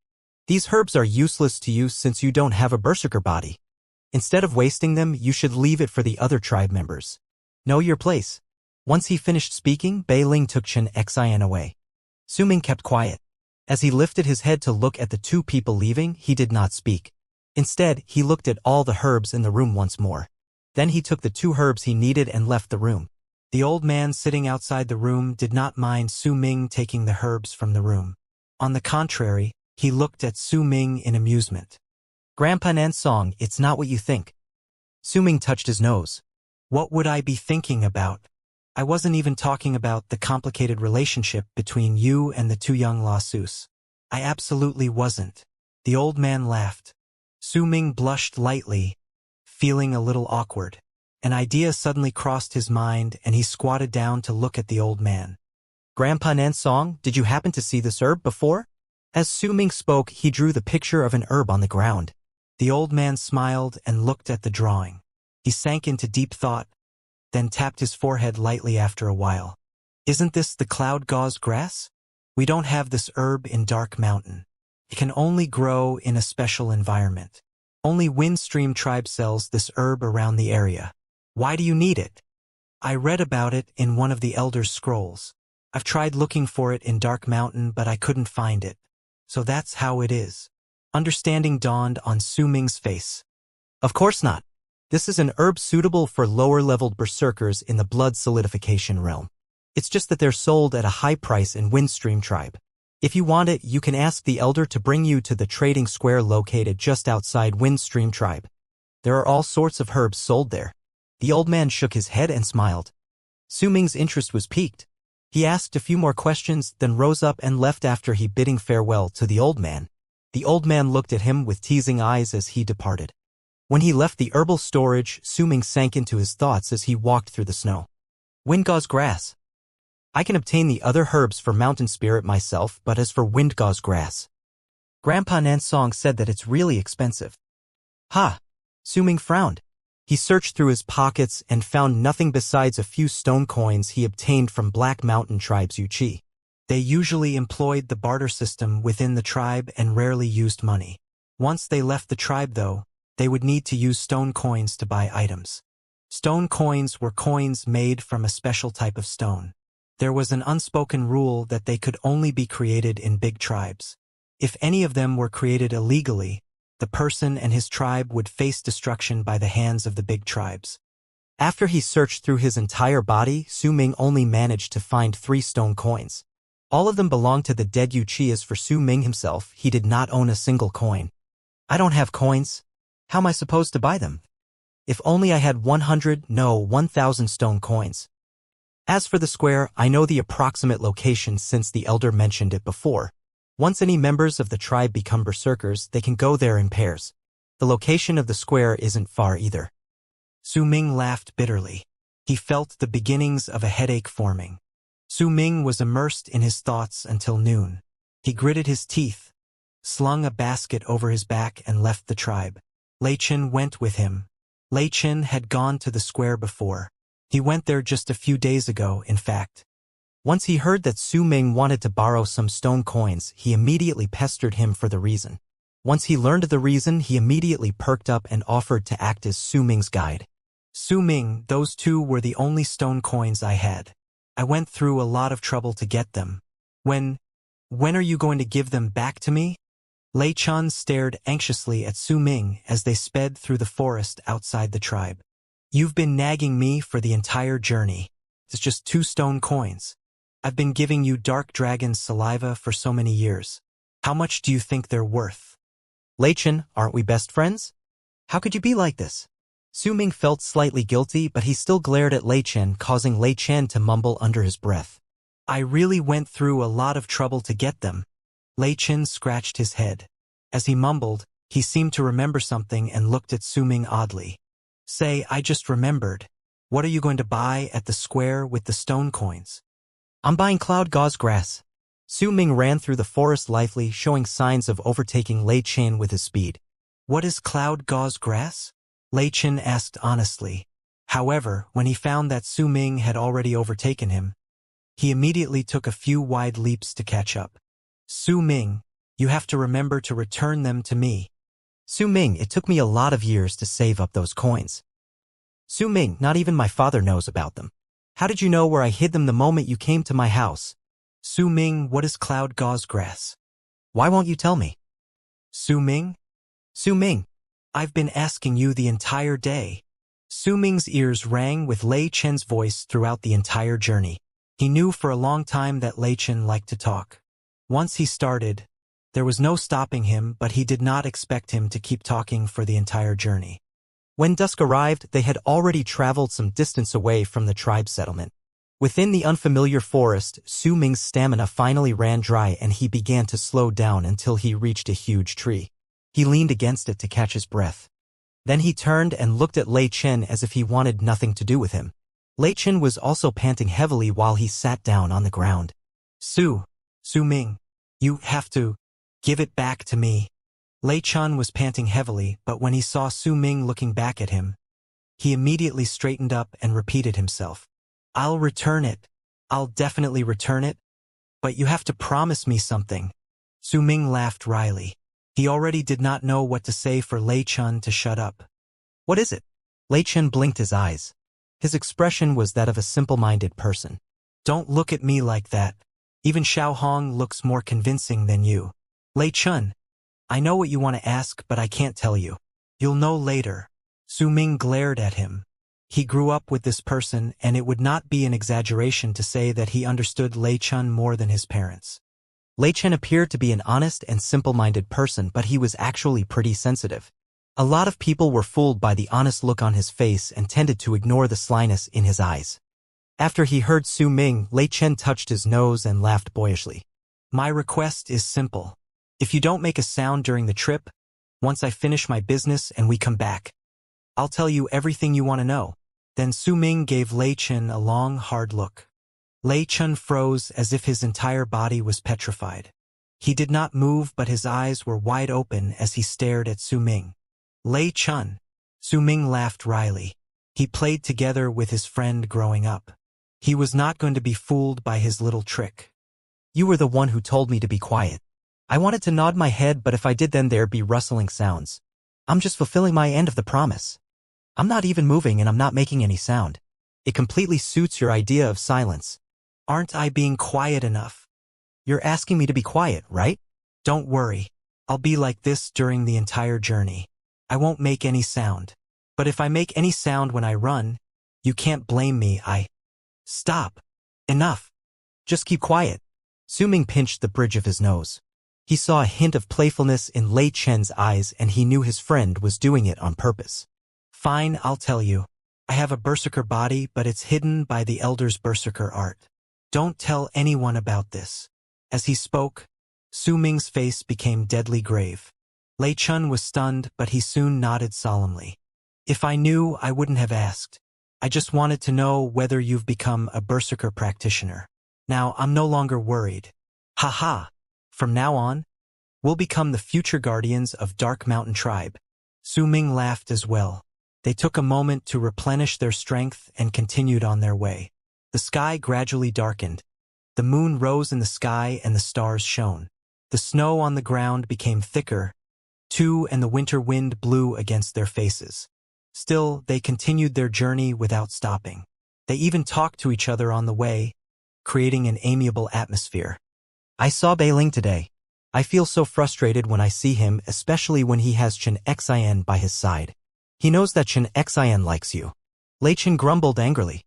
"These herbs are useless to you since you don't have a berserker body. Instead of wasting them, you should leave it for the other tribe members. Know your place." Once he finished speaking, Bei Ling took Xianxia away. Su Ming kept quiet. As he lifted his head to look at the two people leaving, he did not speak. Instead, he looked at all the herbs in the room once more. Then he took the two herbs he needed and left the room. The old man sitting outside the room did not mind Su Ming taking the herbs from the room. On the contrary, he looked at Su Ming in amusement. "Grandpa Nansong, it's not what you think." Su Ming touched his nose. "What would I be thinking about? I wasn't even talking about the complicated relationship between you and the two young La Sus. I absolutely wasn't." The old man laughed. Su Ming blushed lightly, feeling a little awkward. An idea suddenly crossed his mind and he squatted down to look at the old man. "Grandpa Nansong, did you happen to see this herb before?" As Su Ming spoke, he drew the picture of an herb on the ground. The old man smiled and looked at the drawing. He sank into deep thought, then tapped his forehead lightly after a while. "Isn't this the cloud gauze grass? We don't have this herb in Dark Mountain. It can only grow in a special environment. Only Windstream tribe sells this herb around the area. Why do you need it?" "I read about it in one of the Elder's scrolls. I've tried looking for it in Dark Mountain, but I couldn't find it. So that's how it is." Understanding dawned on Su Ming's face. "Of course not. This is an herb suitable for lower-leveled berserkers in the blood solidification realm. It's just that they're sold at a high price in Windstream tribe. If you want it, you can ask the elder to bring you to the trading square located just outside Windstream tribe. There are all sorts of herbs sold there." The old man shook his head and smiled. Su Ming's interest was piqued. He asked a few more questions, then rose up and left after he bidding farewell to the old man. The old man looked at him with teasing eyes as he departed. When he left the herbal storage, Su Ming sank into his thoughts as he walked through the snow. Windgauze grass. I can obtain the other herbs for mountain spirit myself, but as for windgauze grass, Grandpa Nansong said that it's really expensive. Ha! Su Ming frowned. He searched through his pockets and found nothing besides a few stone coins he obtained from Black Mountain tribes Wuxia. They usually employed the barter system within the tribe and rarely used money. Once they left the tribe, though, they would need to use stone coins to buy items. Stone coins were coins made from a special type of stone. There was an unspoken rule that they could only be created in big tribes. If any of them were created illegally, the person and his tribe would face destruction by the hands of the big tribes. After he searched through his entire body, Su Ming only managed to find 3 stone coins. All of them belonged to the dead Wuxias. For Su Ming himself, he did not own a single coin. I don't have coins. How am I supposed to buy them? If only I had 1,000 stone coins. As for the square, I know the approximate location since the elder mentioned it before. Once any members of the tribe become berserkers, they can go there in pairs. The location of the square isn't far either. Su Ming laughed bitterly. He felt the beginnings of a headache forming. Su Ming was immersed in his thoughts until noon. He gritted his teeth, slung a basket over his back and left the tribe. Lei Chen went with him. Lei Chen had gone to the square before. He went there just a few days ago, in fact. Once he heard that Su Ming wanted to borrow some stone coins, he immediately pestered him for the reason. Once he learned the reason, he immediately perked up and offered to act as Su Ming's guide. Su Ming, those 2 were the only stone coins I had. I went through a lot of trouble to get them. When are you going to give them back to me? Lei Chen stared anxiously at Su Ming as they sped through the forest outside the tribe. You've been nagging me for the entire journey. It's just 2 stone coins. I've been giving you dark dragon's saliva for so many years. How much do you think they're worth? Lei Chen, aren't we best friends? How could you be like this? Su Ming felt slightly guilty, but he still glared at Lei Chen, causing Lei Chen to mumble under his breath. I really went through a lot of trouble to get them. Lei Chen scratched his head. As he mumbled, he seemed to remember something and looked at Su Ming oddly. Say, I just remembered. What are you going to buy at the square with the stone coins? I'm buying cloud gauze grass. Su Ming ran through the forest lively, showing signs of overtaking Lei Chen with his speed. What is cloud gauze grass? Lei Chen asked honestly. However, when he found that Su Ming had already overtaken him, he immediately took a few wide leaps to catch up. Su Ming, you have to remember to return them to me. Su Ming, it took me a lot of years to save up those coins. Su Ming, not even my father knows about them. How did you know where I hid them the moment you came to my house? Su Ming, what is cloud gauze grass? Why won't you tell me? Su Ming? Su Ming, I've been asking you the entire day. Su Ming's ears rang with Lei Chen's voice throughout the entire journey. He knew for a long time that Lei Chen liked to talk. Once he started, there was no stopping him, but he did not expect him to keep talking for the entire journey. When dusk arrived, they had already traveled some distance away from the tribe settlement. Within the unfamiliar forest, Su Ming's stamina finally ran dry and he began to slow down until he reached a huge tree. He leaned against it to catch his breath. Then he turned and looked at Lei Chen as if he wanted nothing to do with him. Lei Chen was also panting heavily while he sat down on the ground. Su Ming, you have to give it back to me. Lei Chen was panting heavily, but when he saw Su Ming looking back at him, he immediately straightened up and repeated himself. I'll return it. I'll definitely return it. But you have to promise me something. Su Ming laughed wryly. He already did not know what to say for Lei Chen to shut up. What is it? Lei Chen blinked his eyes. His expression was that of a simple-minded person. Don't look at me like that. Even Xiao Hong looks more convincing than you. Lei Chen, I know what you want to ask, but I can't tell you. You'll know later. Su Ming glared at him. He grew up with this person, and it would not be an exaggeration to say that he understood Lei Chen more than his parents. Lei Chen appeared to be an honest and simple-minded person, but he was actually pretty sensitive. A lot of people were fooled by the honest look on his face and tended to ignore the slyness in his eyes. After he heard Su Ming, Lei Chen touched his nose and laughed boyishly. My request is simple. If you don't make a sound during the trip, once I finish my business and we come back, I'll tell you everything you want to know. Then Su Ming gave Lei Chen a long, hard look. Lei Chen froze as if his entire body was petrified. He did not move, but his eyes were wide open as he stared at Su Ming. Lei Chen. Su Ming laughed wryly. He played together with his friend growing up. He was not going to be fooled by his little trick. You were the one who told me to be quiet. I wanted to nod my head, but if I did then there'd be rustling sounds. I'm just fulfilling my end of the promise. I'm not even moving and I'm not making any sound. It completely suits your idea of silence. Aren't I being quiet enough? You're asking me to be quiet, right? Don't worry. I'll be like this during the entire journey. I won't make any sound. But if I make any sound when I run, you can't blame me. Stop. Enough. Just keep quiet. Su Ming pinched the bridge of his nose. He saw a hint of playfulness in Lei Chen's eyes and he knew his friend was doing it on purpose. Fine, I'll tell you. I have a berserker body, but it's hidden by the Elder's berserker art. Don't tell anyone about this. As he spoke, Su Ming's face became deadly grave. Lei Chen was stunned, but he soon nodded solemnly. If I knew, I wouldn't have asked. I just wanted to know whether you've become a berserker practitioner. Now, I'm no longer worried. Haha. From now on, we'll become the future guardians of Dark Mountain Tribe. Su Ming laughed as well. They took a moment to replenish their strength and continued on their way. The sky gradually darkened. The moon rose in the sky and the stars shone. The snow on the ground became thicker, too, and the winter wind blew against their faces. Still, they continued their journey without stopping. They even talked to each other on the way, creating an amiable atmosphere. I saw Beiling today. I feel so frustrated when I see him, especially when he has Xianxia by his side. He knows that Xianxia likes you. Lei Chen grumbled angrily.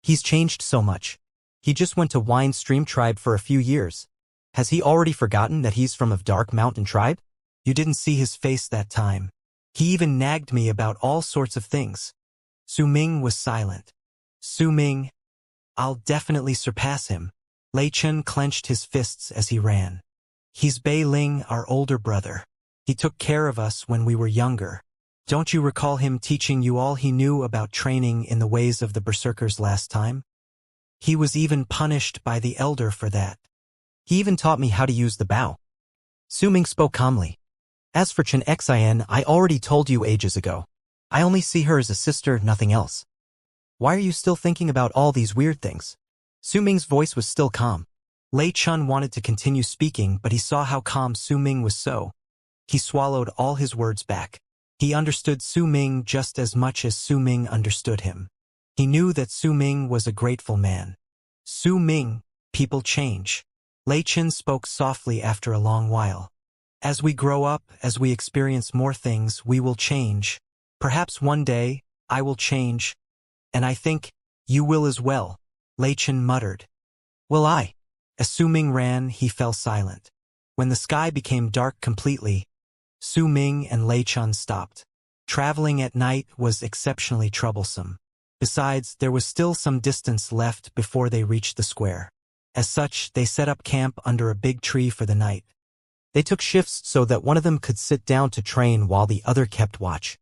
He's changed so much. He just went to Wine Stream Tribe for a few years. Has he already forgotten that he's from of Dark Mountain Tribe? You didn't see his face that time. He even nagged me about all sorts of things. Su Ming was silent. Su Ming, I'll definitely surpass him. Lei Chen clenched his fists as he ran. He's Bei Ling, our older brother. He took care of us when we were younger. Don't you recall him teaching you all he knew about training in the ways of the berserkers last time? He was even punished by the elder for that. He even taught me how to use the bow. Su Ming spoke calmly. As for Xianxia, I already told you ages ago. I only see her as a sister, nothing else. Why are you still thinking about all these weird things? Su Ming's voice was still calm. Lei Chen wanted to continue speaking, but he saw how calm Su Ming was so. He swallowed all his words back. He understood Su Ming just as much as Su Ming understood him. He knew that Su Ming was a grateful man. Su Ming, people change. Lei Chen spoke softly after a long while. As we grow up, as we experience more things, we will change. Perhaps one day, I will change. And I think, you will as well. Lei Chen muttered. Will I? As Su Ming ran, he fell silent. When the sky became dark completely, Su Ming and Lei Chen stopped. Traveling at night was exceptionally troublesome. Besides, there was still some distance left before they reached the square. As such, they set up camp under a big tree for the night. They took shifts so that one of them could sit down to train while the other kept watch.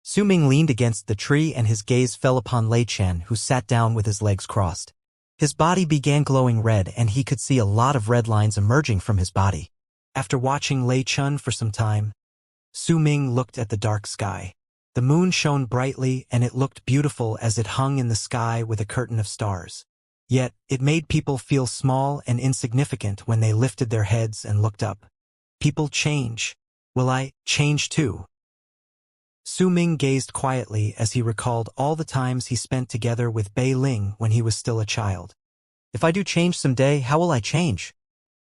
Su Ming leaned against the tree and his gaze fell upon Lei Chen, who sat down with his legs crossed. His body began glowing red and he could see a lot of red lines emerging from his body. After watching Lei Chen for some time, Su Ming looked at the dark sky. The moon shone brightly and it looked beautiful as it hung in the sky with a curtain of stars. Yet, it made people feel small and insignificant when they lifted their heads and looked up. People change. Will I change too? Su Ming gazed quietly as he recalled all the times he spent together with Bei Ling when he was still a child. If I do change someday, how will I change?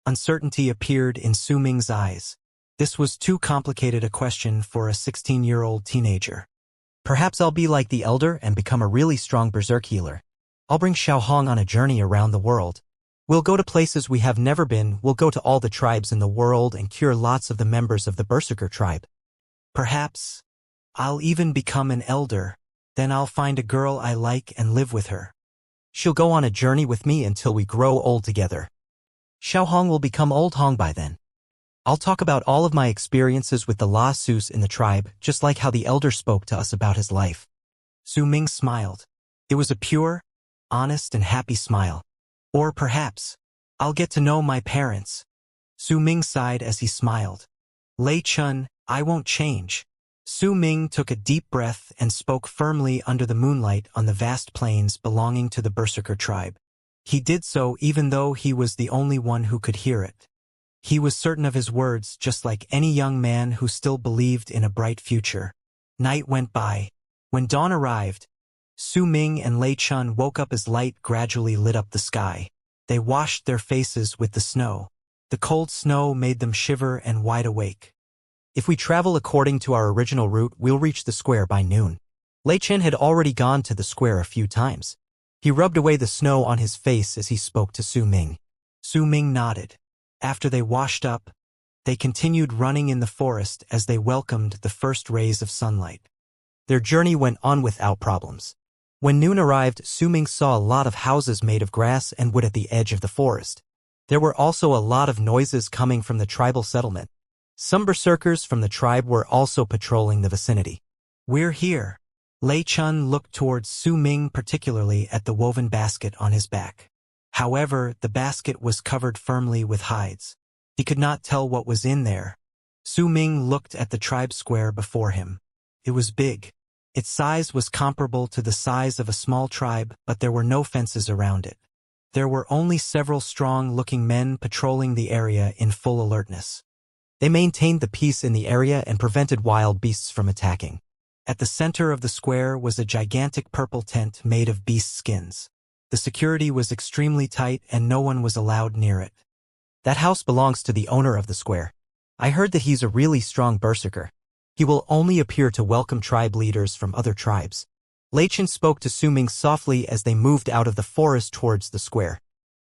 Uncertainty appeared in Su Ming's eyes. This was too complicated a question for a 16-year-old teenager. Perhaps I'll be like the elder and become a really strong berserk healer. I'll bring Xiaohong on a journey around the world. We'll go to places we have never been, we'll go to all the tribes in the world and cure lots of the members of the berserker tribe. Perhaps I'll even become an elder. Then I'll find a girl I like and live with her. She'll go on a journey with me until we grow old together. Xiaohong will become Old Hong by then. I'll talk about all of my experiences with the La Sus in the tribe, just like how the elder spoke to us about his life. Su Ming smiled. It was a pure, honest and happy smile. Or perhaps, I'll get to know my parents. Su Ming sighed as he smiled. Lei Chun, I won't change. Su Ming took a deep breath and spoke firmly under the moonlight on the vast plains belonging to the Berserker tribe. He did so even though he was the only one who could hear it. He was certain of his words, just like any young man who still believed in a bright future. Night went by. When dawn arrived, Su Ming and Lei Chun woke up as light gradually lit up the sky. They washed their faces with the snow. The cold snow made them shiver and wide awake. If we travel according to our original route, we'll reach the square by noon. Lei Chen had already gone to the square a few times. He rubbed away the snow on his face as he spoke to Su Ming. Su Ming nodded. After they washed up, they continued running in the forest as they welcomed the first rays of sunlight. Their journey went on without problems. When noon arrived, Su Ming saw a lot of houses made of grass and wood at the edge of the forest. There were also a lot of noises coming from the tribal settlement. Some berserkers from the tribe were also patrolling the vicinity. We're here. Lei Chun looked towards Su Ming, particularly at the woven basket on his back. However, the basket was covered firmly with hides. He could not tell what was in there. Su Ming looked at the tribe square before him. It was big. Its size was comparable to the size of a small tribe, but there were no fences around it. There were only several strong-looking men patrolling the area in full alertness. They maintained the peace in the area and prevented wild beasts from attacking. At the center of the square was a gigantic purple tent made of beast skins. The security was extremely tight and no one was allowed near it. That house belongs to the owner of the square. I heard that he's a really strong berserker. He will only appear to welcome tribe leaders from other tribes. Lei Chen spoke to Su Ming softly as they moved out of the forest towards the square.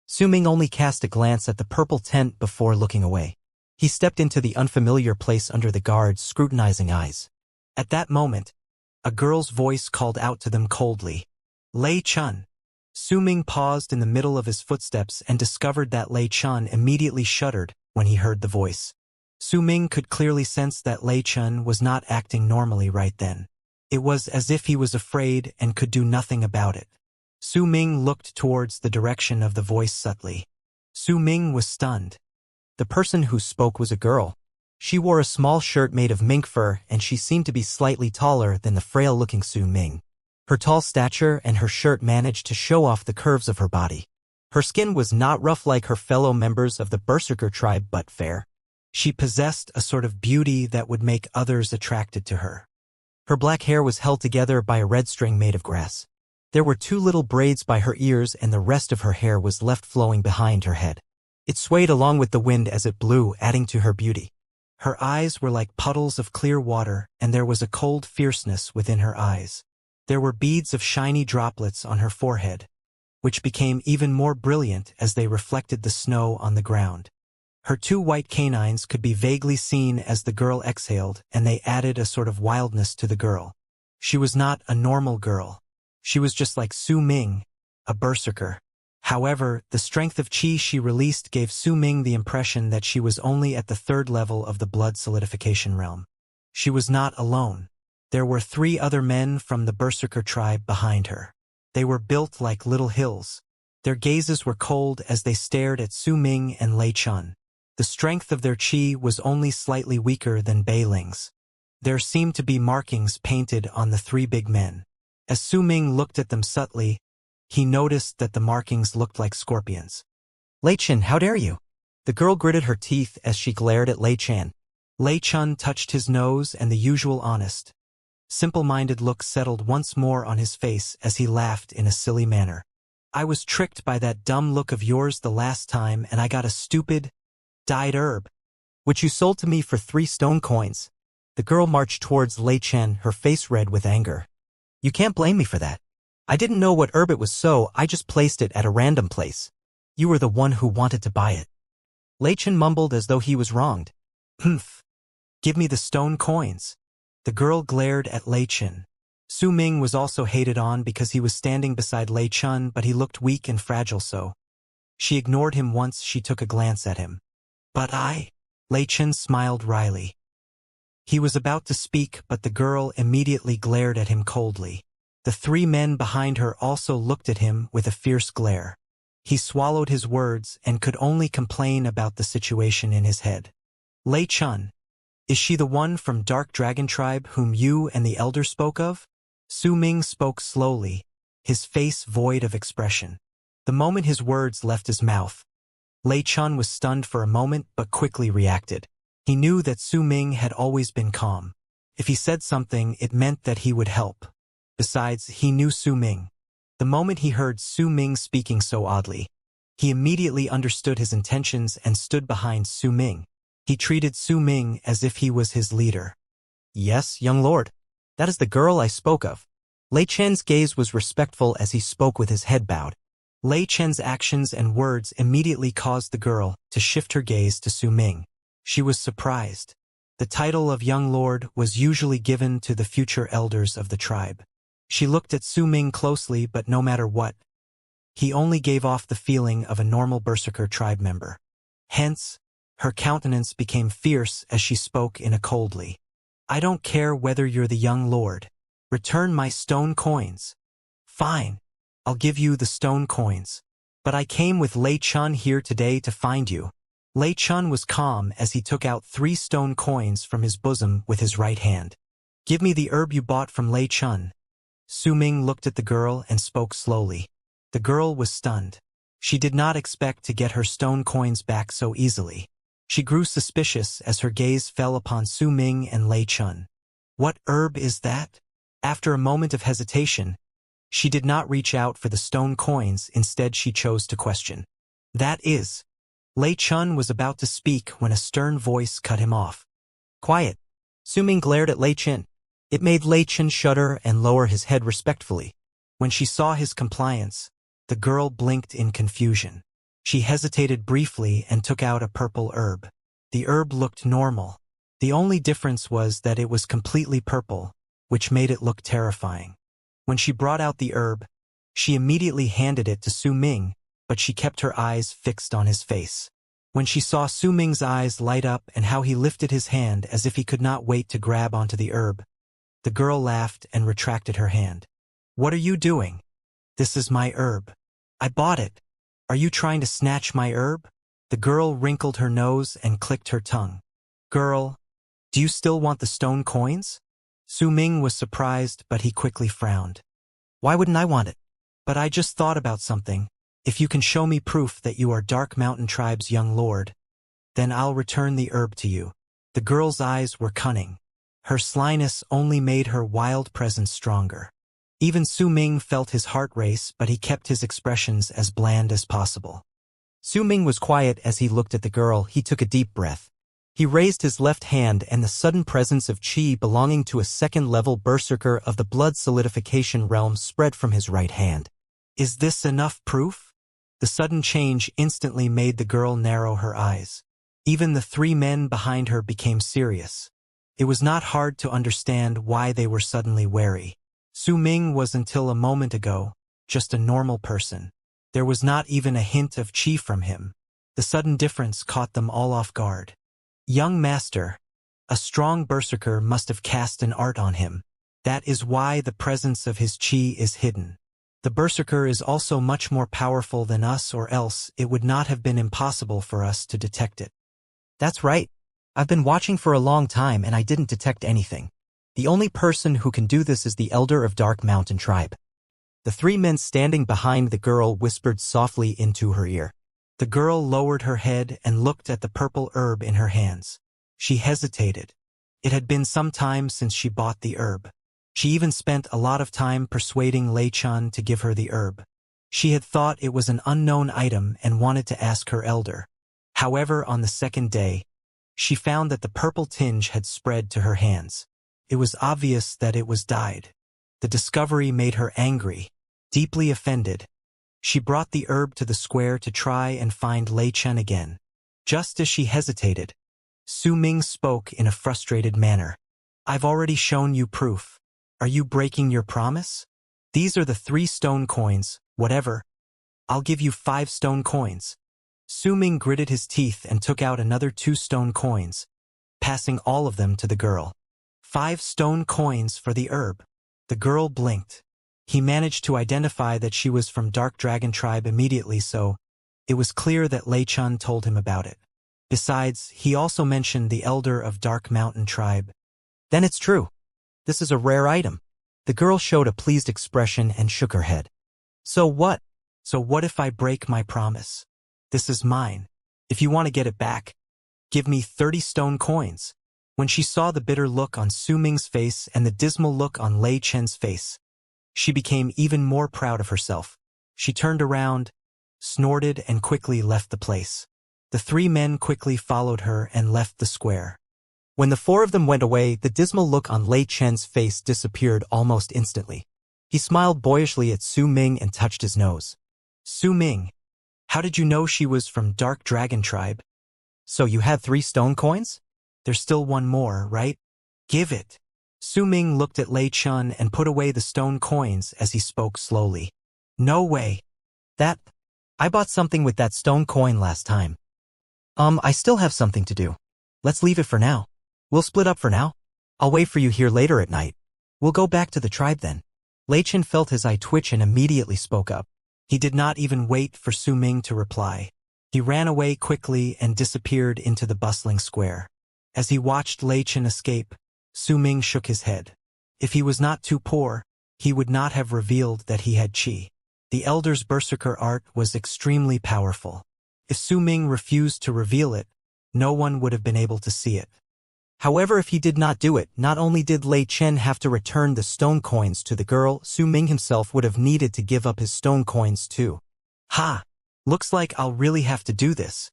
Su Ming only cast a glance at the purple tent before looking away. He stepped into the unfamiliar place under the guard's scrutinizing eyes. At that moment, a girl's voice called out to them coldly. Lei Chun. Su Ming paused in the middle of his footsteps and discovered that Lei Chun immediately shuddered when he heard the voice. Su Ming could clearly sense that Lei Chun was not acting normally right then. It was as if he was afraid and could do nothing about it. Su Ming looked towards the direction of the voice subtly. Su Ming was stunned. The person who spoke was a girl. She wore a small shirt made of mink fur and she seemed to be slightly taller than the frail-looking Su Ming. Her tall stature and her shirt managed to show off the curves of her body. Her skin was not rough like her fellow members of the Berserker tribe but fair. She possessed a sort of beauty that would make others attracted to her. Her black hair was held together by a red string made of grass. There were 2 little braids by her ears and the rest of her hair was left flowing behind her head. It swayed along with the wind as it blew, adding to her beauty. Her eyes were like puddles of clear water, and there was a cold fierceness within her eyes. There were beads of shiny droplets on her forehead, which became even more brilliant as they reflected the snow on the ground. Her 2 white canines could be vaguely seen as the girl exhaled, and they added a sort of wildness to the girl. She was not a normal girl. She was just like Su Ming, a berserker. However, the strength of chi she released gave Su Ming the impression that she was only at the 3rd level of the blood solidification realm. She was not alone. There were 3 other men from the Berserker tribe behind her. They were built like little hills. Their gazes were cold as they stared at Su Ming and Lei Chun. The strength of their chi was only slightly weaker than Bei Ling's. There seemed to be markings painted on the 3 big men. As Su Ming looked at them subtly, he noticed that the markings looked like scorpions. Lei Chen, how dare you? The girl gritted her teeth as she glared at Lei Chen. Lei Chun touched his nose and the usual honest, simple-minded look settled once more on his face as he laughed in a silly manner. I was tricked by that dumb look of yours the last time and I got a stupid, dyed herb, which you sold to me for 3 stone coins. The girl marched towards Lei Chen, her face red with anger. You can't blame me for that. I didn't know what herb it was, so I just placed it at a random place. You were the one who wanted to buy it. Lei Chen mumbled as though he was wronged. Humph. Give me the stone coins. The girl glared at Lei Chen. Su Ming was also hated on because he was standing beside Lei Chun, but he looked weak and fragile, so she ignored him once she took a glance at him. But Lei Chen smiled wryly. He was about to speak, but the girl immediately glared at him coldly. The three men behind her also looked at him with a fierce glare. He swallowed his words and could only complain about the situation in his head. Lei Chun. Is she the one from Dark Dragon Tribe whom you and the elder spoke of? Su Ming spoke slowly, his face void of expression. The moment his words left his mouth, Lei Chun was stunned for a moment but quickly reacted. He knew that Su Ming had always been calm. If he said something, it meant that he would help. Besides, he knew Su Ming. The moment he heard Su Ming speaking so oddly, he immediately understood his intentions and stood behind Su Ming. He treated Su Ming as if he was his leader. Yes, young lord. That is the girl I spoke of. Lei Chen's gaze was respectful as he spoke with his head bowed. Lei Chen's actions and words immediately caused the girl to shift her gaze to Su Ming. She was surprised. The title of young lord was usually given to the future elders of the tribe. She looked at Su Ming closely, but no matter what, he only gave off the feeling of a normal Berserker tribe member. Hence, her countenance became fierce as she spoke in a coldly. I don't care whether you're the young lord. Return my stone coins. Fine. I'll give you the stone coins. But I came with Lei Chun here today to find you. Lei Chun was calm as he took out 3 stone coins from his bosom with his right hand. Give me the herb you bought from Lei Chun. Su Ming looked at the girl and spoke slowly. The girl was stunned. She did not expect to get her stone coins back so easily. She grew suspicious as her gaze fell upon Su Ming and Lei Chun. What herb is that? After a moment of hesitation, she did not reach out for the stone coins, instead she chose to question. That is. Lei Chun was about to speak when a stern voice cut him off. Quiet. Su Ming glared at Lei Chen. It made Lei Chen shudder and lower his head respectfully. When she saw his compliance, the girl blinked in confusion. She hesitated briefly and took out a purple herb. The herb looked normal. The only difference was that it was completely purple, which made it look terrifying. When she brought out the herb, she immediately handed it to Su Ming, but she kept her eyes fixed on his face. When she saw Su Ming's eyes light up and how he lifted his hand as if he could not wait to grab onto the herb, the girl laughed and retracted her hand. What are you doing? This is my herb. I bought it. Are you trying to snatch my herb? The girl wrinkled her nose and clicked her tongue. Girl, do you still want the stone coins? Su Ming was surprised, but he quickly frowned. Why wouldn't I want it? But I just thought about something. If you can show me proof that you are Dark Mountain Tribe's young lord, then I'll return the herb to you. The girl's eyes were cunning. Her slyness only made her wild presence stronger. Even Su Ming felt his heart race, but he kept his expressions as bland as possible. Su Ming was quiet as he looked at the girl. He took a deep breath. He raised his left hand and the sudden presence of qi belonging to a second-level berserker of the blood solidification realm spread from his right hand. Is this enough proof? The sudden change instantly made the girl narrow her eyes. Even the 3 men behind her became serious. It was not hard to understand why they were suddenly wary. Su Ming was until a moment ago just a normal person. There was not even a hint of qi from him. The sudden difference caught them all off guard. Young master, a strong berserker must have cast an art on him. That is why the presence of his qi is hidden. The berserker is also much more powerful than us, or else it would not have been impossible for us to detect it. That's right. I've been watching for a long time and I didn't detect anything. The only person who can do this is the elder of Dark Mountain Tribe. The 3 men standing behind the girl whispered softly into her ear. The girl lowered her head and looked at the purple herb in her hands. She hesitated. It had been some time since she bought the herb. She even spent a lot of time persuading Lei Chun to give her the herb. She had thought it was an unknown item and wanted to ask her elder. However, on the second day, she found that the purple tinge had spread to her hands. It was obvious that it was dyed. The discovery made her angry, deeply offended. She brought the herb to the square to try and find Lei Chun again. Just as she hesitated, Su Ming spoke in a frustrated manner. I've already shown you proof. Are you breaking your promise? These are the 3 stone coins, whatever. I'll give you 5 stone coins. Su Ming gritted his teeth and took out another 2 stone coins, passing all of them to the girl. 5 stone coins for the herb. The girl blinked. He managed to identify that she was from Dark Dragon Tribe immediately, so it was clear that Lei Chun told him about it. Besides, he also mentioned the elder of Dark Mountain Tribe. Then it's true. This is a rare item. The girl showed a pleased expression and shook her head. So what? So what if I break my promise? This is mine. If you want to get it back, give me 30 stone coins. When she saw the bitter look on Su Ming's face and the dismal look on Lei Chen's face, she became even more proud of herself. She turned around, snorted, and quickly left the place. The three men quickly followed her and left the square. When the four of them went away, the dismal look on Lei Chen's face disappeared almost instantly. He smiled boyishly at Su Ming and touched his nose. Su Ming, how did you know she was from Dark Dragon Tribe? So you had 3 stone coins? There's still one more, right? Give it. Su Ming looked at Lei Chun and put away the stone coins as he spoke slowly. No way. I bought something with that stone coin last time. I still have something to do. Let's leave it for now. We'll split up for now. I'll wait for you here later at night. We'll go back to the tribe then. Lei Chun felt his eye twitch and immediately spoke up. He did not even wait for Su Ming to reply. He ran away quickly and disappeared into the bustling square. As he watched Lei Chun escape, Su Ming shook his head. If he was not too poor, he would not have revealed that he had qi. The elder's berserker art was extremely powerful. If Su Ming refused to reveal it, no one would have been able to see it. However, if he did not do it, not only did Lei Chen have to return the stone coins to the girl, Su Ming himself would have needed to give up his stone coins too. Ha! Looks like I'll really have to do this.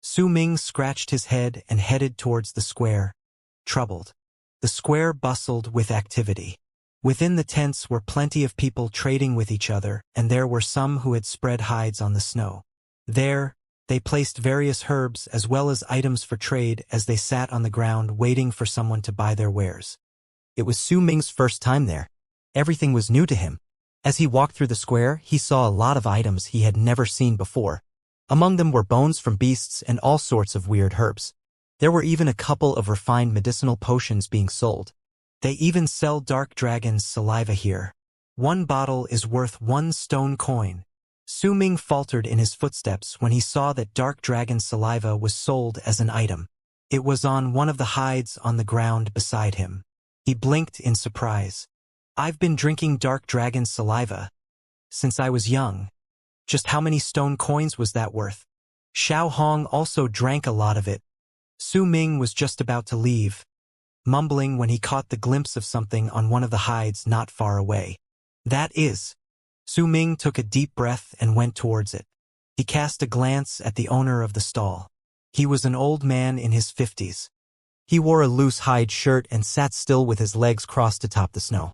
Su Ming scratched his head and headed towards the square, troubled. The square bustled with activity. Within the tents were plenty of people trading with each other, and there were some who had spread hides on the snow. There, they placed various herbs as well as items for trade as they sat on the ground waiting for someone to buy their wares. It was Su Ming's first time there. Everything was new to him. As he walked through the square, he saw a lot of items he had never seen before. Among them were bones from beasts and all sorts of weird herbs. There were even a couple of refined medicinal potions being sold. They even sell Dark Dragon's saliva here. 1 bottle is worth 1 stone coin. Su Ming faltered in his footsteps when he saw that Dark Dragon's saliva was sold as an item. It was on one of the hides on the ground beside him. He blinked in surprise. I've been drinking Dark Dragon's saliva since I was young. Just how many stone coins was that worth? Xiao Hong also drank a lot of it. Su Ming was just about to leave, mumbling when he caught the glimpse of something on one of the hides not far away. That is. Su Ming took a deep breath and went towards it. He cast a glance at the owner of the stall. He was an old man in his 50s. He wore a loose hide shirt and sat still with his legs crossed atop the snow.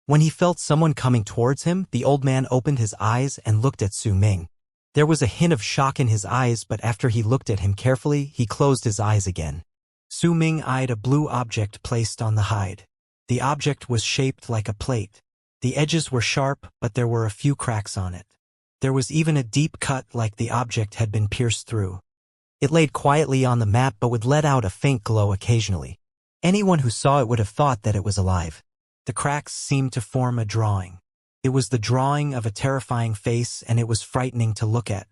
When he felt someone coming towards him, the old man opened his eyes and looked at Su Ming. There was a hint of shock in his eyes, but after he looked at him carefully, he closed his eyes again. Su Ming eyed a blue object placed on the hide. The object was shaped like a plate. The edges were sharp, but there were a few cracks on it. There was even a deep cut like the object had been pierced through. It laid quietly on the mat but would let out a faint glow occasionally. Anyone who saw it would have thought that it was alive. The cracks seemed to form a drawing. It was the drawing of a terrifying face, and it was frightening to look at.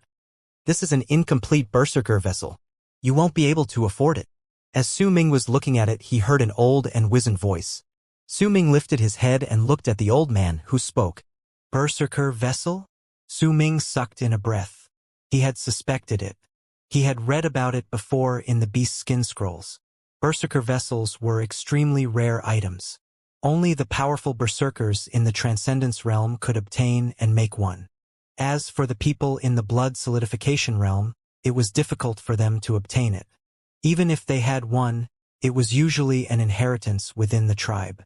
This is an incomplete berserker vessel. You won't be able to afford it. As Su Ming was looking at it, he heard an old and wizened voice. Su Ming lifted his head and looked at the old man, who spoke. Berserker vessel? Su Ming sucked in a breath. He had suspected it. He had read about it before in the beast skin scrolls. Berserker vessels were extremely rare items. Only the powerful berserkers in the Transcendence realm could obtain and make one. As for the people in the blood solidification realm, it was difficult for them to obtain it. Even if they had one, it was usually an inheritance within the tribe.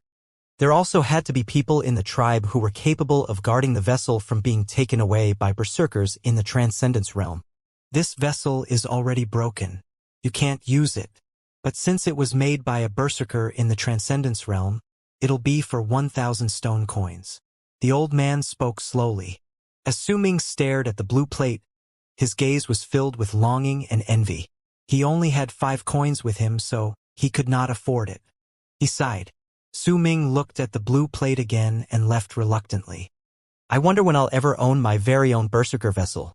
There also had to be people in the tribe who were capable of guarding the vessel from being taken away by berserkers in the Transcendence realm. This vessel is already broken. You can't use it. But since it was made by a berserker in the Transcendence realm, it'll be for 1,000 stone coins. The old man spoke slowly. As Su Ming stared at the blue plate, his gaze was filled with longing and envy. He only had 5 coins with him, so he could not afford it. He sighed. Su Ming looked at the blue plate again and left reluctantly. I wonder when I'll ever own my very own berserker vessel.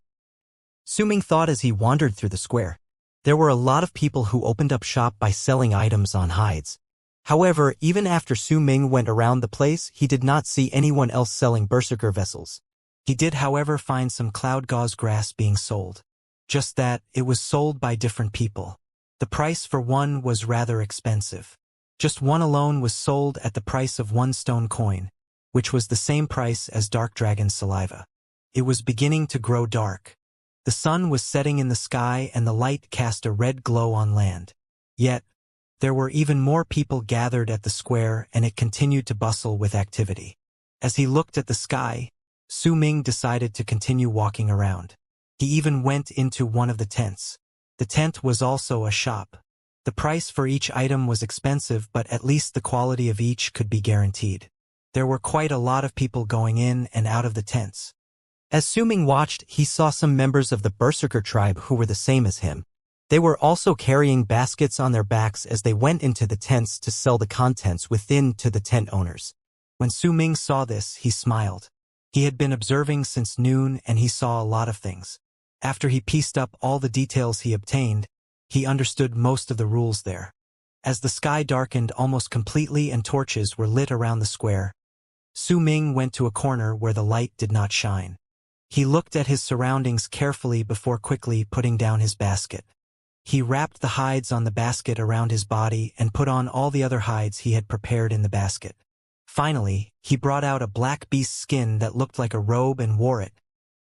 Su Ming thought as he wandered through the square. There were a lot of people who opened up shop by selling items on hides. However, even after Su Ming went around the place, he did not see anyone else selling berserker vessels. He did, however, find some cloud gauze grass being sold. Just that, it was sold by different people. The price for one was rather expensive. Just one alone was sold at the price of 1 stone coin, which was the same price as Dark Dragon's saliva. It was beginning to grow dark. The sun was setting in the sky and the light cast a red glow on land. Yet, there were even more people gathered at the square and it continued to bustle with activity. As he looked at the sky, Su Ming decided to continue walking around. He even went into one of the tents. The tent was also a shop. The price for each item was expensive, but at least the quality of each could be guaranteed. There were quite a lot of people going in and out of the tents. As Su Ming watched, he saw some members of the Berserker tribe who were the same as him. They were also carrying baskets on their backs as they went into the tents to sell the contents within to the tent owners. When Su Ming saw this, he smiled. He had been observing since noon and he saw a lot of things. After he pieced up all the details he obtained, he understood most of the rules there. As the sky darkened almost completely and torches were lit around the square, Su Ming went to a corner where the light did not shine. He looked at his surroundings carefully before quickly putting down his basket. He wrapped the hides on the basket around his body and put on all the other hides he had prepared in the basket. Finally, he brought out a black beast skin that looked like a robe and wore it,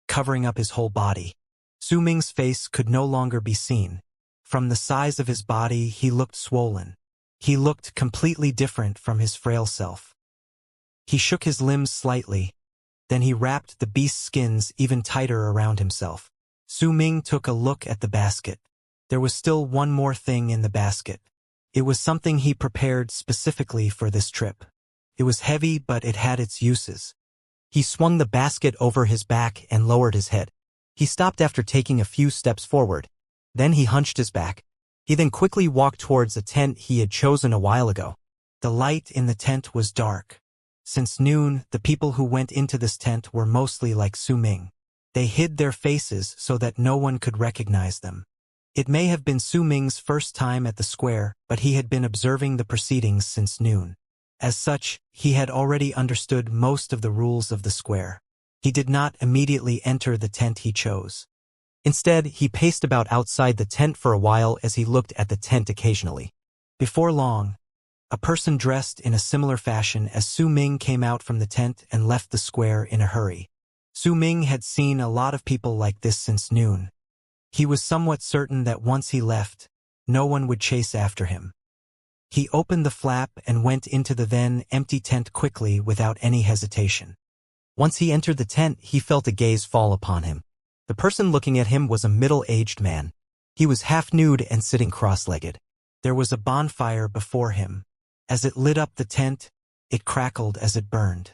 covering up his whole body. Su Ming's face could no longer be seen. From the size of his body, he looked swollen. He looked completely different from his frail self. He shook his limbs slightly. Then he wrapped the beast's skins even tighter around himself. Su Ming took a look at the basket. There was still one more thing in the basket. It was something he prepared specifically for this trip. It was heavy, but it had its uses. He swung the basket over his back and lowered his head. He stopped after taking a few steps forward. Then he hunched his back. He then quickly walked towards a tent he had chosen a while ago. The light in the tent was dark. Since noon, the people who went into this tent were mostly like Su Ming. They hid their faces so that no one could recognize them. It may have been Su Ming's first time at the square, but he had been observing the proceedings since noon. As such, he had already understood most of the rules of the square. He did not immediately enter the tent he chose. Instead, he paced about outside the tent for a while as he looked at the tent occasionally. Before long, a person dressed in a similar fashion as Su Ming came out from the tent and left the square in a hurry. Su Ming had seen a lot of people like this since noon. He was somewhat certain that once he left, no one would chase after him. He opened the flap and went into the then empty tent quickly without any hesitation. Once he entered the tent, he felt a gaze fall upon him. The person looking at him was a middle-aged man. He was half nude and sitting cross-legged. There was a bonfire before him. As it lit up the tent, it crackled as it burned.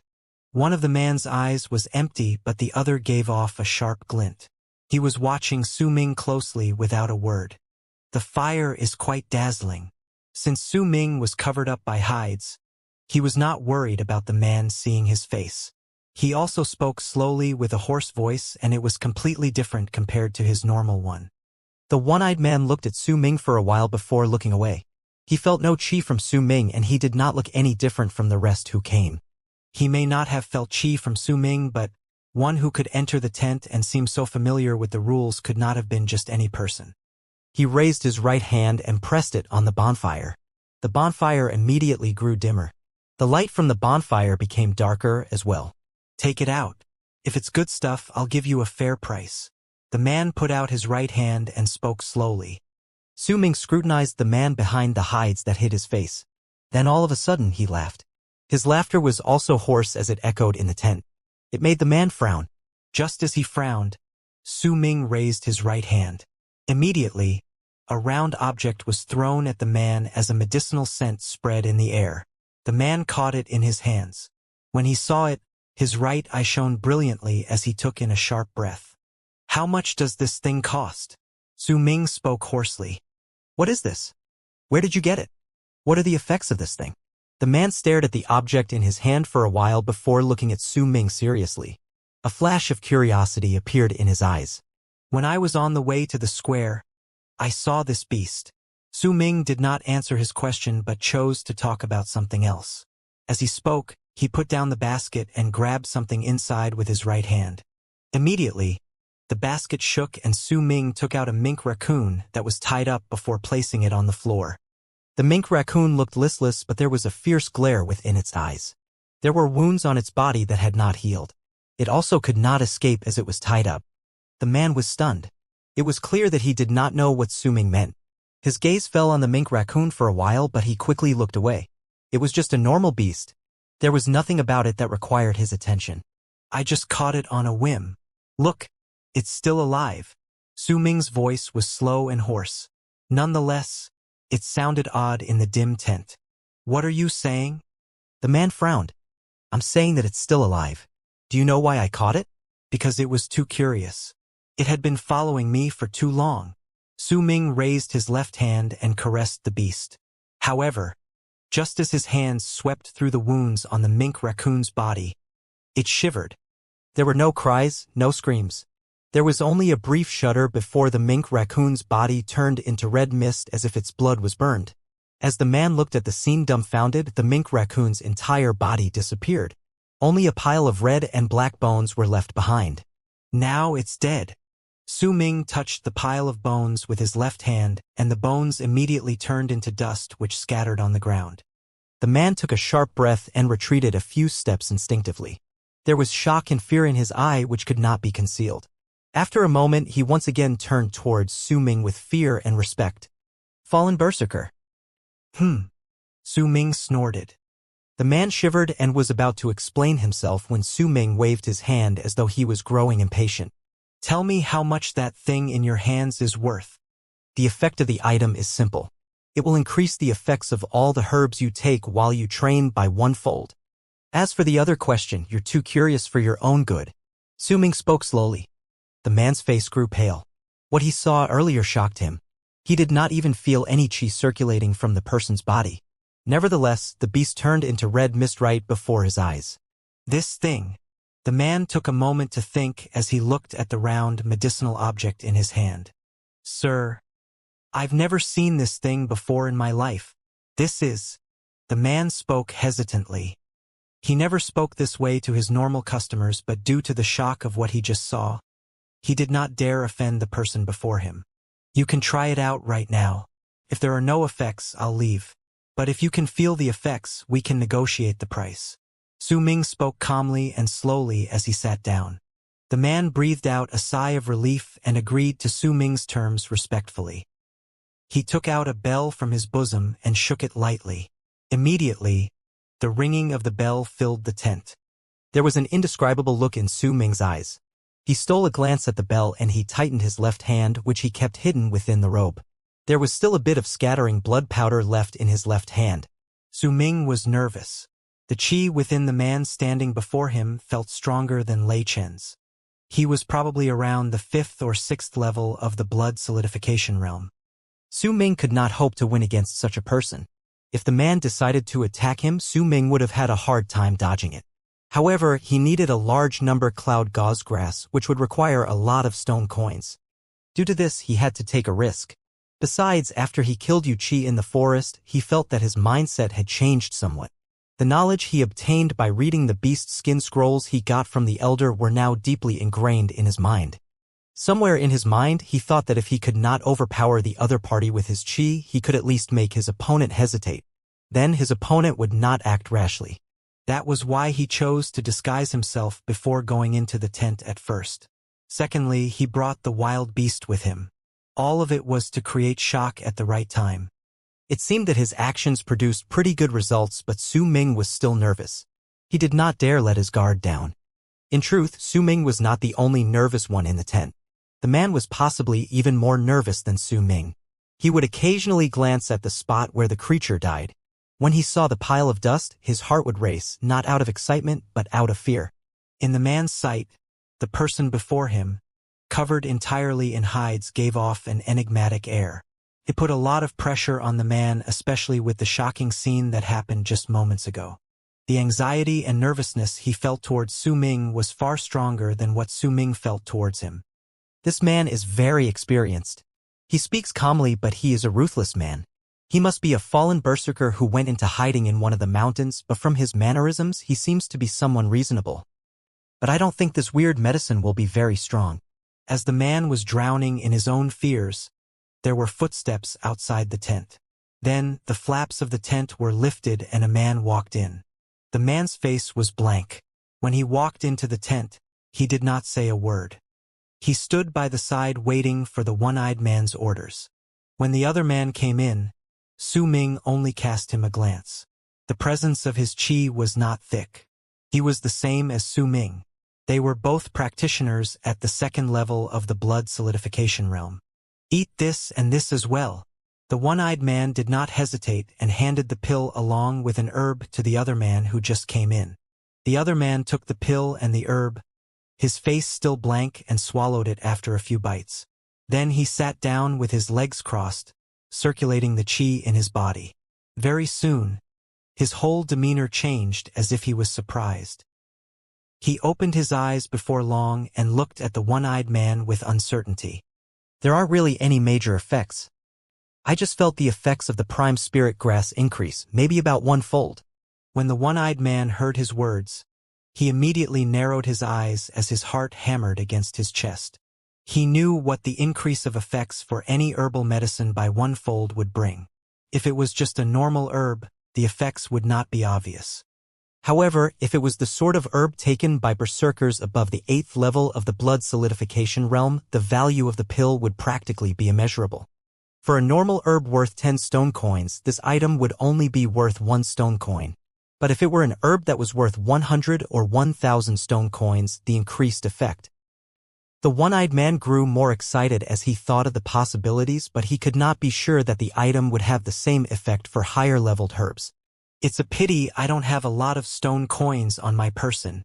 One of the man's eyes was empty, but the other gave off a sharp glint. He was watching Su Ming closely without a word. The fire is quite dazzling. Since Su Ming was covered up by hides, he was not worried about the man seeing his face. He also spoke slowly with a hoarse voice, and it was completely different compared to his normal one. The one-eyed man looked at Su Ming for a while before looking away. He felt no chi from Su Ming, and he did not look any different from the rest who came. He may not have felt chi from Su Ming, but one who could enter the tent and seem so familiar with the rules could not have been just any person. He raised his right hand and pressed it on the bonfire. The bonfire immediately grew dimmer. The light from the bonfire became darker as well. Take it out. If it's good stuff, I'll give you a fair price. The man put out his right hand and spoke slowly. Su Ming scrutinized the man behind the hides that hid his face. Then all of a sudden he laughed. His laughter was also hoarse as it echoed in the tent. It made the man frown. Just as he frowned, Su Ming raised his right hand. Immediately, a round object was thrown at the man as a medicinal scent spread in the air. The man caught it in his hands. When he saw it, his right eye shone brilliantly as he took in a sharp breath. How much does this thing cost? Su Ming spoke hoarsely. What is this? Where did you get it? What are the effects of this thing? The man stared at the object in his hand for a while before looking at Su Ming seriously. A flash of curiosity appeared in his eyes. When I was on the way to the square, I saw this beast. Su Ming did not answer his question but chose to talk about something else. As he spoke, he put down the basket and grabbed something inside with his right hand. Immediately, the basket shook and Su Ming took out a mink raccoon that was tied up before placing it on the floor. The mink raccoon looked listless, but there was a fierce glare within its eyes. There were wounds on its body that had not healed. It also could not escape as it was tied up. The man was stunned. It was clear that he did not know what Su Ming meant. His gaze fell on the mink raccoon for a while, but he quickly looked away. It was just a normal beast. There was nothing about it that required his attention. I just caught it on a whim. Look, it's still alive. Su Ming's voice was slow and hoarse. Nonetheless, it sounded odd in the dim tent. What are you saying? The man frowned. I'm saying that it's still alive. Do you know why I caught it? Because it was too curious. It had been following me for too long. Su Ming raised his left hand and caressed the beast. However, just as his hands swept through the wounds on the mink raccoon's body, it shivered. There were no cries, no screams. There was only a brief shudder before the mink raccoon's body turned into red mist as if its blood was burned. As the man looked at the scene dumbfounded, the mink raccoon's entire body disappeared. Only a pile of red and black bones were left behind. Now it's dead. Su Ming touched the pile of bones with his left hand, and the bones immediately turned into dust which scattered on the ground. The man took a sharp breath and retreated a few steps instinctively. There was shock and fear in his eye which could not be concealed. After a moment, he once again turned towards Su Ming with fear and respect. Fallen berserker. Su Ming snorted. The man shivered and was about to explain himself when Su Ming waved his hand as though he was growing impatient. Tell me how much that thing in your hands is worth. The effect of the item is simple. It will increase the effects of all the herbs you take while you train by 1-fold. As for the other question, you're too curious for your own good. Su Ming spoke slowly. The man's face grew pale. What he saw earlier shocked him. He did not even feel any chi circulating from the person's body. Nevertheless, the beast turned into red mist right before his eyes. This thing. The man took a moment to think as he looked at the round medicinal object in his hand. Sir, I've never seen this thing before in my life. This is... The man spoke hesitantly. He never spoke this way to his normal customers, but due to the shock of what he just saw, he did not dare offend the person before him. You can try it out right now. If there are no effects, I'll leave. But if you can feel the effects, we can negotiate the price. Su Ming spoke calmly and slowly as he sat down. The man breathed out a sigh of relief and agreed to Su Ming's terms respectfully. He took out a bell from his bosom and shook it lightly. Immediately, the ringing of the bell filled the tent. There was an indescribable look in Su Ming's eyes. He stole a glance at the bell and he tightened his left hand, which he kept hidden within the robe. There was still a bit of scattering blood powder left in his left hand. Su Ming was nervous. The chi within the man standing before him felt stronger than Lei Chen's. He was probably around the 5th or 6th level of the blood solidification realm. Su Ming could not hope to win against such a person. If the man decided to attack him, Su Ming would have had a hard time dodging it. However, he needed a large number cloud gauze grass, which would require a lot of stone coins. Due to this, he had to take a risk. Besides, after he killed Yu Chi in the forest, he felt that his mindset had changed somewhat. The knowledge he obtained by reading the beast skin scrolls he got from the elder were now deeply ingrained in his mind. Somewhere in his mind, he thought that if he could not overpower the other party with his chi, he could at least make his opponent hesitate. Then his opponent would not act rashly. That was why he chose to disguise himself before going into the tent at first. Secondly, he brought the wild beast with him. All of it was to create shock at the right time. It seemed that his actions produced pretty good results, but Su Ming was still nervous. He did not dare let his guard down. In truth, Su Ming was not the only nervous one in the tent. The man was possibly even more nervous than Su Ming. He would occasionally glance at the spot where the creature died. When he saw the pile of dust, his heart would race, not out of excitement, but out of fear. In the man's sight, the person before him, covered entirely in hides, gave off an enigmatic air. It put a lot of pressure on the man, especially with the shocking scene that happened just moments ago. The anxiety and nervousness he felt towards Su Ming was far stronger than what Su Ming felt towards him. This man is very experienced. He speaks calmly, but he is a ruthless man. He must be a fallen berserker who went into hiding in one of the mountains, but from his mannerisms he seems to be someone reasonable. But I don't think this weird medicine will be very strong. As the man was drowning in his own fears, there were footsteps outside the tent. Then the flaps of the tent were lifted and a man walked in. The man's face was blank. When he walked into the tent, he did not say a word. He stood by the side waiting for the one-eyed man's orders. When the other man came in, Su Ming only cast him a glance. The presence of his qi was not thick. He was the same as Su Ming. They were both practitioners at the second level of the blood solidification realm. Eat this and this as well. The one-eyed man did not hesitate and handed the pill along with an herb to the other man who just came in. The other man took the pill and the herb, his face still blank, and swallowed it after a few bites. Then he sat down with his legs crossed, circulating the qi in his body. Very soon, his whole demeanor changed as if he was surprised. He opened his eyes before long and looked at the one-eyed man with uncertainty. There aren't really any major effects. I just felt the effects of the prime spirit grass increase, maybe about 1-fold. When the one-eyed man heard his words, he immediately narrowed his eyes as his heart hammered against his chest. He knew what the increase of effects for any herbal medicine by 1-fold would bring. If it was just a normal herb, the effects would not be obvious. However, if it was the sort of herb taken by berserkers above the 8th level of the blood solidification realm, the value of the pill would practically be immeasurable. For a normal herb worth 10 stone coins, this item would only be worth 1 stone coin. But if it were an herb that was worth 100 or 1,000 stone coins, the increased effect. The one-eyed man grew more excited as he thought of the possibilities, but he could not be sure that the item would have the same effect for higher-leveled herbs. It's a pity I don't have a lot of stone coins on my person.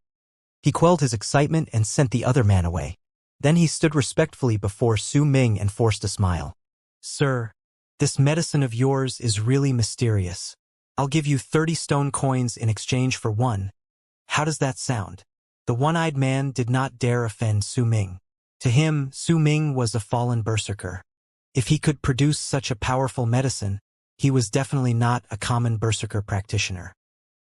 He quelled his excitement and sent the other man away. Then he stood respectfully before Su Ming and forced a smile. Sir, this medicine of yours is really mysterious. I'll give you 30 stone coins in exchange for 1. How does that sound? The one-eyed man did not dare offend Su Ming. To him, Su Ming was a fallen berserker. If he could produce such a powerful medicine, he was definitely not a common berserker practitioner.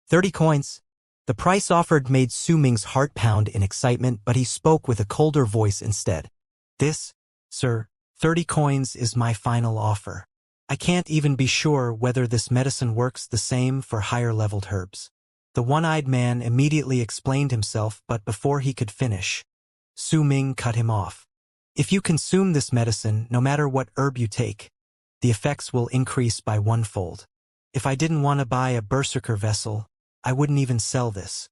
30 coins. The price offered made Su Ming's heart pound in excitement, but he spoke with a colder voice instead. This, sir, 30 coins is my final offer. I can't even be sure whether this medicine works the same for higher-leveled herbs. The one-eyed man immediately explained himself, but before he could finish, Su Ming cut him off. If you consume this medicine, no matter what herb you take, the effects will increase by 1-fold. If I didn't want to buy a berserker vessel, I wouldn't even sell this.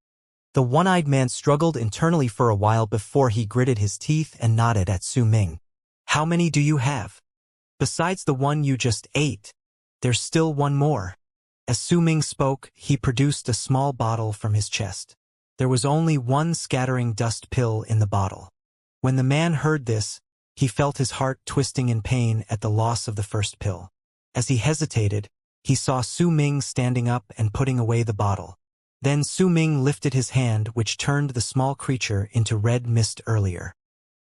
The one-eyed man struggled internally for a while before he gritted his teeth and nodded at Su Ming. How many do you have? Besides the one you just ate, there's still one more. As Su Ming spoke, he produced a small bottle from his chest. There was only 1 scattering dust pill in the bottle. When the man heard this, he felt his heart twisting in pain at the loss of the first pill. As he hesitated, he saw Su Ming standing up and putting away the bottle. Then Su Ming lifted his hand, which turned the small creature into red mist earlier.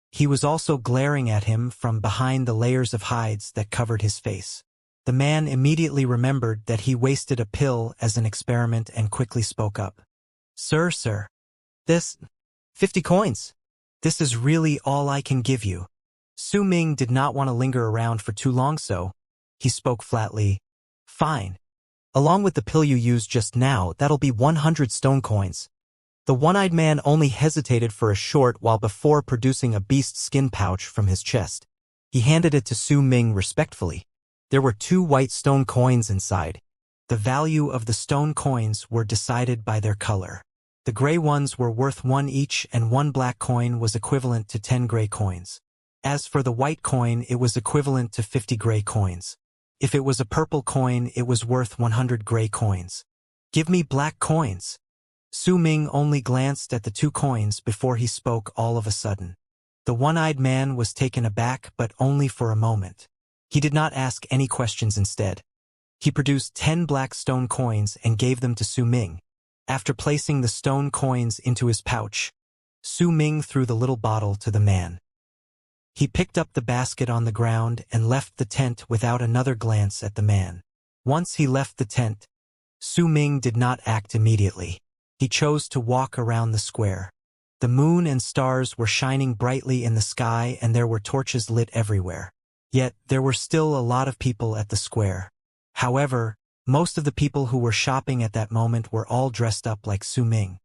He was also glaring at him from behind the layers of hides that covered his face. The man immediately remembered that he wasted a pill as an experiment and quickly spoke up. Sir, This, 50 coins. This is really all I can give you. Su Ming did not want to linger around for too long, so he spoke flatly. Fine. Along with the pill you used just now, that'll be 100 stone coins. The one-eyed man only hesitated for a short while before producing a beast skin pouch from his chest. He handed it to Su Ming respectfully. There were 2 white stone coins inside. The value of the stone coins were decided by their color. The gray ones were worth 1 each, and 1 black coin was equivalent to 10 gray coins. As for the white coin, it was equivalent to 50 gray coins. If it was a purple coin, it was worth 100 gray coins. Give me black coins. Su Ming only glanced at the 2 coins before he spoke all of a sudden. The one-eyed man was taken aback, but only for a moment. He did not ask any questions instead. He produced 10 black stone coins and gave them to Su Ming. After placing the stone coins into his pouch, Su Ming threw the little bottle to the man. He picked up the basket on the ground and left the tent without another glance at the man. Once he left the tent, Su Ming did not act immediately. He chose to walk around the square. The moon and stars were shining brightly in the sky and there were torches lit everywhere. Yet, there were still a lot of people at the square. However, most of the people who were shopping at that moment were all dressed up like Su Ming.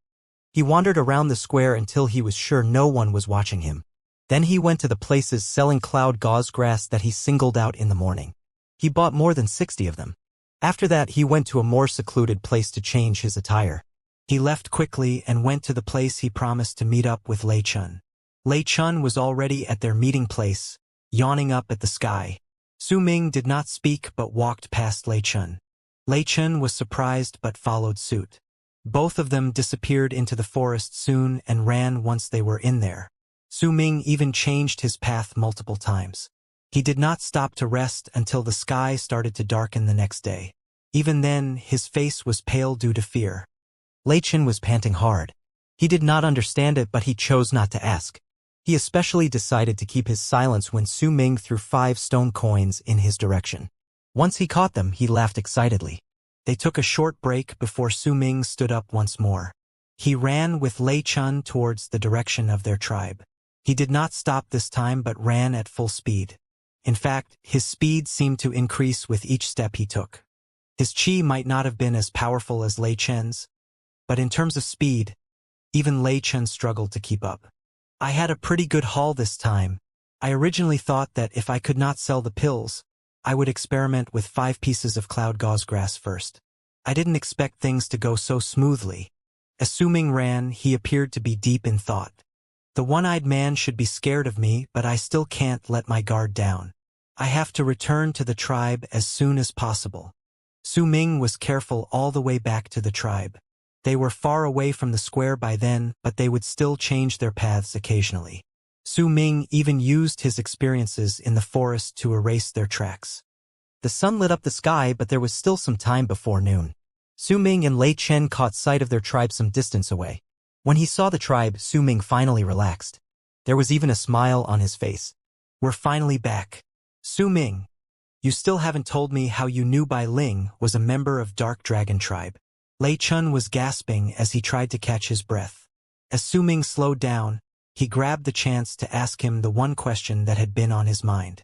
He wandered around the square until he was sure no one was watching him. Then he went to the places selling cloud gauze grass that he singled out in the morning. He bought more than 60 of them. After that he went to a more secluded place to change his attire. He left quickly and went to the place he promised to meet up with Lei Chun. Lei Chun was already at their meeting place, yawning up at the sky. Su Ming did not speak but walked past Lei Chun. Lei Chun was surprised but followed suit. Both of them disappeared into the forest soon and ran once they were in there. Su Ming even changed his path multiple times. He did not stop to rest until the sky started to darken the next day. Even then, his face was pale due to fear. Lei Chun was panting hard. He did not understand it but he chose not to ask. He especially decided to keep his silence when Su Ming threw 5 stone coins in his direction. Once he caught them, he laughed excitedly. They took a short break before Su Ming stood up once more. He ran with Lei Chun towards the direction of their tribe. He did not stop this time but ran at full speed. In fact, his speed seemed to increase with each step he took. His chi might not have been as powerful as Lei Chun's, but in terms of speed, even Lei Chun struggled to keep up. I had a pretty good haul this time. I originally thought that if I could not sell the pills, I would experiment with 5 pieces of cloud gauze grass first. I didn't expect things to go so smoothly. As Su Ming ran, he appeared to be deep in thought. The one-eyed man should be scared of me, but I still can't let my guard down. I have to return to the tribe as soon as possible. Su Ming was careful all the way back to the tribe. They were far away from the square by then, but they would still change their paths occasionally. Su Ming even used his experiences in the forest to erase their tracks. The sun lit up the sky, but there was still some time before noon. Su Ming and Lei Chen caught sight of their tribe some distance away. When he saw the tribe, Su Ming finally relaxed. There was even a smile on his face. We're finally back. Su Ming, you still haven't told me how you knew Bai Ling was a member of Dark Dragon tribe. Lei Chun was gasping as he tried to catch his breath. As Su Ming slowed down, he grabbed the chance to ask him the one question that had been on his mind.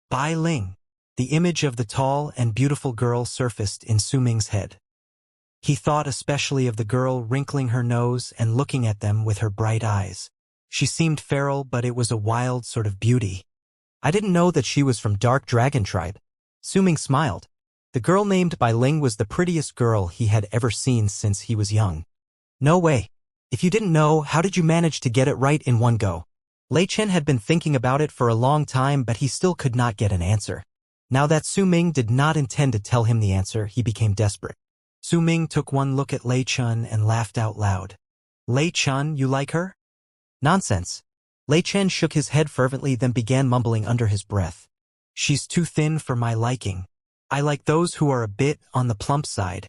Bai Ling. The image of the tall and beautiful girl surfaced in Su Ming's head. He thought especially of the girl wrinkling her nose and looking at them with her bright eyes. She seemed feral, but it was a wild sort of beauty. I didn't know that she was from Dark Dragon tribe. Su Ming smiled. The girl named Bai Ling was the prettiest girl he had ever seen since he was young. No way. If you didn't know, how did you manage to get it right in one go? Lei Chen had been thinking about it for a long time, but he still could not get an answer. Now that Su Ming did not intend to tell him the answer, he became desperate. Su Ming took one look at Lei Chun and laughed out loud. Lei Chun, you like her? Nonsense. Lei Chen shook his head fervently, then began mumbling under his breath. She's too thin for my liking. I like those who are a bit on the plump side.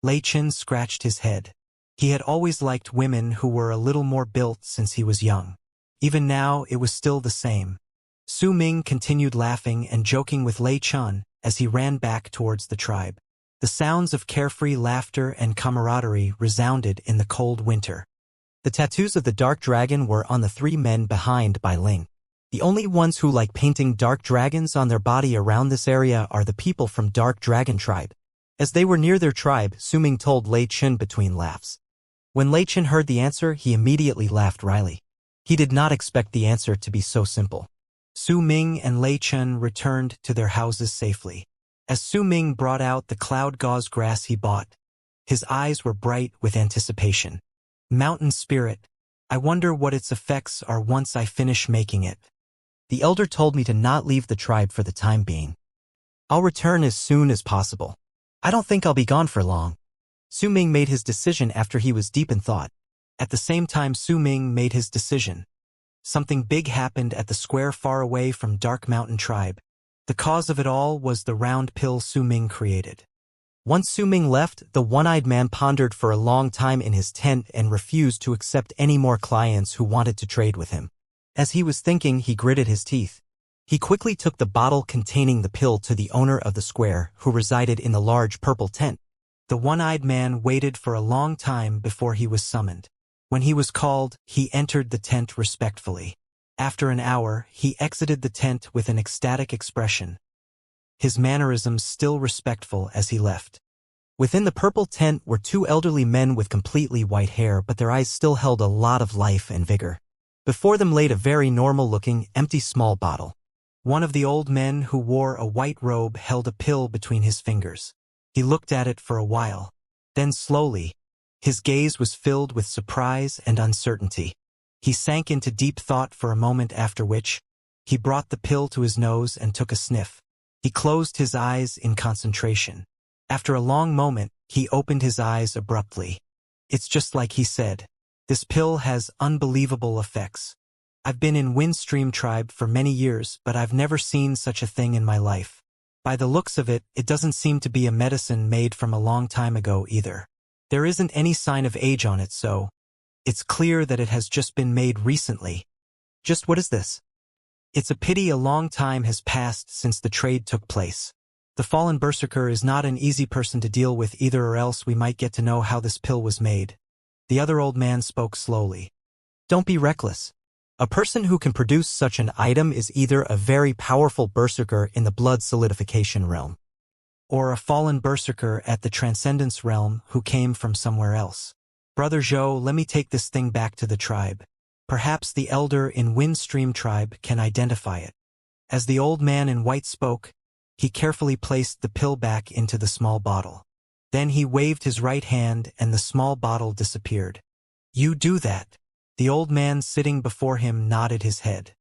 Lei Chen scratched his head. He had always liked women who were a little more built since he was young. Even now, it was still the same. Su Ming continued laughing and joking with Lei Chun as he ran back towards the tribe. The sounds of carefree laughter and camaraderie resounded in the cold winter. The tattoos of the Dark Dragon were on the 3 men behind Bai Ling. The only ones who like painting dark dragons on their body around this area are the people from Dark Dragon tribe. As they were near their tribe, Su Ming told Lei Chen between laughs. When Lei Chen heard the answer, he immediately laughed wryly. He did not expect the answer to be so simple. Su Ming and Lei Chen returned to their houses safely. As Su Ming brought out the cloud gauze grass he bought, his eyes were bright with anticipation. Mountain spirit, I wonder what its effects are once I finish making it. The elder told me to not leave the tribe for the time being. I'll return as soon as possible. I don't think I'll be gone for long. Su Ming made his decision after he was deep in thought. At the same time Su Ming made his decision, something big happened at the square far away from Dark Mountain tribe. The cause of it all was the round pill Su Ming created. Once Su Ming left, the one-eyed man pondered for a long time in his tent and refused to accept any more clients who wanted to trade with him. As he was thinking, he gritted his teeth. He quickly took the bottle containing the pill to the owner of the square, who resided in the large purple tent. The one-eyed man waited for a long time before he was summoned. When he was called, he entered the tent respectfully. After an hour, he exited the tent with an ecstatic expression, his mannerisms still respectful as he left. Within the purple tent were two elderly men with completely white hair, but their eyes still held a lot of life and vigor. Before them laid a very normal-looking, empty small bottle. One of the old men who wore a white robe held a pill between his fingers. He looked at it for a while. Then slowly, his gaze was filled with surprise and uncertainty. He sank into deep thought for a moment, after which, he brought the pill to his nose and took a sniff. He closed his eyes in concentration. After a long moment, he opened his eyes abruptly. It's just like he said. This pill has unbelievable effects. I've been in Windstream Tribe for many years, but I've never seen such a thing in my life. By the looks of it, it doesn't seem to be a medicine made from a long time ago either. There isn't any sign of age on it, so it's clear that it has just been made recently. Just what is this? It's a pity a long time has passed since the trade took place. The fallen berserker is not an easy person to deal with either, or else we might get to know how this pill was made. The other old man spoke slowly. Don't be reckless. A person who can produce such an item is either a very powerful berserker in the blood solidification realm, or a fallen berserker at the transcendence realm who came from somewhere else. Brother Zhou, let me take this thing back to the tribe. Perhaps the elder in Windstream Tribe can identify it. As the old man in white spoke, he carefully placed the pill back into the small bottle. Then he waved his right hand and the small bottle disappeared. You do that. The old man sitting before him nodded his head.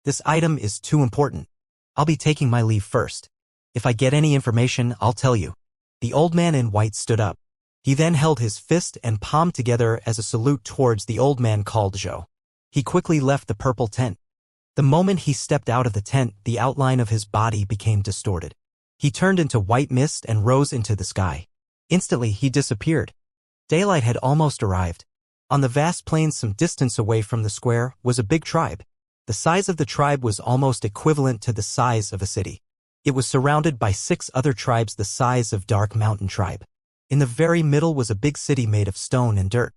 This item is too important. I'll be taking my leave first. If I get any information, I'll tell you. The old man in white stood up. He then held his fist and palm together as a salute towards the old man called Zhou. He quickly left the purple tent. The moment he stepped out of the tent, the outline of his body became distorted. He turned into white mist and rose into the sky. Instantly, he disappeared. Daylight had almost arrived. On the vast plains some distance away from the square was a big tribe. The size of the tribe was almost equivalent to the size of a city. It was surrounded by 6 other tribes the size of Dark Mountain Tribe. In the very middle was a big city made of stone and dirt.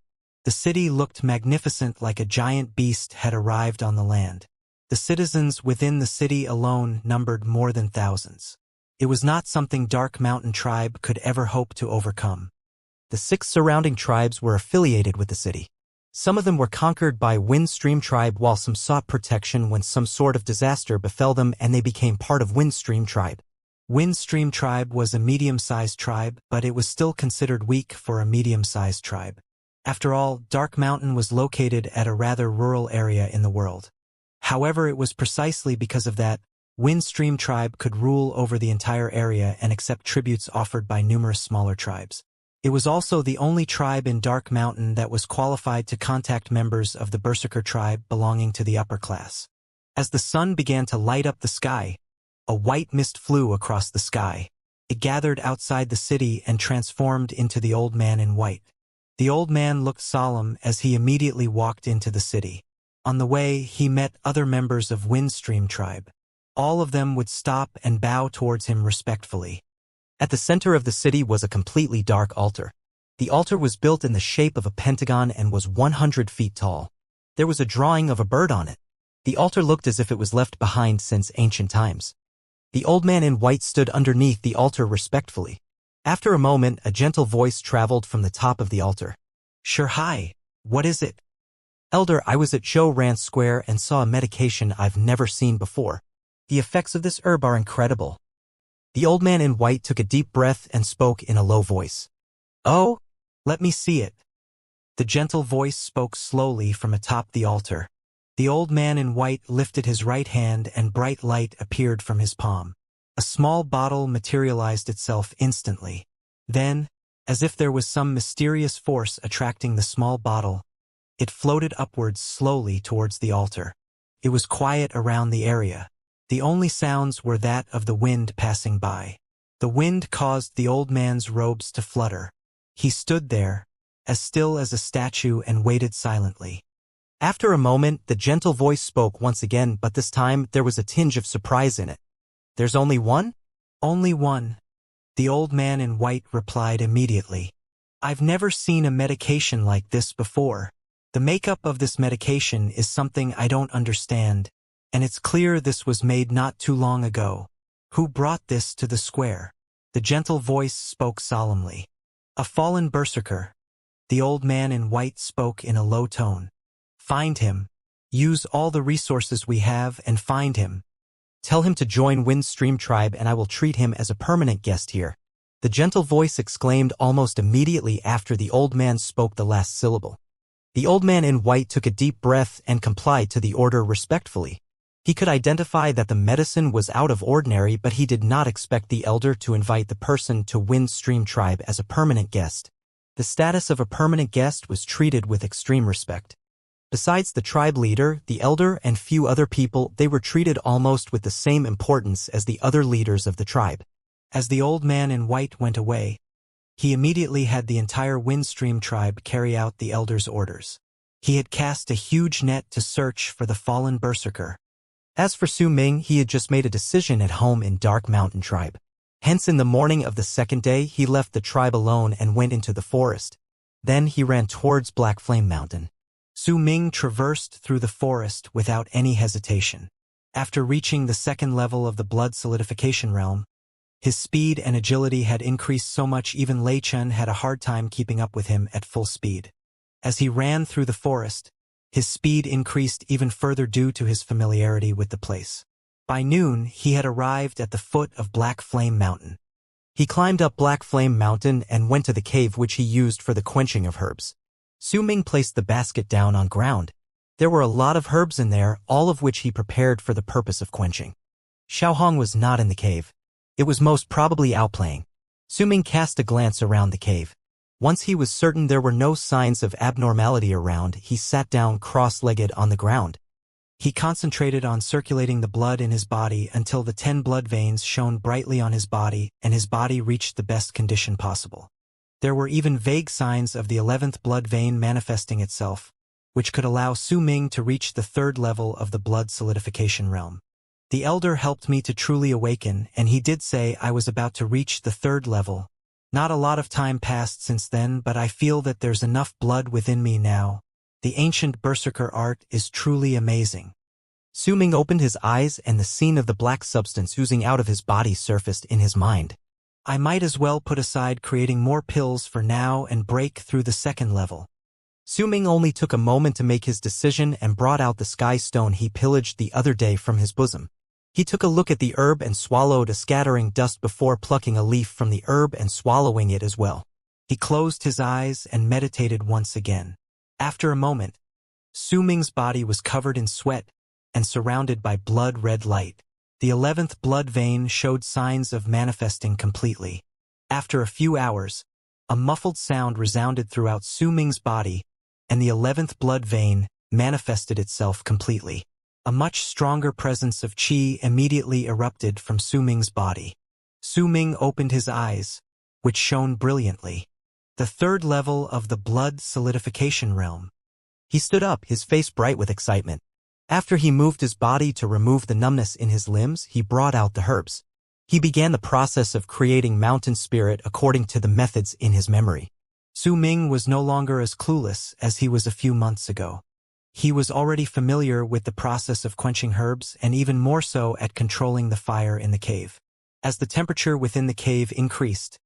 The city looked magnificent, like a giant beast had arrived on the land. The citizens within the city alone numbered more than thousands. It was not something Dark Mountain Tribe could ever hope to overcome. The 6 surrounding tribes were affiliated with the city. Some of them were conquered by Windstream Tribe, while some sought protection when some sort of disaster befell them and they became part of Windstream Tribe. Windstream Tribe was a medium-sized tribe, but it was still considered weak for a medium-sized tribe. After all, Dark Mountain was located at a rather rural area in the world. However, it was precisely because of that, Windstream Tribe could rule over the entire area and accept tributes offered by numerous smaller tribes. It was also the only tribe in Dark Mountain that was qualified to contact members of the Berserker tribe belonging to the upper class. As the sun began to light up the sky, a white mist flew across the sky. It gathered outside the city and transformed into the old man in white. The old man looked solemn as he immediately walked into the city. On the way, he met other members of Windstream Tribe. All of them would stop and bow towards him respectfully. At the center of the city was a completely dark altar. The altar was built in the shape of a pentagon and was 100 feet tall. There was a drawing of a bird on it. The altar looked as if it was left behind since ancient times. The old man in white stood underneath the altar respectfully. After a moment, a gentle voice traveled from the top of the altar. Sure, hi. What is it? Elder, I was at Zhou Ranch Square and saw a medication I've never seen before. The effects of this herb are incredible. The old man in white took a deep breath and spoke in a low voice. Oh, let me see it. The gentle voice spoke slowly from atop the altar. The old man in white lifted his right hand and bright light appeared from his palm. A small bottle materialized itself instantly. Then, as if there was some mysterious force attracting the small bottle, it floated upwards slowly towards the altar. It was quiet around the area. The only sounds were that of the wind passing by. The wind caused the old man's robes to flutter. He stood there, as still as a statue, and waited silently. After a moment, the gentle voice spoke once again, but this time there was a tinge of surprise in it. "There's only one?" "Only one," the old man in white replied immediately. "I've never seen a medication like this before. The makeup of this medication is something I don't understand, and it's clear this was made not too long ago. Who brought this to the square?" The gentle voice spoke solemnly. "A fallen berserker," the old man in white spoke in a low tone. "Find him. Use all the resources we have and find him. Tell him to join Windstream Tribe and I will treat him as a permanent guest here," the gentle voice exclaimed almost immediately after the old man spoke the last syllable. The old man in white took a deep breath and complied to the order respectfully. He could identify that the medicine was out of ordinary, but he did not expect the elder to invite the person to Windstream Tribe as a permanent guest. The status of a permanent guest was treated with extreme respect. Besides the tribe leader, the elder, and few other people, they were treated almost with the same importance as the other leaders of the tribe. As the old man in white went away, he immediately had the entire Windstream Tribe carry out the elder's orders. He had cast a huge net to search for the fallen berserker. As for Su Ming, he had just made a decision at home in Dark Mountain Tribe. Hence in the morning of the second day, he left the tribe alone and went into the forest. Then he ran towards Black Flame Mountain. Su Ming traversed through the forest without any hesitation. After reaching the second level of the blood solidification realm, his speed and agility had increased so much even Lei Chen had a hard time keeping up with him at full speed. As he ran through the forest, his speed increased even further due to his familiarity with the place. By noon, he had arrived at the foot of Black Flame Mountain. He climbed up Black Flame Mountain and went to the cave which he used for the quenching of herbs. Su Ming placed the basket down on ground. There were a lot of herbs in there, all of which he prepared for the purpose of quenching. Xiaohong was not in the cave. It was most probably out playing. Su Ming cast a glance around the cave. Once he was certain there were no signs of abnormality around, he sat down cross-legged on the ground. He concentrated on circulating the blood in his body until the 10 blood veins shone brightly on his body and his body reached the best condition possible. There were even vague signs of the 11th blood vein manifesting itself, which could allow Su Ming to reach the third level of the blood solidification realm. The elder helped me to truly awaken, and he did say I was about to reach the third level. Not a lot of time passed since then, but I feel that there's enough blood within me now. The ancient berserker art is truly amazing. Su Ming opened his eyes and the scene of the black substance oozing out of his body surfaced in his mind. I might as well put aside creating more pills for now and break through the second level. Su Ming only took a moment to make his decision and brought out the sky stone he pillaged the other day from his bosom. He took a look at the herb and swallowed a scattering dust before plucking a leaf from the herb and swallowing it as well. He closed his eyes and meditated once again. After a moment, Su Ming's body was covered in sweat and surrounded by blood-red light. The 11th blood vein showed signs of manifesting completely. After a few hours, a muffled sound resounded throughout Su Ming's body, and the 11th blood vein manifested itself completely. A much stronger presence of qi immediately erupted from Su Ming's body. Su Ming opened his eyes, which shone brilliantly. The third level of the blood solidification realm. He stood up, his face bright with excitement. After he moved his body to remove the numbness in his limbs, he brought out the herbs. He began the process of creating mountain spirit according to the methods in his memory. Su Ming was no longer as clueless as he was a few months ago. He was already familiar with the process of quenching herbs and even more so at controlling the fire in the cave. As the temperature within the cave increased,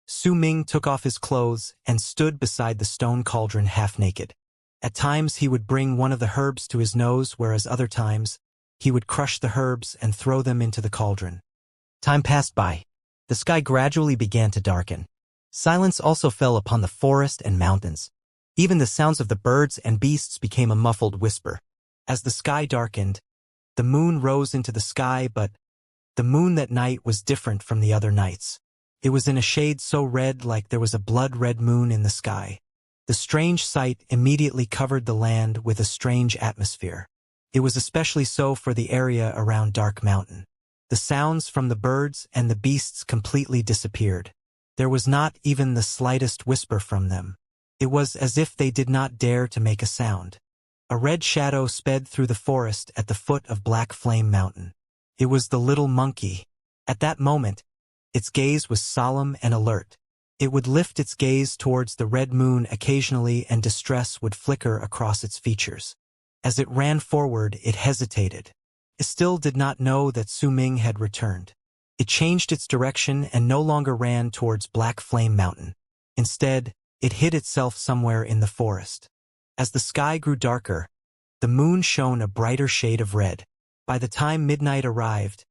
Su Ming took off his clothes and stood beside the stone cauldron half-naked. At times he would bring one of the herbs to his nose, whereas other times he would crush the herbs and throw them into the cauldron. Time passed by. The sky gradually began to darken. Silence also fell upon the forest and mountains. Even the sounds of the birds and beasts became a muffled whisper. As the sky darkened, the moon rose into the sky, but the moon that night was different from the other nights. It was in a shade so red like there was a blood-red moon in the sky. The strange sight immediately covered the land with a strange atmosphere. It was especially so for the area around Dark Mountain. The sounds from the birds and the beasts completely disappeared. There was not even the slightest whisper from them. It was as if they did not dare to make a sound. A red shadow sped through the forest at the foot of Black Flame Mountain. It was the little monkey. At that moment, its gaze was solemn and alert. It would lift its gaze towards the red moon occasionally, and distress would flicker across its features. As it ran forward, it hesitated. It still did not know that Su Ming had returned. It changed its direction and no longer ran towards Black Flame Mountain. Instead, it hid itself somewhere in the forest. As the sky grew darker, the moon shone a brighter shade of red. By the time midnight arrived,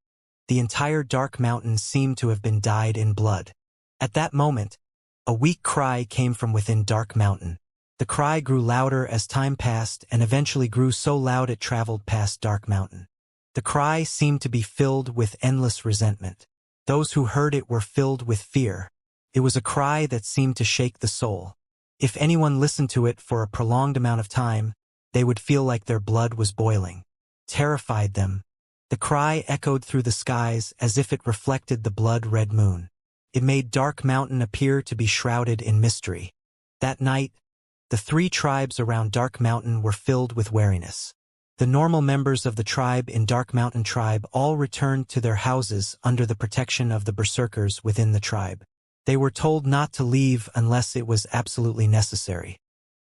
the entire Dark Mountain seemed to have been dyed in blood. At that moment, a weak cry came from within Dark Mountain. The cry grew louder as time passed and eventually grew so loud it traveled past Dark Mountain. The cry seemed to be filled with endless resentment. Those who heard it were filled with fear. It was a cry that seemed to shake the soul. If anyone listened to it for a prolonged amount of time, they would feel like their blood was boiling. Terrified them. The cry echoed through the skies as if it reflected the blood-red moon. It made Dark Mountain appear to be shrouded in mystery. That night, the 3 tribes around Dark Mountain were filled with wariness. The normal members of the tribe in Dark Mountain Tribe all returned to their houses under the protection of the berserkers within the tribe. They were told not to leave unless it was absolutely necessary.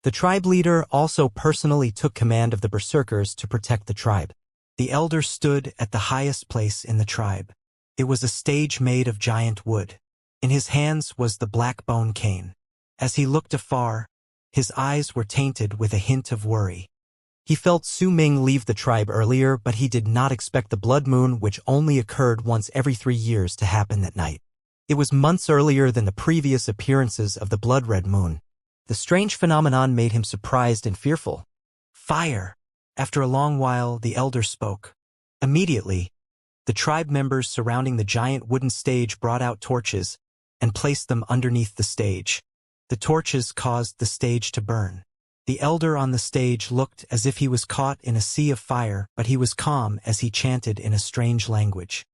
The tribe leader also personally took command of the berserkers to protect the tribe. The elder stood at the highest place in the tribe. It was a stage made of giant wood. In his hands was the black bone cane. As he looked afar, his eyes were tainted with a hint of worry. He felt Su Ming leave the tribe earlier, but he did not expect the blood moon, which only occurred once every 3 years, to happen that night. It was months earlier than the previous appearances of the blood-red moon. The strange phenomenon made him surprised and fearful. Fire! After a long while, the elder spoke. Immediately, the tribe members surrounding the giant wooden stage brought out torches and placed them underneath the stage. The torches caused the stage to burn. The elder on the stage looked as if he was caught in a sea of fire, but he was calm as he chanted in a strange language.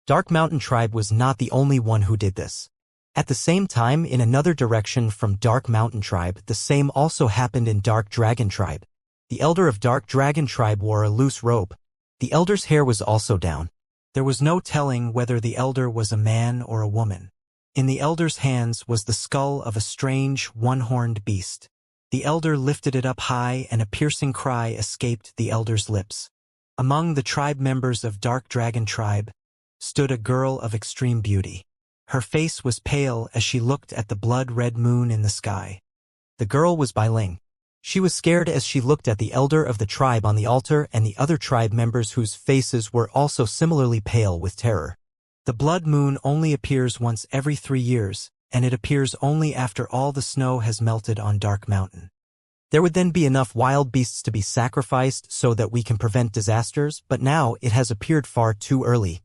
Dark Mountain Tribe was not the only one who did this. At the same time, in another direction from Dark Mountain Tribe, the same also happened in Dark Dragon Tribe. The elder of Dark Dragon Tribe wore a loose robe. The elder's hair was also down. There was no telling whether the elder was a man or a woman. In the elder's hands was the skull of a strange, one-horned beast. The elder lifted it up high, and a piercing cry escaped the elder's lips. Among the tribe members of Dark Dragon Tribe stood a girl of extreme beauty. Her face was pale as she looked at the blood-red moon in the sky. The girl was Bai Ling. She was scared as she looked at the elder of the tribe on the altar and the other tribe members whose faces were also similarly pale with terror. The blood moon only appears once every 3 years, and it appears only after all the snow has melted on Dark Mountain. There would then be enough wild beasts to be sacrificed so that we can prevent disasters, but now it has appeared far too early.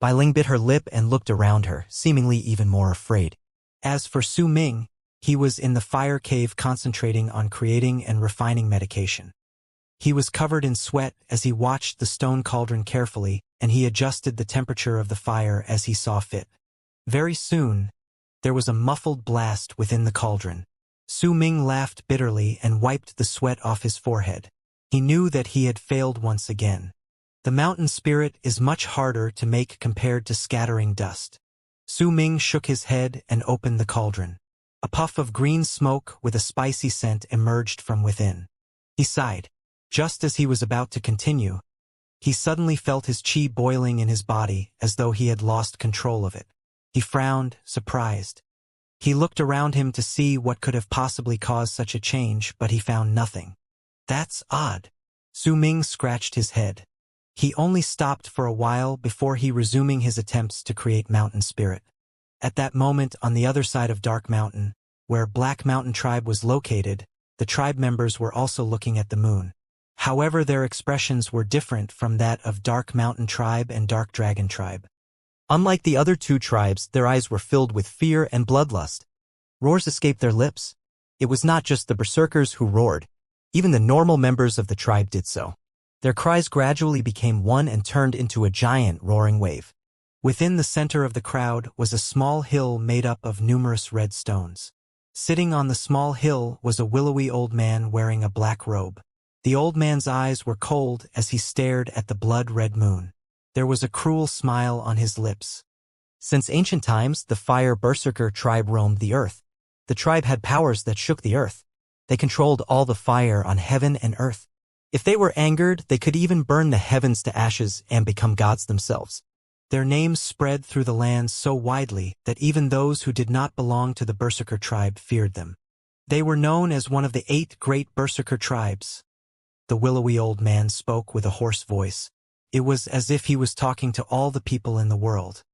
Bai Ling bit her lip and looked around her, seemingly even more afraid. As for Su Ming, he was in the fire cave concentrating on creating and refining medication. He was covered in sweat as he watched the stone cauldron carefully, and he adjusted the temperature of the fire as he saw fit. Very soon, there was a muffled blast within the cauldron. Su Ming laughed bitterly and wiped the sweat off his forehead. He knew that he had failed once again. The mountain spirit is much harder to make compared to scattering dust. Su Ming shook his head and opened the cauldron. A puff of green smoke with a spicy scent emerged from within. He sighed. Just as he was about to continue, he suddenly felt his chi boiling in his body as though he had lost control of it. He frowned, surprised. He looked around him to see what could have possibly caused such a change, but he found nothing. That's odd. Su Ming scratched his head. He only stopped for a while before he resuming his attempts to create mountain spirit. At that moment, on the other side of Dark Mountain, where Black Mountain Tribe was located, the tribe members were also looking at the moon. However, their expressions were different from that of Dark Mountain Tribe and Dark Dragon Tribe. Unlike the other 2 tribes, their eyes were filled with fear and bloodlust. Roars escaped their lips. It was not just the berserkers who roared. Even the normal members of the tribe did so. Their cries gradually became one and turned into a giant roaring wave. Within the center of the crowd was a small hill made up of numerous red stones. Sitting on the small hill was a willowy old man wearing a black robe. The old man's eyes were cold as he stared at the blood-red moon. There was a cruel smile on his lips. Since ancient times, the Fire Berserker tribe roamed the earth. The tribe had powers that shook the earth. They controlled all the fire on heaven and earth. If they were angered, they could even burn the heavens to ashes and become gods themselves. Their names spread through the land so widely that even those who did not belong to the Berserker tribe feared them. They were known as one of the 8 great Berserker tribes. The willowy old man spoke with a hoarse voice. It was as if he was talking to all the people in the world.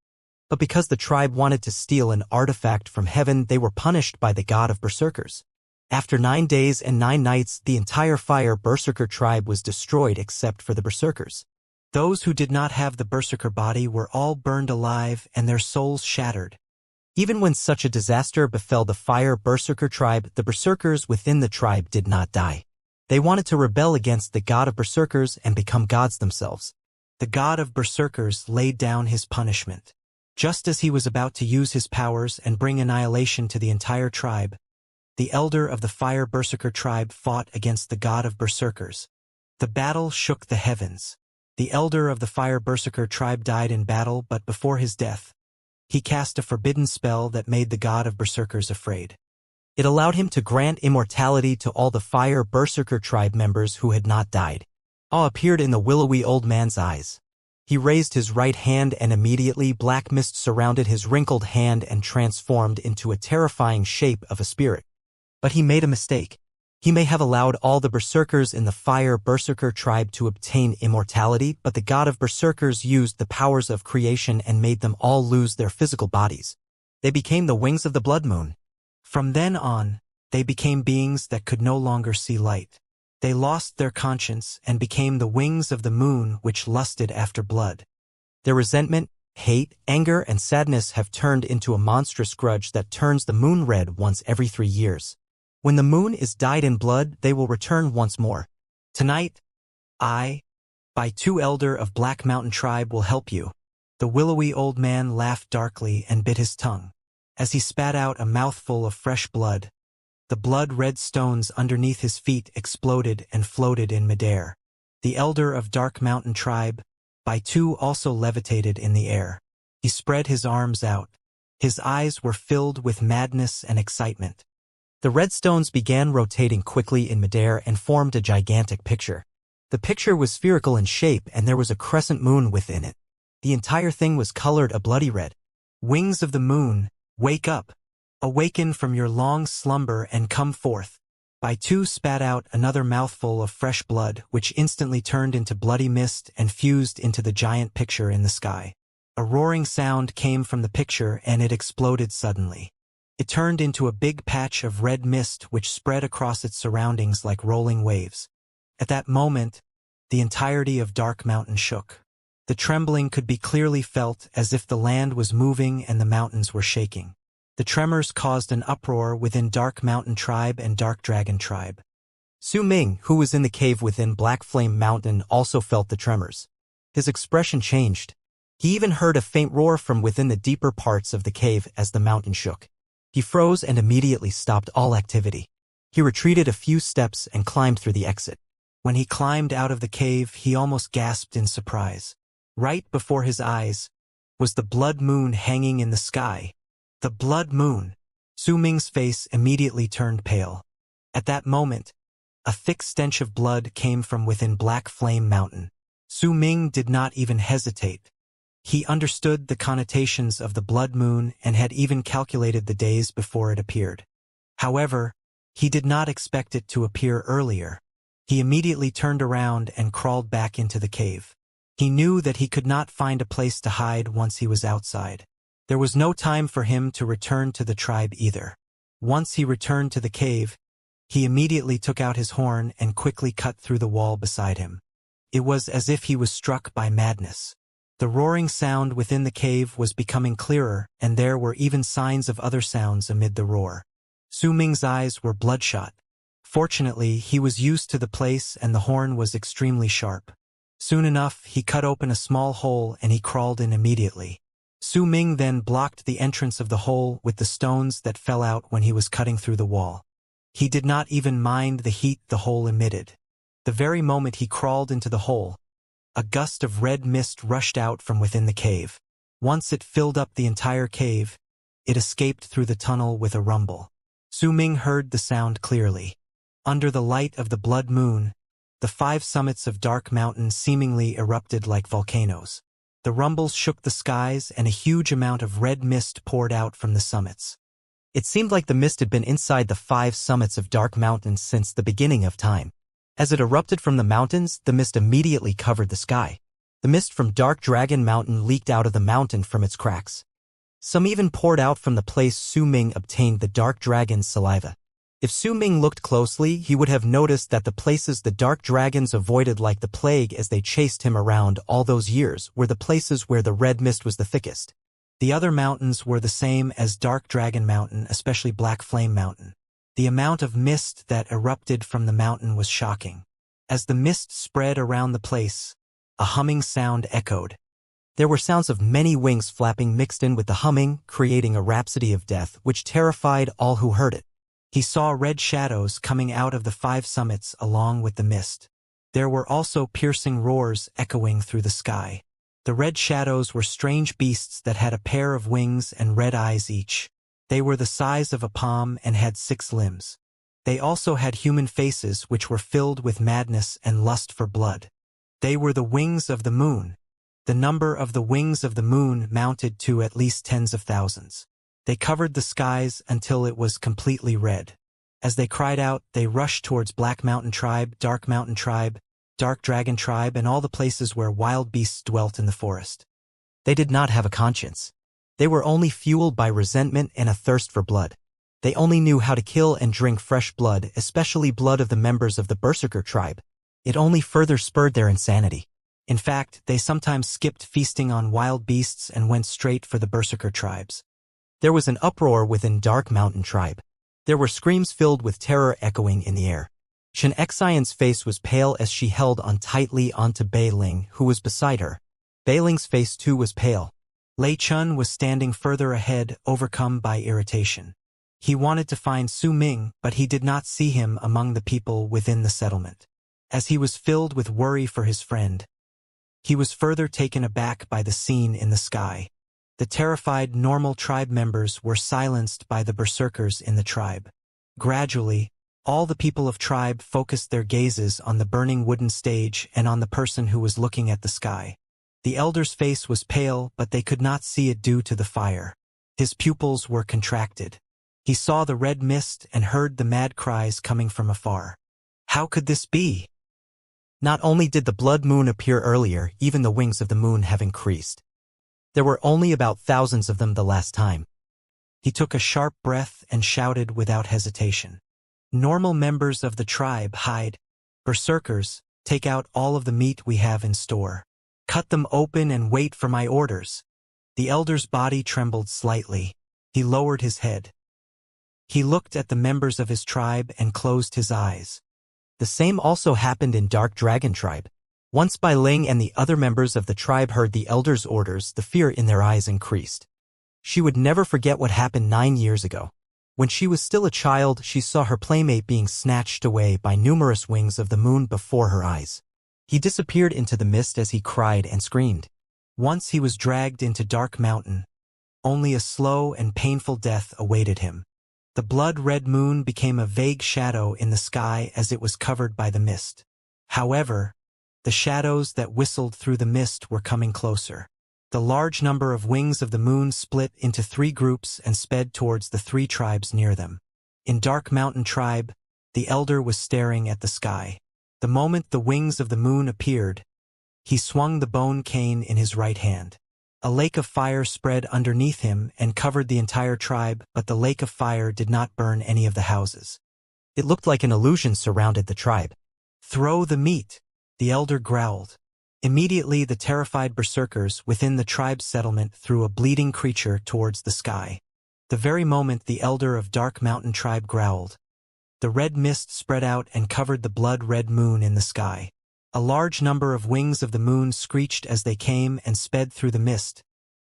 But because the tribe wanted to steal an artifact from heaven, they were punished by the god of Berserkers. After 9 days and 9 nights, the entire Fire Berserker tribe was destroyed except for the Berserkers. Those who did not have the Berserker body were all burned alive and their souls shattered. Even when such a disaster befell the Fire Berserker tribe, the Berserkers within the tribe did not die. They wanted to rebel against the god of Berserkers and become gods themselves. The god of Berserkers laid down his punishment. Just as he was about to use his powers and bring annihilation to the entire tribe, the elder of the Fire Berserker tribe fought against the god of Berserkers. The battle shook the heavens. The elder of the Fire Berserker tribe died in battle, but before his death, he cast a forbidden spell that made the god of Berserkers afraid. It allowed him to grant immortality to all the Fire Berserker tribe members who had not died. Awe appeared in the willowy old man's eyes. He raised his right hand and immediately black mist surrounded his wrinkled hand and transformed into a terrifying shape of a spirit. But he made a mistake. He may have allowed all the Berserkers in the Fire Berserker tribe to obtain immortality, but the god of Berserkers used the powers of creation and made them all lose their physical bodies. They became the wings of the blood moon. From then on, they became beings that could no longer see light. They lost their conscience and became the wings of the moon which lusted after blood. Their resentment, hate, anger, and sadness have turned into a monstrous grudge that turns the moon red once every 3 years. When the moon is dyed in blood, they will return once more. Tonight, I, by 2 elder of Black Mountain tribe, will help you. The willowy old man laughed darkly and bit his tongue. As he spat out a mouthful of fresh blood, the blood-red stones underneath his feet exploded and floated in midair. The elder of Dark Mountain tribe, by 2, also levitated in the air. He spread his arms out. His eyes were filled with madness and excitement. The red stones began rotating quickly in midair and formed a gigantic picture. The picture was spherical in shape and there was a crescent moon within it. The entire thing was colored a bloody red. Wings of the moon, wake up! Awaken from your long slumber and come forth. By 2 spat out another mouthful of fresh blood, which instantly turned into bloody mist and fused into the giant picture in the sky. A roaring sound came from the picture and it exploded suddenly. It turned into a big patch of red mist which spread across its surroundings like rolling waves. At that moment, the entirety of Dark Mountain shook. The trembling could be clearly felt as if the land was moving and the mountains were shaking. The tremors caused an uproar within Dark Mountain tribe and Dark Dragon tribe. Su Ming, who was in the cave within Black Flame Mountain, also felt the tremors. His expression changed. He even heard a faint roar from within the deeper parts of the cave as the mountain shook. He froze and immediately stopped all activity. He retreated a few steps and climbed through the exit. When he climbed out of the cave, he almost gasped in surprise. Right before his eyes was the blood moon hanging in the sky. The blood moon. Su Ming's face immediately turned pale. At that moment, a thick stench of blood came from within Black Flame Mountain. Su Ming did not even hesitate. He understood the connotations of the blood moon and had even calculated the days before it appeared. However, he did not expect it to appear earlier. He immediately turned around and crawled back into the cave. He knew that he could not find a place to hide once he was outside. There was no time for him to return to the tribe either. Once he returned to the cave, he immediately took out his horn and quickly cut through the wall beside him. It was as if he was struck by madness. The roaring sound within the cave was becoming clearer, and there were even signs of other sounds amid the roar. Su Ming's eyes were bloodshot. Fortunately, he was used to the place and the horn was extremely sharp. Soon enough, he cut open a small hole and he crawled in immediately. Su Ming then blocked the entrance of the hole with the stones that fell out when he was cutting through the wall. He did not even mind the heat the hole emitted. The very moment he crawled into the hole, a gust of red mist rushed out from within the cave. Once it filled up the entire cave, it escaped through the tunnel with a rumble. Su Ming heard the sound clearly. Under the light of the blood moon, the 5 summits of Dark Mountain seemingly erupted like volcanoes. The rumbles shook the skies and a huge amount of red mist poured out from the summits. It seemed like the mist had been inside the 5 summits of Dark Mountain since the beginning of time. As it erupted from the mountains, the mist immediately covered the sky. The mist from Dark Dragon Mountain leaked out of the mountain from its cracks. Some even poured out from the place Su Ming obtained the Dark Dragon's saliva. If Su Ming looked closely, he would have noticed that the places the Dark Dragons avoided like the plague as they chased him around all those years were the places where the red mist was the thickest. The other mountains were the same as Dark Dragon Mountain, especially Black Flame Mountain. The amount of mist that erupted from the mountain was shocking. As the mist spread around the place, a humming sound echoed. There were sounds of many wings flapping mixed in with the humming, creating a rhapsody of death which terrified all who heard it. He saw red shadows coming out of the 5 summits along with the mist. There were also piercing roars echoing through the sky. The red shadows were strange beasts that had a pair of wings and red eyes each. They were the size of a palm and had 6 limbs. They also had human faces which were filled with madness and lust for blood. They were the wings of the moon. The number of the wings of the moon mounted to at least tens of thousands. They covered the skies until it was completely red. As they cried out, they rushed towards Black Mountain Tribe, Dark Mountain Tribe, Dark Dragon Tribe, and all the places where wild beasts dwelt in the forest. They did not have a conscience. They were only fueled by resentment and a thirst for blood. They only knew how to kill and drink fresh blood, especially blood of the members of the Berserker tribe. It only further spurred their insanity. In fact, they sometimes skipped feasting on wild beasts and went straight for the Berserker tribes. There was an uproar within Dark Mountain Tribe. There were screams filled with terror echoing in the air. Xianxia's face was pale as she held on tightly onto Bei Ling, who was beside her. Bei Ling's face too was pale. Lei Chun was standing further ahead, overcome by irritation. He wanted to find Su Ming, but he did not see him among the people within the settlement. As he was filled with worry for his friend, he was further taken aback by the scene in the sky. The terrified normal tribe members were silenced by the berserkers in the tribe. Gradually, all the people of tribe focused their gazes on the burning wooden stage and on the person who was looking at the sky. The elder's face was pale, but they could not see it due to the fire. His pupils were contracted. He saw the red mist and heard the mad cries coming from afar. How could this be? Not only did the blood moon appear earlier, even the wings of the moon have increased. There were only about thousands of them the last time. He took a sharp breath and shouted without hesitation. Normal members of the tribe, hide. Berserkers, take out all of the meat we have in store. Cut them open and wait for my orders. The elder's body trembled slightly. He lowered his head. He looked at the members of his tribe and closed his eyes. The same also happened in Dark Dragon Tribe. Once Bai Ling and the other members of the tribe heard the elder's orders, the fear in their eyes increased. She would never forget what happened 9 years ago. When she was still a child, she saw her playmate being snatched away by numerous wings of the moon before her eyes. He disappeared into the mist as he cried and screamed. Once he was dragged into Dark Mountain. Only a slow and painful death awaited him. The blood-red moon became a vague shadow in the sky as it was covered by the mist. However, the shadows that whistled through the mist were coming closer. The large number of wings of the moon split into 3 groups and sped towards the 3 tribes near them. In Dark Mountain Tribe, the elder was staring at the sky. The moment the wings of the moon appeared, he swung the bone cane in his right hand. A lake of fire spread underneath him and covered the entire tribe, but the lake of fire did not burn any of the houses. It looked like an illusion surrounded the tribe. Throw the meat, the elder growled. Immediately the terrified berserkers within the tribe's settlement threw a bleeding creature towards the sky. The very moment the elder of Dark Mountain Tribe growled, The red mist spread out and covered the blood-red moon in the sky. A large number of wings of the moon screeched as they came and sped through the mist,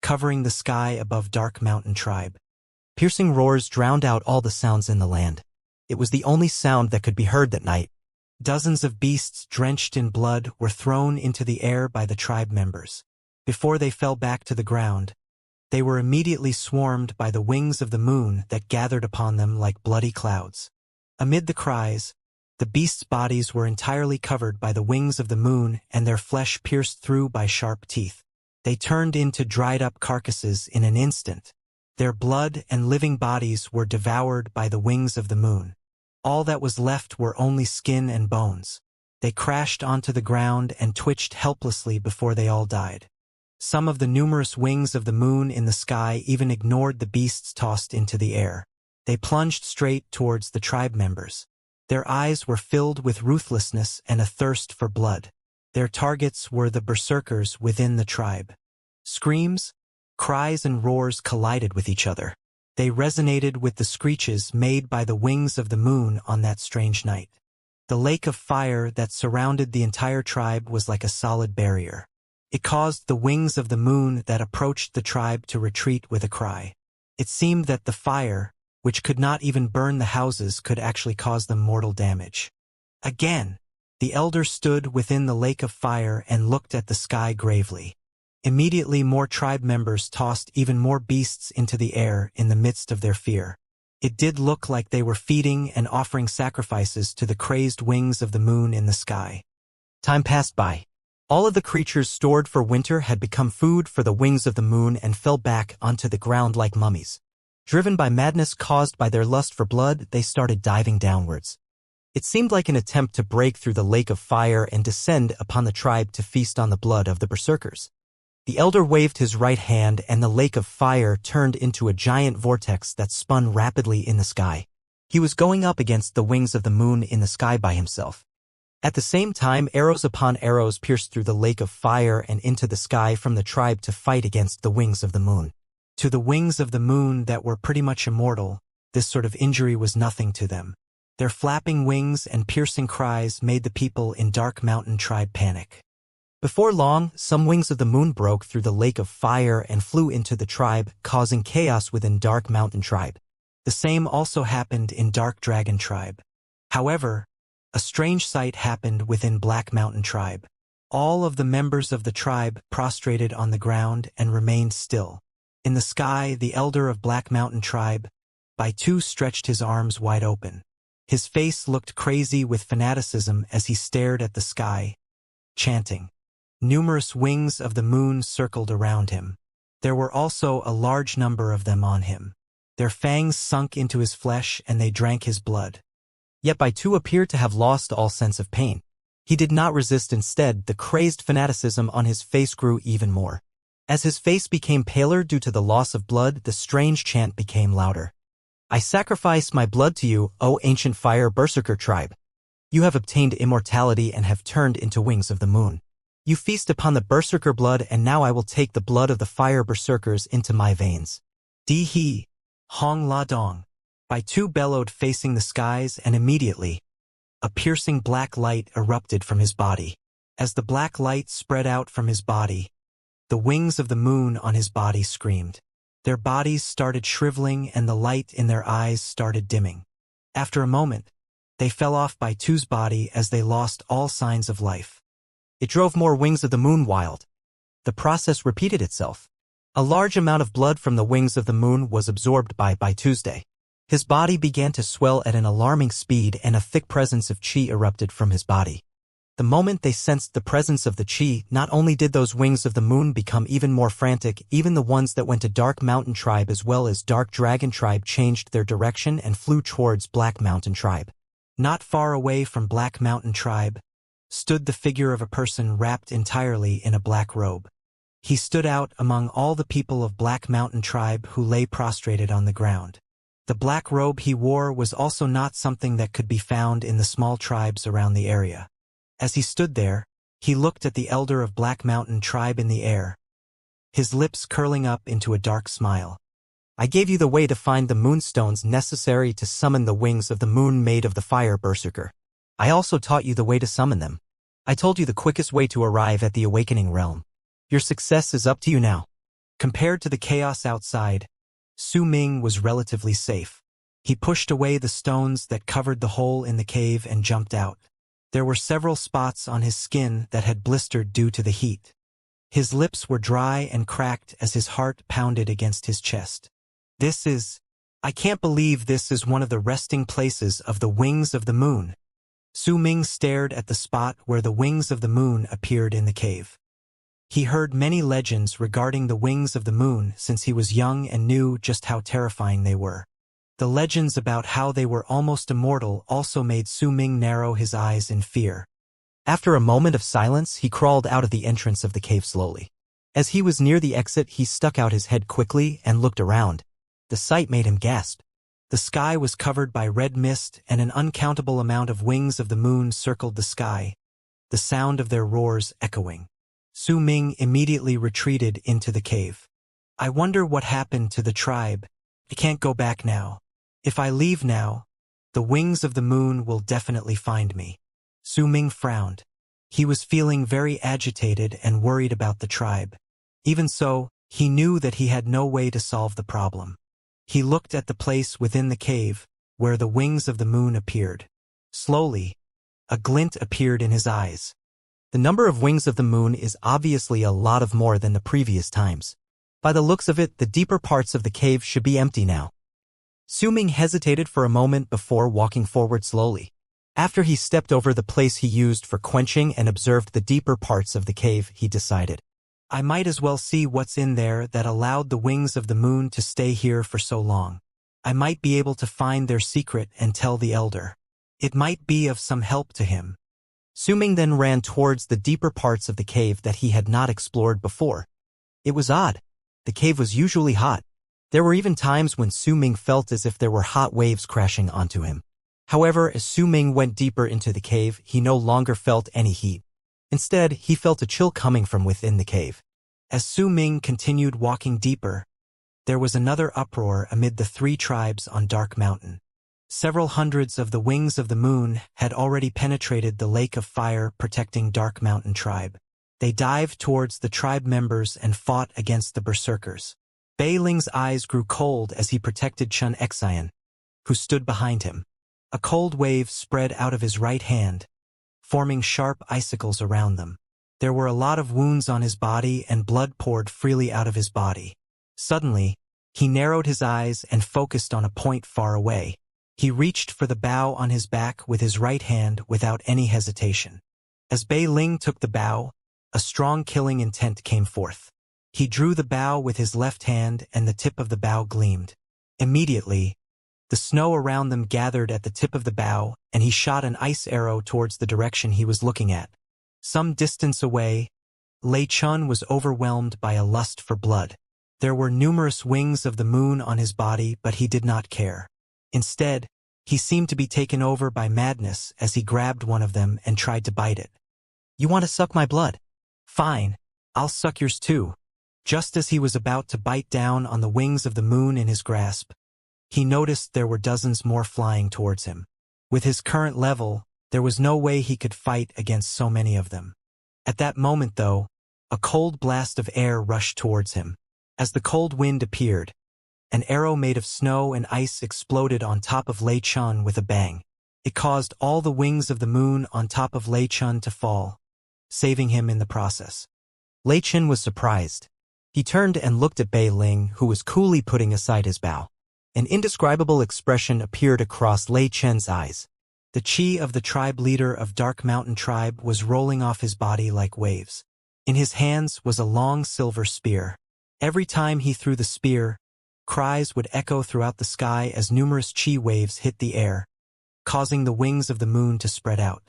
covering the sky above Dark Mountain Tribe. Piercing roars drowned out all the sounds in the land. It was the only sound that could be heard that night. Dozens of beasts drenched in blood were thrown into the air by the tribe members. Before they fell back to the ground, they were immediately swarmed by the wings of the moon that gathered upon them like bloody clouds. Amid the cries, the beasts' bodies were entirely covered by the wings of the moon and their flesh pierced through by sharp teeth. They turned into dried-up carcasses in an instant. Their blood and living bodies were devoured by the wings of the moon. All that was left were only skin and bones. They crashed onto the ground and twitched helplessly before they all died. Some of the numerous wings of the moon in the sky even ignored the beasts tossed into the air. They plunged straight towards the tribe members. Their eyes were filled with ruthlessness and a thirst for blood. Their targets were the berserkers within the tribe. Screams, cries and roars collided with each other. They resonated with the screeches made by the wings of the moon on that strange night. The lake of fire that surrounded the entire tribe was like a solid barrier. It caused the wings of the moon that approached the tribe to retreat with a cry. It seemed that the fire, which could not even burn the houses, could actually cause them mortal damage. Again, the elder stood within the lake of fire and looked at the sky gravely. Immediately more tribe members tossed even more beasts into the air in the midst of their fear. It did look like they were feeding and offering sacrifices to the crazed wings of the moon in the sky. Time passed by. All of the creatures stored for winter had become food for the wings of the moon and fell back onto the ground like mummies. Driven by madness caused by their lust for blood, they started diving downwards. It seemed like an attempt to break through the lake of fire and descend upon the tribe to feast on the blood of the berserkers. The elder waved his right hand and the lake of fire turned into a giant vortex that spun rapidly in the sky. He was going up against the wings of the moon in the sky by himself. At the same time, arrows upon arrows pierced through the lake of fire and into the sky from the tribe to fight against the wings of the moon. To the wings of the moon that were pretty much immortal, this sort of injury was nothing to them. Their flapping wings and piercing cries made the people in Dark Mountain Tribe panic. Before long, some wings of the moon broke through the lake of fire and flew into the tribe, causing chaos within Dark Mountain Tribe. The same also happened in Dark Dragon Tribe. However, a strange sight happened within Black Mountain Tribe. All of the members of the tribe prostrated on the ground and remained still. In the sky, the elder of Black Mountain Tribe, Baitu, stretched his arms wide open. His face looked crazy with fanaticism as he stared at the sky, chanting. Numerous wings of the moon circled around him. There were also a large number of them on him. Their fangs sunk into his flesh and they drank his blood. Yet Baitu appeared to have lost all sense of pain. He did not resist. Instead, the crazed fanaticism on his face grew even more. As his face became paler due to the loss of blood, the strange chant became louder. I sacrifice my blood to you, O ancient fire berserker tribe. You have obtained immortality and have turned into wings of the moon. You feast upon the berserker blood, and now I will take the blood of the fire berserkers into my veins. Di he, Hong La Dong. Baitu bellowed, facing the skies, and immediately, a piercing black light erupted from his body. As the black light spread out from his body, the wings of the moon on his body screamed. Their bodies started shriveling and the light in their eyes started dimming. After a moment, they fell off Baitu's body as they lost all signs of life. It drove more wings of the moon wild. The process repeated itself. A large amount of blood from the wings of the moon was absorbed by Tuesday. His body began to swell at an alarming speed and a thick presence of qi erupted from his body. The moment they sensed the presence of the qi, not only did those wings of the moon become even more frantic, even the ones that went to Dark Mountain Tribe as well as Dark Dragon Tribe changed their direction and flew towards Black Mountain Tribe. Not far away from Black Mountain Tribe stood the figure of a person wrapped entirely in a black robe. He stood out among all the people of Black Mountain Tribe who lay prostrated on the ground. The black robe he wore was also not something that could be found in the small tribes around the area. As he stood there, he looked at the elder of Black Mountain Tribe in the air, his lips curling up into a dark smile. I gave you the way to find the moonstones necessary to summon the wings of the moon made of the fire berserker. I also taught you the way to summon them. I told you the quickest way to arrive at the awakening realm. Your success is up to you now. Compared to the chaos outside, Su Ming was relatively safe. He pushed away the stones that covered the hole in the cave and jumped out. There were several spots on his skin that had blistered due to the heat. His lips were dry and cracked as his heart pounded against his chest. I can't believe this is one of the resting places of the wings of the moon. Su Ming stared at the spot where the wings of the moon appeared in the cave. He heard many legends regarding the wings of the moon since he was young and knew just how terrifying they were. The legends about how they were almost immortal also made Su Ming narrow his eyes in fear. After a moment of silence, he crawled out of the entrance of the cave slowly. As he was near the exit, he stuck out his head quickly and looked around. The sight made him gasp. The sky was covered by red mist, and an uncountable amount of wings of the moon circled the sky, the sound of their roars echoing. Su Ming immediately retreated into the cave. I wonder what happened to the tribe. I can't go back now. If I leave now, the wings of the moon will definitely find me. Su Ming frowned. He was feeling very agitated and worried about the tribe. Even so, he knew that he had no way to solve the problem. He looked at the place within the cave where the wings of the moon appeared. Slowly, a glint appeared in his eyes. The number of wings of the moon is obviously a lot of more than the previous times. By the looks of it, the deeper parts of the cave should be empty now. Su Ming hesitated for a moment before walking forward slowly. After he stepped over the place he used for quenching and observed the deeper parts of the cave, he decided, I might as well see what's in there that allowed the wings of the moon to stay here for so long. I might be able to find their secret and tell the elder. It might be of some help to him. Su Ming then ran towards the deeper parts of the cave that he had not explored before. It was odd. The cave was usually hot. There were even times when Su Ming felt as if there were hot waves crashing onto him. However, as Su Ming went deeper into the cave, he no longer felt any heat. Instead, he felt a chill coming from within the cave. As Su Ming continued walking deeper, there was another uproar amid the three tribes on Dark Mountain. Several hundreds of the wings of the moon had already penetrated the lake of fire protecting Dark Mountain tribe. They dived towards the tribe members and fought against the berserkers. Bei Ling's eyes grew cold as he protected Xianxia, who stood behind him. A cold wave spread out of his right hand, forming sharp icicles around them. There were a lot of wounds on his body and blood poured freely out of his body. Suddenly, he narrowed his eyes and focused on a point far away. He reached for the bow on his back with his right hand without any hesitation. As Bei Ling took the bow, a strong killing intent came forth. He drew the bow with his left hand and the tip of the bow gleamed. Immediately, the snow around them gathered at the tip of the bow, and he shot an ice arrow towards the direction he was looking at. Some distance away, Lei Chun was overwhelmed by a lust for blood. There were numerous wings of the moon on his body, but he did not care. Instead, he seemed to be taken over by madness as he grabbed one of them and tried to bite it. You want to suck my blood? Fine, I'll suck yours too. Just as he was about to bite down on the wings of the moon in his grasp, he noticed there were dozens more flying towards him. With his current level, there was no way he could fight against so many of them. At that moment, though, a cold blast of air rushed towards him. As the cold wind appeared, an arrow made of snow and ice exploded on top of Lei Chun with a bang. It caused all the wings of the moon on top of Lei Chun to fall, saving him in the process. Lei Chun was surprised. He turned and looked at Bei Ling, who was coolly putting aside his bow. An indescribable expression appeared across Lei Chun's eyes. The chi of the tribe leader of Dark Mountain tribe was rolling off his body like waves. In his hands was a long silver spear. Every time he threw the spear, cries would echo throughout the sky as numerous chi waves hit the air, causing the wings of the moon to spread out.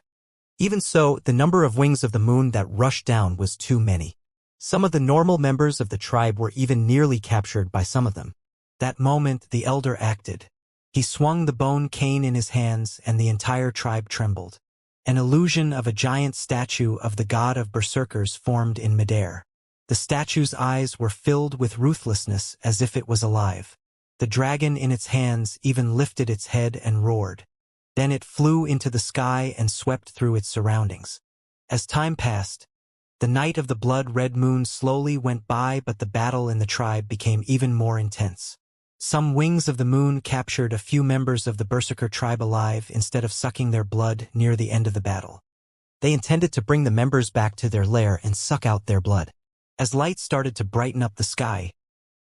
Even so, the number of wings of the moon that rushed down was too many. Some of the normal members of the tribe were even nearly captured by some of them. That moment, the elder acted. He swung the bone cane in his hands and the entire tribe trembled. An illusion of a giant statue of the god of berserkers formed in midair. The statue's eyes were filled with ruthlessness as if it was alive. The dragon in its hands even lifted its head and roared. Then it flew into the sky and swept through its surroundings. As time passed, the night of the blood-red moon slowly went by, but the battle in the tribe became even more intense. Some wings of the moon captured a few members of the Berserker tribe alive instead of sucking their blood near the end of the battle. They intended to bring the members back to their lair and suck out their blood. As light started to brighten up the sky,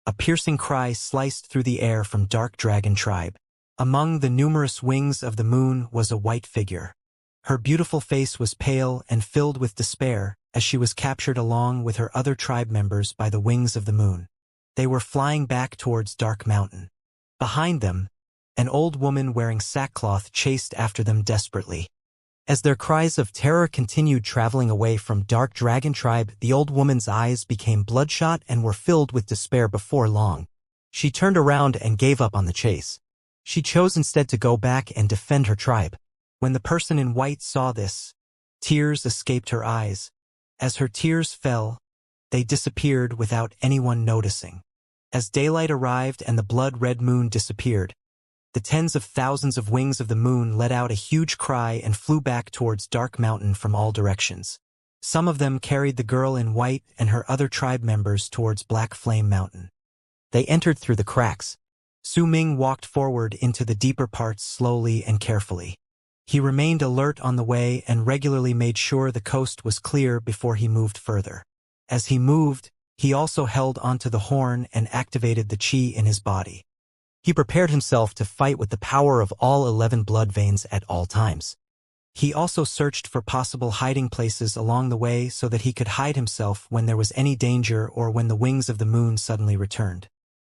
a piercing cry sliced through the air from Dark Dragon tribe. Among the numerous wings of the moon was a white figure. Her beautiful face was pale and filled with despair as she was captured along with her other tribe members by the wings of the moon. They were flying back towards Dark Mountain. Behind them, an old woman wearing sackcloth chased after them desperately. As their cries of terror continued traveling away from Dark Dragon tribe, the old woman's eyes became bloodshot and were filled with despair before long. She turned around and gave up on the chase. She chose instead to go back and defend her tribe. When the person in white saw this, tears escaped her eyes. As her tears fell, they disappeared without anyone noticing. As daylight arrived and the blood-red moon disappeared, the tens of thousands of wings of the moon let out a huge cry and flew back towards Dark Mountain from all directions. Some of them carried the girl in white and her other tribe members towards Black Flame Mountain. They entered through the cracks. Su Ming walked forward into the deeper parts slowly and carefully. He remained alert on the way and regularly made sure the coast was clear before he moved further. As he moved, he also held onto the horn and activated the chi in his body. He prepared himself to fight with the power of all 11 blood veins at all times. He also searched for possible hiding places along the way so that he could hide himself when there was any danger or when the wings of the moon suddenly returned.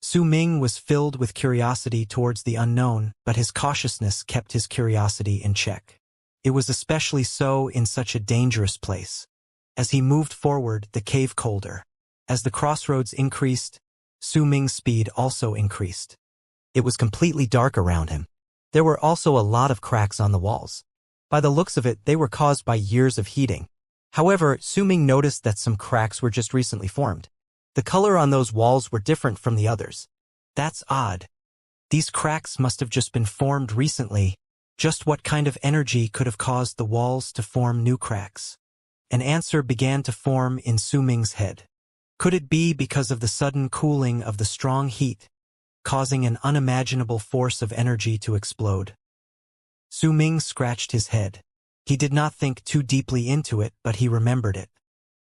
Su Ming was filled with curiosity towards the unknown, but his cautiousness kept his curiosity in check. It was especially so in such a dangerous place. As he moved forward, the cave colder. As the crossroads increased, Su Ming's speed also increased. It was completely dark around him. There were also a lot of cracks on the walls. By the looks of it, they were caused by years of heating. However, Su Ming noticed that some cracks were just recently formed. The color on those walls were different from the others. That's odd. These cracks must have just been formed recently. Just what kind of energy could have caused the walls to form new cracks? An answer began to form in Su Ming's head. Could it be because of the sudden cooling of the strong heat, causing an unimaginable force of energy to explode? Su Ming scratched his head. He did not think too deeply into it, but he remembered it.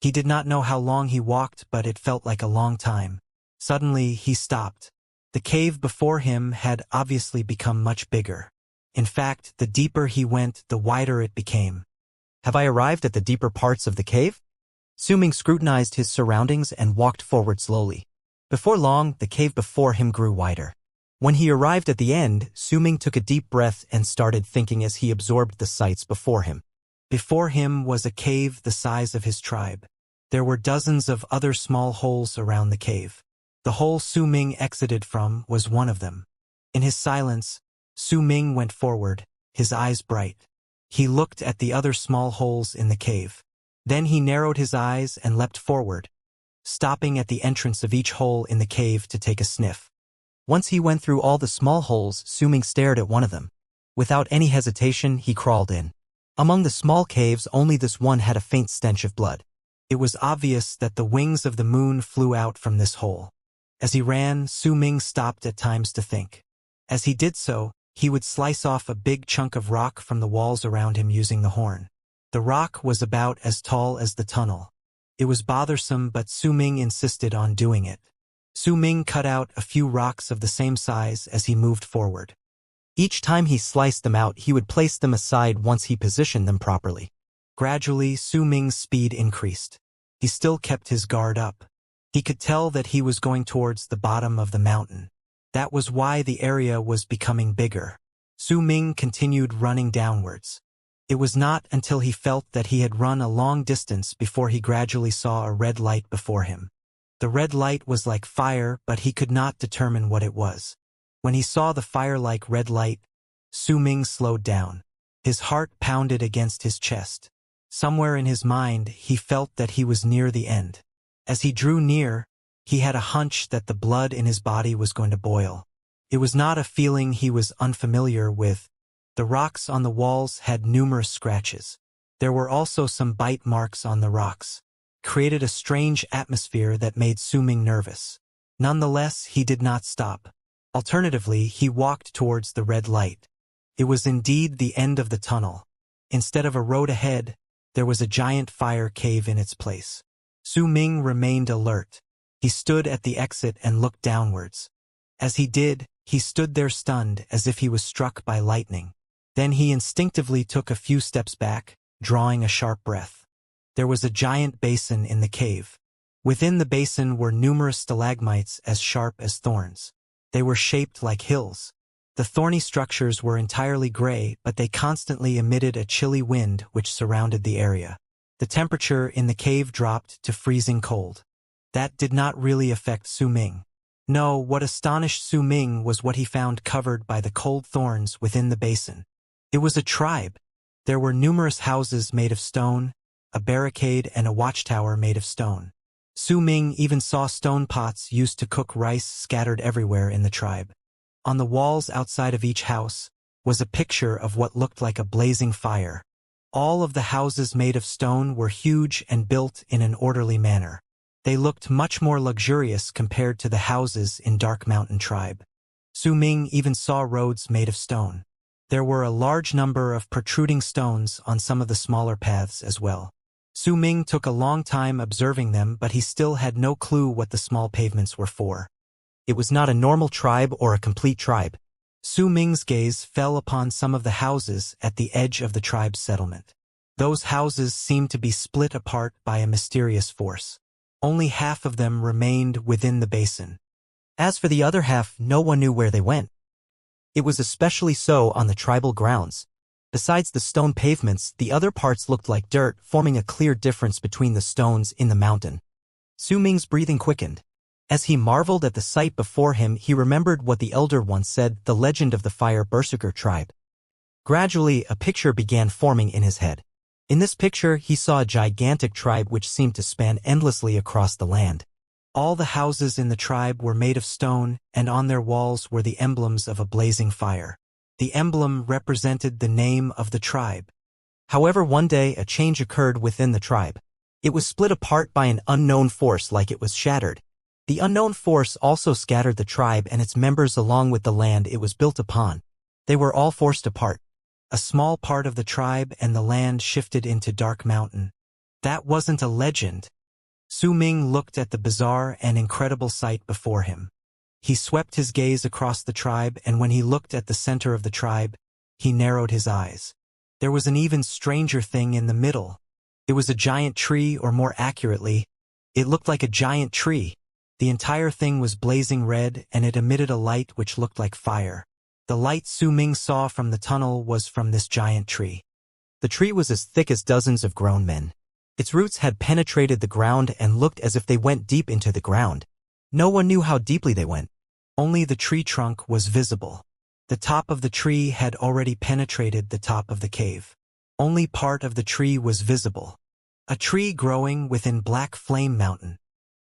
He did not know how long he walked, but it felt like a long time. Suddenly, he stopped. The cave before him had obviously become much bigger. In fact, the deeper he went, the wider it became. Have I arrived at the deeper parts of the cave? Su Ming scrutinized his surroundings and walked forward slowly. Before long, the cave before him grew wider. When he arrived at the end, Su Ming took a deep breath and started thinking as he absorbed the sights before him. Before him was a cave the size of his tribe. There were dozens of other small holes around the cave. The hole Su Ming exited from was one of them. In his silence, Su Ming went forward, his eyes bright. He looked at the other small holes in the cave. Then he narrowed his eyes and leapt forward, stopping at the entrance of each hole in the cave to take a sniff. Once he went through all the small holes, Su Ming stared at one of them. Without any hesitation, he crawled in. Among the small caves, only this one had a faint stench of blood. It was obvious that the wings of the moon flew out from this hole. As he ran, Su Ming stopped at times to think. As he did so, he would slice off a big chunk of rock from the walls around him using the horn. The rock was about as tall as the tunnel. It was bothersome, but Su Ming insisted on doing it. Su Ming cut out a few rocks of the same size as he moved forward. Each time he sliced them out, he would place them aside once he positioned them properly. Gradually, Su Ming's speed increased. He still kept his guard up. He could tell that he was going towards the bottom of the mountain. That was why the area was becoming bigger. Su Ming continued running downwards. It was not until he felt that he had run a long distance before he gradually saw a red light before him. The red light was like fire, but he could not determine what it was. When he saw the fire-like red light, Su Ming slowed down. His heart pounded against his chest. Somewhere in his mind, he felt that he was near the end. As he drew near, he had a hunch that the blood in his body was going to boil. It was not a feeling he was unfamiliar with. The rocks on the walls had numerous scratches. There were also some bite marks on the rocks. Created a strange atmosphere that made Su-Ming nervous. Nonetheless, he did not stop. Alternatively, he walked towards the red light. It was indeed the end of the tunnel. Instead of a road ahead, there was a giant fire cave in its place. Su-Ming remained alert. He stood at the exit and looked downwards. As he did, he stood there stunned as if he was struck by lightning. Then he instinctively took a few steps back, drawing a sharp breath. There was a giant basin in the cave. Within the basin were numerous stalagmites as sharp as thorns. They were shaped like hills. The thorny structures were entirely gray, but they constantly emitted a chilly wind which surrounded the area. The temperature in the cave dropped to freezing cold. That did not really affect Su-Ming. No, what astonished Su-Ming was what he found covered by the cold thorns within the basin. It was a tribe. There were numerous houses made of stone, a barricade and a watchtower made of stone. Su-Ming even saw stone pots used to cook rice scattered everywhere in the tribe. On the walls outside of each house was a picture of what looked like a blazing fire. All of the houses made of stone were huge and built in an orderly manner. They looked much more luxurious compared to the houses in Dark Mountain Tribe. Su-Ming even saw roads made of stone. There were a large number of protruding stones on some of the smaller paths as well. Su-Ming took a long time observing them, but he still had no clue what the small pavements were for. It was not a normal tribe or a complete tribe. Su-Ming's gaze fell upon some of the houses at the edge of the tribe's settlement. Those houses seemed to be split apart by a mysterious force. Only half of them remained within the basin. As for the other half, no one knew where they went. It was especially so on the tribal grounds. Besides the stone pavements, the other parts looked like dirt, forming a clear difference between the stones in the mountain. Su-Ming's breathing quickened. As he marveled at the sight before him, he remembered what the elder once said, the legend of the Fire Berserker tribe. Gradually, a picture began forming in his head. In this picture, he saw a gigantic tribe which seemed to span endlessly across the land. All the houses in the tribe were made of stone, and on their walls were the emblems of a blazing fire. The emblem represented the name of the tribe. However, one day, a change occurred within the tribe. It was split apart by an unknown force like it was shattered. The unknown force also scattered the tribe and its members along with the land it was built upon. They were all forced apart. A small part of the tribe and the land shifted into Dark Mountain. That wasn't a legend. Su-Ming looked at the bizarre and incredible sight before him. He swept his gaze across the tribe, and when he looked at the center of the tribe, he narrowed his eyes. There was an even stranger thing in the middle. It was a giant tree, or more accurately, it looked like a giant tree. The entire thing was blazing red, and it emitted a light which looked like fire. The light Su-Ming saw from the tunnel was from this giant tree. The tree was as thick as dozens of grown men. Its roots had penetrated the ground and looked as if they went deep into the ground. No one knew how deeply they went. Only the tree trunk was visible. The top of the tree had already penetrated the top of the cave. Only part of the tree was visible. A tree growing within Black Flame Mountain.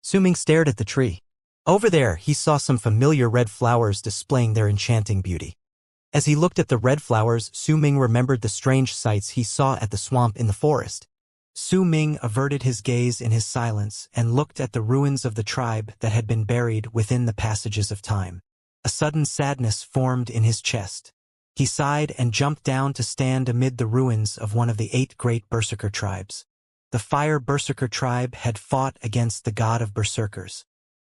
Su-Ming stared at the tree. Over there, he saw some familiar red flowers displaying their enchanting beauty. As he looked at the red flowers, Su-Ming remembered the strange sights he saw at the swamp in the forest. Su-Ming averted his gaze in his silence and looked at the ruins of the tribe that had been buried within the passages of time. A sudden sadness formed in his chest. He sighed and jumped down to stand amid the ruins of one of the 8 great Berserker tribes. The Fire Berserker tribe had fought against the god of berserkers.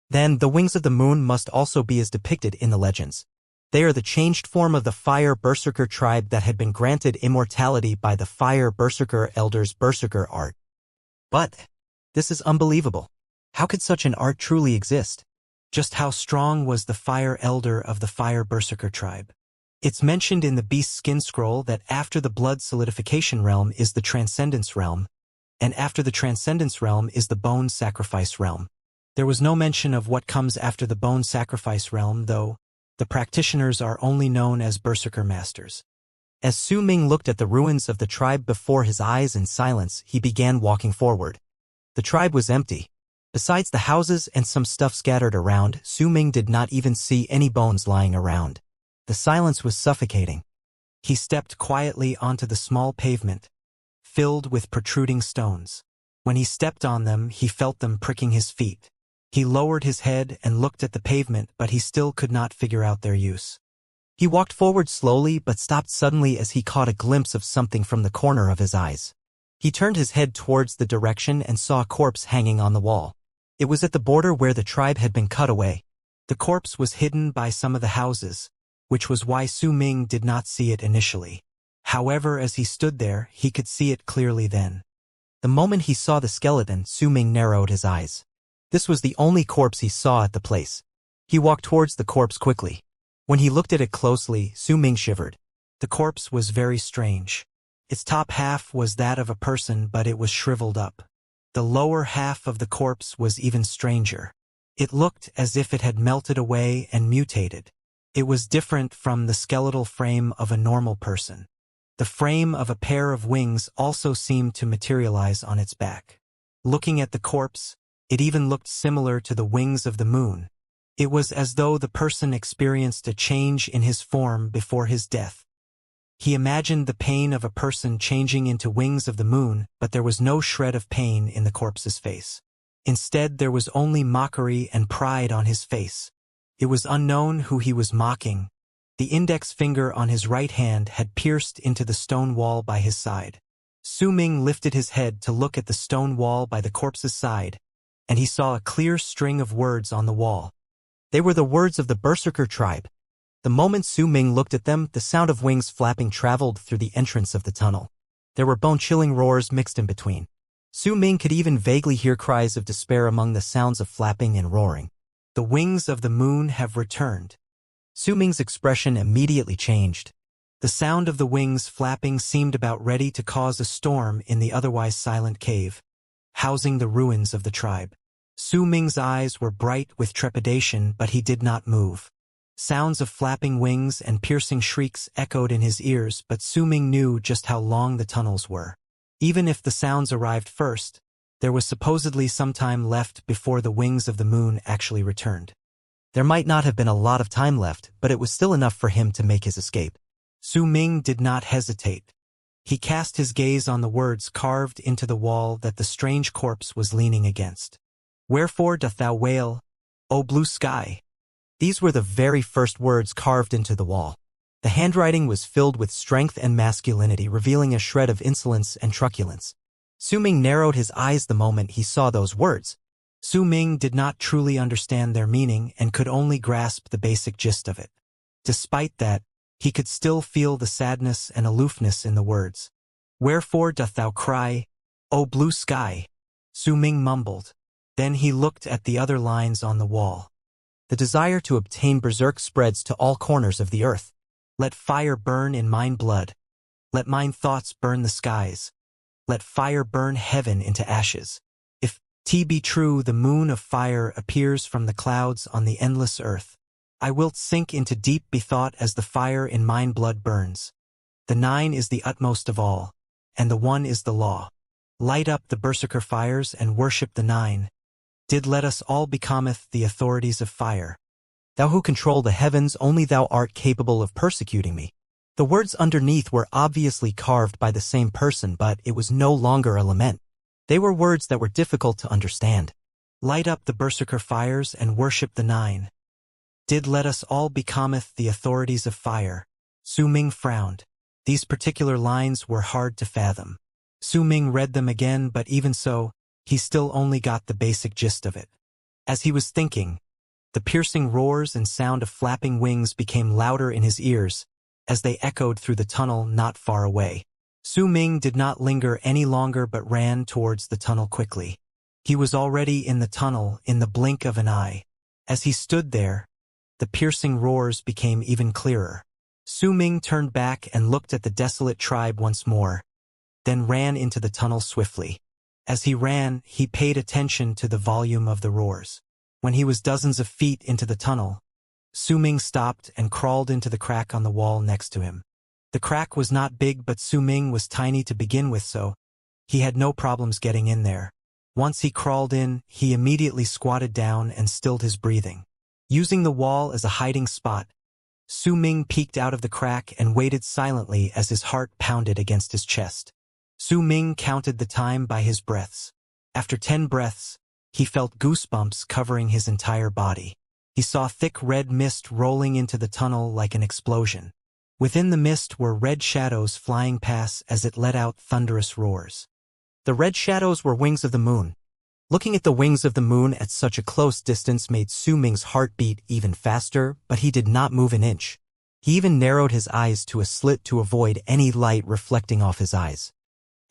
Then, the wings of the moon must also be as depicted in the legends. They are the changed form of the Fire Berserker tribe that had been granted immortality by the Fire Berserker Elder's Berserker art. But this is unbelievable. How could such an art truly exist? Just how strong was the Fire Elder of the Fire Berserker tribe? It's mentioned in the Beast Skin Scroll that after the Blood Solidification realm is the Transcendence realm, and after the Transcendence realm is the Bone Sacrifice realm. There was no mention of what comes after the Bone Sacrifice realm, though. The practitioners are only known as Berserker Masters. As Su-Ming looked at the ruins of the tribe before his eyes in silence, he began walking forward. The tribe was empty. Besides the houses and some stuff scattered around, Su Ming did not even see any bones lying around. The silence was suffocating. He stepped quietly onto the small pavement, filled with protruding stones. When he stepped on them, he felt them pricking his feet. He lowered his head and looked at the pavement, but he still could not figure out their use. He walked forward slowly but stopped suddenly as he caught a glimpse of something from the corner of his eyes. He turned his head towards the direction and saw a corpse hanging on the wall. It was at the border where the tribe had been cut away. The corpse was hidden by some of the houses, which was why Su Ming did not see it initially. However, as he stood there, he could see it clearly then. The moment he saw the skeleton, Su Ming narrowed his eyes. This was the only corpse he saw at the place. He walked towards the corpse quickly. When he looked at it closely, Su Ming shivered. The corpse was very strange. Its top half was that of a person, but it was shriveled up. The lower half of the corpse was even stranger. It looked as if it had melted away and mutated. It was different from the skeletal frame of a normal person. The frame of a pair of wings also seemed to materialize on its back. Looking at the corpse, it even looked similar to the wings of the moon. It was as though the person experienced a change in his form before his death. He imagined the pain of a person changing into wings of the moon, but there was no shred of pain in the corpse's face. Instead, there was only mockery and pride on his face. It was unknown who he was mocking. The index finger on his right hand had pierced into the stone wall by his side. Su Ming lifted his head to look at the stone wall by the corpse's side, and he saw a clear string of words on the wall. They were the words of the Berserker tribe. The moment Su Ming looked at them, the sound of wings flapping traveled through the entrance of the tunnel. There were bone-chilling roars mixed in between. Su Ming could even vaguely hear cries of despair among the sounds of flapping and roaring. The wings of the moon have returned. Su Ming's expression immediately changed. The sound of the wings flapping seemed about ready to cause a storm in the otherwise silent cave, housing the ruins of the tribe. Su Ming's eyes were bright with trepidation, but he did not move. Sounds of flapping wings and piercing shrieks echoed in his ears, but Su Ming knew just how long the tunnels were. Even if the sounds arrived first, there was supposedly some time left before the wings of the moon actually returned. There might not have been a lot of time left, but it was still enough for him to make his escape. Su Ming did not hesitate. He cast his gaze on the words carved into the wall that the strange corpse was leaning against. "Wherefore doth thou wail, O blue sky?" These were the very first words carved into the wall. The handwriting was filled with strength and masculinity, revealing a shred of insolence and truculence. Su Ming narrowed his eyes the moment he saw those words. Su Ming did not truly understand their meaning and could only grasp the basic gist of it. Despite that, he could still feel the sadness and aloofness in the words. "Wherefore doth thou cry, O blue sky?" Su Ming mumbled. Then he looked at the other lines on the wall. The desire to obtain berserk spreads to all corners of the earth. "Let fire burn in mine blood. Let mine thoughts burn the skies. Let fire burn heaven into ashes. If T be true, the moon of fire appears from the clouds on the endless earth. I wilt sink into deep bethought as the fire in mine blood burns. The nine is the utmost of all, and the one is the law. Light up the berserker fires and worship the nine. Did let us all becometh the authorities of fire. Thou who control the heavens, only thou art capable of persecuting me." The words underneath were obviously carved by the same person, but it was no longer a lament. They were words that were difficult to understand. "Light up the berserker fires and worship the nine. Did let us all becometh the authorities of fire." Su Ming frowned. These particular lines were hard to fathom. Su Ming read them again, but even so, he still only got the basic gist of it. As he was thinking, the piercing roars and sound of flapping wings became louder in his ears as they echoed through the tunnel not far away. Su Ming did not linger any longer but ran towards the tunnel quickly. He was already in the tunnel in the blink of an eye. As he stood there, the piercing roars became even clearer. Su Ming turned back and looked at the desolate tribe once more, then ran into the tunnel swiftly. As he ran, he paid attention to the volume of the roars. When he was dozens of feet into the tunnel, Su Ming stopped and crawled into the crack on the wall next to him. The crack was not big, but Su Ming was tiny to begin with, so he had no problems getting in there. Once he crawled in, he immediately squatted down and stilled his breathing. Using the wall as a hiding spot, Su Ming peeked out of the crack and waited silently as his heart pounded against his chest. Su Ming counted the time by his breaths. After 10 breaths, he felt goosebumps covering his entire body. He saw thick red mist rolling into the tunnel like an explosion. Within the mist were red shadows flying past as it let out thunderous roars. The red shadows were wings of the moon. Looking at the wings of the moon at such a close distance made Su Ming's heart beat even faster, but he did not move an inch. He even narrowed his eyes to a slit to avoid any light reflecting off his eyes.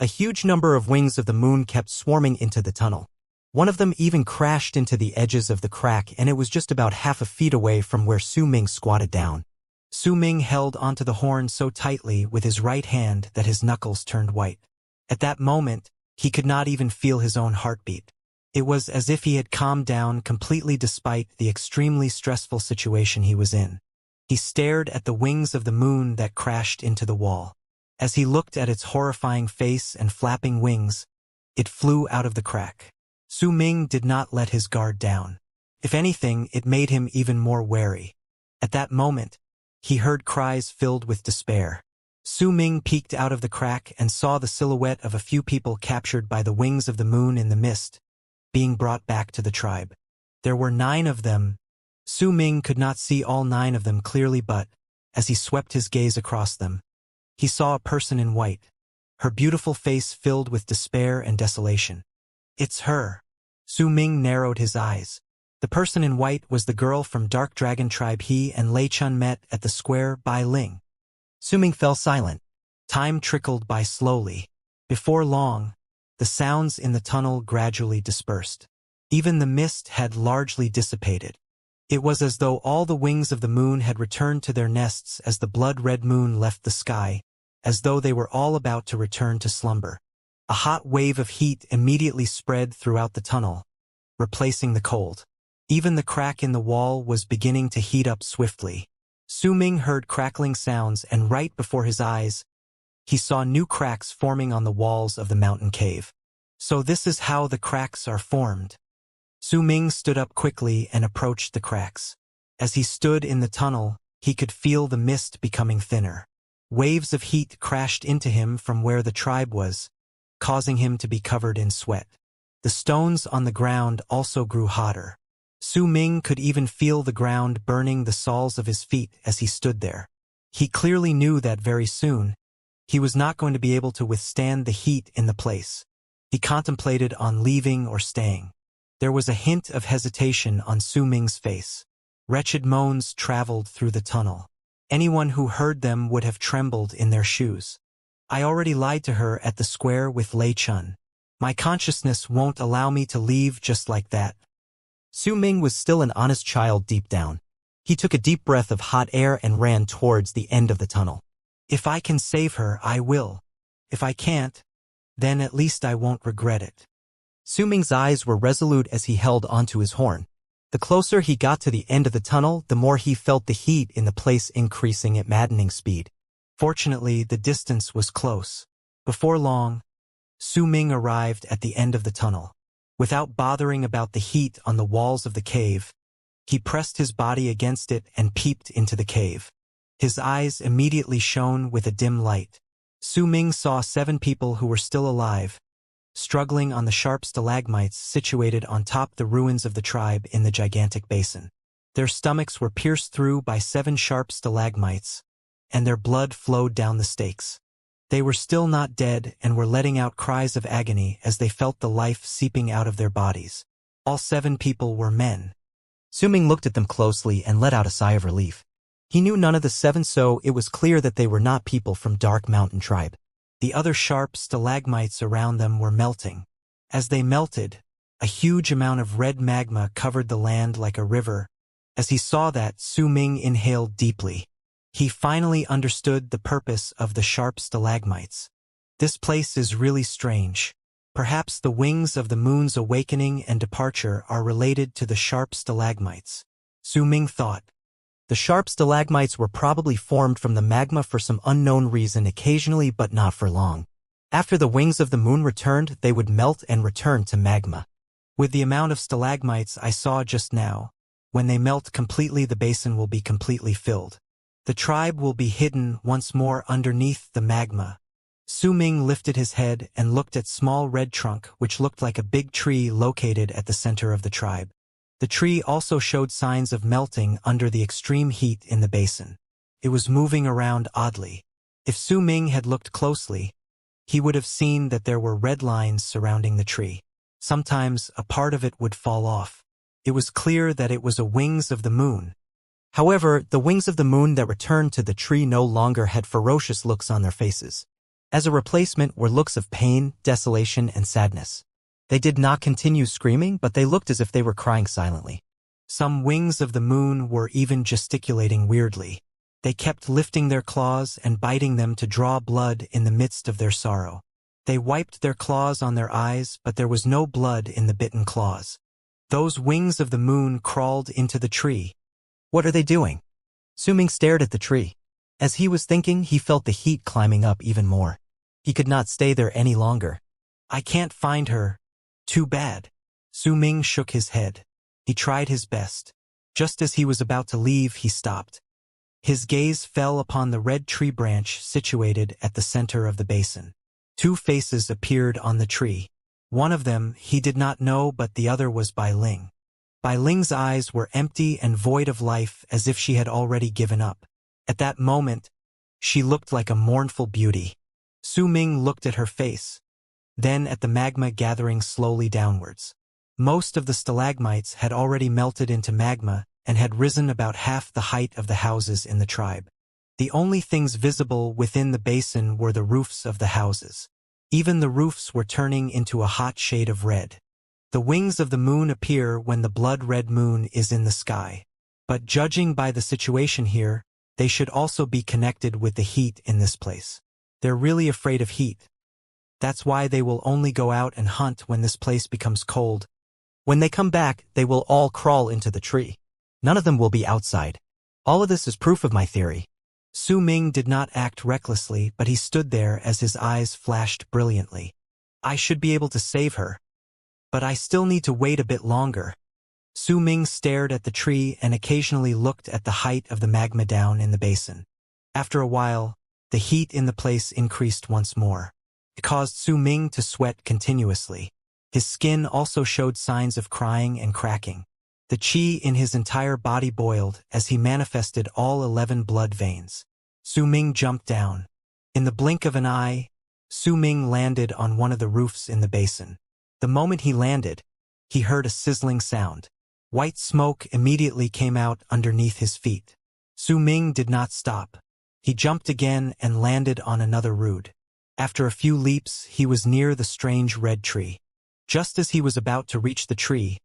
A huge number of wings of the moon kept swarming into the tunnel. One of them even crashed into the edges of the crack, and it was just about half a feet away from where Su Ming squatted down. Su Ming held onto the horn so tightly with his right hand that his knuckles turned white. At that moment, he could not even feel his own heartbeat. It was as if he had calmed down completely despite the extremely stressful situation he was in. He stared at the wings of the moon that crashed into the wall. As he looked at its horrifying face and flapping wings, it flew out of the crack. Su Ming did not let his guard down. If anything, it made him even more wary. At that moment, he heard cries filled with despair. Su Ming peeked out of the crack and saw the silhouette of a few people captured by the wings of the moon in the mist, being brought back to the tribe. There were 9 of them. Su Ming could not see all 9 of them clearly, but, as he swept his gaze across them, he saw a person in white, her beautiful face filled with despair and desolation. It's her. Su Ming narrowed his eyes. The person in white was the girl from Dark Dragon Tribe he and Lei Chun met at the square Bai Ling. Su Ming fell silent. Time trickled by slowly. Before long, the sounds in the tunnel gradually dispersed. Even the mist had largely dissipated. It was as though all the wings of the moon had returned to their nests as the blood-red moon left the sky, as though they were all about to return to slumber. A hot wave of heat immediately spread throughout the tunnel, replacing the cold. Even the crack in the wall was beginning to heat up swiftly. Su Ming heard crackling sounds, and right before his eyes, he saw new cracks forming on the walls of the mountain cave. So this is how the cracks are formed. Su Ming stood up quickly and approached the cracks. As he stood in the tunnel, he could feel the mist becoming thinner. Waves of heat crashed into him from where the tribe was, causing him to be covered in sweat. The stones on the ground also grew hotter. Su Ming could even feel the ground burning the soles of his feet as he stood there. He clearly knew that very soon, he was not going to be able to withstand the heat in the place. He contemplated on leaving or staying. There was a hint of hesitation on Su Ming's face. Wretched moans traveled through the tunnel. Anyone who heard them would have trembled in their shoes. I already lied to her at the square with Lei Chun. My consciousness won't allow me to leave just like that. Su Ming was still an honest child deep down. He took a deep breath of hot air and ran towards the end of the tunnel. If I can save her, I will. If I can't, then at least I won't regret it. Su Ming's eyes were resolute as he held onto his horn. The closer he got to the end of the tunnel, the more he felt the heat in the place increasing at maddening speed. Fortunately, the distance was close. Before long, Su Ming arrived at the end of the tunnel. Without bothering about the heat on the walls of the cave, he pressed his body against it and peeped into the cave. His eyes immediately shone with a dim light. Su Ming saw 7 people who were still alive, struggling on the sharp stalagmites situated on top the ruins of the tribe in the gigantic basin. Their stomachs were pierced through by 7 sharp stalagmites, and their blood flowed down the stakes. They were still not dead and were letting out cries of agony as they felt the life seeping out of their bodies. All 7 people were men. Su Ming looked at them closely and let out a sigh of relief. He knew none of the 7, so it was clear that they were not people from Dark Mountain Tribe. The other sharp stalagmites around them were melting. As they melted, a huge amount of red magma covered the land like a river. As he saw that, Su Ming inhaled deeply. He finally understood the purpose of the sharp stalagmites. This place is really strange. Perhaps the wings of the moon's awakening and departure are related to the sharp stalagmites. Su Ming thought. The sharp stalagmites were probably formed from the magma for some unknown reason occasionally, but not for long. After the wings of the moon returned, they would melt and return to magma. With the amount of stalagmites I saw just now, when they melt completely the basin will be completely filled. The tribe will be hidden once more underneath the magma. Su Ming lifted his head and looked at small red trunk which looked like a big tree located at the center of the tribe. The tree also showed signs of melting under the extreme heat in the basin. It was moving around oddly. If Su Ming had looked closely, he would have seen that there were red lines surrounding the tree. Sometimes a part of it would fall off. It was clear that it was a wings of the moon. However, the wings of the moon that returned to the tree no longer had ferocious looks on their faces. As a replacement were looks of pain, desolation, and sadness. They did not continue screaming, but they looked as if they were crying silently. Some wings of the moon were even gesticulating weirdly. They kept lifting their claws and biting them to draw blood in the midst of their sorrow. They wiped their claws on their eyes, but there was no blood in the bitten claws. Those wings of the moon crawled into the tree. What are they doing? Su Ming stared at the tree. As he was thinking, he felt the heat climbing up even more. He could not stay there any longer. I can't find her. Too bad. Su Ming shook his head. He tried his best. Just as he was about to leave, he stopped. His gaze fell upon the red tree branch situated at the center of the basin. Two faces appeared on the tree. One of them he did not know, but the other was Bai Ling. Bai Ling's eyes were empty and void of life, as if she had already given up. At that moment, she looked like a mournful beauty. Su Ming looked at her face, then at the magma gathering slowly downwards. Most of the stalagmites had already melted into magma and had risen about half the height of the houses in the tribe. The only things visible within the basin were the roofs of the houses. Even the roofs were turning into a hot shade of red. The wings of the moon appear when the blood-red moon is in the sky. But judging by the situation here, they should also be connected with the heat in this place. They're really afraid of heat. That's why they will only go out and hunt when this place becomes cold. When they come back, they will all crawl into the tree. None of them will be outside. All of this is proof of my theory. Su Ming did not act recklessly, but he stood there as his eyes flashed brilliantly. I should be able to save her. But I still need to wait a bit longer. Su Ming stared at the tree and occasionally looked at the height of the magma down in the basin. After a while, the heat in the place increased once more. It caused Su Ming to sweat continuously. His skin also showed signs of crying and cracking. The qi in his entire body boiled as he manifested all 11 blood veins. Su Ming jumped down. In the blink of an eye, Su Ming landed on one of the roofs in the basin. The moment he landed, he heard a sizzling sound. White smoke immediately came out underneath his feet. Su Ming did not stop. He jumped again and landed on another rood. After a few leaps, he was near the strange red tree. Just as he was about to reach the tree,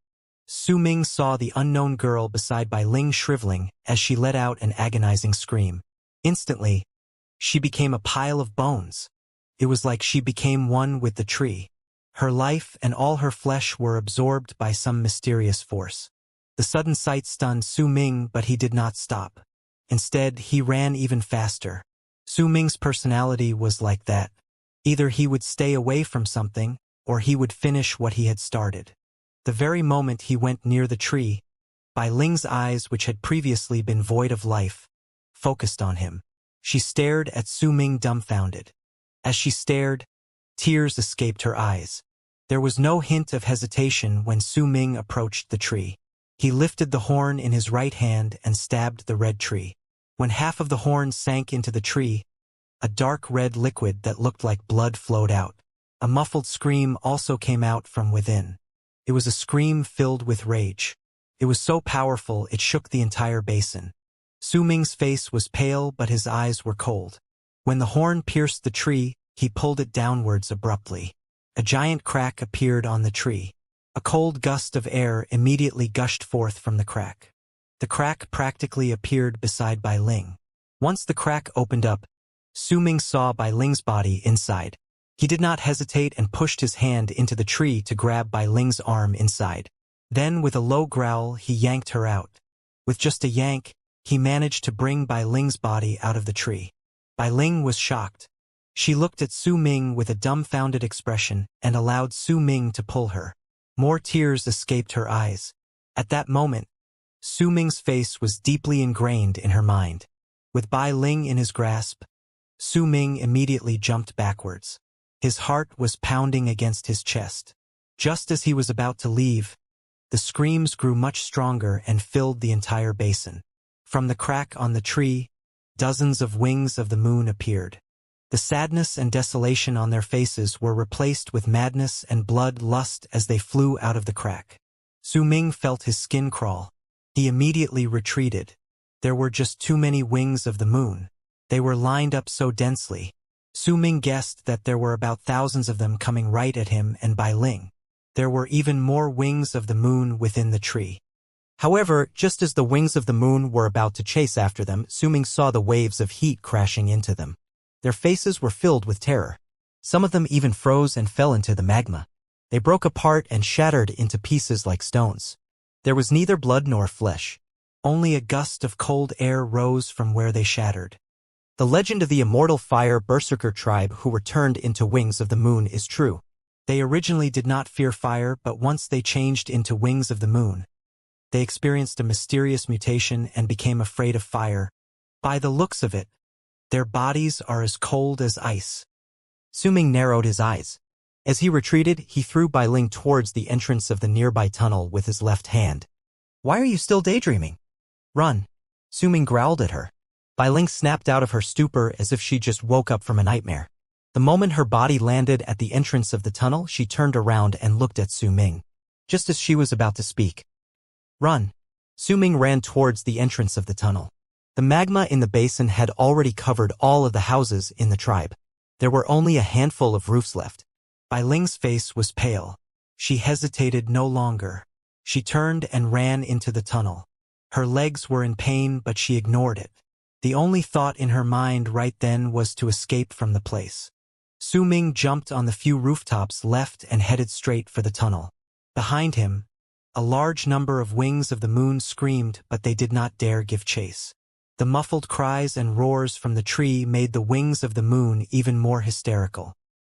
Su Ming saw the unknown girl beside Bai Ling shriveling as she let out an agonizing scream. Instantly, she became a pile of bones. It was like she became one with the tree. Her life and all her flesh were absorbed by some mysterious force. The sudden sight stunned Su Ming, but he did not stop. Instead, he ran even faster. Su Ming's personality was like that. Either he would stay away from something, or he would finish what he had started. The very moment he went near the tree, Bai Ling's eyes, which had previously been void of life, focused on him. She stared at Su Ming dumbfounded. As she stared, tears escaped her eyes. There was no hint of hesitation when Su Ming approached the tree. He lifted the horn in his right hand and stabbed the red tree. When half of the horn sank into the tree, a dark red liquid that looked like blood flowed out. A muffled scream also came out from within. It was a scream filled with rage. It was so powerful it shook the entire basin. Su Ming's face was pale, but his eyes were cold. When the horn pierced the tree, he pulled it downwards abruptly. A giant crack appeared on the tree. A cold gust of air immediately gushed forth from the crack. The crack practically appeared beside Bai Ling. Once the crack opened up, Su Ming saw Bai Ling's body inside. He did not hesitate and pushed his hand into the tree to grab Bai Ling's arm inside. Then, with a low growl, he yanked her out. With just a yank, he managed to bring Bai Ling's body out of the tree. Bai Ling was shocked. She looked at Su Ming with a dumbfounded expression and allowed Su Ming to pull her. More tears escaped her eyes. At that moment, Su Ming's face was deeply ingrained in her mind. With Bai Ling in his grasp, Su Ming immediately jumped backwards. His heart was pounding against his chest. Just as he was about to leave, the screams grew much stronger and filled the entire basin. From the crack on the tree, dozens of wings of the moon appeared. The sadness and desolation on their faces were replaced with madness and blood-lust as they flew out of the crack. Su Ming felt his skin crawl. He immediately retreated. There were just too many wings of the moon. They were lined up so densely. Su Ming guessed that there were about thousands of them coming right at him and Bai Ling. There were even more wings of the moon within the tree. However, just as the wings of the moon were about to chase after them, Su Ming saw the waves of heat crashing into them. Their faces were filled with terror. Some of them even froze and fell into the magma. They broke apart and shattered into pieces like stones. There was neither blood nor flesh. Only a gust of cold air rose from where they shattered. The legend of the immortal fire berserker tribe who were turned into wings of the moon is true. They originally did not fear fire, but once they changed into wings of the moon, they experienced a mysterious mutation and became afraid of fire. By the looks of it, their bodies are as cold as ice. Su Ming narrowed his eyes. As he retreated, he threw Bai Ling towards the entrance of the nearby tunnel with his left hand. "Why are you still daydreaming? Run!" Su Ming growled at her. Bai Ling snapped out of her stupor as if she just woke up from a nightmare. The moment her body landed at the entrance of the tunnel, she turned around and looked at Su Ming. Just as she was about to speak, "Run!" Su Ming ran towards the entrance of the tunnel. The magma in the basin had already covered all of the houses in the tribe. There were only a handful of roofs left. Bai Ling's face was pale. She hesitated no longer. She turned and ran into the tunnel. Her legs were in pain, but she ignored it. The only thought in her mind right then was to escape from the place. Su Ming jumped on the few rooftops left and headed straight for the tunnel. Behind him, a large number of wings of the moon screamed, but they did not dare give chase. The muffled cries and roars from the tree made the wings of the moon even more hysterical.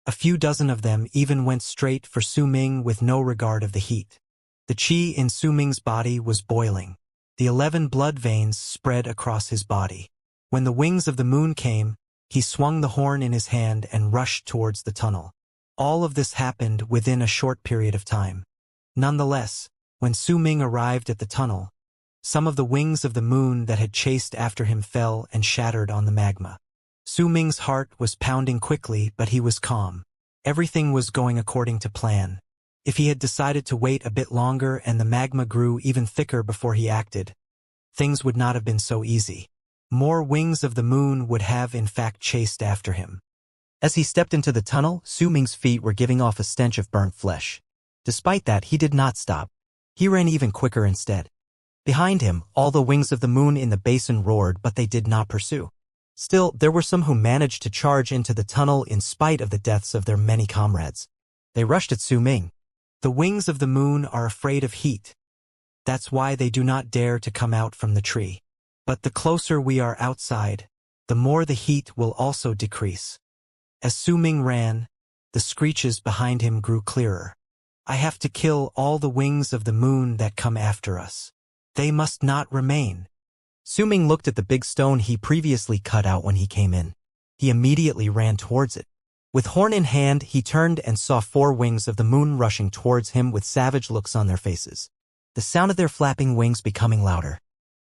A few dozen of them even went straight for Su Ming with no regard of the heat. The qi in Su Ming's body was boiling. The 11 blood veins spread across his body. When the wings of the moon came, he swung the horn in his hand and rushed towards the tunnel. All of this happened within a short period of time. Nonetheless, when Su Ming arrived at the tunnel, some of the wings of the moon that had chased after him fell and shattered on the magma. Su Ming's heart was pounding quickly, but he was calm. Everything was going according to plan. If he had decided to wait a bit longer and the magma grew even thicker before he acted, things would not have been so easy. More wings of the moon would have in fact chased after him. As he stepped into the tunnel, Su Ming's feet were giving off a stench of burnt flesh. Despite that, he did not stop. He ran even quicker instead. Behind him, all the wings of the moon in the basin roared, but they did not pursue. Still, there were some who managed to charge into the tunnel in spite of the deaths of their many comrades. They rushed at Su Ming. The wings of the moon are afraid of heat. That's why they do not dare to come out from the tree. But the closer we are outside, the more the heat will also decrease. As Su Ming ran, the screeches behind him grew clearer. "I have to kill all the wings of the moon that come after us. They must not remain." Su Ming looked at the big stone he previously cut out when he came in. He immediately ran towards it. With horn in hand, he turned and saw 4 wings of the moon rushing towards him with savage looks on their faces. The sound of their flapping wings becoming louder.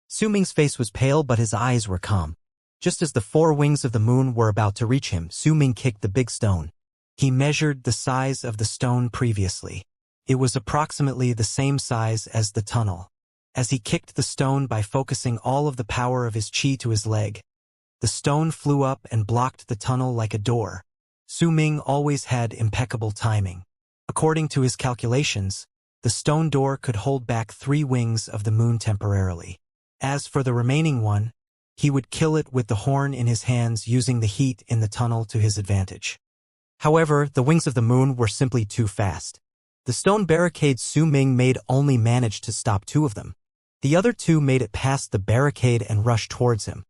Su Ming's face was pale, but his eyes were calm. Just as the 4 wings of the moon were about to reach him, Su Ming kicked the big stone. He measured the size of the stone previously. It was approximately the same size as the tunnel. As he kicked the stone by focusing all of the power of his qi to his leg, the stone flew up and blocked the tunnel like a door. Su Ming always had impeccable timing. According to his calculations, the stone door could hold back 3 wings of the moon temporarily. As for the remaining one, he would kill it with the horn in his hands, using the heat in the tunnel to his advantage. However, the wings of the moon were simply too fast. The stone barricade Su Ming made only managed to stop 2 of them. The other 2 made it past the barricade and rushed towards him.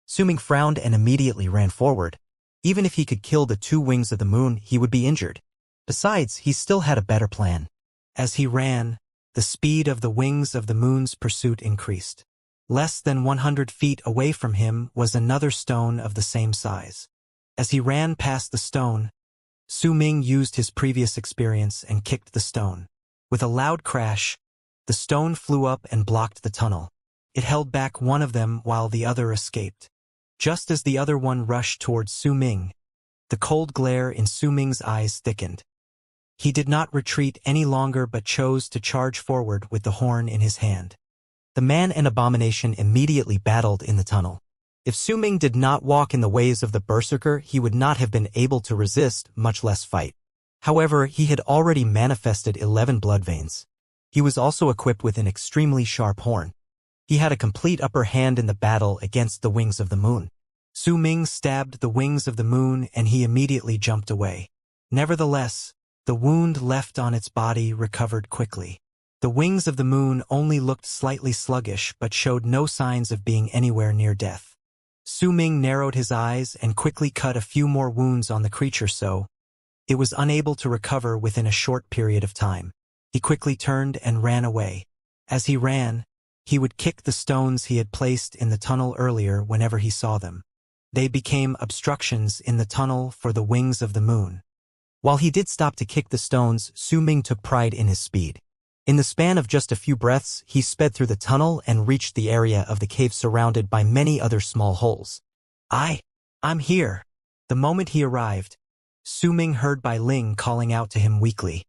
Su Ming frowned and immediately ran forward. Even if he could kill the 2 wings of the moon, he would be injured. Besides, he still had a better plan. As he ran, the speed of the wings of the moon's pursuit increased. Less than 100 feet away from him was another stone of the same size. As he ran past the stone, Su Ming used his previous experience and kicked the stone. With a loud crash, the stone flew up and blocked the tunnel. It held back one of them while the other escaped. Just as the other one rushed towards Su Ming, the cold glare in Su Ming's eyes thickened. He did not retreat any longer but chose to charge forward with the horn in his hand. The man and abomination immediately battled in the tunnel. If Su Ming did not walk in the ways of the berserker, he would not have been able to resist, much less fight. However, he had already manifested 11 blood veins. He was also equipped with an extremely sharp horn. He had a complete upper hand in the battle against the wings of the moon. Su Ming stabbed the wings of the moon and he immediately jumped away. Nevertheless, the wound left on its body recovered quickly. The wings of the moon only looked slightly sluggish but showed no signs of being anywhere near death. Su Ming narrowed his eyes and quickly cut a few more wounds on the creature so it was unable to recover within a short period of time. He quickly turned and ran away. As he ran, he would kick the stones he had placed in the tunnel earlier whenever he saw them. They became obstructions in the tunnel for the wings of the moon. While he did stop to kick the stones, Su Ming took pride in his speed. In the span of just a few breaths, he sped through the tunnel and reached the area of the cave surrounded by many other small holes. I'm here. The moment he arrived, Su Ming heard Bai Ling calling out to him weakly.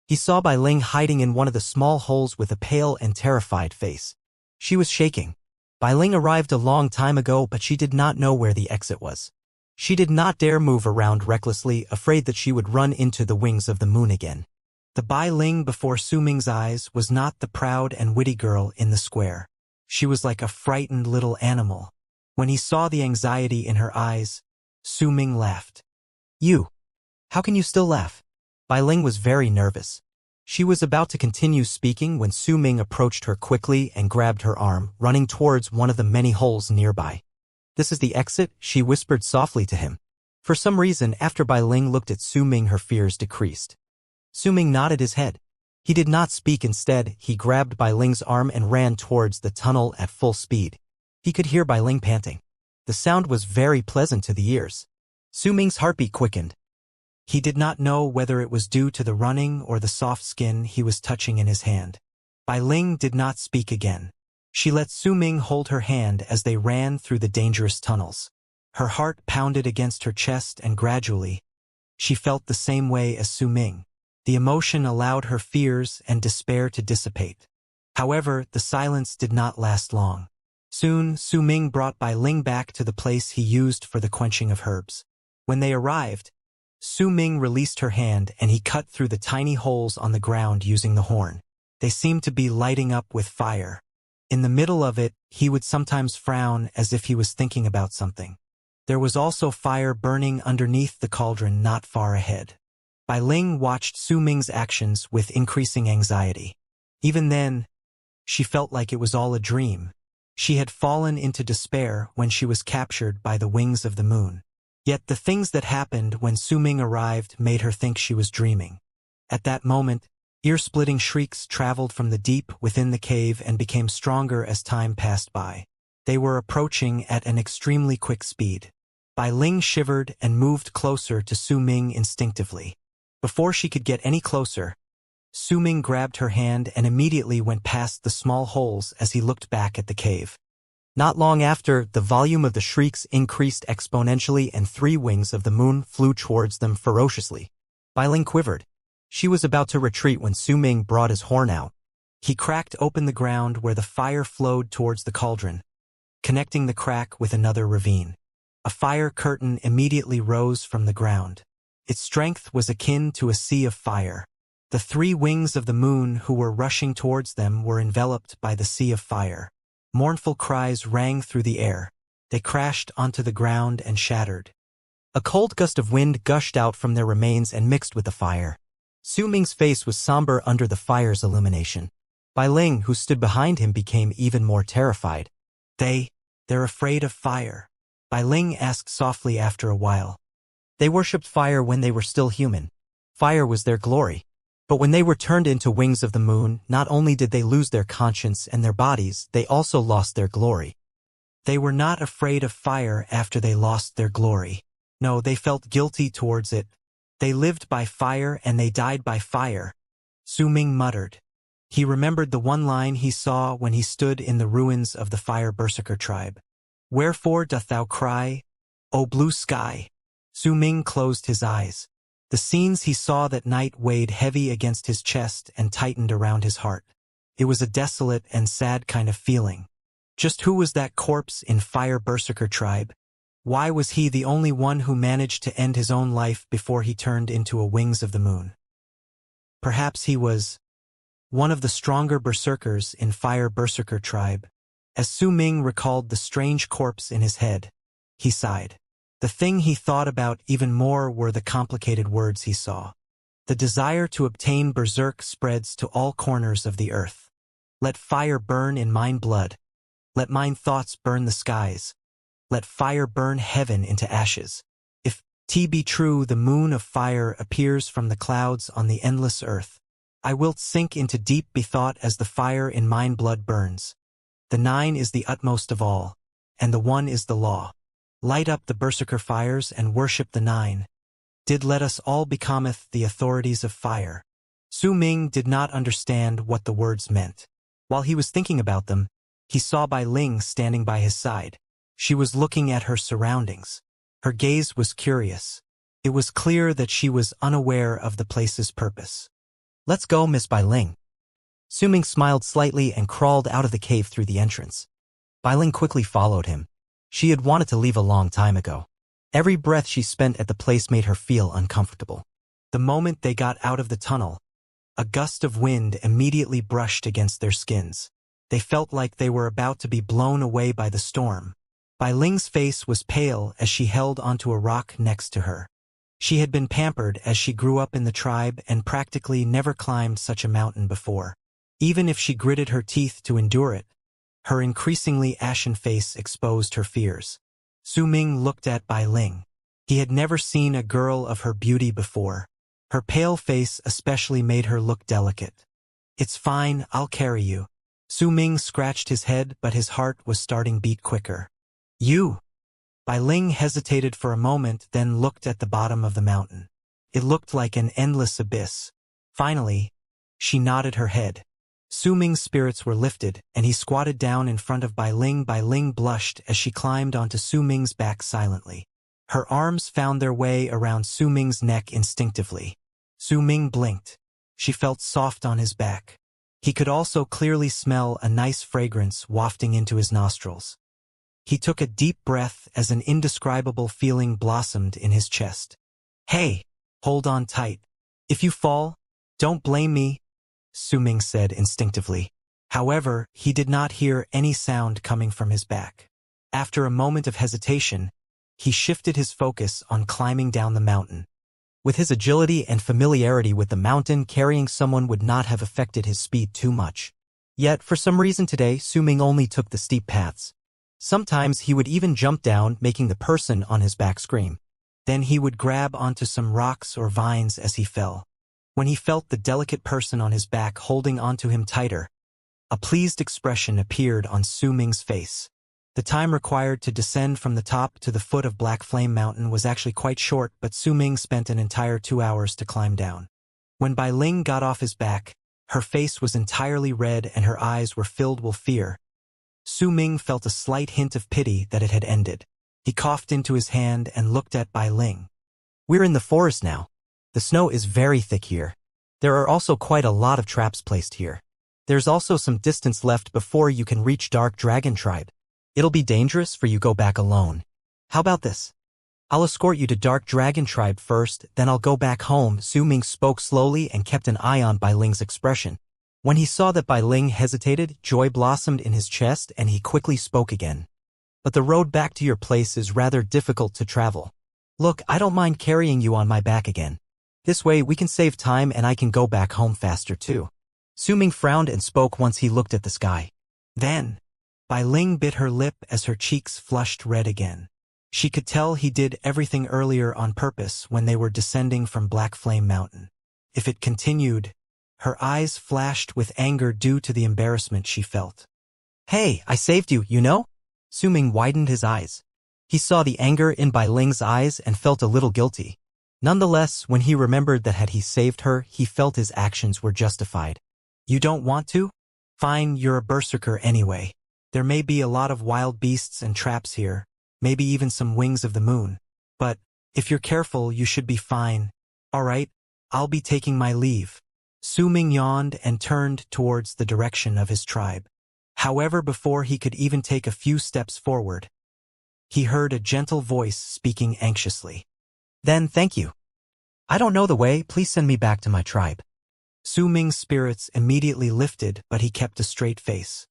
He saw Bai Ling hiding in one of the small holes with a pale and terrified face. She was shaking. Bai Ling arrived a long time ago, but she did not know where the exit was. She did not dare move around recklessly, afraid that she would run into the wings of the moon again. The Bai Ling before Su Ming's eyes was not the proud and witty girl in the square. She was like a frightened little animal. When he saw the anxiety in her eyes, Su Ming laughed. "You. How can you still laugh?" Bai Ling was very nervous. She was about to continue speaking when Su Ming approached her quickly and grabbed her arm, running towards one of the many holes nearby. "This is the exit," she whispered softly to him. For some reason, after Bai Ling looked at Su Ming, her fears decreased. Su Ming nodded his head. He did not speak. Instead, he grabbed Bai Ling's arm and ran towards the tunnel at full speed. He could hear Bai Ling panting. The sound was very pleasant to the ears. Su Ming's heartbeat quickened. He did not know whether it was due to the running or the soft skin he was touching in his hand. Bai Ling did not speak again. She let Su Ming hold her hand as they ran through the dangerous tunnels. Her heart pounded against her chest and gradually, she felt the same way as Su Ming. The emotion allowed her fears and despair to dissipate. However, the silence did not last long. Soon, Su Ming brought Bai Ling back to the place he used for the quenching of herbs. When they arrived, Su Ming released her hand and he cut through the tiny holes on the ground using the horn. They seemed to be lighting up with fire. In the middle of it, he would sometimes frown as if he was thinking about something. There was also fire burning underneath the cauldron not far ahead. Bai Ling watched Su Ming's actions with increasing anxiety. Even then, she felt like it was all a dream. She had fallen into despair when she was captured by the wings of the moon. Yet the things that happened when Su Ming arrived made her think she was dreaming. At that moment, ear-splitting shrieks traveled from the deep within the cave and became stronger as time passed by. They were approaching at an extremely quick speed. Bai Ling shivered and moved closer to Su Ming instinctively. Before she could get any closer, Su Ming grabbed her hand and immediately went past the small holes as he looked back at the cave. Not long after, the volume of the shrieks increased exponentially and 3 wings of the moon flew towards them ferociously. Bai Ling quivered. She was about to retreat when Su Ming brought his horn out. He cracked open the ground where the fire flowed towards the cauldron, connecting the crack with another ravine. A fire curtain immediately rose from the ground. Its strength was akin to a sea of fire. The 3 wings of the moon who were rushing towards them were enveloped by the sea of fire. Mournful cries rang through the air. They crashed onto the ground and shattered. A cold gust of wind gushed out from their remains and mixed with the fire. Su Ming's face was somber under the fire's illumination. Bai Ling, who stood behind him, became even more terrified. They're afraid of fire. Bai Ling asked softly after a while. They worshipped fire when they were still human. Fire was their glory. But when they were turned into wings of the moon, not only did they lose their conscience and their bodies, they also lost their glory. They were not afraid of fire after they lost their glory. No, they felt guilty towards it. They lived by fire and they died by fire. Su Ming muttered. He remembered the one line he saw when he stood in the ruins of the fire berserker tribe. Wherefore doth thou cry, O blue sky? Su Ming closed his eyes. The scenes he saw that night weighed heavy against his chest and tightened around his heart. It was a desolate and sad kind of feeling. Just who was that corpse in Fire Berserker tribe? Why was he the only one who managed to end his own life before he turned into a Wings of the Moon? Perhaps he was one of the stronger berserkers in Fire Berserker tribe. As Su Ming recalled the strange corpse in his head, he sighed. The thing he thought about even more were the complicated words he saw. The desire to obtain berserk spreads to all corners of the earth. Let fire burn in mine blood. Let mine thoughts burn the skies. Let fire burn heaven into ashes. If T be true, the moon of fire appears from the clouds on the endless earth. I wilt sink into deep bethought as the fire in mine blood burns. The nine is the utmost of all, and the one is the law. Light up the berserker fires and worship the nine. Did let us all becometh the authorities of fire. Su Ming did not understand what the words meant. While he was thinking about them, he saw Bai Ling standing by his side. She was looking at her surroundings. Her gaze was curious. It was clear that she was unaware of the place's purpose. Let's go, Miss Bai Ling. Su Ming smiled slightly and crawled out of the cave through the entrance. Bai Ling quickly followed him. She had wanted to leave a long time ago. Every breath she spent at the place made her feel uncomfortable. The moment they got out of the tunnel, a gust of wind immediately brushed against their skins. They felt like they were about to be blown away by the storm. Bai Ling's face was pale as she held onto a rock next to her. She had been pampered as she grew up in the tribe and practically never climbed such a mountain before. Even if she gritted her teeth to endure it, her increasingly ashen face exposed her fears. Su Ming looked at Bai Ling. He had never seen a girl of her beauty before. Her pale face especially made her look delicate. It's fine, I'll carry you. Su Ming scratched his head, but his heart was starting beat quicker. You! Bai Ling hesitated for a moment, then looked at the bottom of the mountain. It looked like an endless abyss. Finally, she nodded her head. Su Ming's spirits were lifted, and he squatted down in front of Bai Ling. Bai Ling blushed as she climbed onto Su Ming's back silently. Her arms found their way around Su Ming's neck instinctively. Su Ming blinked. She felt soft on his back. He could also clearly smell a nice fragrance wafting into his nostrils. He took a deep breath as an indescribable feeling blossomed in his chest. Hey, hold on tight. If you fall, don't blame me, Su Ming said instinctively. However, he did not hear any sound coming from his back. After a moment of hesitation, he shifted his focus on climbing down the mountain. With his agility and familiarity with the mountain, carrying someone would not have affected his speed too much. Yet, for some reason today, Su Ming only took the steep paths. Sometimes he would even jump down, making the person on his back scream. Then he would grab onto some rocks or vines as he fell. When he felt the delicate person on his back holding onto him tighter, a pleased expression appeared on Su Ming's face. The time required to descend from the top to the foot of Black Flame Mountain was actually quite short, but Su Ming spent an entire 2 hours to climb down. When Bai Ling got off his back, her face was entirely red and her eyes were filled with fear. Su Ming felt a slight hint of pity that it had ended. He coughed into his hand and looked at Bai Ling. We're in the forest now. The snow is very thick here. There are also quite a lot of traps placed here. There's also some distance left before you can reach Dark Dragon Tribe. It'll be dangerous for you go back alone. How about this? I'll escort you to Dark Dragon Tribe first, then I'll go back home. Su Ming spoke slowly and kept an eye on Bai Ling's expression. When he saw that Bai Ling hesitated, joy blossomed in his chest and he quickly spoke again. But the road back to your place is rather difficult to travel. Look, I don't mind carrying you on my back again. This way we can save time and I can go back home faster too. Su Ming frowned and spoke once he looked at the sky. Then, Bai Ling bit her lip as her cheeks flushed red again. She could tell he did everything earlier on purpose when they were descending from Black Flame Mountain. If it continued, her eyes flashed with anger due to the embarrassment she felt. Hey, I saved you, you know? Su Ming widened his eyes. He saw the anger in Bai Ling's eyes and felt a little guilty. Nonetheless, when he remembered that had he saved her, he felt his actions were justified. You don't want to? Fine, you're a berserker anyway. There may be a lot of wild beasts and traps here, maybe even some wings of the moon. But, if you're careful, you should be fine. Alright, I'll be taking my leave. Su Ming yawned and turned towards the direction of his tribe. However, before he could even take a few steps forward, he heard a gentle voice speaking anxiously. Then thank you. I don't know the way, please send me back to my tribe. Su Ming's spirits immediately lifted, but he kept a straight face.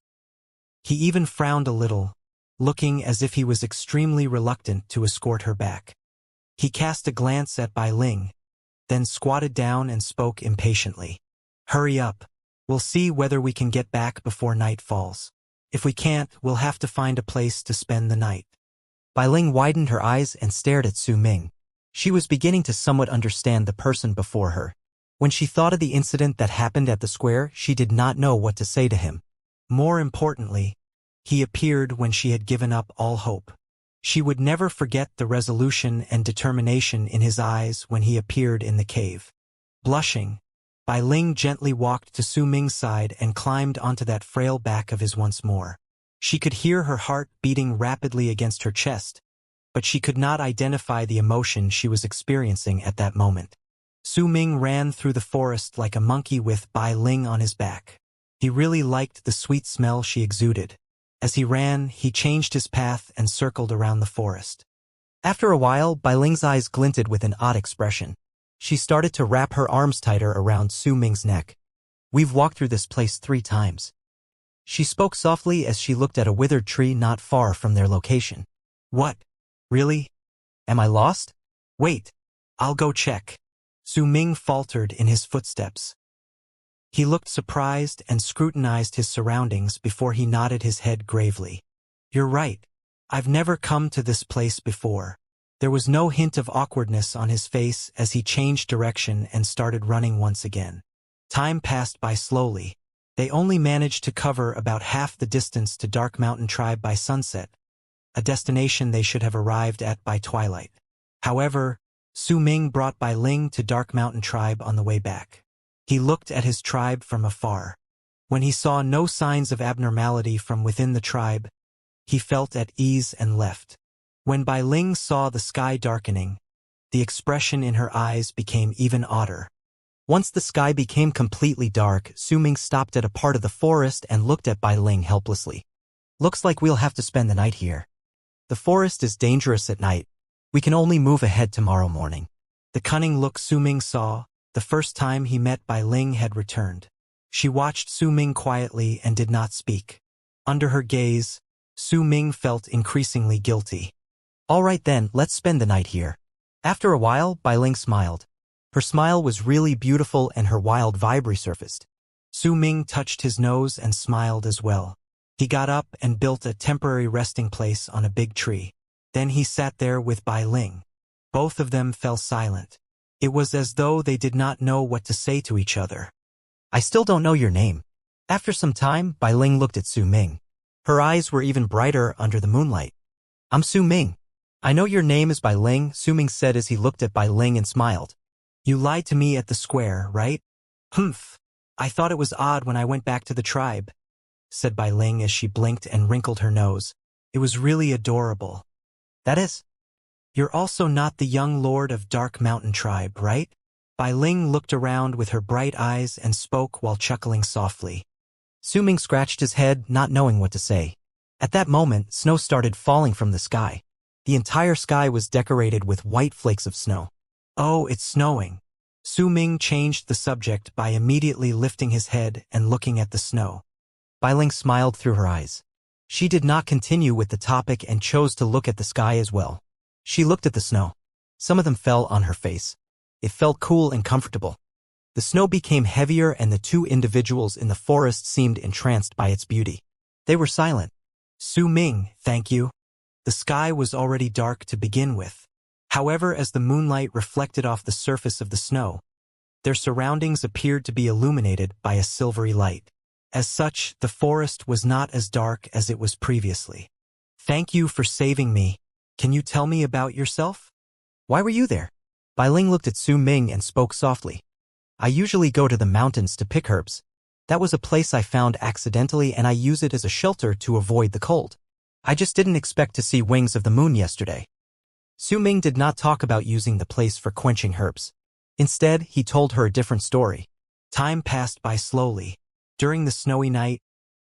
He even frowned a little, looking as if he was extremely reluctant to escort her back. He cast a glance at Bai Ling, then squatted down and spoke impatiently. Hurry up. We'll see whether we can get back before night falls. If we can't, we'll have to find a place to spend the night. Bai Ling widened her eyes and stared at Su Ming. She was beginning to somewhat understand the person before her. When she thought of the incident that happened at the square, she did not know what to say to him. More importantly, he appeared when she had given up all hope. She would never forget the resolution and determination in his eyes when he appeared in the cave. Blushing, Bai Ling gently walked to Su Ming's side and climbed onto that frail back of his once more. She could hear her heart beating rapidly against her chest, but she could not identify the emotion she was experiencing at that moment. Su Ming ran through the forest like a monkey with Bai Ling on his back. He really liked the sweet smell she exuded. As he ran, he changed his path and circled around the forest. After a while, Bai Ling's eyes glinted with an odd expression. She started to wrap her arms tighter around Su Ming's neck. We've walked through this place 3 times. She spoke softly as she looked at a withered tree not far from their location. What? Really? Am I lost? Wait, I'll go check. Su Ming faltered in his footsteps. He looked surprised and scrutinized his surroundings before he nodded his head gravely. You're right. I've never come to this place before. There was no hint of awkwardness on his face as he changed direction and started running once again. Time passed by slowly. They only managed to cover about half the distance to Dark Mountain Tribe by sunset, a destination they should have arrived at by twilight. However, Su Ming brought Bai Ling to Dark Mountain Tribe on the way back. He looked at his tribe from afar. When he saw no signs of abnormality from within the tribe, he felt at ease and left. When Bai Ling saw the sky darkening, the expression in her eyes became even odder. Once the sky became completely dark, Su Ming stopped at a part of the forest and looked at Bai Ling helplessly. Looks like we'll have to spend the night here. The forest is dangerous at night. We can only move ahead tomorrow morning. The cunning look Su Ming saw, the first time he met Bai Ling, had returned. She watched Su Ming quietly and did not speak. Under her gaze, Su Ming felt increasingly guilty. All right then, let's spend the night here. After a while, Bai Ling smiled. Her smile was really beautiful and her wild vibe resurfaced. Su Ming touched his nose and smiled as well. He got up and built a temporary resting place on a big tree. Then he sat there with Bai Ling. Both of them fell silent. It was as though they did not know what to say to each other. I still don't know your name. After some time, Bai Ling looked at Su Ming. Her eyes were even brighter under the moonlight. I'm Su Ming. I know your name is Bai Ling, Su Ming said as he looked at Bai Ling and smiled. You lied to me at the square, right? Humph. I thought it was odd when I went back to the tribe, said Bai Ling as she blinked and wrinkled her nose. It was really adorable. That is? You're also not the young lord of Dark Mountain Tribe, right? Bai Ling looked around with her bright eyes and spoke while chuckling softly. Su Ming scratched his head, not knowing what to say. At that moment, snow started falling from the sky. The entire sky was decorated with white flakes of snow. Oh, it's snowing. Su Ming changed the subject by immediately lifting his head and looking at the snow. Bai Ling smiled through her eyes. She did not continue with the topic and chose to look at the sky as well. She looked at the snow. Some of them fell on her face. It felt cool and comfortable. The snow became heavier and the 2 individuals in the forest seemed entranced by its beauty. They were silent. Su Ming, thank you. The sky was already dark to begin with. However, as the moonlight reflected off the surface of the snow, their surroundings appeared to be illuminated by a silvery light. As such, the forest was not as dark as it was previously. "Thank you for saving me. Can you tell me about yourself?" "Why were you there?" Bai Ling looked at Su Ming and spoke softly. "I usually go to the mountains to pick herbs. That was a place I found accidentally and I use it as a shelter to avoid the cold. I just didn't expect to see wings of the moon yesterday." Su Ming did not talk about using the place for quenching herbs. Instead, he told her a different story. Time passed by slowly. During the snowy night,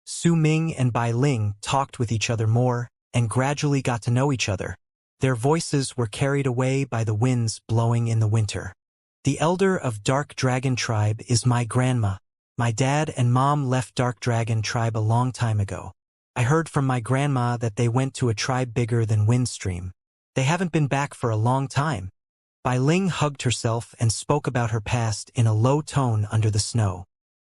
Su Ming and Bai Ling talked with each other more and gradually got to know each other. Their voices were carried away by the winds blowing in the winter. "The elder of Dark Dragon Tribe is my grandma. My dad and mom left Dark Dragon Tribe a long time ago. I heard from my grandma that they went to a tribe bigger than Windstream. They haven't been back for a long time." Bai Ling hugged herself and spoke about her past in a low tone under the snow.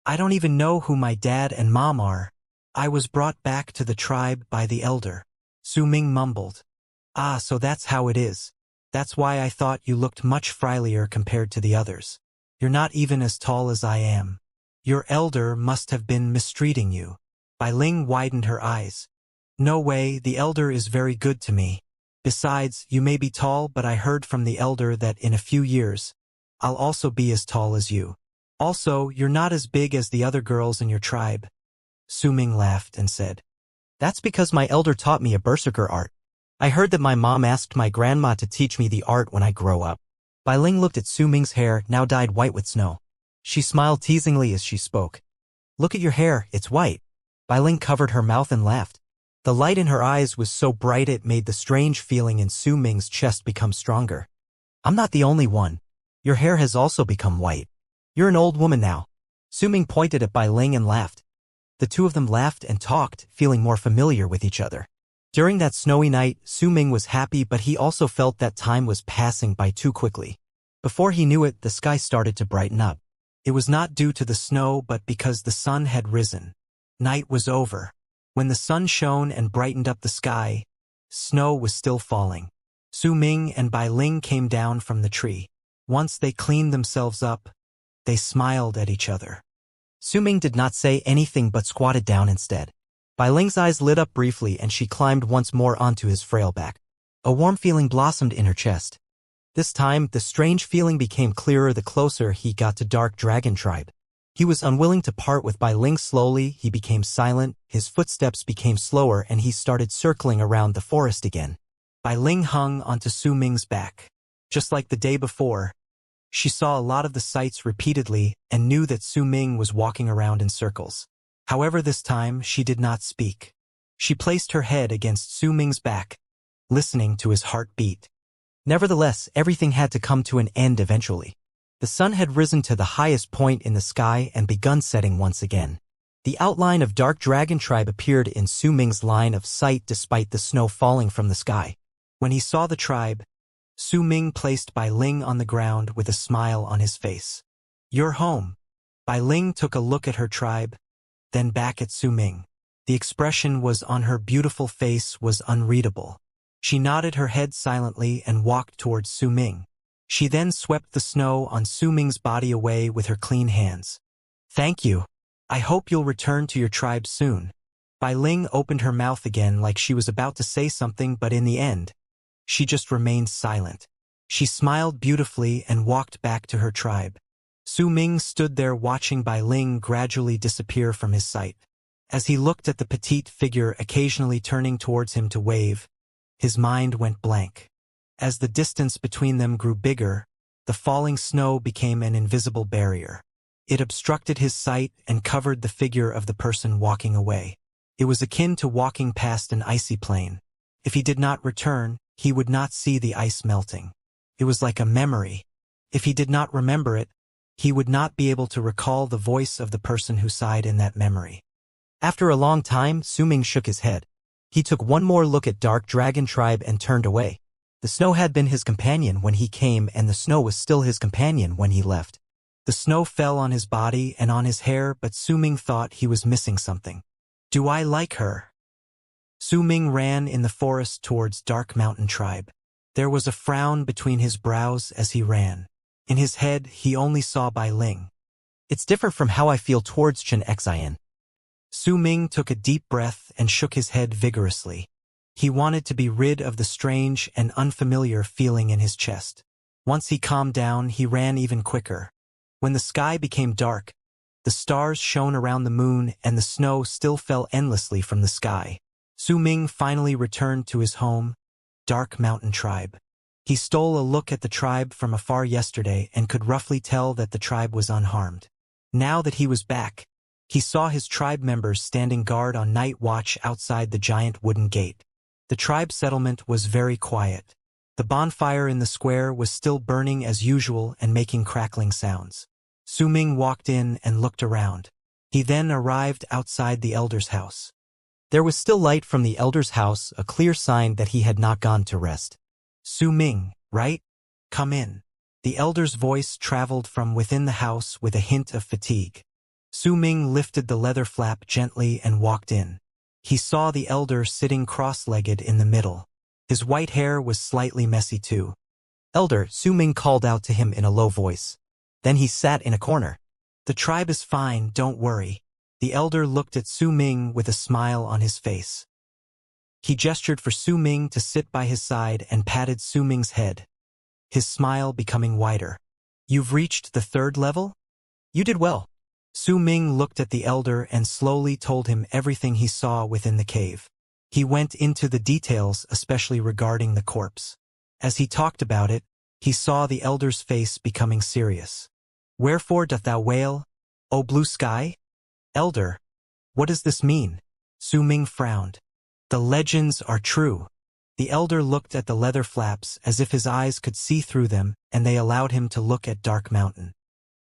"I don't even know who my dad and mom are. I was brought back to the tribe by the elder." Su Ming mumbled. "Ah, so that's how it is. That's why I thought you looked much friendlier compared to the others. You're not even as tall as I am. Your elder must have been mistreating you." Bai Ling widened her eyes. "No way, the elder is very good to me. Besides, you may be tall, but I heard from the elder that in a few years, I'll also be as tall as you. Also, you're not as big as the other girls in your tribe." Su Ming laughed and said, "That's because my elder taught me a berserker art. I heard that my mom asked my grandma to teach me the art when I grow up." Bai Ling looked at Su Ming's hair, now dyed white with snow. She smiled teasingly as she spoke. "Look at your hair, it's white." Bai Ling covered her mouth and laughed. The light in her eyes was so bright it made the strange feeling in Su Ming's chest become stronger. "I'm not the only one. Your hair has also become white. You're an old woman now." Su Ming pointed at Bai Ling and laughed. The two of them laughed and talked, feeling more familiar with each other. During that snowy night, Su Ming was happy, but he also felt that time was passing by too quickly. Before he knew it, the sky started to brighten up. It was not due to the snow but because the sun had risen. Night was over. When the sun shone and brightened up the sky, snow was still falling. Su Ming and Bai Ling came down from the tree. Once they cleaned themselves up, they smiled at each other. Su Ming did not say anything but squatted down instead. Bai Ling's eyes lit up briefly and she climbed once more onto his frail back. A warm feeling blossomed in her chest. This time, the strange feeling became clearer the closer he got to Dark Dragon Tribe. He was unwilling to part with Bai Ling. Slowly, he became silent, his footsteps became slower and he started circling around the forest again. Bai Ling hung onto Su Ming's back. Just like the day before, she saw a lot of the sights repeatedly and knew that Su Ming was walking around in circles. However, this time, she did not speak. She placed her head against Su Ming's back, listening to his heartbeat. Nevertheless, everything had to come to an end eventually. The sun had risen to the highest point in the sky and begun setting once again. The outline of Dark Dragon Tribe appeared in Su Ming's line of sight despite the snow falling from the sky. When he saw the tribe, Su Ming placed Bai Ling on the ground with a smile on his face. "You're home." Bai Ling took a look at her tribe, then back at Su Ming. The expression was on her beautiful face was unreadable. She nodded her head silently and walked towards Su Ming. She then swept the snow on Su Ming's body away with her clean hands. "Thank you. I hope you'll return to your tribe soon." Bai Ling opened her mouth again like she was about to say something, but in the end, she just remained silent. She smiled beautifully and walked back to her tribe. Su Ming stood there watching Bai Ling gradually disappear from his sight. As he looked at the petite figure occasionally turning towards him to wave, his mind went blank. As the distance between them grew bigger, the falling snow became an invisible barrier. It obstructed his sight and covered the figure of the person walking away. It was akin to walking past an icy plain. If he did not return, he would not see the ice melting. It was like a memory. If he did not remember it, he would not be able to recall the voice of the person who sighed in that memory. After a long time, Su Ming shook his head. He took one more look at Dark Dragon Tribe and turned away. The snow had been his companion when he came and the snow was still his companion when he left. The snow fell on his body and on his hair, but Su Ming thought he was missing something. "Do I like her?" Su Ming ran in the forest towards Dark Mountain Tribe. There was a frown between his brows as he ran. In his head, he only saw Bai Ling. It's different from how I feel towards Xianxia. Su Ming took a deep breath and shook his head vigorously. He wanted to be rid of the strange and unfamiliar feeling in his chest. Once he calmed down, he ran even quicker. When the sky became dark, the stars shone around the moon and the snow still fell endlessly from the sky. Su Ming finally returned to his home, Dark Mountain Tribe. He stole a look at the tribe from afar yesterday and could roughly tell that the tribe was unharmed. Now that he was back, he saw his tribe members standing guard on night watch outside the giant wooden gate. The tribe settlement was very quiet. The bonfire in the square was still burning as usual and making crackling sounds. Su Ming walked in and looked around. He then arrived outside the elder's house. There was still light from the elder's house, a clear sign that he had not gone to rest. Su Ming, right? Come in. The elder's voice traveled from within the house with a hint of fatigue. Su Ming lifted the leather flap gently and walked in. He saw the elder sitting cross-legged in the middle. His white hair was slightly messy too. Elder, Su Ming called out to him in a low voice. Then he sat in a corner. The tribe is fine, don't worry. The elder looked at Su Ming with a smile on his face. He gestured for Su Ming to sit by his side and patted Su Ming's head, his smile becoming wider. You've reached the 3rd level? You did well. Su Ming looked at the elder and slowly told him everything he saw within the cave. He went into the details, especially regarding the corpse. As he talked about it, he saw the elder's face becoming serious. Wherefore doth thou wail, O blue sky? Elder, what does this mean? Su Ming frowned. The legends are true. The elder looked at the leather flaps as if his eyes could see through them, and they allowed him to look at Dark Mountain.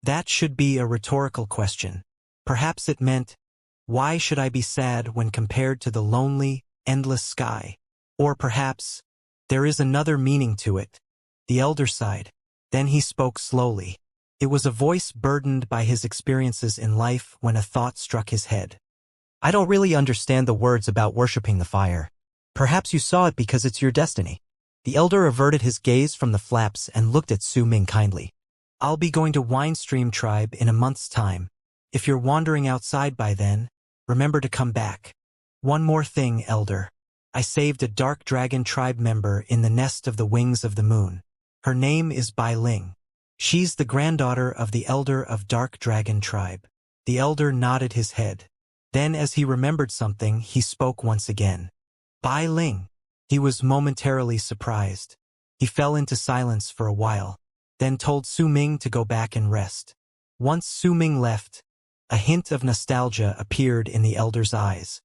That should be a rhetorical question. Perhaps it meant, why should I be sad when compared to the lonely, endless sky? Or perhaps, there is another meaning to it. The elder sighed. Then he spoke slowly. It was a voice burdened by his experiences in life when a thought struck his head. I don't really understand the words about worshipping the fire. Perhaps you saw it because it's your destiny. The elder averted his gaze from the flaps and looked at Su Ming kindly. I'll be going to Winestream Tribe in a month's time. If you're wandering outside by then, remember to come back. One more thing, Elder. I saved a Dark Dragon Tribe member in the nest of the Wings of the Moon. Her name is Bai Ling. She's the granddaughter of the Elder of Dark Dragon Tribe. The Elder nodded his head. Then as he remembered something, he spoke once again. Bai Ling. He was momentarily surprised. He fell into silence for a while, then told Su Ming to go back and rest. Once Su Ming left, a hint of nostalgia appeared in the elder's eyes.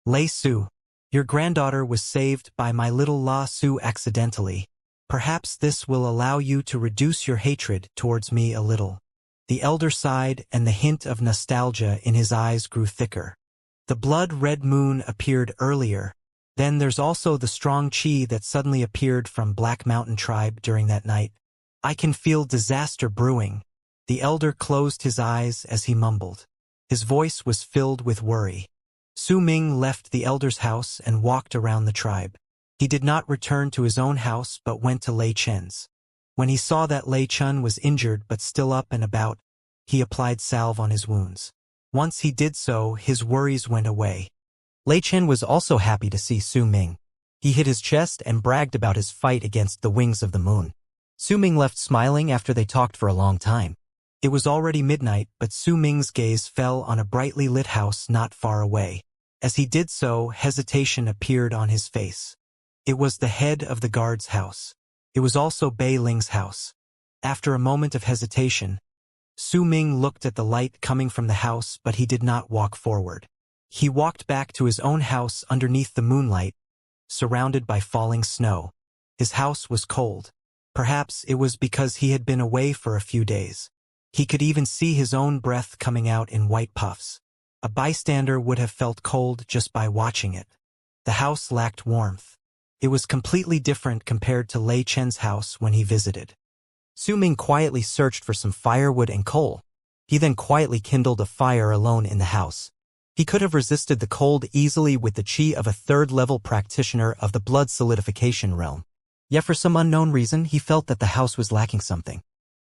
Lei Su, your granddaughter was saved by my little La Su accidentally. Perhaps this will allow you to reduce your hatred towards me a little. The elder sighed and the hint of nostalgia in his eyes grew thicker. The blood-red moon appeared earlier. Then there's also the strong chi that suddenly appeared from Black Mountain Tribe during that night. I can feel disaster brewing. The elder closed his eyes as he mumbled. His voice was filled with worry. Su Ming left the elder's house and walked around the tribe. He did not return to his own house but went to Lei Chen's. When he saw that Lei Chen was injured but still up and about, he applied salve on his wounds. Once he did so, his worries went away. Lei Chen was also happy to see Su Ming. He hit his chest and bragged about his fight against the Wings of the Moon. Su Ming left smiling after they talked for a long time. It was already midnight, but Su Ming's gaze fell on a brightly lit house not far away. As he did so, hesitation appeared on his face. It was the head of the guard's house. It was also Bai Ling's house. After a moment of hesitation, Su Ming looked at the light coming from the house, but he did not walk forward. He walked back to his own house underneath the moonlight, surrounded by falling snow. His house was cold. Perhaps it was because he had been away for a few days. He could even see his own breath coming out in white puffs. A bystander would have felt cold just by watching it. The house lacked warmth. It was completely different compared to Lei Chen's house when he visited. Su Ming quietly searched for some firewood and coal. He then quietly kindled a fire alone in the house. He could have resisted the cold easily with the chi of a third-level practitioner of the blood solidification realm. Yet for some unknown reason, he felt that the house was lacking something.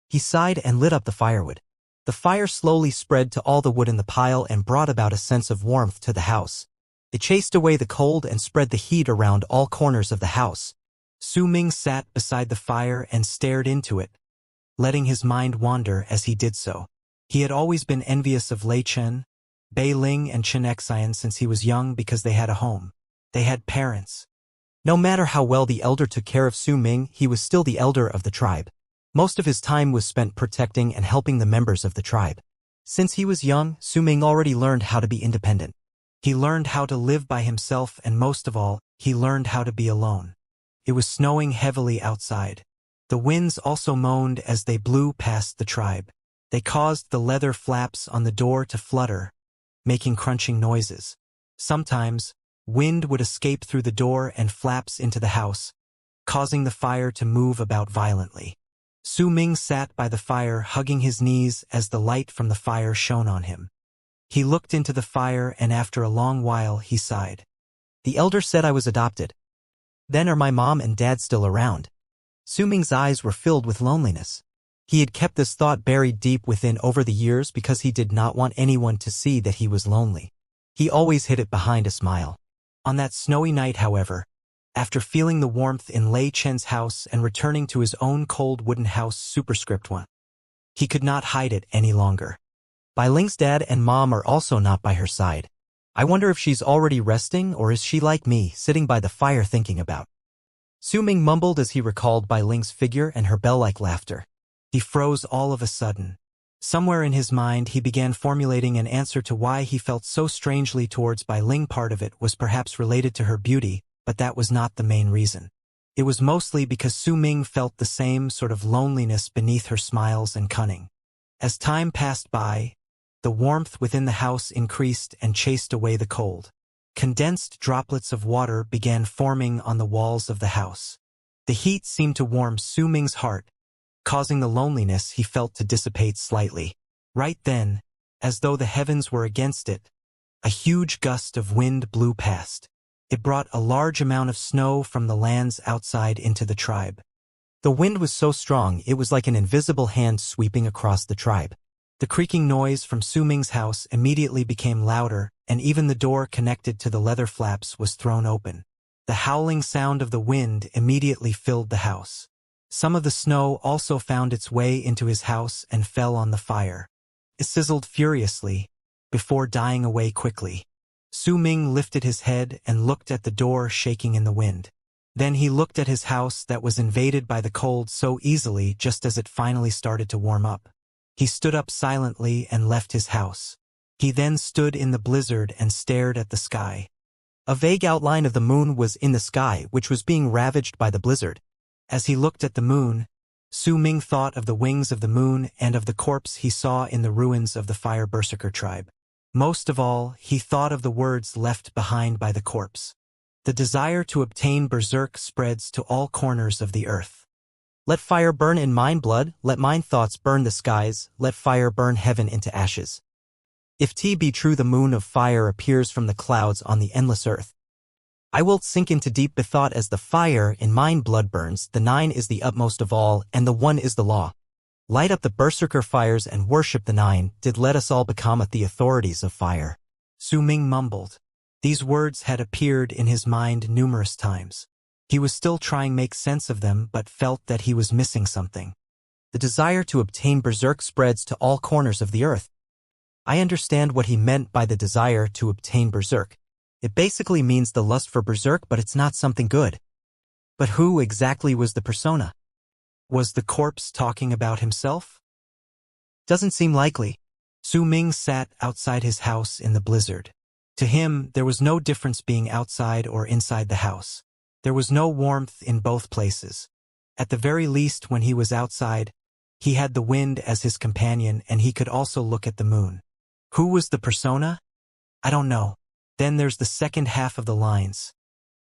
He sighed and lit up the firewood. The fire slowly spread to all the wood in the pile and brought about a sense of warmth to the house. It chased away the cold and spread the heat around all corners of the house. Su Ming sat beside the fire and stared into it, letting his mind wander as he did so. He had always been envious of Lei Chen, Bei Ling, and Xianxia since he was young because they had a home. They had parents. No matter how well the elder took care of Su Ming, he was still the elder of the tribe. Most of his time was spent protecting and helping the members of the tribe. Since he was young, Su Ming already learned how to be independent. He learned how to live by himself, and most of all, he learned how to be alone. It was snowing heavily outside. The winds also moaned as they blew past the tribe. They caused the leather flaps on the door to flutter, making crunching noises. Sometimes, wind would escape through the door and flaps into the house, causing the fire to move about violently. Su Ming sat by the fire, hugging his knees as the light from the fire shone on him. He looked into the fire, and after a long while he sighed. The elder said I was adopted. Then are my mom and dad still around? Su Ming's eyes were filled with loneliness. He had kept this thought buried deep within over the years because he did not want anyone to see that he was lonely. He always hid it behind a smile. On that snowy night, however, after feeling the warmth in Lei Chen's house and returning to his own cold wooden house superscript 1, he could not hide it any longer. Bai Ling's dad and mom are also not by her side. I wonder if she's already resting, or is she like me, sitting by the fire thinking about. Su Ming mumbled as he recalled Bai Ling's figure and her bell-like laughter. He froze all of a sudden. Somewhere in his mind he began formulating an answer to why he felt so strangely towards Bai Ling. Part of it was perhaps related to her beauty, but that was not the main reason. It was mostly because Su Ming felt the same sort of loneliness beneath her smiles and cunning. As time passed by, the warmth within the house increased and chased away the cold. Condensed droplets of water began forming on the walls of the house. The heat seemed to warm Su Ming's heart, causing the loneliness he felt to dissipate slightly. Right then, as though the heavens were against it, a huge gust of wind blew past. It brought a large amount of snow from the lands outside into the tribe. The wind was so strong it was like an invisible hand sweeping across the tribe. The creaking noise from Su Ming's house immediately became louder, and even the door connected to the leather flaps was thrown open. The howling sound of the wind immediately filled the house. Some of the snow also found its way into his house and fell on the fire. It sizzled furiously, before dying away quickly. Su Ming lifted his head and looked at the door shaking in the wind. Then he looked at his house that was invaded by the cold so easily just as it finally started to warm up. He stood up silently and left his house. He then stood in the blizzard and stared at the sky. A vague outline of the moon was in the sky, which was being ravaged by the blizzard. As he looked at the moon, Su Ming thought of the wings of the moon and of the corpse he saw in the ruins of the Fire Berserker tribe. Most of all, he thought of the words left behind by the corpse. The desire to obtain berserk spreads to all corners of the earth. Let fire burn in mine blood, let mine thoughts burn the skies, let fire burn heaven into ashes. If 't be true the moon of fire appears from the clouds on the endless earth, I will sink into deep bethought as the fire in mine blood burns, the 9 is the utmost of all, and the 1 is the law. Light up the berserker fires and worship the 9, did let us all become at the authorities of fire. Su Ming mumbled. These words had appeared in his mind numerous times. He was still trying to make sense of them but felt that he was missing something. The desire to obtain berserk spreads to all corners of the earth. I understand what he meant by the desire to obtain berserk. It basically means the lust for berserk, but it's not something good. But who exactly was the persona? Was the corpse talking about himself? Doesn't seem likely. Su Ming sat outside his house in the blizzard. To him, there was no difference being outside or inside the house. There was no warmth in both places. At the very least, when he was outside, he had the wind as his companion and he could also look at the moon. Who was the persona? I don't know. Then there's the second half of the lines.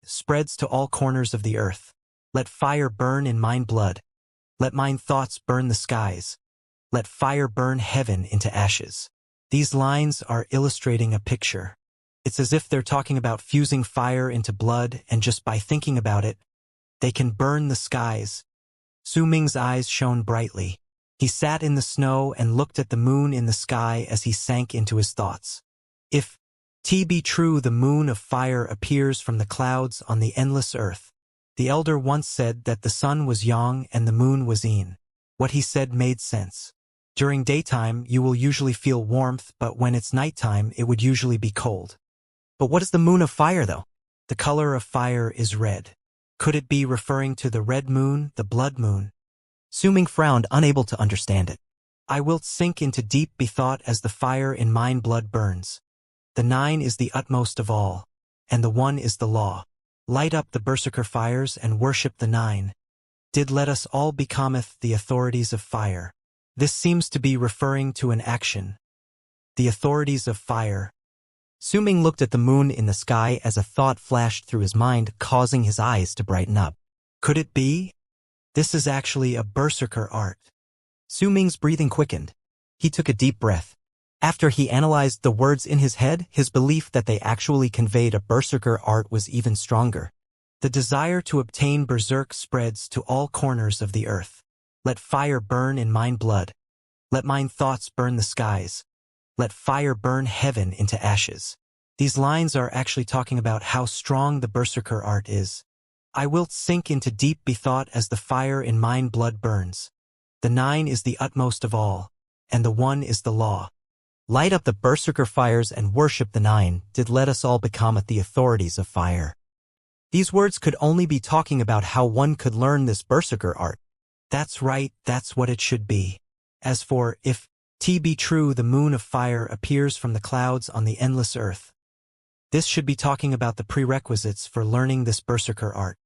Spreads to all corners of the earth. Let fire burn in mine blood. Let mine thoughts burn the skies. Let fire burn heaven into ashes. These lines are illustrating a picture. It's as if they're talking about fusing fire into blood, and just by thinking about it, they can burn the skies. Su Ming's eyes shone brightly. He sat in the snow and looked at the moon in the sky as he sank into his thoughts. If T be true, the moon of fire appears from the clouds on the endless earth. The elder once said that the sun was yang and the moon was yin. What he said made sense. During daytime, you will usually feel warmth, but when it's nighttime, it would usually be cold. But what is the moon of fire, though? The color of fire is red. Could it be referring to the red moon, the blood moon? Su Ming frowned, unable to understand it. I wilt sink into deep bethought as the fire in mine blood burns. The 9 is the utmost of all, and the 1 is the law. Light up the berserker fires and worship the 9. Did let us all becometh the authorities of fire. This seems to be referring to an action. The authorities of fire. Su Ming looked at the moon in the sky as a thought flashed through his mind, causing his eyes to brighten up. Could it be? This is actually a berserker art. Su Ming's breathing quickened. He took a deep breath. After he analyzed the words in his head, his belief that they actually conveyed a berserker art was even stronger. The desire to obtain berserk spreads to all corners of the earth. Let fire burn in mine blood. Let mine thoughts burn the skies. Let fire burn heaven into ashes. These lines are actually talking about how strong the berserker art is. I wilt sink into deep bethought as the fire in mine blood burns. The 9 is the utmost of all, and the 1 is the law. Light up the berserker fires and worship the 9, did let us all become at the authorities of fire. These words could only be talking about how one could learn this berserker art. That's right, that's what it should be. As for, if T be true, the moon of fire appears from the clouds on the endless earth. This should be talking about the prerequisites for learning this berserker art.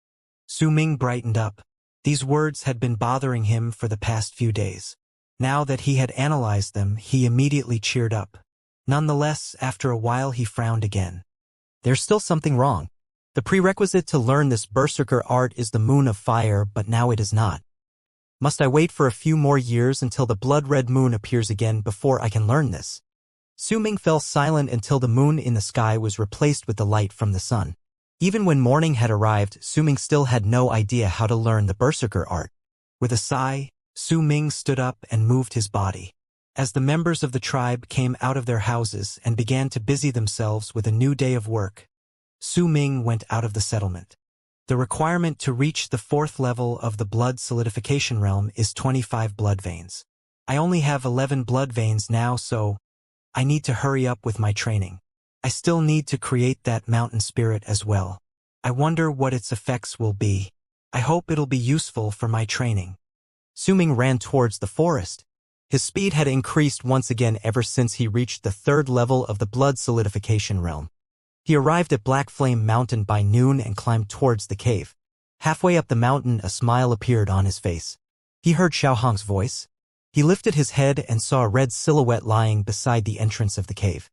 Su Ming brightened up. These words had been bothering him for the past few days. Now that he had analyzed them, he immediately cheered up. Nonetheless, after a while he frowned again. There's still something wrong. The prerequisite to learn this berserker art is the moon of fire, but now it is not. Must I wait for a few more years until the blood-red moon appears again before I can learn this? Su Ming fell silent until the moon in the sky was replaced with the light from the sun. Even when morning had arrived, Su Ming still had no idea how to learn the berserker art. With a sigh, Su Ming stood up and moved his body. As the members of the tribe came out of their houses and began to busy themselves with a new day of work, Su Ming went out of the settlement. The requirement to reach the 4th level of the blood solidification realm is 25 blood veins. I only have 11 blood veins now, so I need to hurry up with my training. I still need to create that mountain spirit as well. I wonder what its effects will be. I hope it'll be useful for my training. Su Ming ran towards the forest. His speed had increased once again ever since he reached the 3rd level of the blood solidification realm. He arrived at Black Flame Mountain by noon and climbed towards the cave. Halfway up the mountain, a smile appeared on his face. He heard Xiao Hong's voice. He lifted his head and saw a red silhouette lying beside the entrance of the cave.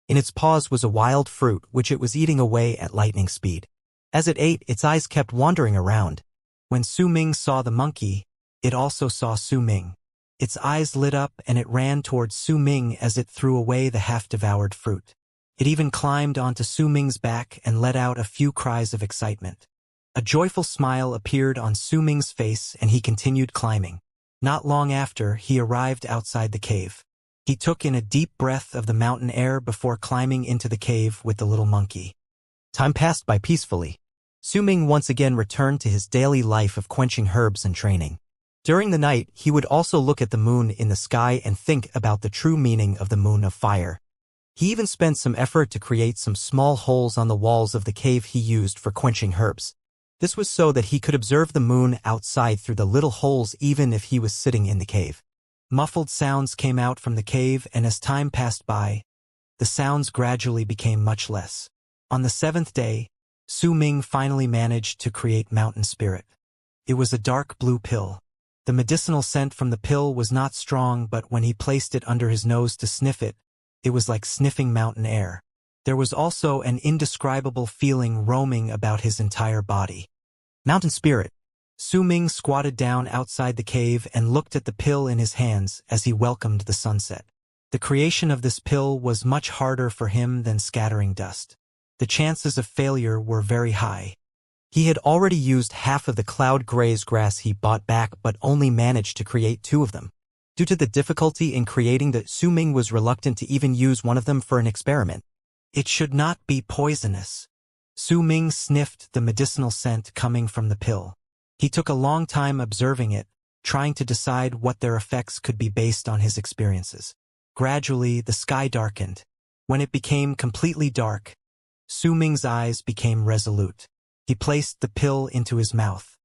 In its paws was a wild fruit, which it was eating away at lightning speed. As it ate, its eyes kept wandering around. When Su Ming saw the monkey, it also saw Su Ming. Its eyes lit up and it ran towards Su Ming as it threw away the half-devoured fruit. It even climbed onto Su Ming's back and let out a few cries of excitement. A joyful smile appeared on Su Ming's face and he continued climbing. Not long after, he arrived outside the cave. He took in a deep breath of the mountain air before climbing into the cave with the little monkey. Time passed by peacefully. Su Ming once again returned to his daily life of quenching herbs and training. During the night, he would also look at the moon in the sky and think about the true meaning of the moon of fire. He even spent some effort to create some small holes on the walls of the cave he used for quenching herbs. This was so that he could observe the moon outside through the little holes even if he was sitting in the cave. Muffled sounds came out from the cave, and as time passed by, the sounds gradually became much less. On the 7th day, Su Ming finally managed to create Mountain Spirit. It was a dark blue pill. The medicinal scent from the pill was not strong, but when he placed it under his nose to sniff it, it was like sniffing mountain air. There was also an indescribable feeling roaming about his entire body. Mountain Spirit. Su Ming squatted down outside the cave and looked at the pill in his hands as he welcomed the sunset. The creation of this pill was much harder for him than scattering dust. The chances of failure were very high. He had already used half of the cloud graze grass he bought back but only managed to create 2 of them. Due to the difficulty in creating the Su Ming was reluctant to even use one of them for an experiment. It should not be poisonous. Su Ming sniffed the medicinal scent coming from the pill. He took a long time observing it, trying to decide what their effects could be based on his experiences. Gradually, the sky darkened. When it became completely dark, Su Ming's eyes became resolute. He placed the pill into his mouth.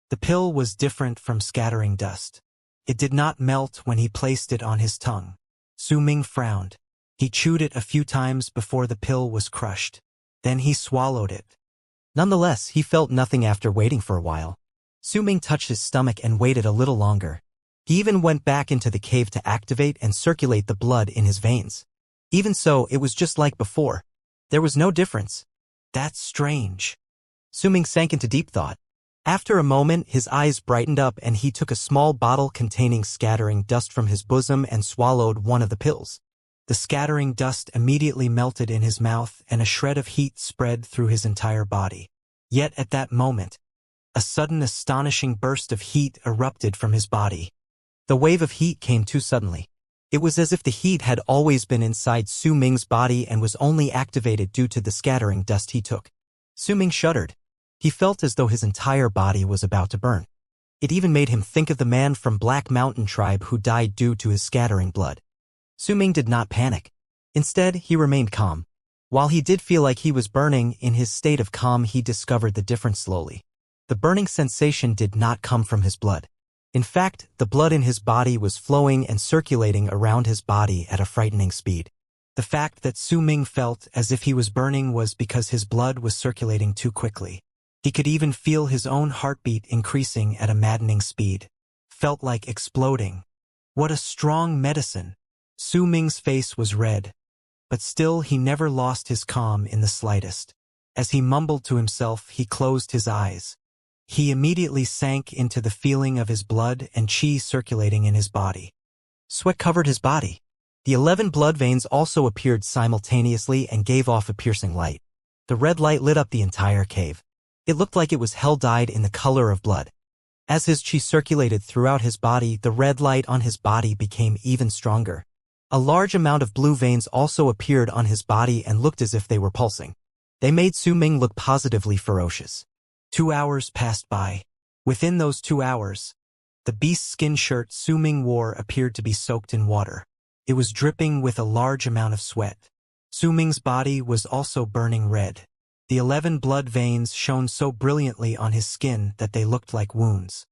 The pill was different from scattering dust. It did not melt when he placed it on his tongue. Su Ming frowned. He chewed it a few times before the pill was crushed. Then he swallowed it. Nonetheless, he felt nothing after waiting for a while. Su Ming touched his stomach and waited a little longer. He even went back into the cave to activate and circulate the blood in his veins. Even so, it was just like before. There was no difference. That's strange. Su Ming sank into deep thought. After a moment, his eyes brightened up and he took a small bottle containing scattering dust from his bosom and swallowed one of the pills. The scattering dust immediately melted in his mouth and a shred of heat spread through his entire body. Yet at that moment, a sudden astonishing burst of heat erupted from his body. The wave of heat came too suddenly. It was as if the heat had always been inside Su Ming's body and was only activated due to the scattering dust he took. Su Ming shuddered. He felt as though his entire body was about to burn. It even made him think of the man from Black Mountain tribe who died due to his scattering blood. Su Ming did not panic. Instead, he remained calm. While he did feel like he was burning, in his state of calm he discovered the difference slowly. The burning sensation did not come from his blood. In fact, the blood in his body was flowing and circulating around his body at a frightening speed. The fact that Su Ming felt as if he was burning was because his blood was circulating too quickly. He could even feel his own heartbeat increasing at a maddening speed. Felt like exploding. What a strong medicine! Su Ming's face was red. But still he never lost his calm in the slightest. As he mumbled to himself, he closed his eyes. He immediately sank into the feeling of his blood and qi circulating in his body. Sweat covered his body. The 11 blood veins also appeared simultaneously and gave off a piercing light. The red light lit up the entire cave. It looked like it was hell-dyed in the color of blood. As his qi circulated throughout his body, the red light on his body became even stronger. A large amount of blue veins also appeared on his body and looked as if they were pulsing. They made Su Ming look positively ferocious. 2 hours passed by. Within those 2 hours, the beast skin shirt Su Ming wore appeared to be soaked in water. It was dripping with a large amount of sweat. Su Ming's body was also burning red. The 11 blood veins shone so brilliantly on his skin that they looked like wounds.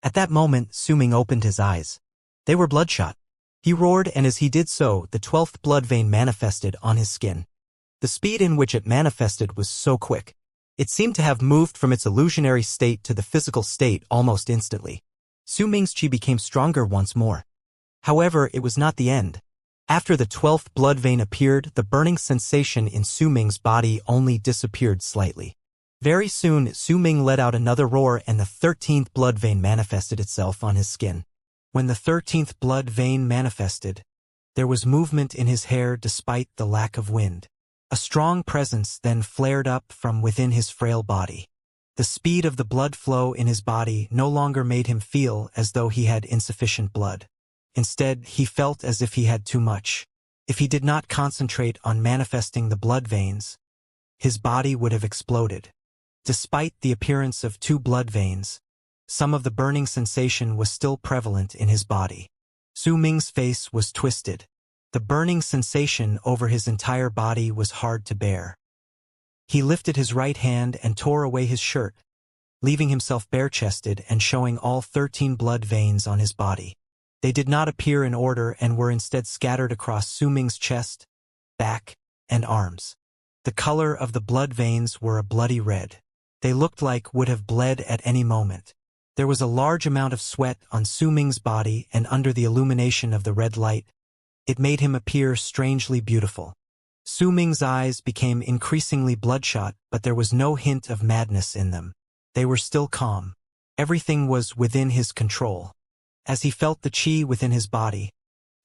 At that moment, Su Ming opened his eyes. They were bloodshot. He roared, and as he did so, the 12th blood vein manifested on his skin. The speed in which it manifested was so quick. It seemed to have moved from its illusionary state to the physical state almost instantly. Su Ming's qi became stronger once more. However, it was not the end. After the 12th blood vein appeared, the burning sensation in Su Ming's body only disappeared slightly. Very soon, Su Ming let out another roar and the 13th blood vein manifested itself on his skin. When the 13th blood vein manifested, there was movement in his hair despite the lack of wind. A strong presence then flared up from within his frail body. The speed of the blood flow in his body no longer made him feel as though he had insufficient blood. Instead, he felt as if he had too much. If he did not concentrate on manifesting the blood veins, his body would have exploded. Despite the appearance of 2 blood veins, some of the burning sensation was still prevalent in his body. Su Ming's face was twisted. The burning sensation over his entire body was hard to bear. He lifted his right hand and tore away his shirt, leaving himself bare-chested and showing all 13 blood veins on his body. They did not appear in order and were instead scattered across Su Ming's chest, back, and arms. The color of the blood veins were a bloody red. They looked like would have bled at any moment. There was a large amount of sweat on Su Ming's body, and under the illumination of the red light, it made him appear strangely beautiful. Su Ming's eyes became increasingly bloodshot, but there was no hint of madness in them. They were still calm. Everything was within his control. As he felt the qi within his body,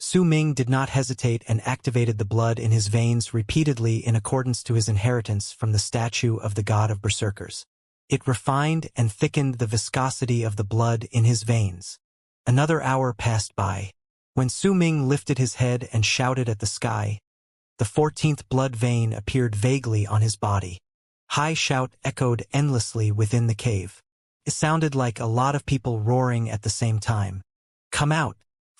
Su Ming did not hesitate and activated the blood in his veins repeatedly in accordance to his inheritance from the statue of the god of berserkers. It refined and thickened the viscosity of the blood in his veins. Another hour passed by. When Su Ming lifted his head and shouted at the sky, the 14th blood vein appeared vaguely on his body. High shout echoed endlessly within the cave. It sounded like a lot of people roaring at the same time. Come out,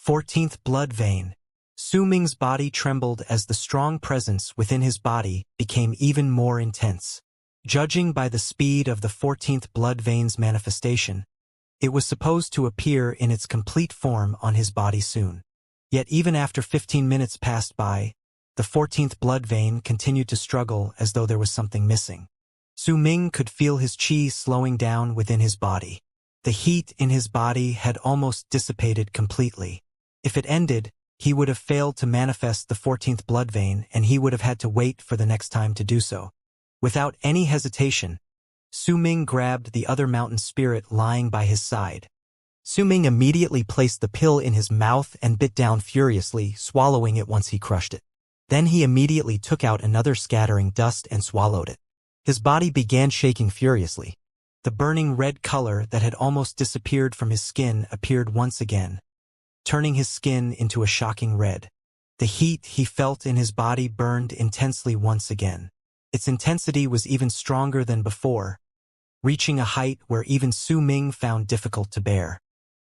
14th blood vein. Su Ming's body trembled as the strong presence within his body became even more intense. Judging by the speed of the 14th blood vein's manifestation, it was supposed to appear in its complete form on his body soon. Yet even after 15 minutes passed by, the 14th blood vein continued to struggle as though there was something missing. Su Ming could feel his qi slowing down within his body. The heat in his body had almost dissipated completely. If it ended, he would have failed to manifest the 14th blood vein and he would have had to wait for the next time to do so. Without any hesitation, Su Ming grabbed the other mountain spirit lying by his side. Su Ming immediately placed the pill in his mouth and bit down furiously, swallowing it once he crushed it. Then he immediately took out another scattering dust and swallowed it. His body began shaking furiously. The burning red color that had almost disappeared from his skin appeared once again, turning his skin into a shocking red. The heat he felt in his body burned intensely once again. Its intensity was even stronger than before, reaching a height where even Su Ming found difficult to bear.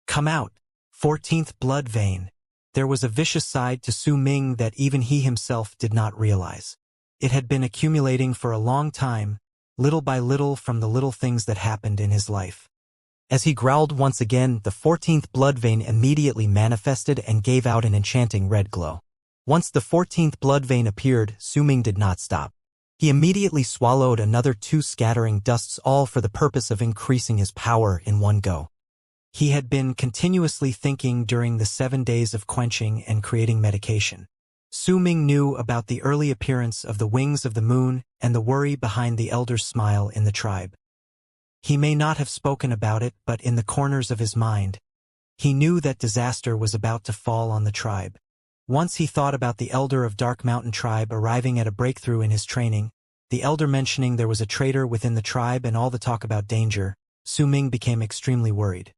Come out, 14th blood vein. There was a vicious side to Su Ming that even he himself did not realize. It had been accumulating for a long time, little by little from the little things that happened in his life. As he growled once again, the 14th blood vein immediately manifested and gave out an enchanting red glow. Once the 14th blood vein appeared, Su Ming did not stop. He immediately swallowed another 2 scattering dusts, all for the purpose of increasing his power in one go. He had been continuously thinking during the 7 days of quenching and creating medication. Su Ming knew about the early appearance of the wings of the moon and the worry behind the elder's smile in the tribe. He may not have spoken about it, but in the corners of his mind, he knew that disaster was about to fall on the tribe. Once he thought about the elder of Dark Mountain tribe arriving at a breakthrough in his training, the elder mentioning there was a traitor within the tribe and all the talk about danger, Su Ming became extremely worried.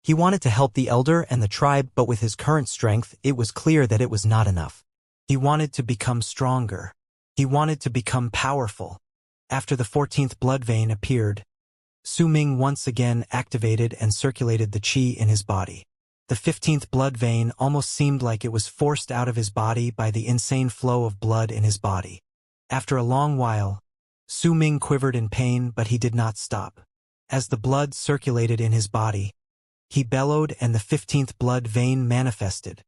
He wanted to help the elder and the tribe, but with his current strength, it was clear that it was not enough. He wanted to become stronger. He wanted to become powerful. After the 14th blood vein appeared, Su Ming once again activated and circulated the qi in his body. The 15th blood vein almost seemed like it was forced out of his body by the insane flow of blood in his body. After a long while, Su Ming quivered in pain, but he did not stop. As the blood circulated in his body, he bellowed and the 15th blood vein manifested.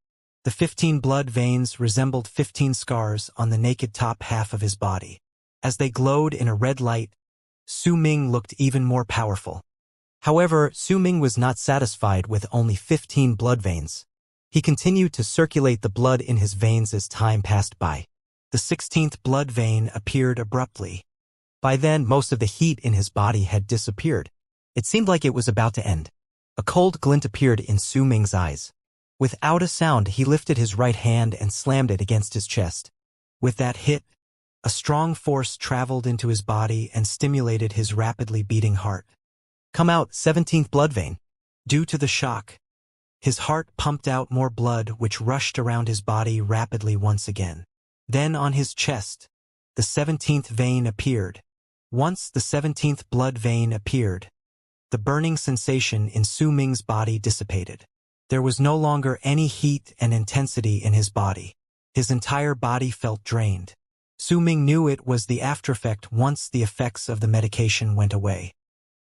The 15 blood veins resembled 15 scars on the naked top half of his body. As they glowed in a red light, Su Ming looked even more powerful. However, Su Ming was not satisfied with only 15 blood veins. He continued to circulate the blood in his veins as time passed by. The 16th blood vein appeared abruptly. By then, most of the heat in his body had disappeared. It seemed like it was about to end. A cold glint appeared in Su Ming's eyes. Without a sound, he lifted his right hand and slammed it against his chest. With that hit, a strong force traveled into his body and stimulated his rapidly beating heart. Come out, 17th blood vein. Due to the shock, his heart pumped out more blood, which rushed around his body rapidly once again. Then on his chest, the 17th vein appeared. Once the 17th blood vein appeared, the burning sensation in Su Ming's body dissipated. There was no longer any heat and intensity in his body. His entire body felt drained. Su Ming knew it was the aftereffect once the effects of the medication went away.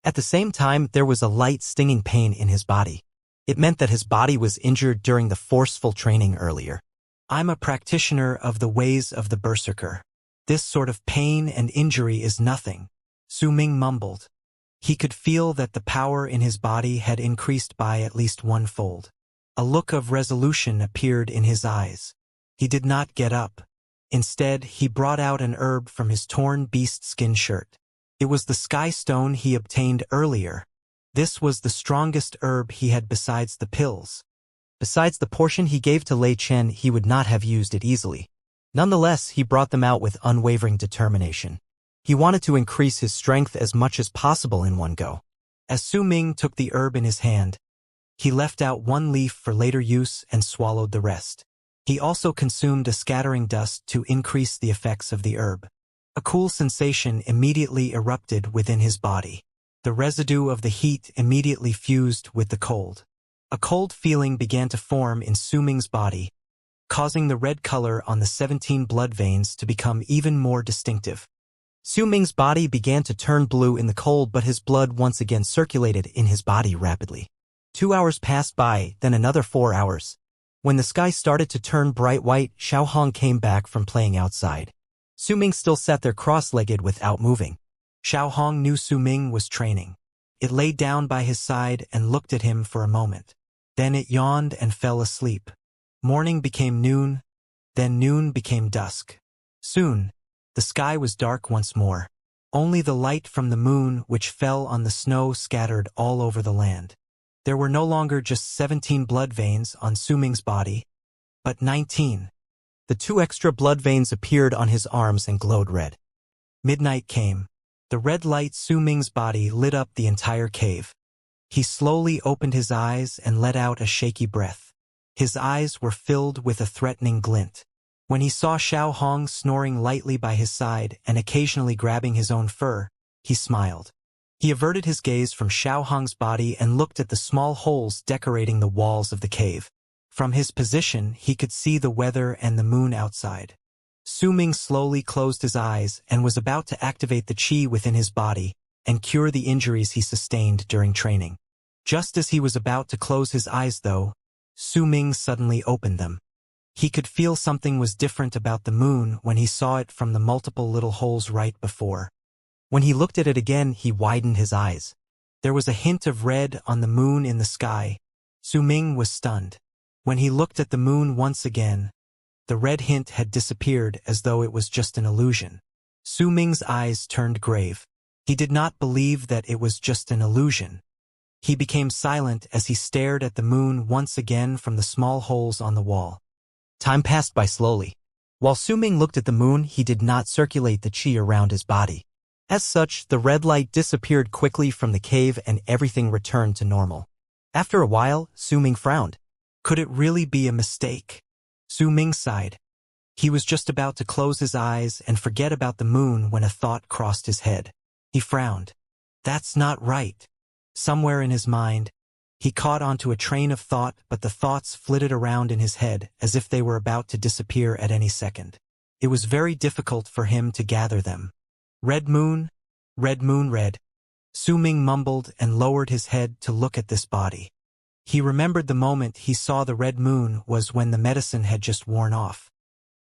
At the same time, there was a light stinging pain in his body. It meant that his body was injured during the forceful training earlier. I'm a practitioner of the ways of the berserker. This sort of pain and injury is nothing, Su Ming mumbled. He could feel that the power in his body had increased by at least 1-fold. A look of resolution appeared in his eyes. He did not get up. Instead, he brought out an herb from his torn beast skin shirt. It was the sky stone he obtained earlier. This was the strongest herb he had besides the pills. Besides the portion he gave to Lei Chen, he would not have used it easily. Nonetheless, he brought them out with unwavering determination. He wanted to increase his strength as much as possible in one go. As Su Ming took the herb in his hand, he left out one leaf for later use and swallowed the rest. He also consumed a scattering dust to increase the effects of the herb. A cool sensation immediately erupted within his body. The residue of the heat immediately fused with the cold. A cold feeling began to form in Su Ming's body, causing the red color on the 17 blood veins to become even more distinctive. Su Ming's body began to turn blue in the cold, but his blood once again circulated in his body rapidly. 2 hours passed by, then another 4 hours. When the sky started to turn bright white, Xiaohong came back from playing outside. Su Ming still sat there cross-legged without moving. Xiaohong knew Su Ming was training. It lay down by his side and looked at him for a moment. Then it yawned and fell asleep. Morning became noon, then noon became dusk. Soon, the sky was dark once more. Only the light from the moon which fell on the snow scattered all over the land. There were no longer just 17 blood veins on Su Ming's body, but 19. The 2 extra blood veins appeared on his arms and glowed red. Midnight came. The red light Su Ming's body lit up the entire cave. He slowly opened his eyes and let out a shaky breath. His eyes were filled with a threatening glint. When he saw Xiaohong snoring lightly by his side and occasionally grabbing his own fur, he smiled. He averted his gaze from Xiaohong's body and looked at the small holes decorating the walls of the cave. From his position, he could see the weather and the moon outside. Su Ming slowly closed his eyes and was about to activate the qi within his body and cure the injuries he sustained during training. Just as he was about to close his eyes, though, Su Ming suddenly opened them. He could feel something was different about the moon when he saw it from the multiple little holes right before. When he looked at it again, he widened his eyes. There was a hint of red on the moon in the sky. Su Ming was stunned. When he looked at the moon once again, the red hint had disappeared as though it was just an illusion. Su Ming's eyes turned grave. He did not believe that it was just an illusion. He became silent as he stared at the moon once again from the small holes on the wall. Time passed by slowly. While Su Ming looked at the moon, he did not circulate the qi around his body. As such, the red light disappeared quickly from the cave and everything returned to normal. After a while, Su Ming frowned. Could it really be a mistake? Su Ming sighed. He was just about to close his eyes and forget about the moon when a thought crossed his head. He frowned. That's not right. Somewhere in his mind, he caught onto a train of thought, but the thoughts flitted around in his head as if they were about to disappear at any second. It was very difficult for him to gather them. Red moon, red moon, red. Su Ming mumbled and lowered his head to look at this body. He remembered the moment he saw the red moon was when the medicine had just worn off.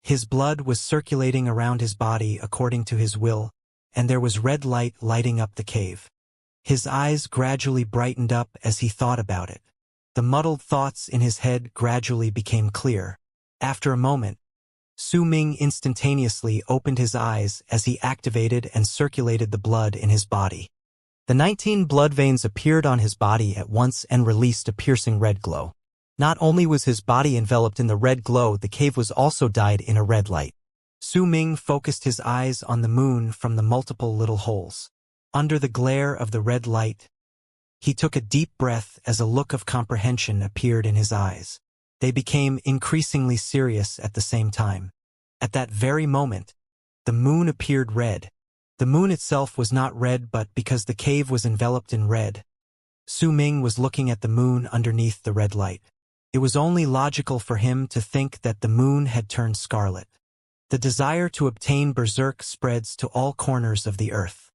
His blood was circulating around his body according to his will, and there was red light lighting up the cave. His eyes gradually brightened up as he thought about it. The muddled thoughts in his head gradually became clear. After a moment, Su Ming instantaneously opened his eyes as he activated and circulated the blood in his body. The 19 blood veins appeared on his body at once and released a piercing red glow. Not only was his body enveloped in the red glow, the cave was also dyed in a red light. Su Ming focused his eyes on the moon from the multiple little holes. Under the glare of the red light, he took a deep breath as a look of comprehension appeared in his eyes. They became increasingly serious at the same time. At that very moment, the moon appeared red. The moon itself was not red, but because the cave was enveloped in red, Su Ming was looking at the moon underneath the red light. It was only logical for him to think that the moon had turned scarlet. The desire to obtain berserk spreads to all corners of the earth.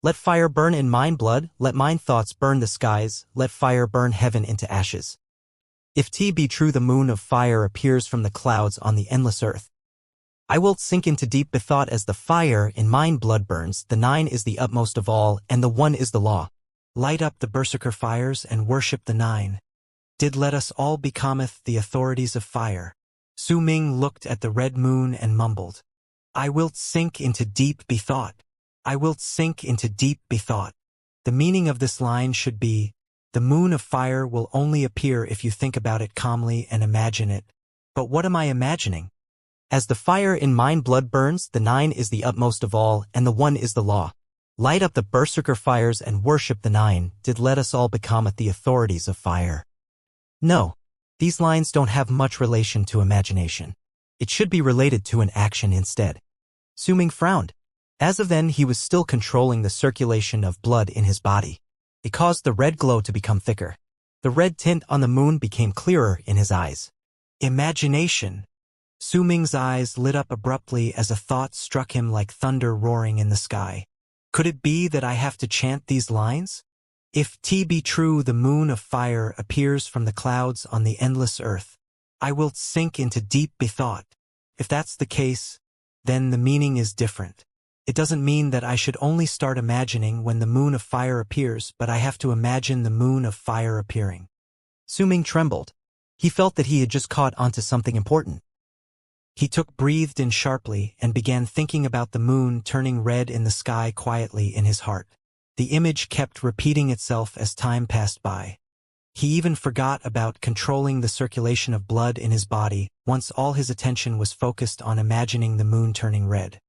Let fire burn in mine blood, let mine thoughts burn the skies, let fire burn heaven into ashes. If T be true, the moon of fire appears from the clouds on the endless earth. I wilt sink into deep bethought as the fire in mine blood burns, the 9 is the utmost of all, and the 1 is the law. Light up the berserker fires and worship the 9. Did let us all becometh the authorities of fire. Su Ming looked at the red moon and mumbled. I wilt sink into deep bethought. I wilt sink into deep bethought. The meaning of this line should be, The moon of fire will only appear if you think about it calmly and imagine it. But what am I imagining? As the fire in mine blood burns, the 9 is the utmost of all, and the 1 is the law. Light up the berserker fires and worship the 9, did let us all become at the authorities of fire. No, these lines don't have much relation to imagination. It should be related to an action instead. Su Ming frowned. As of then, he was still controlling the circulation of blood in his body. It caused the red glow to become thicker. The red tint on the moon became clearer in his eyes. Imagination. Su Ming's eyes lit up abruptly as a thought struck him like thunder roaring in the sky. Could it be that I have to chant these lines? If T be true, the moon of fire appears from the clouds on the endless earth, I will sink into deep bethought. If that's the case, then the meaning is different. It doesn't mean that I should only start imagining when the moon of fire appears, but I have to imagine the moon of fire appearing. Su Ming trembled. He felt that he had just caught onto something important. He breathed in sharply and began thinking about the moon turning red in the sky quietly in his heart. The image kept repeating itself as time passed by. He even forgot about controlling the circulation of blood in his body once all his attention was focused on imagining the moon turning red.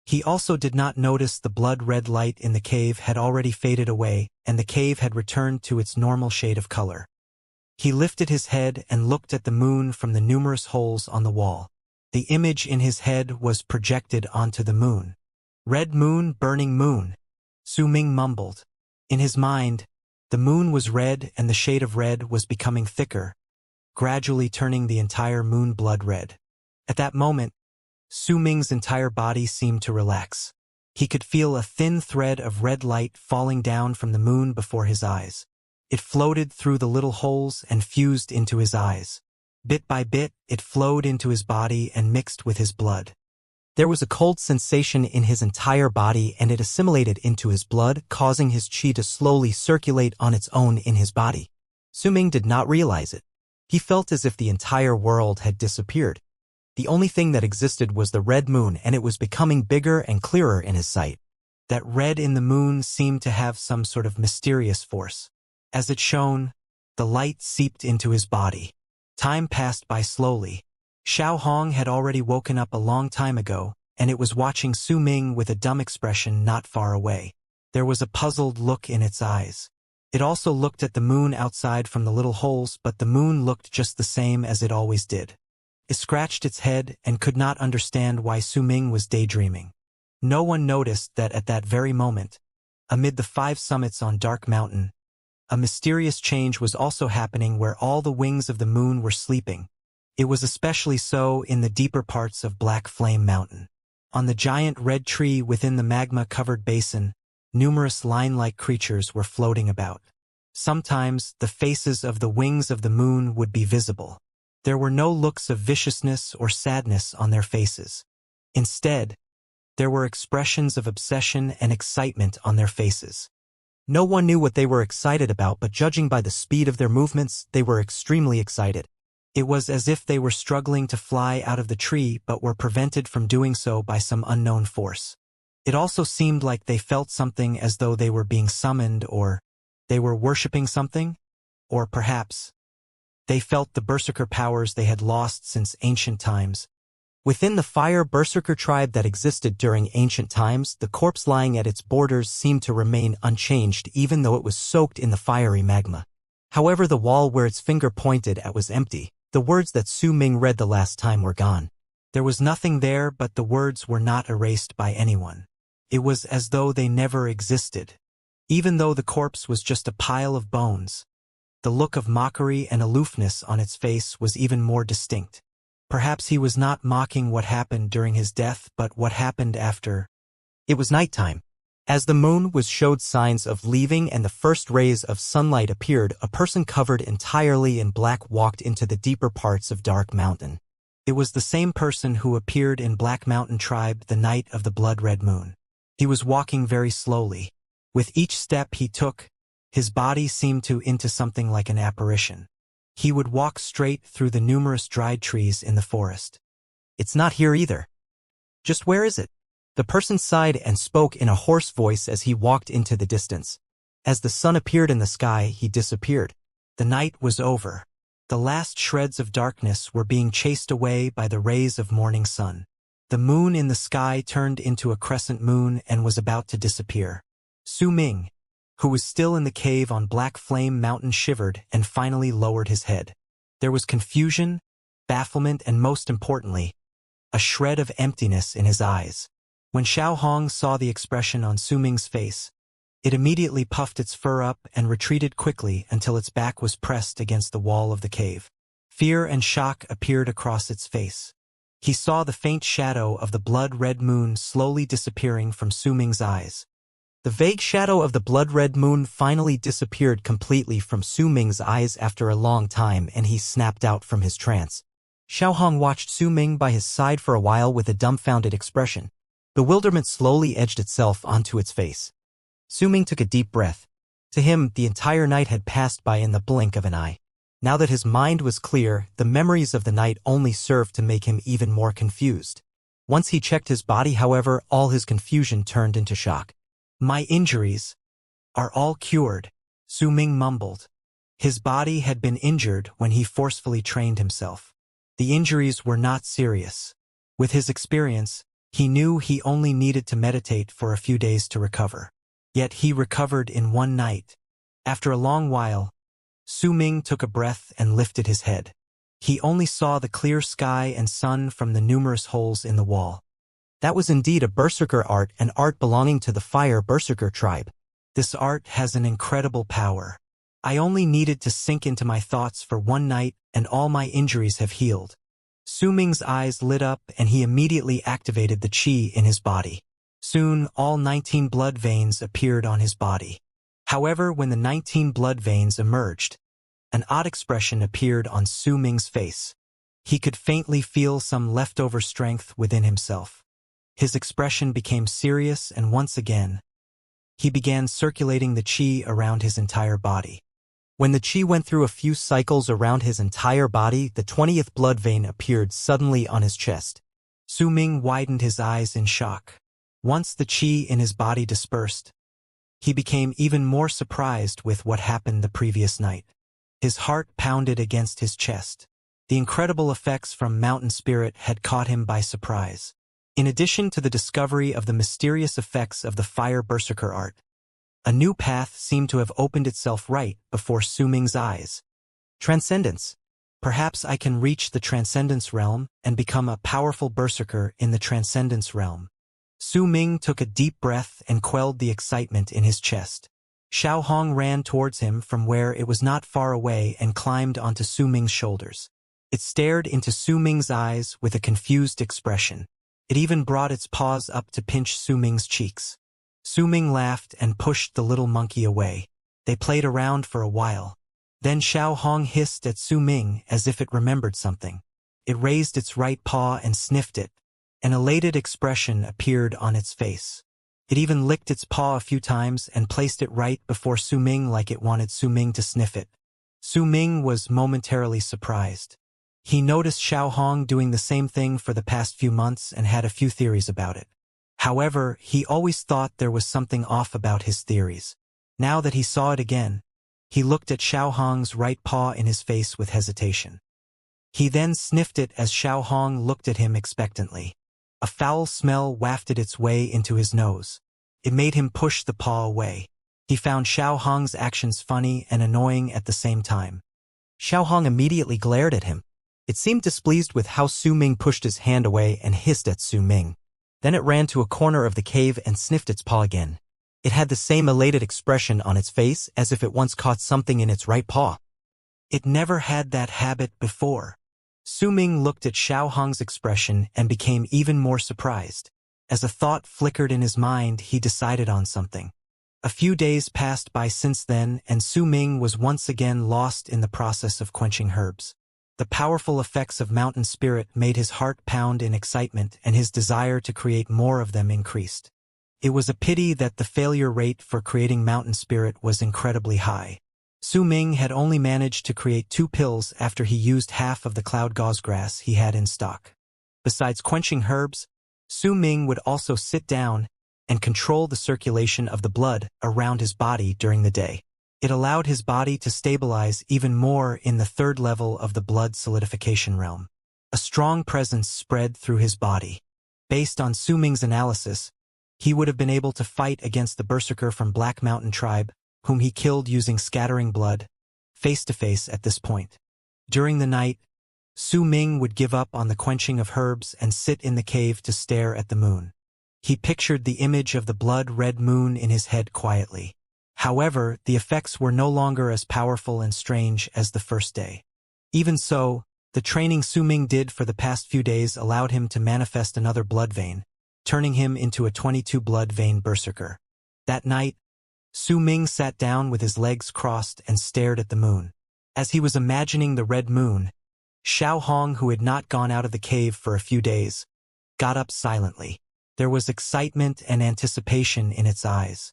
He also did not notice the blood-red light in the cave had already faded away, and the cave had returned to its normal shade of color. He lifted his head and looked at the moon from the numerous holes on the wall. The image in his head was projected onto the moon. Red moon, burning moon. Su Ming mumbled. In his mind, the moon was red and the shade of red was becoming thicker, gradually turning the entire moon blood red. At that moment, Su Ming's entire body seemed to relax. He could feel a thin thread of red light falling down from the moon before his eyes. It floated through the little holes and fused into his eyes. Bit by bit, it flowed into his body and mixed with his blood. There was a cold sensation in his entire body and it assimilated into his blood, causing his qi to slowly circulate on its own in his body. Su Ming did not realize it. He felt as if the entire world had disappeared. The only thing that existed was the red moon, and it was becoming bigger and clearer in his sight. That red in the moon seemed to have some sort of mysterious force. As it shone, the light seeped into his body. Time passed by slowly. Xiao Hong had already woken up a long time ago, and it was watching Su Ming with a dumb expression not far away. There was a puzzled look in its eyes. It also looked at the moon outside from the little holes, but the moon looked just the same as it always did. It scratched its head and could not understand why Su Ming was daydreaming. No one noticed that at that very moment, amid the 5 summits on Dark Mountain, a mysterious change was also happening where all the wings of the moon were sleeping. It was especially so in the deeper parts of Black Flame Mountain. On the giant red tree within the magma-covered basin, numerous lion-like creatures were floating about. Sometimes, the faces of the wings of the moon would be visible. There were no looks of viciousness or sadness on their faces. Instead, there were expressions of obsession and excitement on their faces. No one knew what they were excited about, but judging by the speed of their movements, they were extremely excited. It was as if they were struggling to fly out of the tree but were prevented from doing so by some unknown force. It also seemed like they felt something, as though they were being summoned, or they were worshipping something, or perhaps they felt the berserker powers they had lost since ancient times. Within the fire berserker tribe that existed during ancient times, the corpse lying at its borders seemed to remain unchanged even though it was soaked in the fiery magma. However, the wall where its finger pointed at was empty. The words that Su Ming read the last time were gone. There was nothing there, but the words were not erased by anyone. It was as though they never existed. Even though the corpse was just a pile of bones, the look of mockery and aloofness on its face was even more distinct. Perhaps he was not mocking what happened during his death, but what happened after. It was nighttime. As the moon showed signs of leaving and the first rays of sunlight appeared, a person covered entirely in black walked into the deeper parts of Dark Mountain. It was the same person who appeared in Black Mountain Tribe the night of the blood-red moon. He was walking very slowly. With each step he took, his body seemed into something like an apparition. He would walk straight through the numerous dried trees in the forest. It's not here either. Just where is it? The person sighed and spoke in a hoarse voice as he walked into the distance. As the sun appeared in the sky, he disappeared. The night was over. The last shreds of darkness were being chased away by the rays of morning sun. The moon in the sky turned into a crescent moon and was about to disappear. Su Ming, who was still in the cave on Black Flame Mountain, shivered and finally lowered his head. There was confusion, bafflement, and most importantly, a shred of emptiness in his eyes. When Xiao Hong saw the expression on Su Ming's face, it immediately puffed its fur up and retreated quickly until its back was pressed against the wall of the cave. Fear and shock appeared across its face. He saw the faint shadow of the blood-red moon slowly disappearing from Su Ming's eyes. The vague shadow of the blood-red moon finally disappeared completely from Su Ming's eyes after a long time, and he snapped out from his trance. Xiao Hong watched Su Ming by his side for a while with a dumbfounded expression. Bewilderment slowly edged itself onto its face. Su Ming took a deep breath. To him, the entire night had passed by in the blink of an eye. Now that his mind was clear, the memories of the night only served to make him even more confused. Once he checked his body, however, all his confusion turned into shock. "My injuries are all cured," Su Ming mumbled. His body had been injured when he forcefully trained himself. The injuries were not serious. With his experience, he knew he only needed to meditate for a few days to recover. Yet he recovered in one night. After a long while, Su Ming took a breath and lifted his head. He only saw the clear sky and sun from the numerous holes in the wall. That was indeed a berserker art, an art belonging to the Fire Berserker tribe. This art has an incredible power. I only needed to sink into my thoughts for one night, and all my injuries have healed. Su Ming's eyes lit up and he immediately activated the qi in his body. Soon, all 19 blood veins appeared on his body. However, when the 19 blood veins emerged, an odd expression appeared on Su Ming's face. He could faintly feel some leftover strength within himself. His expression became serious, and once again, he began circulating the qi around his entire body. When the qi went through a few cycles around his entire body, the 20th blood vein appeared suddenly on his chest. Su Ming widened his eyes in shock. Once the qi in his body dispersed, he became even more surprised with what happened the previous night. His heart pounded against his chest. The incredible effects from Mountain Spirit had caught him by surprise. In addition to the discovery of the mysterious effects of the Fire Berserker art, a new path seemed to have opened itself right before Su Ming's eyes. Transcendence. Perhaps I can reach the Transcendence realm and become a powerful berserker in the Transcendence realm. Su Ming took a deep breath and quelled the excitement in his chest. Xiao Hong ran towards him from where it was not far away and climbed onto Su Ming's shoulders. It stared into Su Ming's eyes with a confused expression. It even brought its paws up to pinch Su Ming's cheeks. Su Ming laughed and pushed the little monkey away. They played around for a while. Then Xiao Hong hissed at Su Ming as if it remembered something. It raised its right paw and sniffed it. An elated expression appeared on its face. It even licked its paw a few times and placed it right before Su Ming like it wanted Su Ming to sniff it. Su Ming was momentarily surprised. He noticed Xiao Hong doing the same thing for the past few months and had a few theories about it. However, he always thought there was something off about his theories. Now that he saw it again, he looked at Xiao Hong's right paw in his face with hesitation. He then sniffed it as Xiao Hong looked at him expectantly. A foul smell wafted its way into his nose. It made him push the paw away. He found Xiao Hong's actions funny and annoying at the same time. Xiao Hong immediately glared at him. It seemed displeased with how Su Ming pushed his hand away and hissed at Su Ming. Then it ran to a corner of the cave and sniffed its paw again. It had the same elated expression on its face as if it once caught something in its right paw. It never had that habit before. Su Ming looked at Xiao Hong's expression and became even more surprised. As a thought flickered in his mind, he decided on something. A few days passed by since then, and Su Ming was once again lost in the process of quenching herbs. The powerful effects of Mountain Spirit made his heart pound in excitement, and his desire to create more of them increased. It was a pity that the failure rate for creating Mountain Spirit was incredibly high. Su Ming had only managed to create 2 pills after he used half of the cloud gauze grass he had in stock. Besides quenching herbs, Su Ming would also sit down and control the circulation of the blood around his body during the day. It allowed his body to stabilize even more in the third level of the blood solidification realm. A strong presence spread through his body. Based on Su Ming's analysis, he would have been able to fight against the berserker from Black Mountain tribe, whom he killed using scattering blood, face-to-face at this point. During the night, Su Ming would give up on the quenching of herbs and sit in the cave to stare at the moon. He pictured the image of the blood-red moon in his head quietly. However, the effects were no longer as powerful and strange as the first day. Even so, the training Su Ming did for the past few days allowed him to manifest another blood vein, turning him into a 22 blood vein berserker. That night, Su Ming sat down with his legs crossed and stared at the moon. As he was imagining the red moon, Xiao Hong, who had not gone out of the cave for a few days, got up silently. There was excitement and anticipation in its eyes.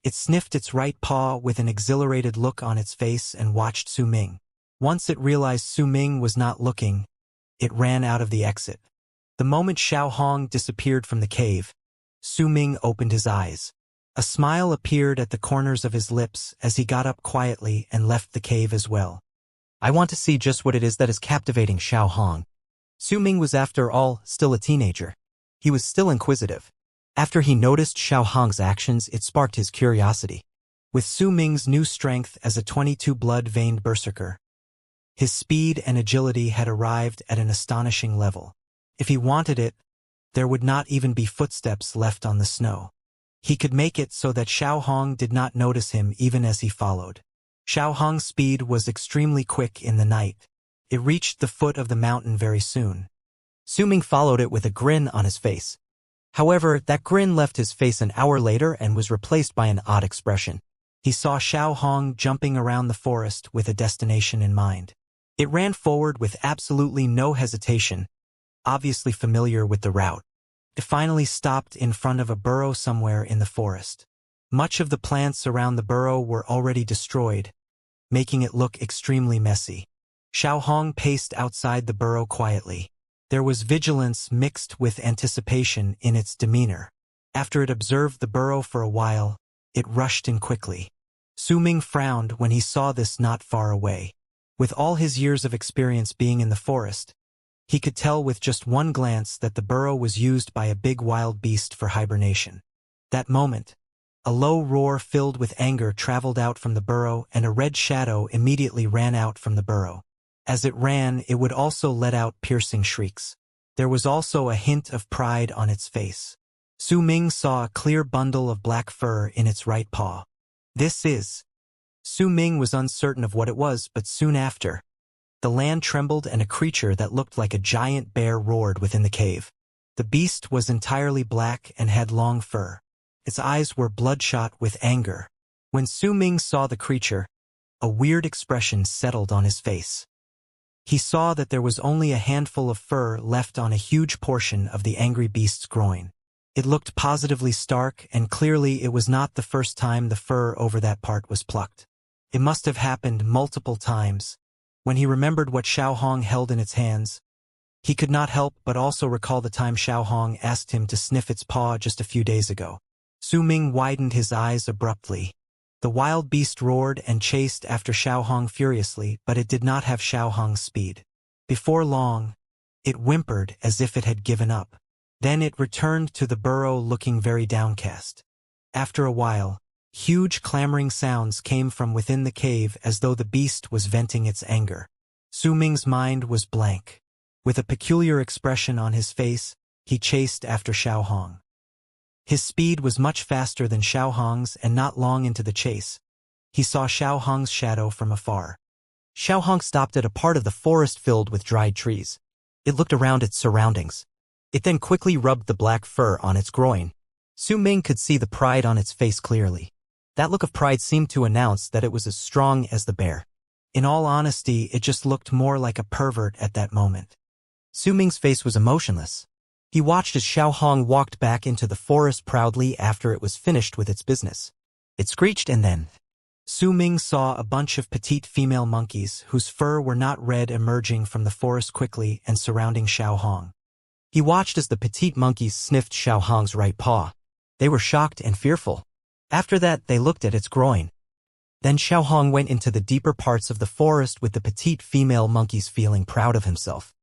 It sniffed its right paw with an exhilarated look on its face and watched Su Ming. Once it realized Su Ming was not looking, it ran out of the exit. The moment Xiao Hong disappeared from the cave, Su Ming opened his eyes. A smile appeared at the corners of his lips as he got up quietly and left the cave as well. I want to see just what it is that is captivating Xiao Hong. Su Ming was, after all, still a teenager. He was still inquisitive. After he noticed Xiao Hong's actions, it sparked his curiosity. With Su Ming's new strength as a 22 blood-veined berserker, his speed and agility had arrived at an astonishing level. If he wanted it, there would not even be footsteps left on the snow. He could make it so that Xiao Hong did not notice him even as he followed. Xiao Hong's speed was extremely quick in the night. It reached the foot of the mountain very soon. Su Ming followed it with a grin on his face. However, that grin left his face an hour later and was replaced by an odd expression. He saw Xiao Hong jumping around the forest with a destination in mind. It ran forward with absolutely no hesitation, obviously familiar with the route. It finally stopped in front of a burrow somewhere in the forest. Much of the plants around the burrow were already destroyed, making it look extremely messy. Xiao Hong paced outside the burrow quietly. There was vigilance mixed with anticipation in its demeanor. After it observed the burrow for a while, it rushed in quickly. Su Ming frowned when he saw this not far away. With all his years of experience being in the forest, he could tell with just one glance that the burrow was used by a big wild beast for hibernation. That moment, a low roar filled with anger traveled out from the burrow, and a red shadow immediately ran out from the burrow. As it ran, it would also let out piercing shrieks. There was also a hint of pride on its face. Su Ming saw a clear bundle of black fur in its right paw. Su Ming was uncertain of what it was, but soon after, the land trembled and a creature that looked like a giant bear roared within the cave. The beast was entirely black and had long fur. Its eyes were bloodshot with anger. When Su Ming saw the creature, a weird expression settled on his face. He saw that there was only a handful of fur left on a huge portion of the angry beast's groin. It looked positively stark, and clearly it was not the first time the fur over that part was plucked. It must have happened multiple times. When he remembered what Xiao Hong held in its hands, he could not help but also recall the time Xiao Hong asked him to sniff its paw just a few days ago. Su Ming widened his eyes abruptly. The wild beast roared and chased after Xiao Hong furiously, but it did not have Xiao Hong's speed. Before long, it whimpered as if it had given up. Then it returned to the burrow looking very downcast. After a while, huge clamoring sounds came from within the cave as though the beast was venting its anger. Su Ming's mind was blank. With a peculiar expression on his face, he chased after Xiao Hong. His speed was much faster than Xiao Hong's, and not long into the chase, he saw Xiao Hong's shadow from afar. Xiao Hong stopped at a part of the forest filled with dried trees. It looked around its surroundings. It then quickly rubbed the black fur on its groin. Su Ming could see the pride on its face clearly. That look of pride seemed to announce that it was as strong as the bear. In all honesty, it just looked more like a pervert at that moment. Su Ming's face was emotionless. He watched as Xiao Hong walked back into the forest proudly after it was finished with its business. It screeched, and then Su Ming saw a bunch of petite female monkeys whose fur were not red emerging from the forest quickly and surrounding Xiao Hong. He watched as the petite monkeys sniffed Xiao Hong's right paw. They were shocked and fearful. After that, they looked at its groin. Then Xiaohong went into the deeper parts of the forest with the petite female monkeys feeling proud of himself.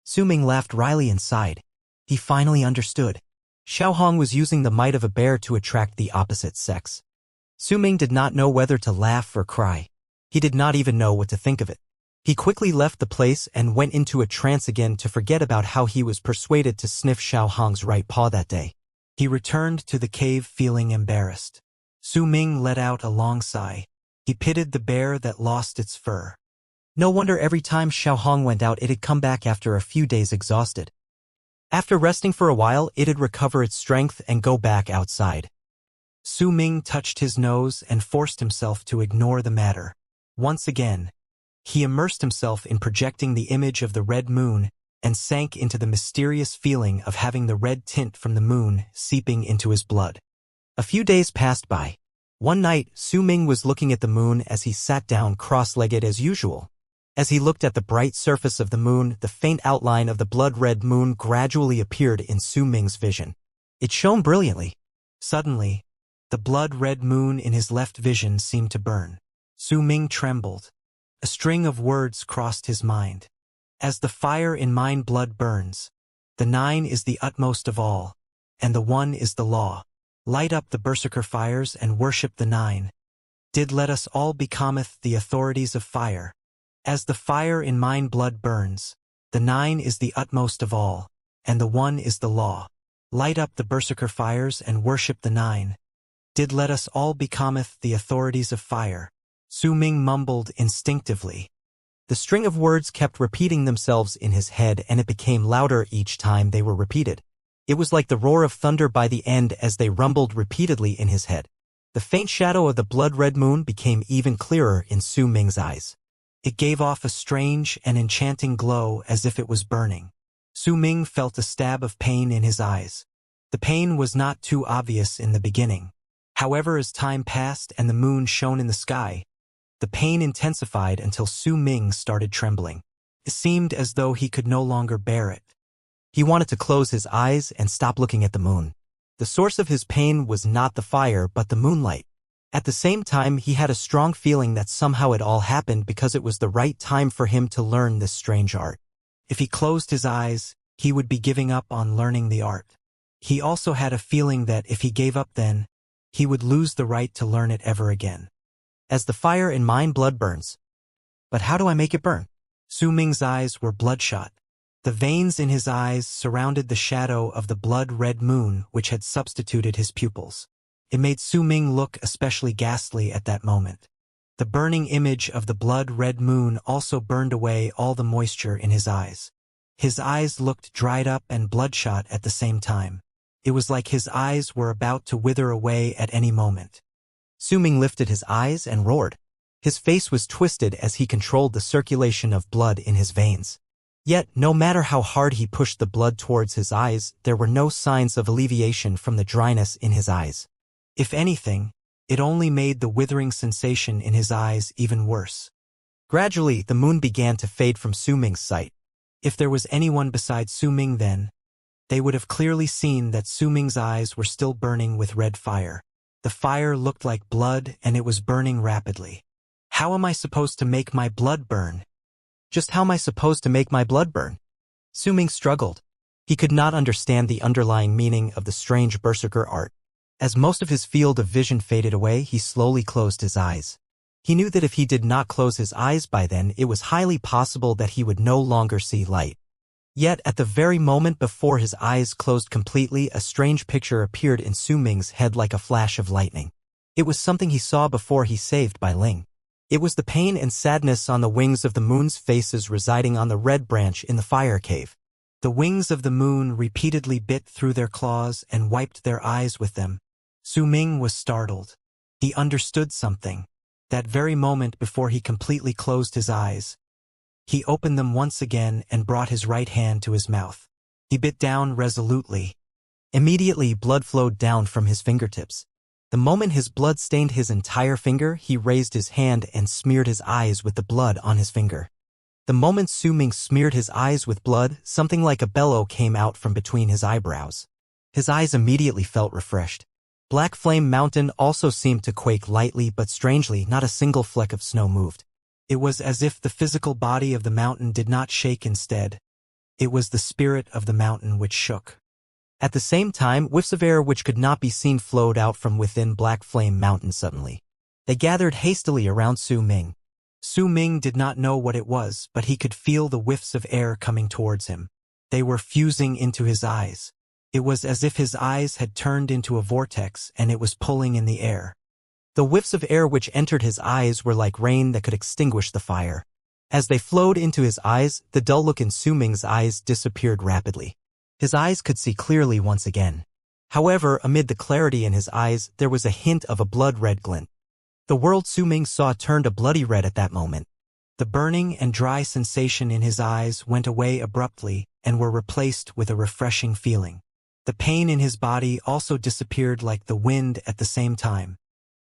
Su Ming laughed wryly inside. He finally understood. Xiaohong was using the might of a bear to attract the opposite sex. Su Ming did not know whether to laugh or cry. He did not even know what to think of it. He quickly left the place and went into a trance again to forget about how he was persuaded to sniff Xiaohong's right paw that day. He returned to the cave feeling embarrassed. Su Ming let out a long sigh. He pitied the bear that lost its fur. No wonder every time Xiaohong went out it had come back after a few days exhausted. After resting for a while, it'd recover its strength and go back outside. Su Ming touched his nose and forced himself to ignore the matter. Once again, he immersed himself in projecting the image of the red moon and sank into the mysterious feeling of having the red tint from the moon seeping into his blood. A few days passed by. One night, Su Ming was looking at the moon as he sat down cross-legged as usual. As he looked at the bright surface of the moon, the faint outline of the blood-red moon gradually appeared in Su Ming's vision. It shone brilliantly. Suddenly, the blood-red moon in his left vision seemed to burn. Su Ming trembled. A string of words crossed his mind. As the fire in mine blood burns, the 9 is the utmost of all, and the 1 is the law. Light up the berserker fires and worship the 9. Did let us all becometh the authorities of fire. As the fire in mine blood burns, the 9 is the utmost of all, and the 1 is the law. Light up the berserker fires and worship the 9. Did let us all becometh the authorities of fire. Su Ming mumbled instinctively. The string of words kept repeating themselves in his head, and it became louder each time they were repeated. It was like the roar of thunder by the end as they rumbled repeatedly in his head. The faint shadow of the blood-red moon became even clearer in Su Ming's eyes. It gave off a strange and enchanting glow as if it was burning. Su Ming felt a stab of pain in his eyes. The pain was not too obvious in the beginning. However, as time passed and the moon shone in the sky, the pain intensified until Su Ming started trembling. It seemed as though he could no longer bear it. He wanted to close his eyes and stop looking at the moon. The source of his pain was not the fire but the moonlight. At the same time, he had a strong feeling that somehow it all happened because it was the right time for him to learn this strange art. If he closed his eyes, he would be giving up on learning the art. He also had a feeling that if he gave up then, he would lose the right to learn it ever again. As the fire in mine blood burns. But how do I make it burn? Su Ming's eyes were bloodshot. The veins in his eyes surrounded the shadow of the blood-red moon which had substituted his pupils. It made Su Ming look especially ghastly at that moment. The burning image of the blood-red moon also burned away all the moisture in his eyes. His eyes looked dried up and bloodshot at the same time. It was like his eyes were about to wither away at any moment. Su Ming lifted his eyes and roared. His face was twisted as he controlled the circulation of blood in his veins. Yet, no matter how hard he pushed the blood towards his eyes, there were no signs of alleviation from the dryness in his eyes. If anything, it only made the withering sensation in his eyes even worse. Gradually, the moon began to fade from Su Ming's sight. If there was anyone besides Su Ming then, they would have clearly seen that Su Ming's eyes were still burning with red fire. The fire looked like blood and it was burning rapidly. How am I supposed to make my blood burn? Just how am I supposed to make my blood burn? Su Ming struggled. He could not understand the underlying meaning of the strange berserker art. As most of his field of vision faded away, he slowly closed his eyes. He knew that if he did not close his eyes by then, it was highly possible that he would no longer see light. Yet, at the very moment before his eyes closed completely, a strange picture appeared in Su Ming's head like a flash of lightning. It was something he saw before he saved Bai Ling. It was the pain and sadness on the wings of the moon's faces residing on the red branch in the fire cave. The wings of the moon repeatedly bit through their claws and wiped their eyes with them. Su Ming was startled. He understood something. That very moment before he completely closed his eyes, he opened them once again and brought his right hand to his mouth. He bit down resolutely. Immediately, blood flowed down from his fingertips. The moment his blood stained his entire finger, he raised his hand and smeared his eyes with the blood on his finger. The moment Su Ming smeared his eyes with blood, something like a bellow came out from between his eyebrows. His eyes immediately felt refreshed. Black Flame Mountain also seemed to quake lightly, but strangely, not a single fleck of snow moved. It was as if the physical body of the mountain did not shake instead. It was the spirit of the mountain which shook. At the same time, whiffs of air which could not be seen flowed out from within Black Flame Mountain suddenly. They gathered hastily around Su Ming. Su Ming did not know what it was, but he could feel the whiffs of air coming towards him. They were fusing into his eyes. It was as if his eyes had turned into a vortex and it was pulling in the air. The whiffs of air which entered his eyes were like rain that could extinguish the fire. As they flowed into his eyes, the dull look in Su Ming's eyes disappeared rapidly. His eyes could see clearly once again. However, amid the clarity in his eyes, there was a hint of a blood-red glint. The world Su Ming saw turned a bloody red at that moment. The burning and dry sensation in his eyes went away abruptly and were replaced with a refreshing feeling. The pain in his body also disappeared like the wind at the same time.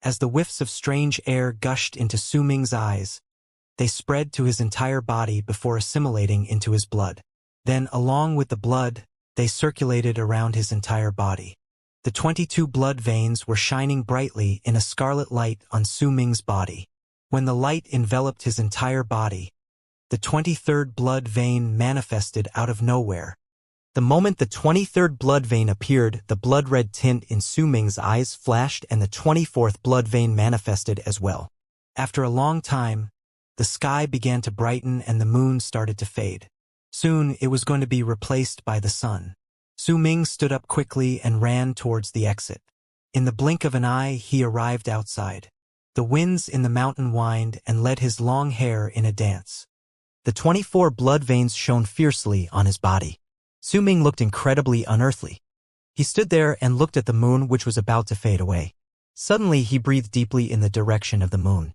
As the whiffs of strange air gushed into Su Ming's eyes, they spread to his entire body before assimilating into his blood. Then, along with the blood, they circulated around his entire body. The 22 blood veins were shining brightly in a scarlet light on Su Ming's body. When the light enveloped his entire body, the 23rd blood vein manifested out of nowhere. The moment the 23rd blood vein appeared, the blood-red tint in Su Ming's eyes flashed and the 24th blood vein manifested as well. After a long time, the sky began to brighten and the moon started to fade. Soon, it was going to be replaced by the sun. Su Ming stood up quickly and ran towards the exit. In the blink of an eye, he arrived outside. The winds in the mountain whined and led his long hair in a dance. The 24 blood veins shone fiercely on his body. Su Ming looked incredibly unearthly. He stood there and looked at the moon which was about to fade away. Suddenly, he breathed deeply in the direction of the moon.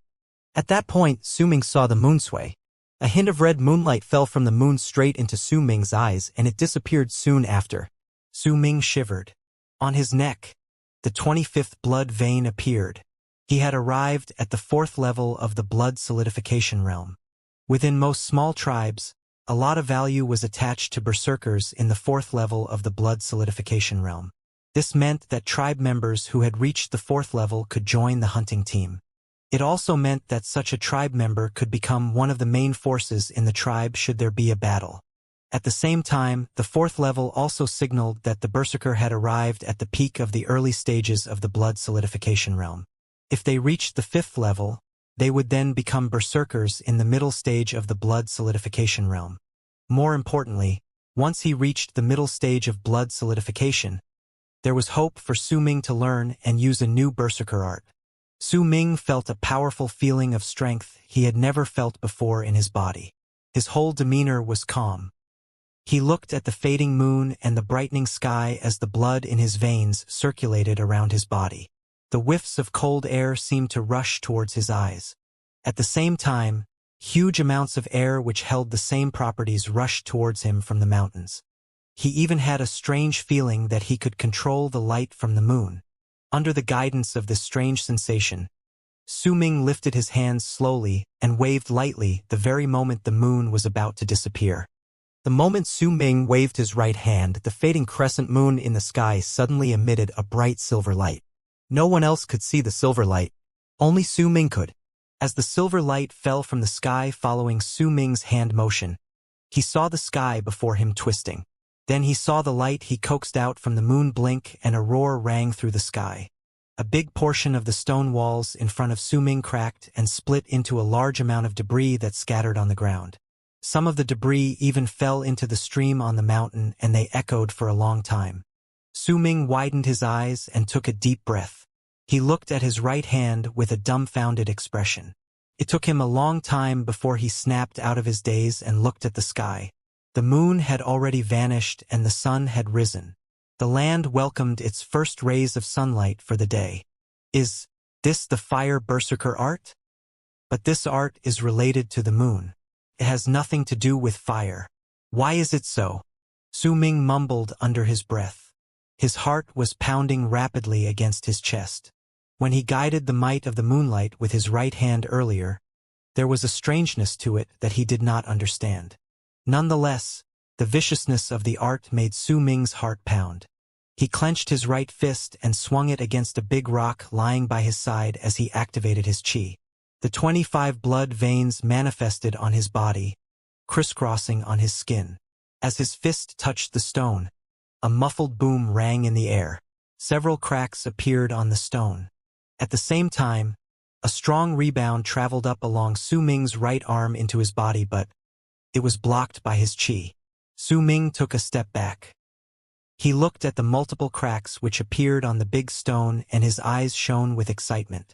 At that point, Su Ming saw the moon sway. A hint of red moonlight fell from the moon straight into Su Ming's eyes and it disappeared soon after. Su Ming shivered. On his neck, the 25th blood vein appeared. He had arrived at the 4th level of the blood solidification realm. Within most small tribes, a lot of value was attached to berserkers in the 4th level of the blood solidification realm. This meant that tribe members who had reached the 4th level could join the hunting team. It also meant that such a tribe member could become one of the main forces in the tribe should there be a battle. At the same time, the 4th level also signaled that the berserker had arrived at the peak of the early stages of the blood solidification realm. If they reached the 5th level, they would then become berserkers in the middle stage of the blood solidification realm. More importantly, once he reached the middle stage of blood solidification, there was hope for Su Ming to learn and use a new berserker art. Su Ming felt a powerful feeling of strength he had never felt before in his body. His whole demeanor was calm. He looked at the fading moon and the brightening sky as the blood in his veins circulated around his body. The whiffs of cold air seemed to rush towards his eyes. At the same time, huge amounts of air which held the same properties rushed towards him from the mountains. He even had a strange feeling that he could control the light from the moon. Under the guidance of this strange sensation, Su Ming lifted his hands slowly and waved lightly the very moment the moon was about to disappear. The moment Su Ming waved his right hand, the fading crescent moon in the sky suddenly emitted a bright silver light. No one else could see the silver light. Only Su Ming could. As the silver light fell from the sky following Su Ming's hand motion, he saw the sky before him twisting. Then he saw the light he coaxed out from the moon blink and a roar rang through the sky. A big portion of the stone walls in front of Su Ming cracked and split into a large amount of debris that scattered on the ground. Some of the debris even fell into the stream on the mountain and they echoed for a long time. Su Ming widened his eyes and took a deep breath. He looked at his right hand with a dumbfounded expression. It took him a long time before he snapped out of his daze and looked at the sky. The moon had already vanished and the sun had risen. The land welcomed its first rays of sunlight for the day. Is this the fire berserker art? But this art is related to the moon. It has nothing to do with fire. Why is it so? Su Ming mumbled under his breath. His heart was pounding rapidly against his chest. When he guided the might of the moonlight with his right hand earlier, there was a strangeness to it that he did not understand. Nonetheless, the viciousness of the art made Su Ming's heart pound. He clenched his right fist and swung it against a big rock lying by his side as he activated his chi. The 25 blood veins manifested on his body, crisscrossing on his skin. As his fist touched the stone, a muffled boom rang in the air. Several cracks appeared on the stone. At the same time, a strong rebound traveled up along Su Ming's right arm into his body, but it was blocked by his chi. Su Ming took a step back. He looked at the multiple cracks which appeared on the big stone, and his eyes shone with excitement.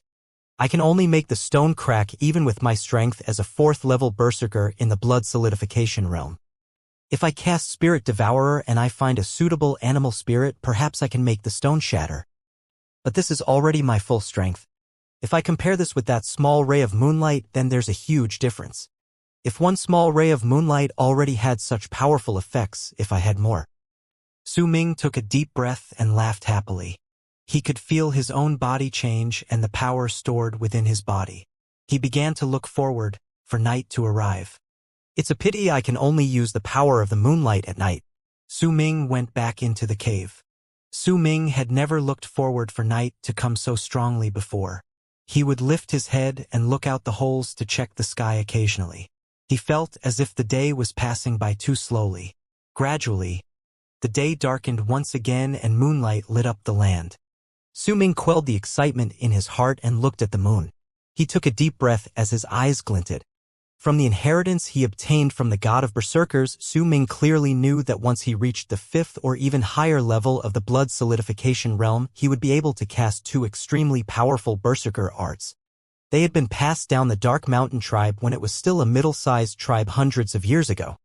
I can only make the stone crack even with my strength as a 4th-level berserker in the blood solidification realm. If I cast Spirit Devourer and I find a suitable animal spirit, perhaps I can make the stone shatter. But this is already my full strength. If I compare this with that small ray of moonlight, then there's a huge difference. If one small ray of moonlight already had such powerful effects, if I had more. Su Ming took a deep breath and laughed happily. He could feel his own body change and the power stored within his body. He began to look forward for night to arrive. It's a pity I can only use the power of the moonlight at night. Su Ming went back into the cave. Su Ming had never looked forward for night to come so strongly before. He would lift his head and look out the holes to check the sky occasionally. He felt as if the day was passing by too slowly. Gradually, the day darkened once again and moonlight lit up the land. Su Ming quelled the excitement in his heart and looked at the moon. He took a deep breath as his eyes glinted. From the inheritance he obtained from the god of berserkers, Su Ming clearly knew that once he reached the 5th or even higher level of the blood solidification realm, he would be able to cast 2 extremely powerful berserker arts. They had been passed down the Dark Mountain tribe when it was still a middle-sized tribe hundreds of years ago.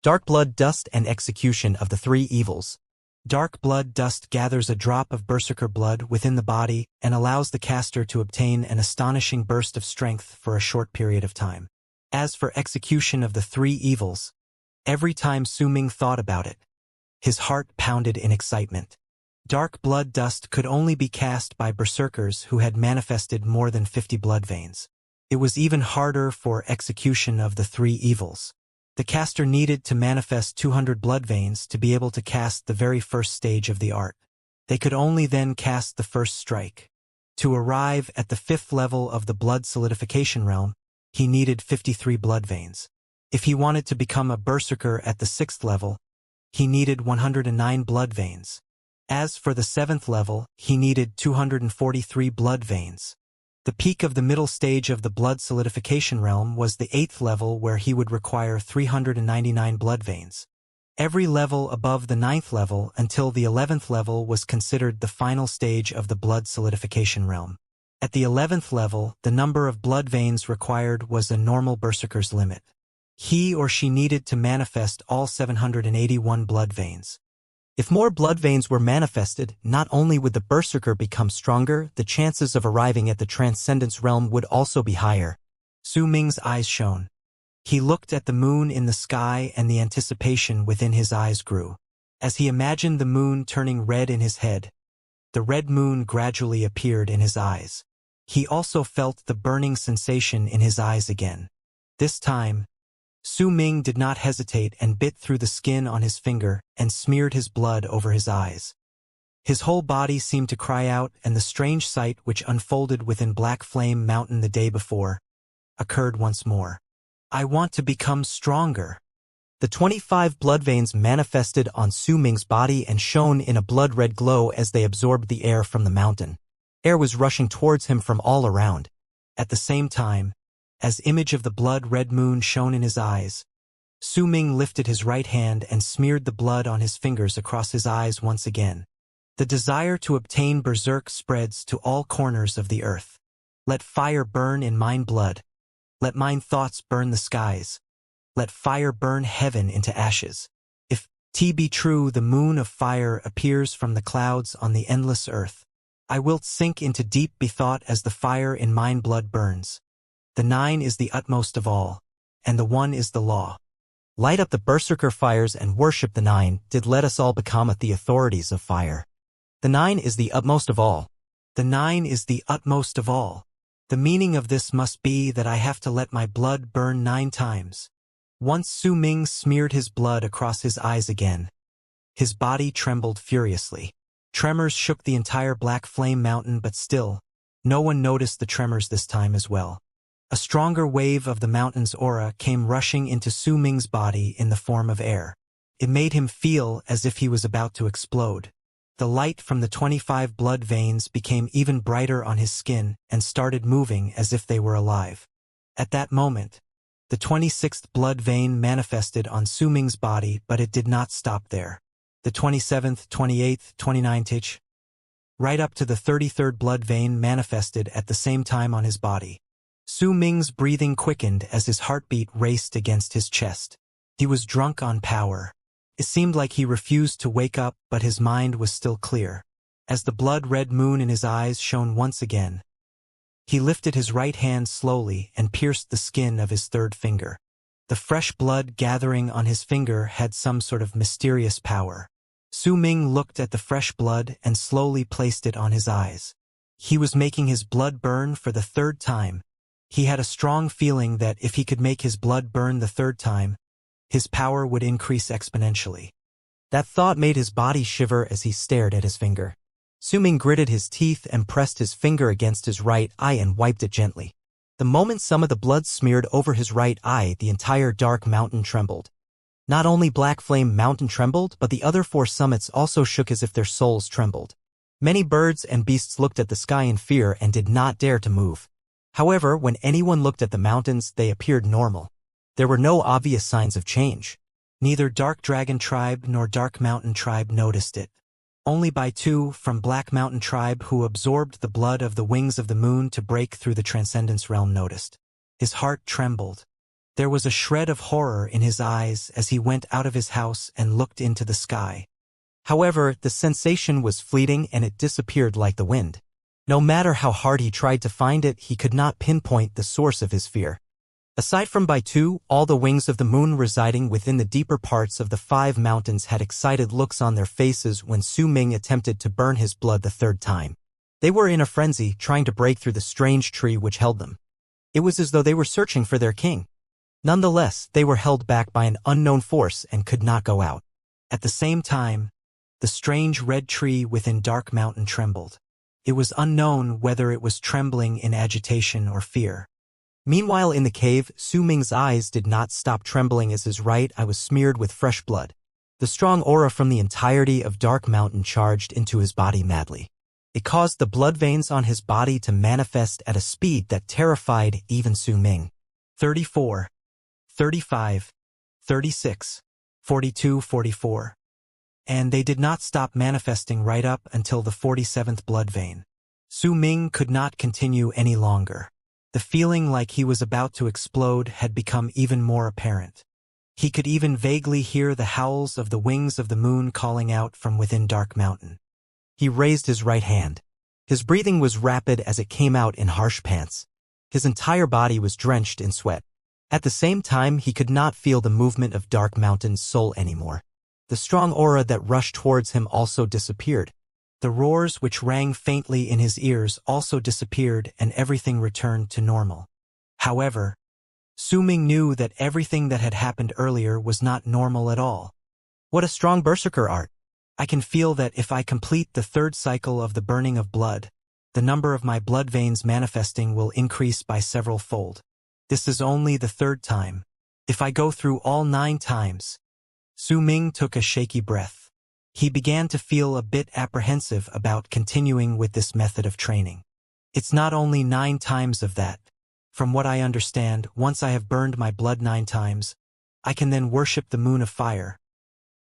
Dark Blood Dust and Execution of the 3 Evils. Dark blood dust gathers a drop of berserker blood within the body and allows the caster to obtain an astonishing burst of strength for a short period of time. As for Execution of the 3 Evils, every time Su Ming thought about it, his heart pounded in excitement. Dark blood dust could only be cast by berserkers who had manifested more than 50 blood veins. It was even harder for Execution of the 3 Evils. The caster needed to manifest 200 blood veins to be able to cast the very first stage of the art. They could only then cast the first strike. To arrive at the 5th level of the blood solidification realm, he needed 53 blood veins. If he wanted to become a berserker at the 6th level, he needed 109 blood veins. As for the 7th level, he needed 243 blood veins. The peak of the middle stage of the blood solidification realm was the 8th level, where he would require 399 blood veins. Every level above the 9th level until the 11th level was considered the final stage of the blood solidification realm. At the 11th level, the number of blood veins required was a normal berserker's limit. He or she needed to manifest all 781 blood veins. If more blood veins were manifested, not only would the berserker become stronger, the chances of arriving at the transcendence realm would also be higher. Su Ming's eyes shone. He looked at the moon in the sky and the anticipation within his eyes grew. As he imagined the moon turning red in his head, the red moon gradually appeared in his eyes. He also felt the burning sensation in his eyes again. This time, Su Ming did not hesitate and bit through the skin on his finger and smeared his blood over his eyes. His whole body seemed to cry out, and the strange sight which unfolded within Black Flame Mountain the day before occurred once more. I want to become stronger. The 25 blood veins manifested on Su Ming's body and shone in a blood-red glow as they absorbed the air from the mountain. Air was rushing towards him from all around. At the same time, as image of the blood-red moon shone in his eyes, Su Ming lifted his right hand and smeared the blood on his fingers across his eyes once again. The desire to obtain berserk spreads to all corners of the earth. Let fire burn in mine blood. Let mine thoughts burn the skies. Let fire burn heaven into ashes. If T be true, the moon of fire appears from the clouds on the endless earth. I wilt sink into deep bethought as the fire in mine blood burns. The 9 is the utmost of all, and the 1 is the law. Light up the berserker fires and worship the 9, did let us all become at the authorities of fire. The 9 is the utmost of all. The 9 is the utmost of all. The meaning of this must be that I have to let my blood burn 9 times. Once Su Ming smeared his blood across his eyes again. His body trembled furiously. Tremors shook the entire Black Flame Mountain, but still, no one noticed the tremors this time as well. A stronger wave of the mountain's aura came rushing into Su Ming's body in the form of air. It made him feel as if he was about to explode. The light from the 25 blood veins became even brighter on his skin and started moving as if they were alive. At that moment, the 26th blood vein manifested on Su Ming's body, but it did not stop there. The 27th, 28th, 29th, right up to the 33rd blood vein manifested at the same time on his body. Su Ming's breathing quickened as his heartbeat raced against his chest. He was drunk on power. It seemed like he refused to wake up, but his mind was still clear. As the blood-red moon in his eyes shone once again, he lifted his right hand slowly and pierced the skin of his third finger. The fresh blood gathering on his finger had some sort of mysterious power. Su Ming looked at the fresh blood and slowly placed it on his eyes. He was making his blood burn for the third time. He had a strong feeling that if he could make his blood burn the third time, his power would increase exponentially. That thought made his body shiver as he stared at his finger. Su Ming gritted his teeth and pressed his finger against his right eye and wiped it gently. The moment some of the blood smeared over his right eye, the entire dark mountain trembled. Not only Black Flame Mountain trembled, but the other 4 summits also shook as if their souls trembled. Many birds and beasts looked at the sky in fear and did not dare to move. However, when anyone looked at the mountains, they appeared normal. There were no obvious signs of change. Neither Dark Dragon Tribe nor Dark Mountain Tribe noticed it. Only Baitu from Black Mountain Tribe, who absorbed the blood of the wings of the moon to break through the Transcendence realm, noticed. His heart trembled. There was a shred of horror in his eyes as he went out of his house and looked into the sky. However, the sensation was fleeting and it disappeared like the wind. No matter how hard he tried to find it, he could not pinpoint the source of his fear. Aside from Baitu, all the wings of the moon residing within the deeper parts of the 5 mountains had excited looks on their faces when Su Ming attempted to burn his blood the third time. They were in a frenzy, trying to break through the strange tree which held them. It was as though they were searching for their king. Nonetheless, they were held back by an unknown force and could not go out. At the same time, the strange red tree within Dark Mountain trembled. It was unknown whether it was trembling in agitation or fear. Meanwhile, in the cave, Su Ming's eyes did not stop trembling as his right eye was smeared with fresh blood. The strong aura from the entirety of Dark Mountain charged into his body madly. It caused the blood veins on his body to manifest at a speed that terrified even Su Ming. 34, 35, 36, 42, 44. And they did not stop manifesting right up until the 47th blood vein. Su Ming could not continue any longer. The feeling like he was about to explode had become even more apparent. He could even vaguely hear the howls of the wings of the moon calling out from within Dark Mountain. He raised his right hand. His breathing was rapid as it came out in harsh pants. His entire body was drenched in sweat. At the same time, he could not feel the movement of Dark Mountain's soul anymore. The strong aura that rushed towards him also disappeared. The roars which rang faintly in his ears also disappeared and everything returned to normal. However, Su Ming knew that everything that had happened earlier was not normal at all. What a strong berserker art! I can feel that if I complete the 3rd cycle of the burning of blood, the number of my blood veins manifesting will increase by several fold. This is only the 3rd time. If I go through all 9 times... Su Ming took a shaky breath. He began to feel a bit apprehensive about continuing with this method of training. It's not only 9 times of that. From what I understand, once I have burned my blood 9 times, I can then worship the moon of fire.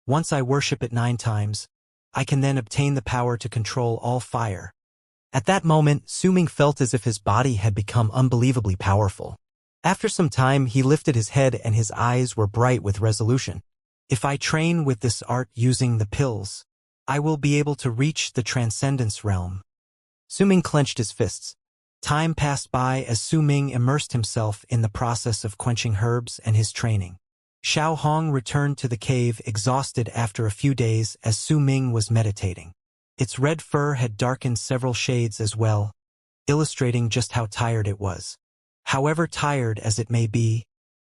Once I worship it 9 times, I can then obtain the power to control all fire. At that moment, Su Ming felt as if his body had become unbelievably powerful. After some time, he lifted his head and his eyes were bright with resolution. If I train with this art using the pills, I will be able to reach the Transcendence realm. Su Ming clenched his fists. Time passed by as Su Ming immersed himself in the process of quenching herbs and his training. Xiao Hong returned to the cave exhausted after a few days as Su Ming was meditating. Its red fur had darkened several shades as well, illustrating just how tired it was. However tired as it may be,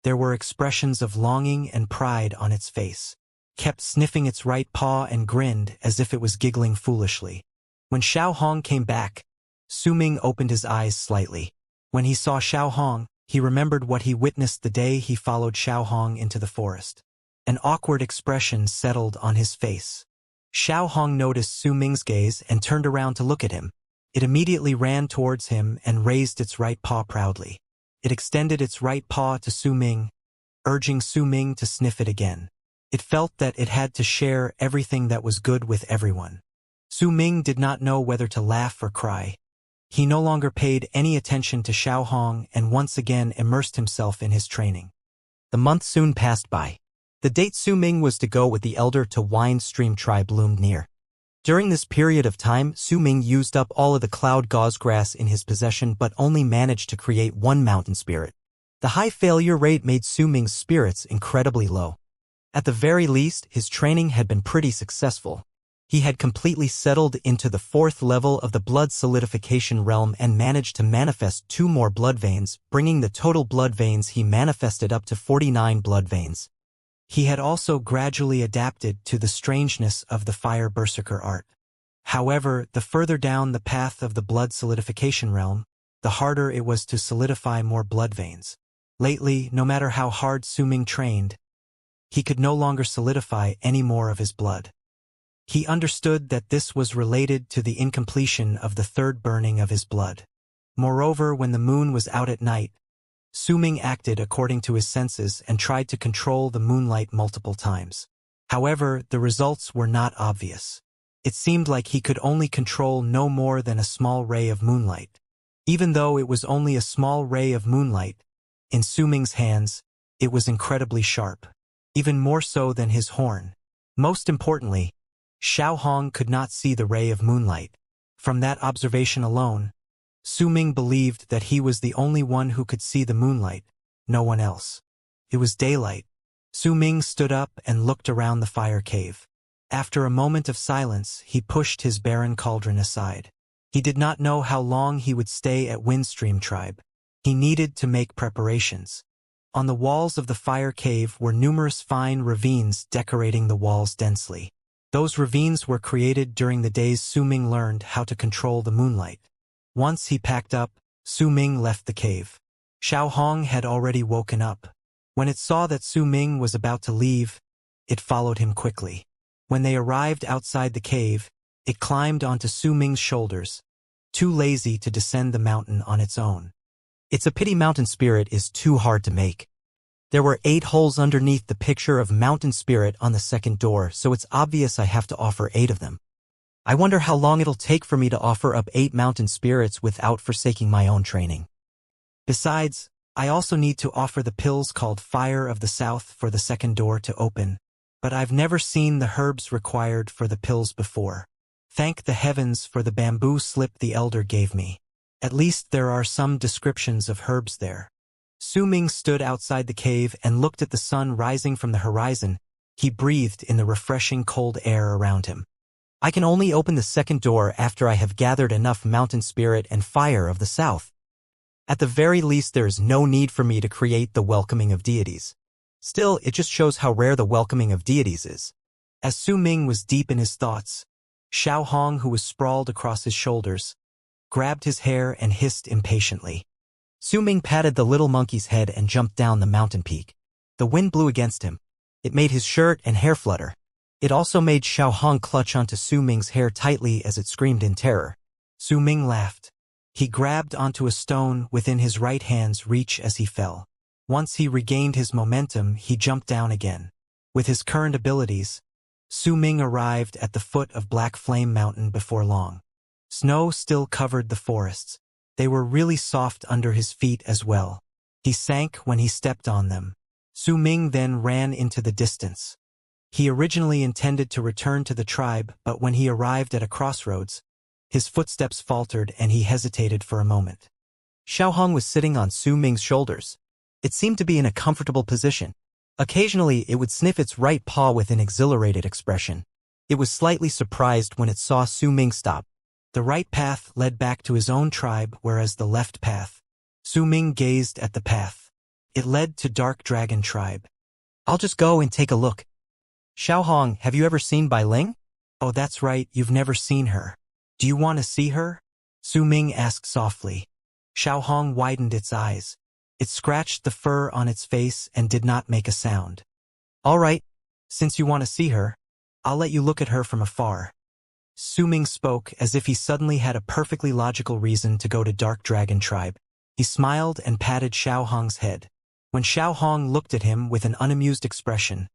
there were expressions of longing and pride on its face. kept sniffing its right paw and grinned as if it was giggling foolishly. When Xiao Hong came back, Su Ming opened his eyes slightly. When he saw Xiao Hong, he remembered what he witnessed the day he followed Xiao Hong into the forest. An awkward expression settled on his face. Xiao Hong noticed Su Ming's gaze and turned around to look at him. It immediately ran towards him and raised its right paw proudly. It extended its right paw to Su Ming, urging Su Ming to sniff it again. It felt that it had to share everything that was good with everyone. Su Ming did not know whether to laugh or cry. He no longer paid any attention to Xiao Hong and once again immersed himself in his training. The month soon passed by. The date Su Ming was to go with the elder to Wine Stream tribe loomed near. During this period of time, Su Ming used up all of the cloud gauze grass in his possession but only managed to create one mountain spirit. The high failure rate made Su Ming's spirits incredibly low. At the very least, his training had been pretty successful. He had completely settled into the 4th level of the blood solidification realm and managed to manifest 2 more blood veins, bringing the total blood veins he manifested up to 49 blood veins. He had also gradually adapted to the strangeness of the Fire Berserker art. However, the further down the path of the blood solidification realm, the harder it was to solidify more blood veins. Lately, no matter how hard Su Ming trained, he could no longer solidify any more of his blood. He understood that this was related to the incompletion of the 3rd burning of his blood. Moreover, when the moon was out at night, Su Ming acted according to his senses and tried to control the moonlight multiple times. However, the results were not obvious. It seemed like he could only control no more than a small ray of moonlight. Even though it was only a small ray of moonlight, in Su Ming's hands, it was incredibly sharp, even more so than his horn. Most importantly, Xiao Hong could not see the ray of moonlight. From that observation alone, Su Ming believed that he was the only one who could see the moonlight, no one else. It was daylight. Su Ming stood up and looked around the fire cave. After a moment of silence, he pushed his barren cauldron aside. He did not know how long he would stay at Windstream Tribe. He needed to make preparations. On the walls of the fire cave were numerous fine ravines decorating the walls densely. Those ravines were created during the days Su Ming learned how to control the moonlight. Once he packed up, Su Ming left the cave. Xiao Hong had already woken up. When it saw that Su Ming was about to leave, it followed him quickly. When they arrived outside the cave, it climbed onto Su Ming's shoulders, too lazy to descend the mountain on its own. It's a pity mountain spirit is too hard to make. There were 8 holes underneath the picture of mountain spirit on the 2nd door, so it's obvious I have to offer 8 of them. I wonder how long it'll take for me to offer up 8 mountain spirits without forsaking my own training. Besides, I also need to offer the pills called Fire of the South for the 2nd door to open, but I've never seen the herbs required for the pills before. Thank the heavens for the bamboo slip the elder gave me. At least there are some descriptions of herbs there. Su Ming stood outside the cave and looked at the sun rising from the horizon. He breathed in the refreshing cold air around him. I can only open the 2nd door after I have gathered enough mountain spirit and Fire of the South. At the very least, there is no need for me to create the welcoming of deities. Still, it just shows how rare the welcoming of deities is. As Su Ming was deep in his thoughts, Xiao Hong, who was sprawled across his shoulders, grabbed his hair and hissed impatiently. Su Ming patted the little monkey's head and jumped down the mountain peak. The wind blew against him. It made his shirt and hair flutter. It also made Xiao Hong clutch onto Su Ming's hair tightly as it screamed in terror. Su Ming laughed. He grabbed onto a stone within his right hand's reach as he fell. Once he regained his momentum, he jumped down again. With his current abilities, Su Ming arrived at the foot of Black Flame Mountain before long. Snow still covered the forests. They were really soft under his feet as well. He sank when he stepped on them. Su Ming then ran into the distance. He originally intended to return to the tribe, but when he arrived at a crossroads, his footsteps faltered and he hesitated for a moment. Xiao Hong was sitting on Su Ming's shoulders. It seemed to be in a comfortable position. Occasionally, it would sniff its right paw with an exhilarated expression. It was slightly surprised when it saw Su Ming stop. The right path led back to his own tribe, whereas the left path. Su Ming gazed at the path. It led to Dark Dragon Tribe. I'll just go and take a look. Xiaohong, have you ever seen Bai Ling? Oh, that's right, you've never seen her. Do you want to see her? Su Ming asked softly. Xiaohong widened its eyes. It scratched the fur on its face and did not make a sound. All right, Since you want to see her, I'll let you look at her from afar. Su Ming spoke as if he suddenly had a perfectly logical reason to go to Dark Dragon Tribe. He smiled and patted Xiaohong's head. When Xiaohong looked at him with an unamused expression,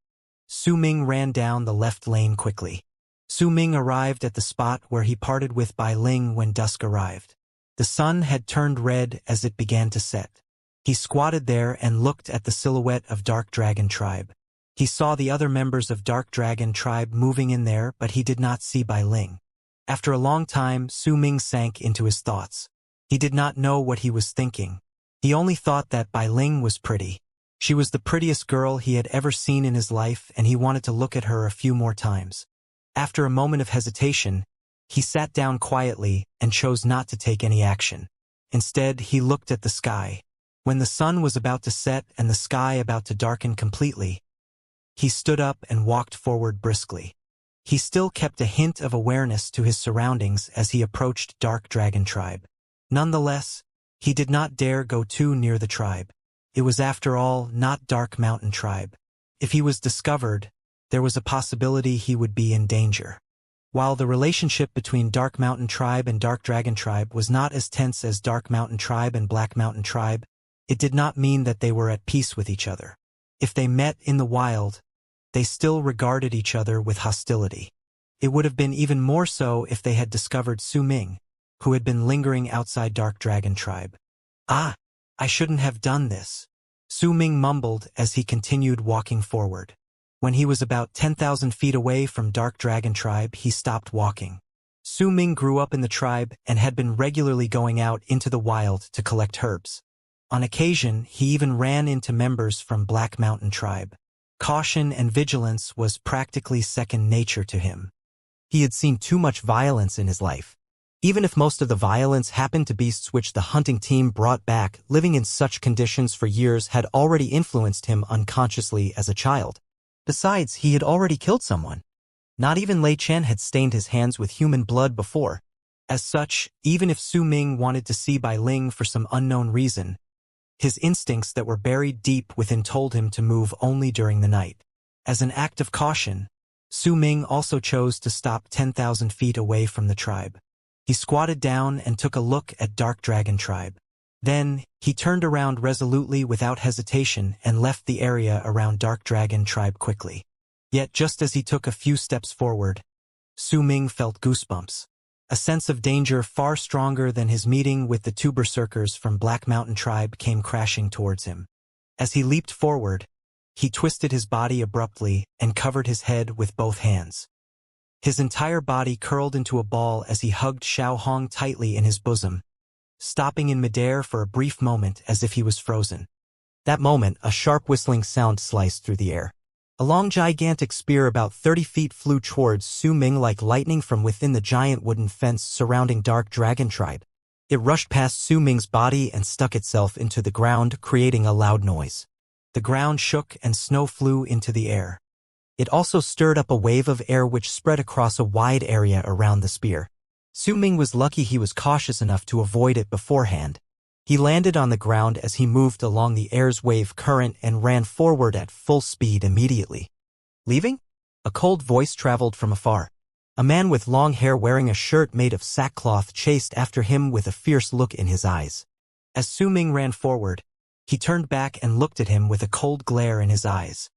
Su Ming ran down the left lane quickly. Su Ming arrived at the spot where he parted with Bai Ling when dusk arrived. The sun had turned red as it began to set. He squatted there and looked at the silhouette of Dark Dragon Tribe. He saw the other members of Dark Dragon Tribe moving in there, but he did not see Bai Ling. After a long time, Su Ming sank into his thoughts. He did not know what he was thinking. He only thought that Bai Ling was pretty. She was the prettiest girl he had ever seen in his life, and he wanted to look at her a few more times. After a moment of hesitation, he sat down quietly and chose not to take any action. Instead, he looked at the sky. When the sun was about to set and the sky about to darken completely, he stood up and walked forward briskly. He still kept a hint of awareness to his surroundings as he approached Dark Dragon Tribe. Nonetheless, he did not dare go too near the tribe. It was, after all, not Dark Mountain Tribe. If he was discovered, there was a possibility he would be in danger. While the relationship between Dark Mountain Tribe and Dark Dragon Tribe was not as tense as Dark Mountain Tribe and Black Mountain Tribe, it did not mean that they were at peace with each other. If they met in the wild, they still regarded each other with hostility. It would have been even more so if they had discovered Su Ming, who had been lingering outside Dark Dragon Tribe. Ah, I shouldn't have done this, Su Ming mumbled as he continued walking forward. When he was about 10,000 feet away from Dark Dragon Tribe, he stopped walking. Su Ming grew up in the tribe and had been regularly going out into the wild to collect herbs. On occasion, he even ran into members from Black Mountain Tribe. Caution and vigilance was practically second nature to him. He had seen too much violence in his life. Even if most of the violence happened to beasts which the hunting team brought back, living in such conditions for years had already influenced him unconsciously as a child. Besides, he had already killed someone. Not even Lei Chen had stained his hands with human blood before. As such, even if Su Ming wanted to see Bai Ling for some unknown reason, his instincts that were buried deep within told him to move only during the night. As an act of caution, Su Ming also chose to stop 10,000 feet away from the tribe. He squatted down and took a look at Dark Dragon Tribe. Then, he turned around resolutely without hesitation and left the area around Dark Dragon Tribe quickly. Yet just as he took a few steps forward, Su Ming felt goosebumps. A sense of danger far stronger than his meeting with the two berserkers from Black Mountain Tribe came crashing towards him. As he leaped forward, he twisted his body abruptly and covered his head with both hands. His entire body curled into a ball as he hugged Xiaohong tightly in his bosom, stopping in midair for a brief moment as if he was frozen. That moment, a sharp whistling sound sliced through the air. A long gigantic spear about 30 feet flew towards Su Ming like lightning from within the giant wooden fence surrounding Dark Dragon Tribe. It rushed past Su Ming's body and stuck itself into the ground, creating a loud noise. The ground shook and snow flew into the air. It also stirred up a wave of air which spread across a wide area around the spear. Su Ming was lucky he was cautious enough to avoid it beforehand. He landed on the ground as he moved along the air's wave current and ran forward at full speed immediately. Leaving? A cold voice traveled from afar. A man with long hair wearing a shirt made of sackcloth chased after him with a fierce look in his eyes. As Su Ming ran forward, he turned back and looked at him with a cold glare in his eyes.